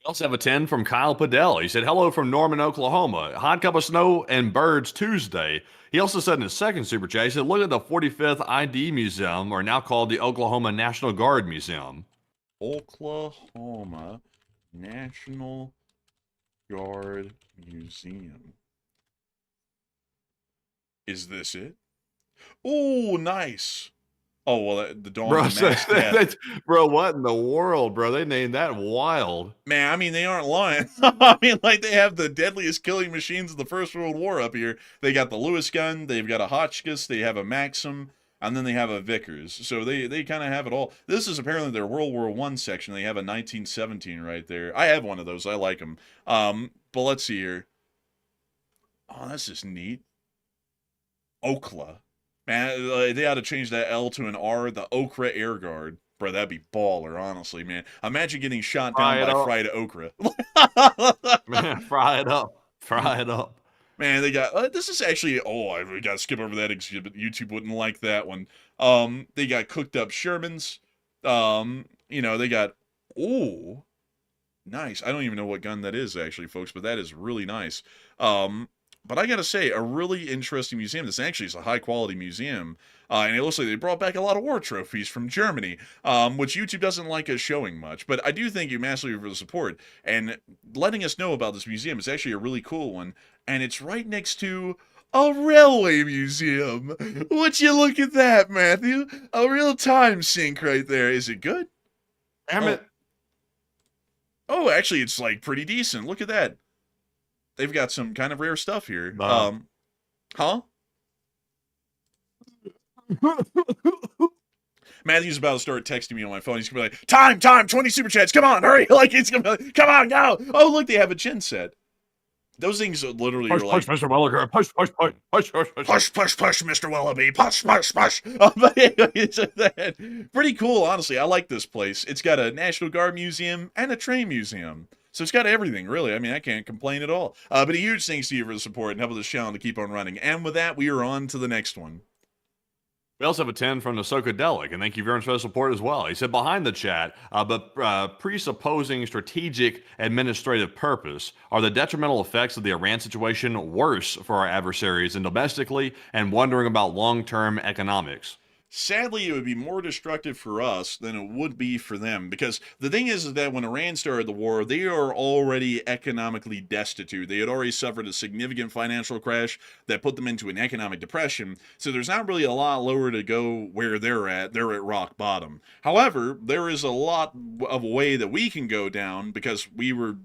We also have a 10 from Kyle Padell. He said, hello from Norman, Oklahoma. Hot cup of snow and birds Tuesday. He also said in his second super chat, he said, look at the 45th ID Museum, or now called the Oklahoma National Guard Museum. Oklahoma National Guard Museum. Is this it? Oh, nice. Oh, well, the Dawn Bro, of Mass Death. bro, what in the world, bro? They named that wild. Man, I mean, they aren't lying. I mean, like, they have the deadliest killing machines of the First World War up here. They got the Lewis gun, they've got a Hotchkiss, they have a Maxim, and then they have a Vickers. So they kind of have it all. This is apparently their World War I section. They have a 1917 right there. I have one of those. I like them. But let's see here. Oh, that's just neat. Okla. Man, they ought to change that L to an R, the Okra Air Guard. Bro, that'd be baller, honestly, man. Imagine getting shot down by fried okra. Man, fry it up. Fry it up. Man, they got this is actually we gotta skip over that exhibit. YouTube wouldn't like that one. They got cooked up Shermans. They got nice. I don't even know what gun that is actually, folks, but that is really nice. But I gotta say, a really interesting museum. This actually is a high quality museum. And it looks like they brought back a lot of war trophies from Germany, which YouTube doesn't like us showing much. But I do thank you massively for the support and letting us know about this museum. It's actually a really cool one. And it's right next to a railway museum. Would you look at that, Matthew? A real time sink right there. Is it good? Damn it. Oh, actually, it's like pretty decent. Look at that. They've got some kind of rare stuff here. Huh? Matthew's about to start texting me on my phone. He's gonna be like, time, 20 super chats. Come on, hurry. Like, he's gonna be like, come on, go. Oh, look, they have a chin set. Those things literally are like, Push, Mr. Williger. Push, Mr. Willoughby. Push. Pretty cool, honestly. I like this place. It's got a National Guard museum and a train museum. So it's got everything, really. I mean, I can't complain at all. But a huge thanks to you for the support and helping this channel to keep on running. And with that, we are on to the next one. We also have a 10 from Nasokadelic, and thank you very much for the support as well. He said, behind the chat, but presupposing strategic administrative purpose, are the detrimental effects of the Iran situation worse for our adversaries than domestically, and wondering about long-term economics? Sadly, it would be more destructive for us than it would be for them, because the thing is that when Iran started the war, they are already economically destitute. They had already suffered a significant financial crash that put them into an economic depression, so there's not really a lot lower to go where they're at. They're at rock bottom. However, there is a lot of a way that we can go down, because we were,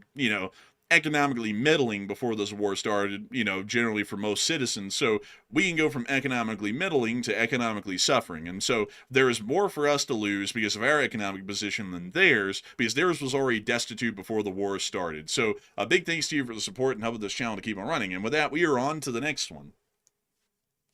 economically middling before this war started, generally for most citizens. So we can go from economically middling to economically suffering. And so there is more for us to lose because of our economic position than theirs, because theirs was already destitute before the war started. So a big thanks to you for the support and helping this channel to keep on running. And with that, we are on to the next one.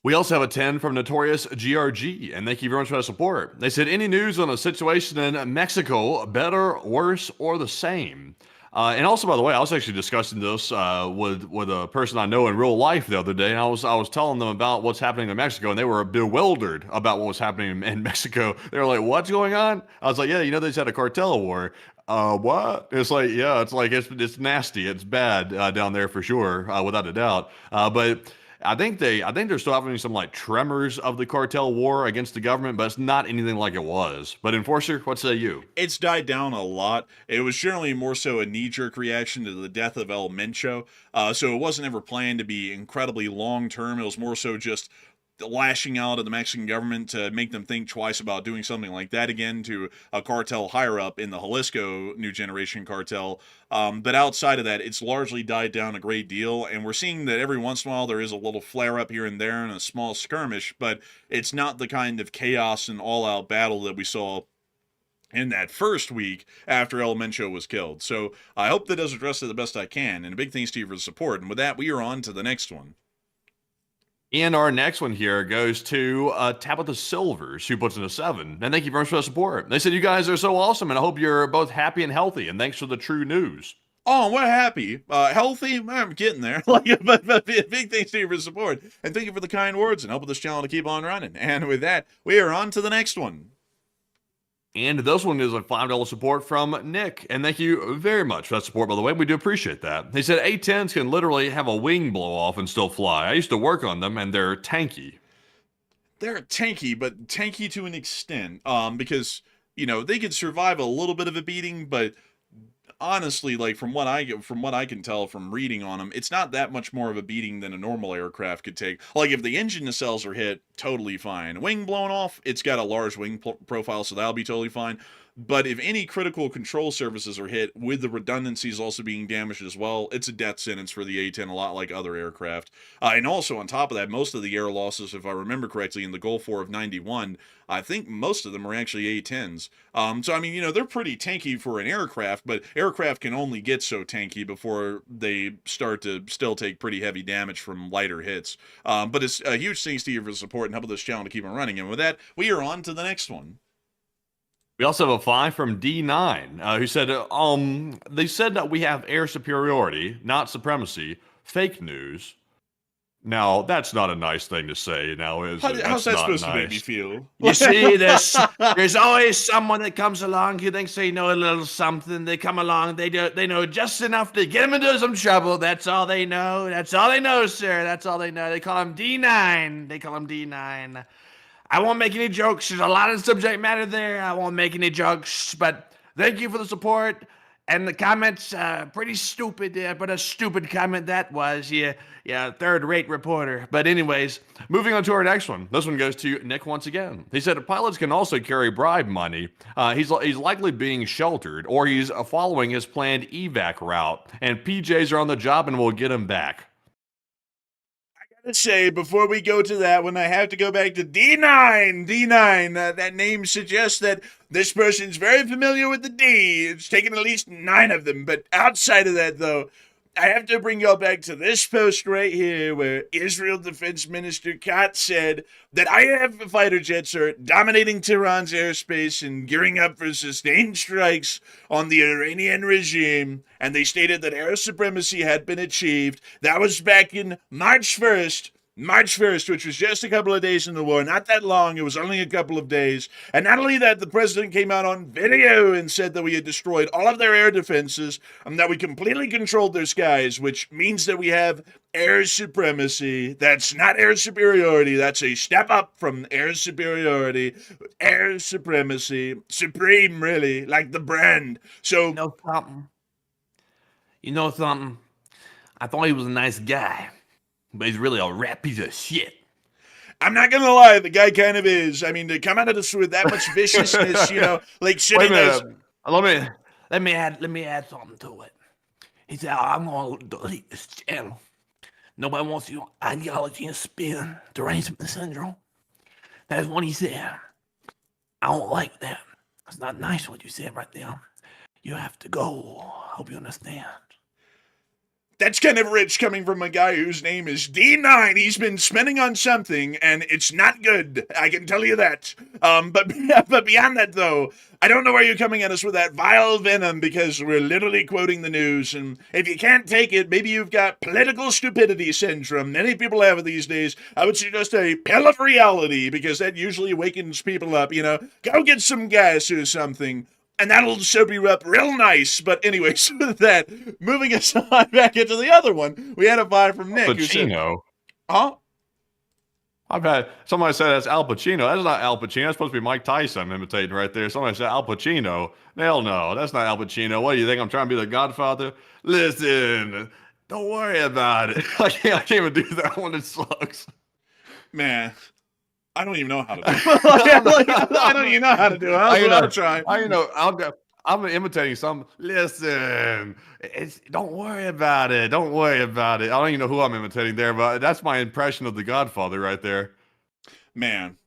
We also have a 10 from Notorious GRG, and thank you very much for the support. They said, any news on the situation in Mexico, better, worse, or the same? And also, by the way, I was actually discussing this with a person I know in real life the other day, and I was telling them about what's happening in Mexico, and they were bewildered about what was happening in Mexico. They were like, "What's going on?" I was like, "Yeah, they just had a cartel war." What? It's like, yeah, it's nasty, it's bad down there for sure, without a doubt. But I think they're still having some like tremors of the cartel war against the government, but it's not anything like it was. But Enforcer, what say you? It's died down a lot. It was generally more so a knee-jerk reaction to the death of El Mencho. So it wasn't ever planned to be incredibly long-term. It was more so just lashing out at the Mexican government to make them think twice about doing something like that again to a cartel higher up in the Jalisco New Generation cartel. But outside of that, it's largely died down a great deal, and we're seeing that every once in a while there is a little flare-up here and there and a small skirmish, but it's not the kind of chaos and all-out battle that we saw in that first week after El Mencho was killed. So I hope that does address it the best I can, and a big thanks to you for the support. And with that, we are on to the next one. And our next one here goes to Tabitha Silvers, who puts in a 7. And thank you very much for the support. They said, you guys are so awesome, and I hope you're both happy and healthy. And thanks for the true news. Oh, we're happy. Healthy? I'm getting there. But big thanks to you for the support. And thank you for the kind words and helping this channel to keep on running. And with that, we are on to the next one. And this one is a $5 support from Nick. And thank you very much for that support, by the way. We do appreciate that. He said A-10s can literally have a wing blow off and still fly. I used to work on them, and they're tanky. They're tanky, but tanky to an extent. Because, they could survive a little bit of a beating, but honestly, like from what I can tell from reading on them, it's not that much more of a beating than a normal aircraft could take. Like if the engine nacelles are hit, totally fine. Wing blown off, it's got a large wing profile, so that'll be totally fine. But if any critical control surfaces are hit, with the redundancies also being damaged as well, it's a death sentence for the A-10, a lot like other aircraft. And also, on top of that, most of the air losses, if I remember correctly, in the Gulf War of 91, I think most of them are actually A-10s. So, I mean, they're pretty tanky for an aircraft, but aircraft can only get so tanky before they start to still take pretty heavy damage from lighter hits. But it's a huge thanks to you for the support and helping this channel to keep on running. And with that, we are on to the next one. We also have a 5 from D9, who said, they said that we have air superiority, not supremacy. Fake news. Now, that's not a nice thing to say, now, is it? How's That's that not supposed to make me nice. feel? You see, there's always someone that comes along who thinks they know a little something. They come along, they know just enough to get them into some trouble. That's all they know. That's all they know, sir. That's all they know. They call him D9. They call him D9. I won't make any jokes. There's a lot of subject matter there. I won't make any jokes, but thank you for the support. And the comments, pretty stupid, but a stupid comment that was. Yeah, third-rate reporter. But anyways, Moving on to our next one. This one goes to Nick once again. He said pilots can also carry bribe money. He's likely being sheltered, or he's following his planned evac route, and PJs are on the job and will get him back. To say before we go to that one, I have to go back to D9. D9. That name suggests that this person's very familiar with the D. It's taken at least 9 of them. But outside of that, though, I have to bring y'all back to this post right here where Israel Defense Minister Katz said that IAF fighter jets are dominating Tehran's airspace and gearing up for sustained strikes on the Iranian regime, and they stated that air supremacy had been achieved. That was back in March 1st, which was just a couple of days in the war, not that long, it was only a couple of days. And not only that, the president came out on video and said that we had destroyed all of their air defenses and that we completely controlled their skies, which means that we have air supremacy. That's not air superiority, that's a step up from air superiority. Air supremacy, supreme really, like the brand. So, you know something? You know something? I thought he was a nice guy, but he's really a rat piece of shit. I'm not gonna lie, the guy kind of is. I mean, to come out of this with that much viciousness, like Wait sitting a there. minute. Let me add something to it. He said, I'm gonna delete this channel. Nobody wants your ideology and spin, derangement syndrome. That's what he said. I don't like that. It's not nice what you said right there. You have to go. Hope you understand. That's kind of rich coming from a guy whose name is D9. He's been spending on something, and it's not good. I can tell you that. But beyond that, though, I don't know where you're coming at us with that vile venom, because we're literally quoting the news. And if you can't take it, maybe you've got political stupidity syndrome. Many people have it these days. I would suggest a pill of reality, because that usually wakens people up. Go get some gas or something. And that'll sober you up real nice. But anyways, with that, moving us on back into the other one, we had a 5 from Nick. Who said, Pacino. huh? I've had somebody say that's Al Pacino. That's not Al Pacino. That's supposed to be Mike Tyson I'm imitating right there. Somebody said Al Pacino. Hell no, that's not Al Pacino. What do you think? I'm trying to be the Godfather? Listen, don't worry about it. I can't even do that one. It sucks. Man, I don't even know how to do it. I don't even know how to do it. I'll try. I'm imitating some. Listen, don't worry about it. Don't worry about it. I don't even know who I'm imitating there, but that's my impression of the Godfather right there. Man,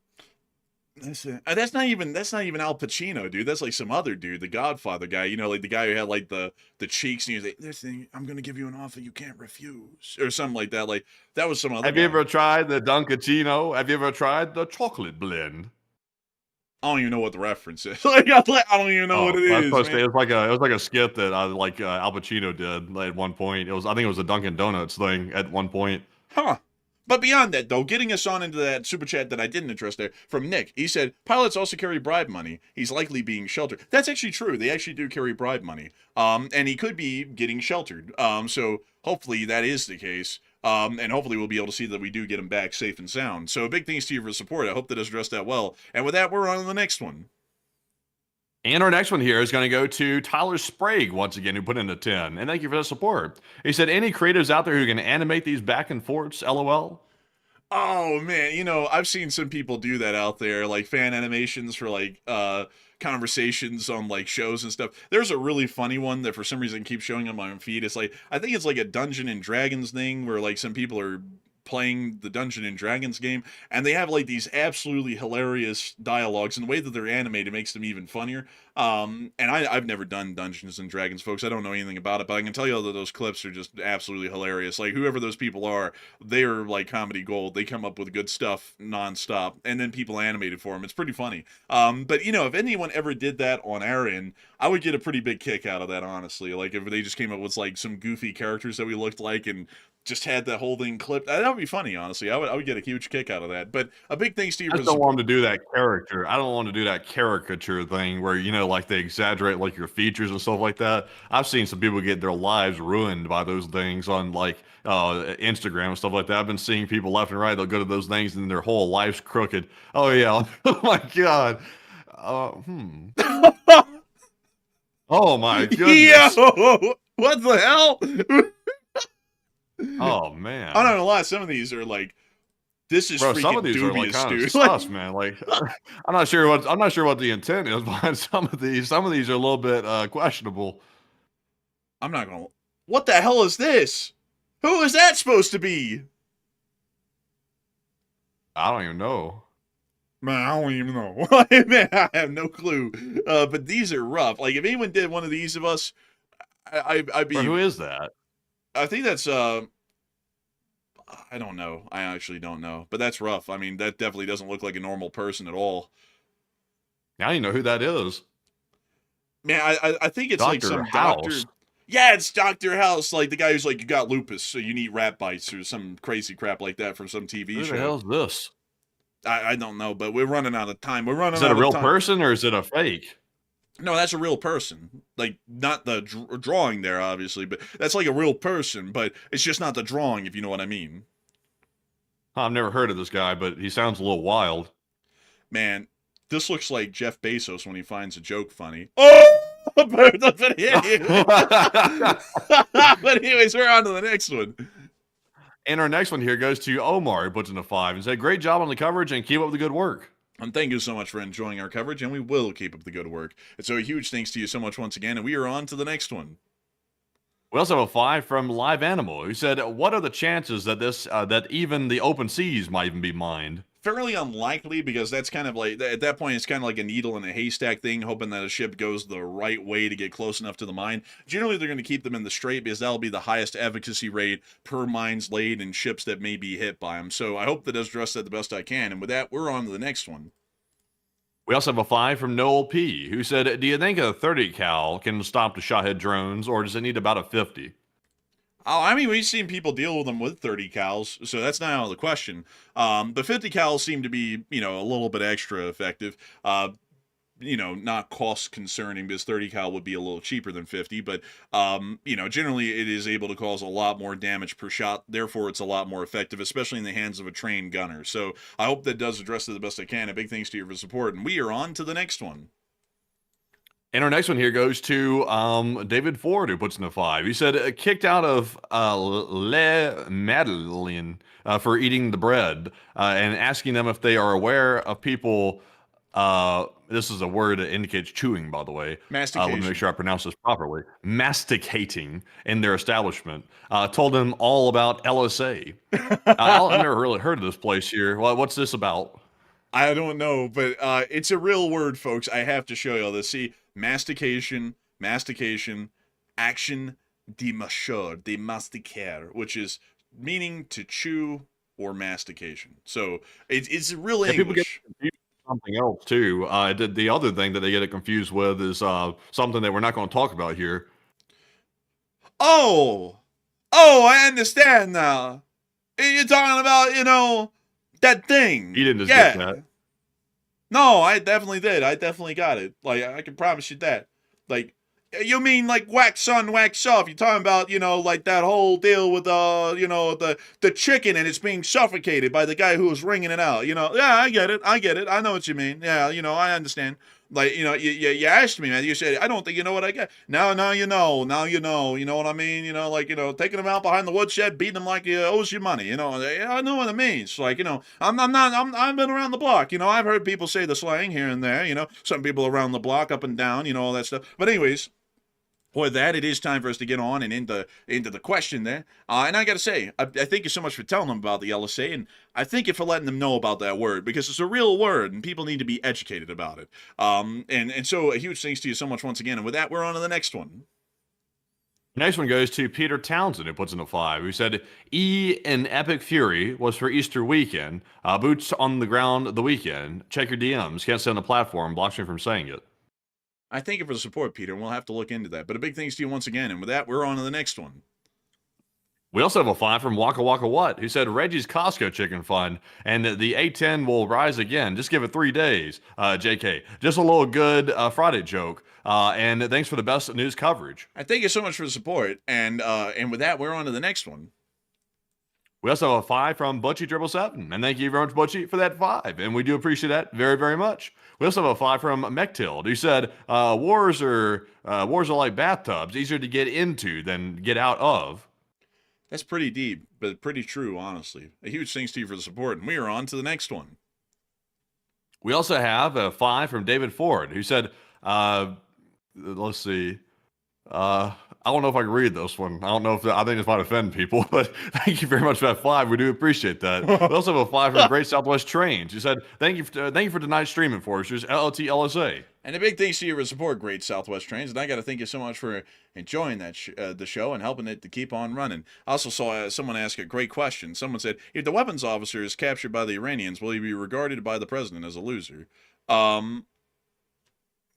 that's not even Al Pacino, dude. That's like some other dude, the Godfather guy. Like the guy who had like the cheeks, and he was like, "Listen, I'm gonna give you an offer you can't refuse," or something like that. Like that was some other. Have you ever tried the Dunkachino? Have you ever tried the chocolate blend? I don't even know what the reference is. I don't even know what it is. It was like a skit that Al Pacino did at one point. I think it was a Dunkin' Donuts thing at one point. Huh. But beyond that, though, getting us on into that super chat that I didn't address there from Nick, he said, pilots also carry bribe money. He's likely being sheltered. That's actually true. They actually do carry bribe money. And he could be getting sheltered. So hopefully that is the case. And hopefully we'll be able to see that we do get him back safe and sound. So big thanks to you for support. I hope that has addressed that well. And with that, we're on to the next one. And our next one here is going to go to Tyler Sprague, once again, who put in a 10. And thank you for the support. He said, any creatives out there who can animate these back and forths, LOL? Oh, man. I've seen some people do that out there, like fan animations for, like, conversations on, like, shows and stuff. There's a really funny one that for some reason keeps showing on my feed. It's like, I think it's like a Dungeons and Dragons thing where, like, some people are playing the Dungeons and Dragons game, and they have like these absolutely hilarious dialogues, and the way that they're animated makes them even funnier. And I've never done Dungeons and Dragons, folks. I don't know anything about it, but I can tell you that those clips are just absolutely hilarious. Like, whoever those people are, they are like comedy gold. They come up with good stuff nonstop, and then people animate it for them. It's pretty funny. But if anyone ever did that on our end, I would get a pretty big kick out of that, honestly. Like, if they just came up with like some goofy characters that we looked like, and just had that whole thing clipped. That would be funny, honestly. I would get a huge kick out of that. But a big thanks to you I for just the don't want support. them to do that character. I don't want to do that caricature thing where, you know, like they exaggerate like your features and stuff like that. I've seen some people get their lives ruined by those things on like Instagram and stuff like that. I've been seeing people left and right. They'll go to those things and their whole life's crooked. Oh yeah. Oh my God. Oh my goodness. Yo, what the hell? Oh man. I'm not gonna lie, some of these are like, this is Bro, freaking some of these dubious, are like kind dude. of sus, man. Like, I'm not sure what the intent is behind some of these. Some of these are a little bit questionable. I'm not gonna. What the hell is this? Who is that supposed to be? I don't even know. Man, I don't even know. Man, I have no clue. But these are rough. Like, if anyone did one of these of us, I'd be. Bro, who is that? I think that's I don't know. I actually don't know. But that's rough. I mean, that definitely doesn't look like a normal person at all. I don't even know who that is. Man, I think it's like some House. doctor. Yeah, it's Dr. House, like the guy who's like, you got lupus, so you need rat bites or some crazy crap like that from some TV Who show. the hell's this? I don't know, but we're running out of time. We're running Is out that a of real time. person or is it a fake? No, that's a real person. Like, not the drawing there, obviously, but that's like a real person, but it's just not the drawing, if you know what I mean. I've never heard of this guy, but he sounds a little wild. Man, this looks like Jeff Bezos when he finds a joke funny. Oh! But anyways, we're on to the next one. And our next one here goes to Omar, who puts in a 5 and said, "Great job on the coverage and keep up the good work." And thank you so much for enjoying our coverage, and we will keep up the good work. And so a huge thanks to you so much once again, and we are on to the next one. We also have a 5 from Live Animal, who said, "What are the chances that that even the open seas might even be mined?" Fairly unlikely, because that's kind of like, at that point, it's kind of like a needle in a haystack thing, hoping that a ship goes the right way to get close enough to the mine. Generally, they're going to keep them in the strait because that'll be the highest efficacy rate per mines laid and ships that may be hit by them. So I hope that does address that the best I can. And with that, we're on to the next one. We also have a 5 from Noel P, who said, "Do you think a 30 cal can stop the Shahed drones, or does it need about a 50? Oh, I mean, we've seen people deal with them with 30 cals, so that's not out of the question. The 50 cals seem to be, you know, a little bit extra effective. You know, not cost concerning, because 30 cal would be a little cheaper than 50, but, you know, generally it is able to cause a lot more damage per shot. Therefore, it's a lot more effective, especially in the hands of a trained gunner. So I hope that does address it the best I can. A big thanks to you for support, and we are on to the next one. And our next one here goes to David Ford, who puts in a 5. He said, "Kicked out of Le Madeleine for eating the bread and asking them if they are aware of people." This is a word that indicates chewing, by the way. Let me make sure I pronounce this properly. Masticating in their establishment. Told them all about LSA. I've never really heard of this place here. What's this about? I don't know, but it's a real word, folks. I have to show you all this. See, mastication, action de mâcher, de mastiquer, which is meaning to chew or mastication. So it's real English. People get confused with something else too. The other thing that they get it confused with is something that we're not going to talk about here. Oh, I understand now. You're talking about, you know, that thing. You didn't just get that. No, I definitely did. I definitely got it. Like, I can promise you that. Like, you mean like wax on, wax off. You're talking about, you know, like that whole deal with, you know, the chicken and it's being suffocated by the guy who was wringing it out. You know, yeah, I get it. I know what you mean. Yeah, you know, I understand. Like, you know, you asked me, man. You said, I don't think you know what I get. Now you know. Now you know. You know what I mean? You know, like, you know, taking them out behind the woodshed, beating them like he owes you money. You know, I know what it means. Like, you know, I've been around the block. You know, I've heard people say the slang here and there. You know, some people around the block, up and down. You know, all that stuff. But anyways. With that, it is time for us to get on and into the question there. And I got to say, I thank you so much for telling them about the LSA, and I thank you for letting them know about that word, because it's a real word, and people need to be educated about it. And so a huge thanks to you so much once again. And with that, we're on to the next one. Next one goes to Peter Townsend, who puts in a 5. Who said, "E in Epic Fury was for Easter weekend. Boots on the ground the weekend. Check your DMs. Can't send a platform. Blocks me from saying it." I thank you for the support, Peter, and we'll have to look into that. But a big thanks to you once again. And with that, we're on to the next one. We also have a 5 from Waka Waka What, who said Reggie's Costco chicken fun, and the A10 will rise again. Just give it 3 days. JK, just a little good Friday joke. And thanks for the best news coverage. I thank you so much for the support. And with that, we're on to the next one. We also have a 5 from Butchie777, and thank you very much, Butchie, for that 5, and we do appreciate that very, very much. We also have a 5 from Mechtild, who said wars are like bathtubs, easier to get into than get out of. That's pretty deep, but pretty true, honestly. A huge thanks to you for the support, and we are on to the next one. We also have a 5 from David Ford, who said, let's see, I don't know if I can read this one. I don't know if I think this might offend people, but thank you very much for that 5. We do appreciate that. We also have a 5 from Great Southwest Trains. He said, thank you for tonight's stream, Enforcers, LLT LSA. And a big thanks to you for support, Great Southwest Trains. And I got to thank you so much for enjoying that the show and helping it to keep on running. I also saw someone ask a great question. Someone said, if the weapons officer is captured by the Iranians, will he be regarded by the president as a loser?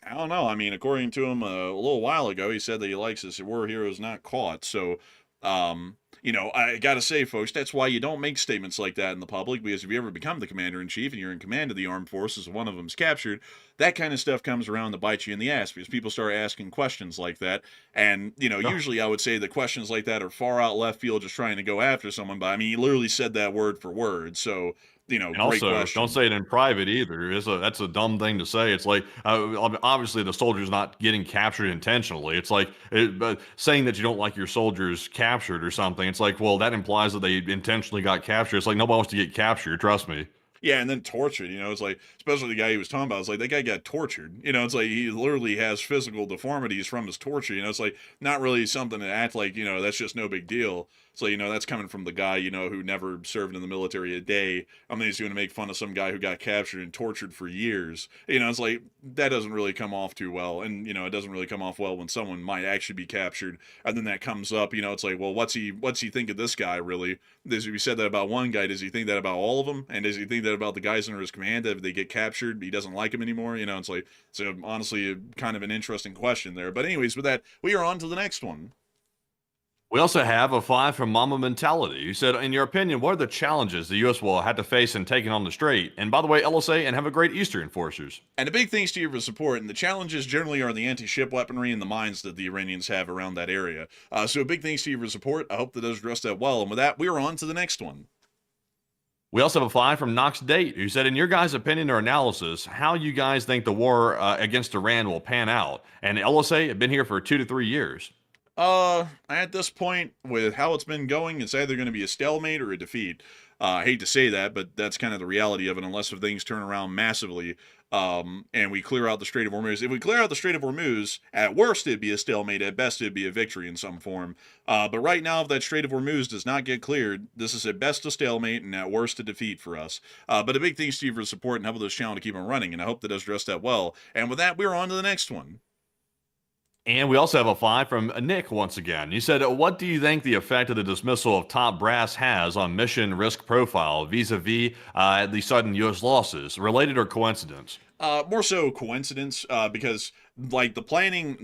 I don't know. I mean, according to him a little while ago, he said that he likes his war heroes not caught. So, I got to say, folks, that's why you don't make statements like that in the public, because if you ever become the commander-in-chief and you're in command of the armed forces and one of them's captured, that kind of stuff comes around to bite you in the ass because people start asking questions like that. And, usually I would say the questions like that are far out left field just trying to go after someone. But, I mean, he literally said that word for word. So, and also, question. Don't say it in private either. That's a dumb thing to say. It's like, obviously the soldier's not getting captured intentionally. It's like but saying that you don't like your soldiers captured or something. It's like, well, that implies that they intentionally got captured. It's like nobody wants to get captured. Trust me. Yeah, and then tortured, it's like, especially the guy he was talking about, it's like, that guy got tortured. It's like, he literally has physical deformities from his torture, it's like, not really something to act like, that's just no big deal. So, that's coming from the guy, who never served in the military a day. I mean, he's going to make fun of some guy who got captured and tortured for years. It's like, that doesn't really come off too well. And, it doesn't really come off well when someone might actually be captured. And then that comes up, it's like, well, what's he think of this guy, really? If he said that about one guy, does he think that about all of them? And does he think that about the guys under his command, that if they get captured, he doesn't like them anymore? It's like, so honestly, kind of an interesting question there. But anyways, with that, we are on to the next one. We also have a 5 from Mama Mentality, who said, in your opinion, what are the challenges the U.S. will have to face in taking on the strait? And by the way, LSA, and have a great Easter, Enforcers. And a big thanks to you for support. And the challenges generally are the anti-ship weaponry and the mines that the Iranians have around that area. So a big thanks to you for support. I hope that does address that well. And with that, we are on to the next one. We also have a 5 from Knox Date, who said, in your guys' opinion or analysis, how you guys think the war against Iran will pan out? And LSA have been here for 2 to 3 years. At this point, with how it's been going, it's either going to be a stalemate or a defeat. I hate to say that, but that's kind of the reality of it, unless if things turn around massively, and we clear out the Strait of Hormuz. If we clear out the Strait of Hormuz, at worst it'd be a stalemate, at best it'd be a victory in some form. But right now, if that Strait of Hormuz does not get cleared, this is at best a stalemate, and at worst a defeat for us. But a big thanks to you for support and helping this channel to keep on running, and I hope that does address that well. And with that, we're on to the next one. And we also have a 5 from Nick once again. He said, what do you think the effect of the dismissal of top brass has on mission risk profile vis-a-vis the sudden U.S. losses, related or coincidence? More so coincidence, because like the planning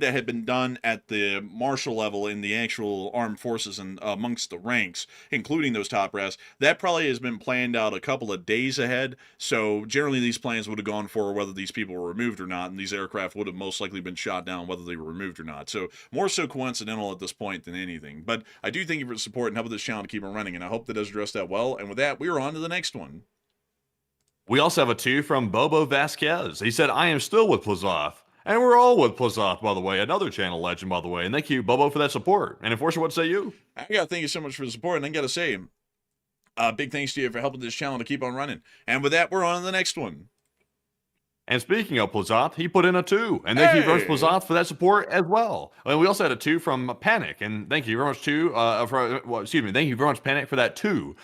that had been done at the marshal level in the actual armed forces and amongst the ranks, including those top brass, that probably has been planned out a couple of days ahead. So generally these plans would have gone for whether these people were removed or not, and these aircraft would have most likely been shot down whether they were removed or not. So more so coincidental at this point than anything. But I do thank you for the support and helping this channel to keep on running, and I hope that does address that well. And with that, we are on to the next one. We also have a 2 from Bobo Vasquez. He said, I am still with Plazoff. And we're all with Plazoff, by the way. Another channel legend, by the way. And thank you, Bobo, for that support. And Enforcer, what say you? I gotta thank you so much for the support. And I gotta say, big thanks to you for helping this channel to keep on running. And with that, we're on to the next one. And speaking of Plazoff, he put in a 2. And thank you very much, Plazoff, for that support as well. And we also had a 2 from Panic. And thank you very much, thank you very much, Panic, for that 2.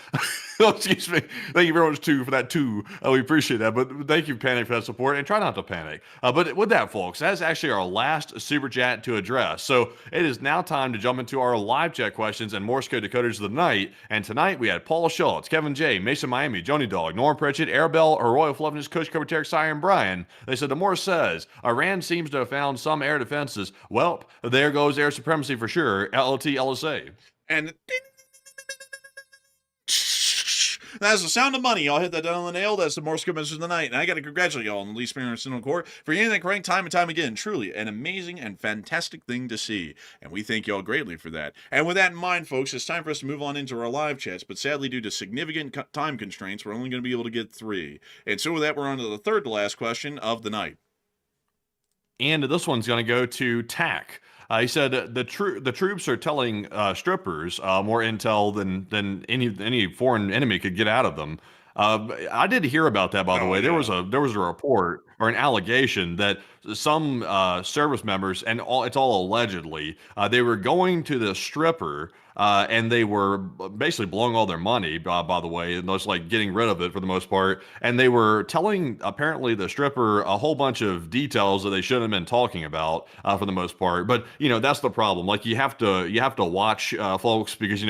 Excuse me. Thank you very much, 2, for that 2. We appreciate that. But thank you, Panic, for that support. And try not to panic. But with that, folks, that's actually our last Super Chat to address. So it is now time to jump into our live chat questions and Morse code decoders of the night. And tonight we had Paul Schultz, Kevin J, Mason Miami, Joni Dog, Norm Pritchett, Arabelle, Her Royal Fluffiness, Kush, Kovateric, Sire, and Brian. They said, the Morse says, Iran seems to have found some air defenses. Well, there goes air supremacy for sure. LLT, LSA. And That's the sound of money. Y'all hit that down on the nail. That's the Morse code message of the night. And I got to congratulate y'all on the least experience in the court for getting that correct time and time again. Truly an amazing and fantastic thing to see. And we thank y'all greatly for that. And with that in mind, folks, it's time for us to move on into our live chats. But sadly, due to significant time constraints, we're only going to be able to get 3. And so with that, we're on to the third to last question of the night. And this one's going to go to Tack. He said the troops are telling strippers more intel than any foreign enemy could get out of them. I did hear about that, by the way. Yeah. There was a report or an allegation that some service members, and it's all allegedly, they were going to the stripper and they were basically blowing all their money, by the way, and just like getting rid of it for the most part. And they were telling apparently the stripper a whole bunch of details that they shouldn't have been talking about for the most part. But that's the problem. Like you have to watch folks, because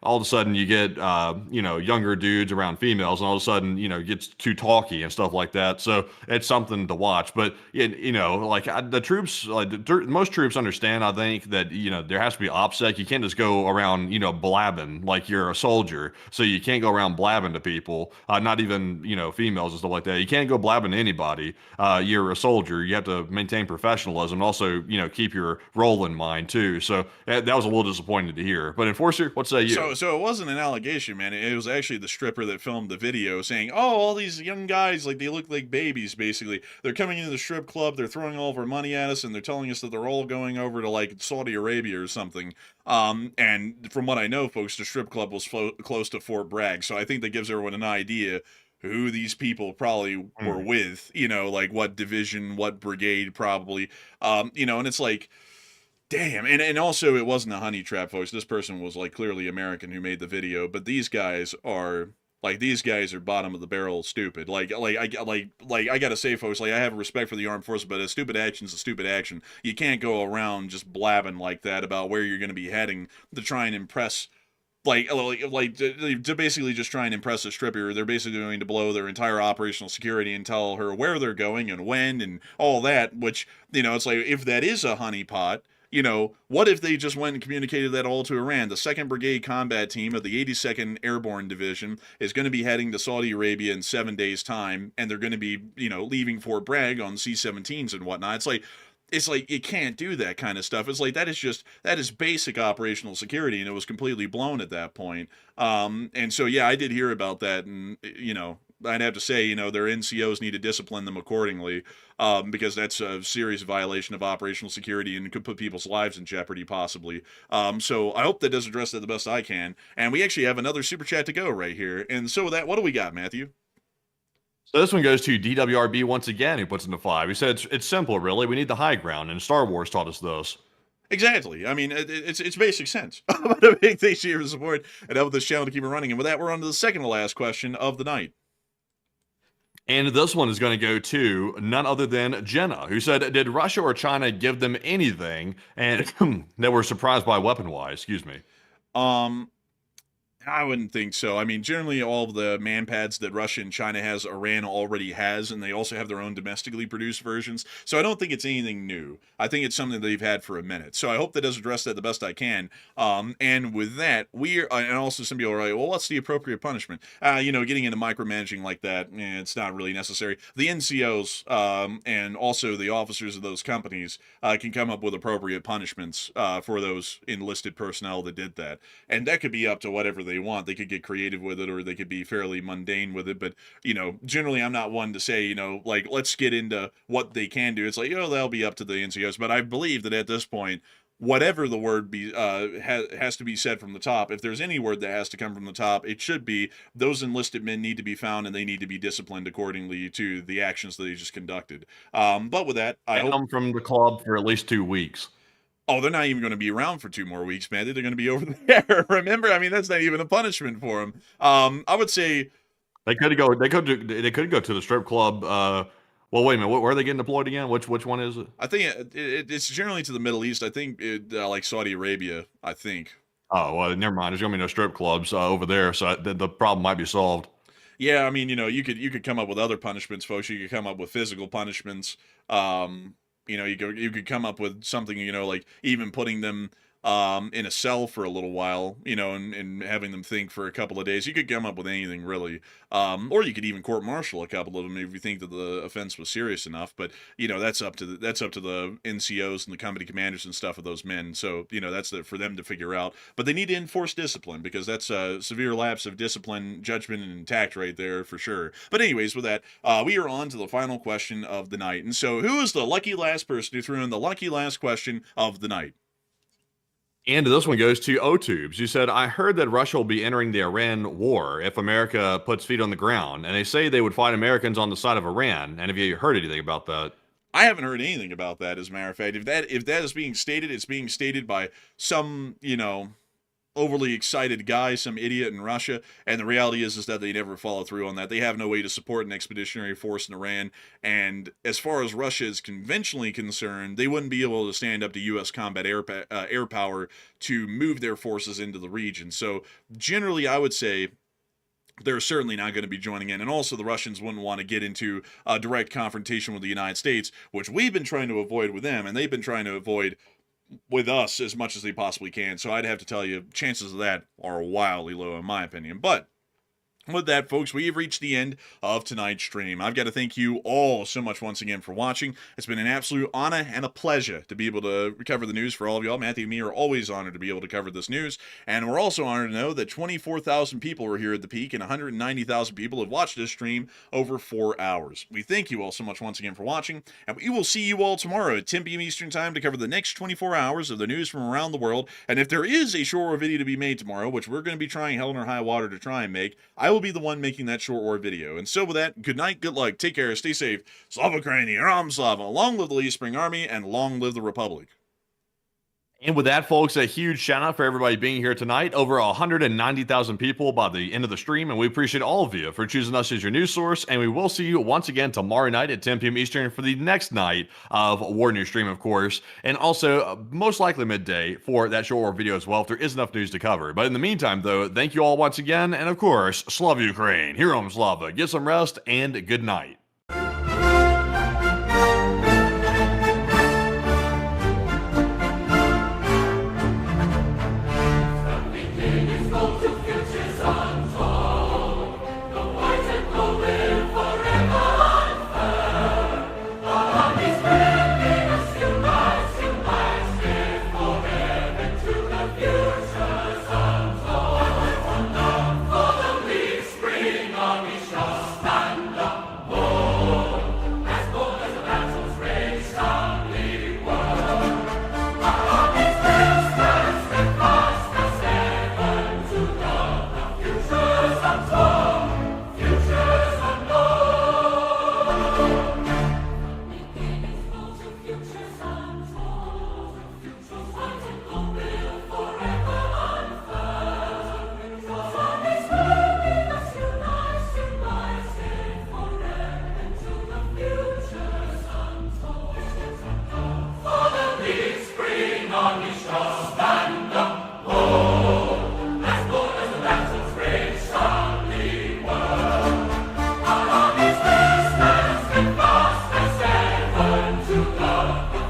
all of a sudden you get younger dudes around females, and all of a sudden it gets too talky and stuff like that. So it's something to watch. But the troops, most troops understand, I think, that there has to be OPSEC. You can't just go around blabbing like you're a soldier. So you can't go around blabbing to people, not even females and stuff like that. You can't go blabbing to anybody. You're a soldier. You have to maintain professionalism, and also keep your role in mind too. So that was a little disappointing to hear. But Enforcer, what say you? So it wasn't an allegation, man. It was actually the stripper that filmed the video saying, "Oh, all these young guys, like, they look like babies. Basically, they're coming into the strip club. They're throwing all of our money at us, and they're telling us that they're all going over to like Saudi Arabia or something." And from what I know, folks, the strip club was close to Fort Bragg, so I think that gives everyone an idea who these people probably were with. Like what division, what brigade, probably. And it's like, damn. And also, it wasn't a honey trap, folks. This person was like clearly American who made the video, but these guys are bottom of the barrel stupid. I gotta say, folks, like, I have respect for the armed forces, but a stupid action's a stupid action. You can't go around just blabbing like that about where you're going to be heading to try and impress. To basically just try and impress a stripper. They're basically going to blow their entire operational security and tell her where they're going and when and all that, which, it's like, if that is a honeypot, what if they just went and communicated that all to Iran? The 2nd Brigade Combat Team of the 82nd Airborne Division is going to be heading to Saudi Arabia in 7 days' time, and they're going to be, leaving Fort Bragg on C-17s and whatnot. It's like you can't do that kind of stuff. It's like that is basic operational security, and it was completely blown at that point. And so, yeah, I did hear about that, and I'd have to say, their NCOs need to discipline them accordingly, because that's a serious violation of operational security and could put people's lives in jeopardy, possibly. So I hope that does address that the best I can. And we actually have another super chat to go right here. And so with that, what do we got, Matthew? So this one goes to DWRB once again, who puts in the 5. He said it's simple, really. We need the high ground, and Star Wars taught us this. Exactly. I mean, it's basic sense. But a big thanks to your support and help this channel to keep it running. And with that, we're on to the second to last question of the night. And this one is going to go to none other than Jenna, who said, did Russia or China give them anything and that were surprised by weapon-wise? Excuse me. I wouldn't think so. I mean, generally all of the manpads that Russia and China has, Iran already has, and they also have their own domestically produced versions. So I don't think it's anything new. I think it's something they've had for a minute. So I hope that does address that the best I can. And with that, and also some people are like, well, what's the appropriate punishment? Getting into micromanaging like that, it's not really necessary. The NCOs and also the officers of those companies can come up with appropriate punishments for those enlisted personnel that did that. And that could be up to whatever they want. They could get creative with it, or they could be fairly mundane with it. But generally, I'm not one to say let's get into what they can do. It's like, that'll be up to the NCOs. But I believe that at this point, whatever the word be has to be said from the top. If there's any word that has to come from the top, it should be those enlisted men need to be found, and they need to be disciplined accordingly to the actions that they just conducted. But with that, I hope come from the club for at least 2 weeks. Oh, they're not even going to be around for 2 more weeks, man. They're going to be over there. Remember, I mean, that's not even a punishment for them. I would say they could go. They could go to the strip club. Well, wait a minute. Where are they getting deployed again? Which one is it? I think it's generally to the Middle East. I think like Saudi Arabia. I think. Oh well, never mind. There's going to be no strip clubs over there, so the problem might be solved. Yeah, I mean, you could come up with other punishments, folks. You could come up with physical punishments. You could come up with something, like even putting them in a cell for a little while, and having them think for a couple of days. You could come up with anything really, or you could even court-martial a couple of them if you think that the offense was serious enough. But that's up to the NCOs and the company commanders and stuff of those men. So that's for them to figure out. But they need to enforce discipline, because that's a severe lapse of discipline, judgment, and tact right there for sure. But anyways, with that, we are on to the final question of the night. And so, who is the lucky last person who threw in the lucky last question of the night? And this one goes to O-Tubes. You said, I heard that Russia will be entering the Iran war if America puts feet on the ground. And they say they would fight Americans on the side of Iran. And have you heard anything about that? I haven't heard anything about that, as a matter of fact. If that is being stated, it's being stated by some, overly excited guy, some idiot in Russia, and the reality is that they never follow through on that. They have no way to support an expeditionary force in Iran, and as far as Russia is conventionally concerned, they wouldn't be able to stand up to U.S. combat air power to move their forces into the region. So generally, I would say they're certainly not going to be joining in. And also, the Russians wouldn't want to get into a direct confrontation with the United States, which we've been trying to avoid with them, and they've been trying to avoid with us as much as they possibly can. So I'd have to tell you, chances of that are wildly low in my opinion. But with that, folks, we have reached the end of tonight's stream. I've got to thank you all so much once again for watching. It's been an absolute honor and a pleasure to be able to cover the news for all of y'all. Matthew and me are always honored to be able to cover this news, and we're also honored to know that 24,000 people were here at the peak, and 190,000 people have watched this stream over 4 hours. We thank you all so much once again for watching, and we will see you all tomorrow at 10 p.m. Eastern Time to cover the next 24 hours of the news from around the world. And if there is a short war video to be made tomorrow, which we're going to be trying hell or high water to try and make, I will be the one making that short war video. And so with that, good night, good luck, take care, stay safe. Slava Ukraini, Ram Slava, long live the Lee Spring Army, and long live the Republic. And with that, folks, a huge shout out for everybody being here tonight. Over 190,000 people by the end of the stream, and we appreciate all of you for choosing us as your news source. And we will see you once again tomorrow night at 10 p.m. Eastern for the next night of War News Stream, of course, and also most likely midday for that short war video as well, if there is enough news to cover. But in the meantime, though, thank you all once again, and of course, Slava Ukraine, Heroam Slava, get some rest, and good night.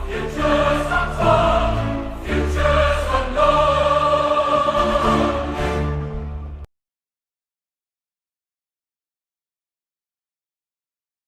Future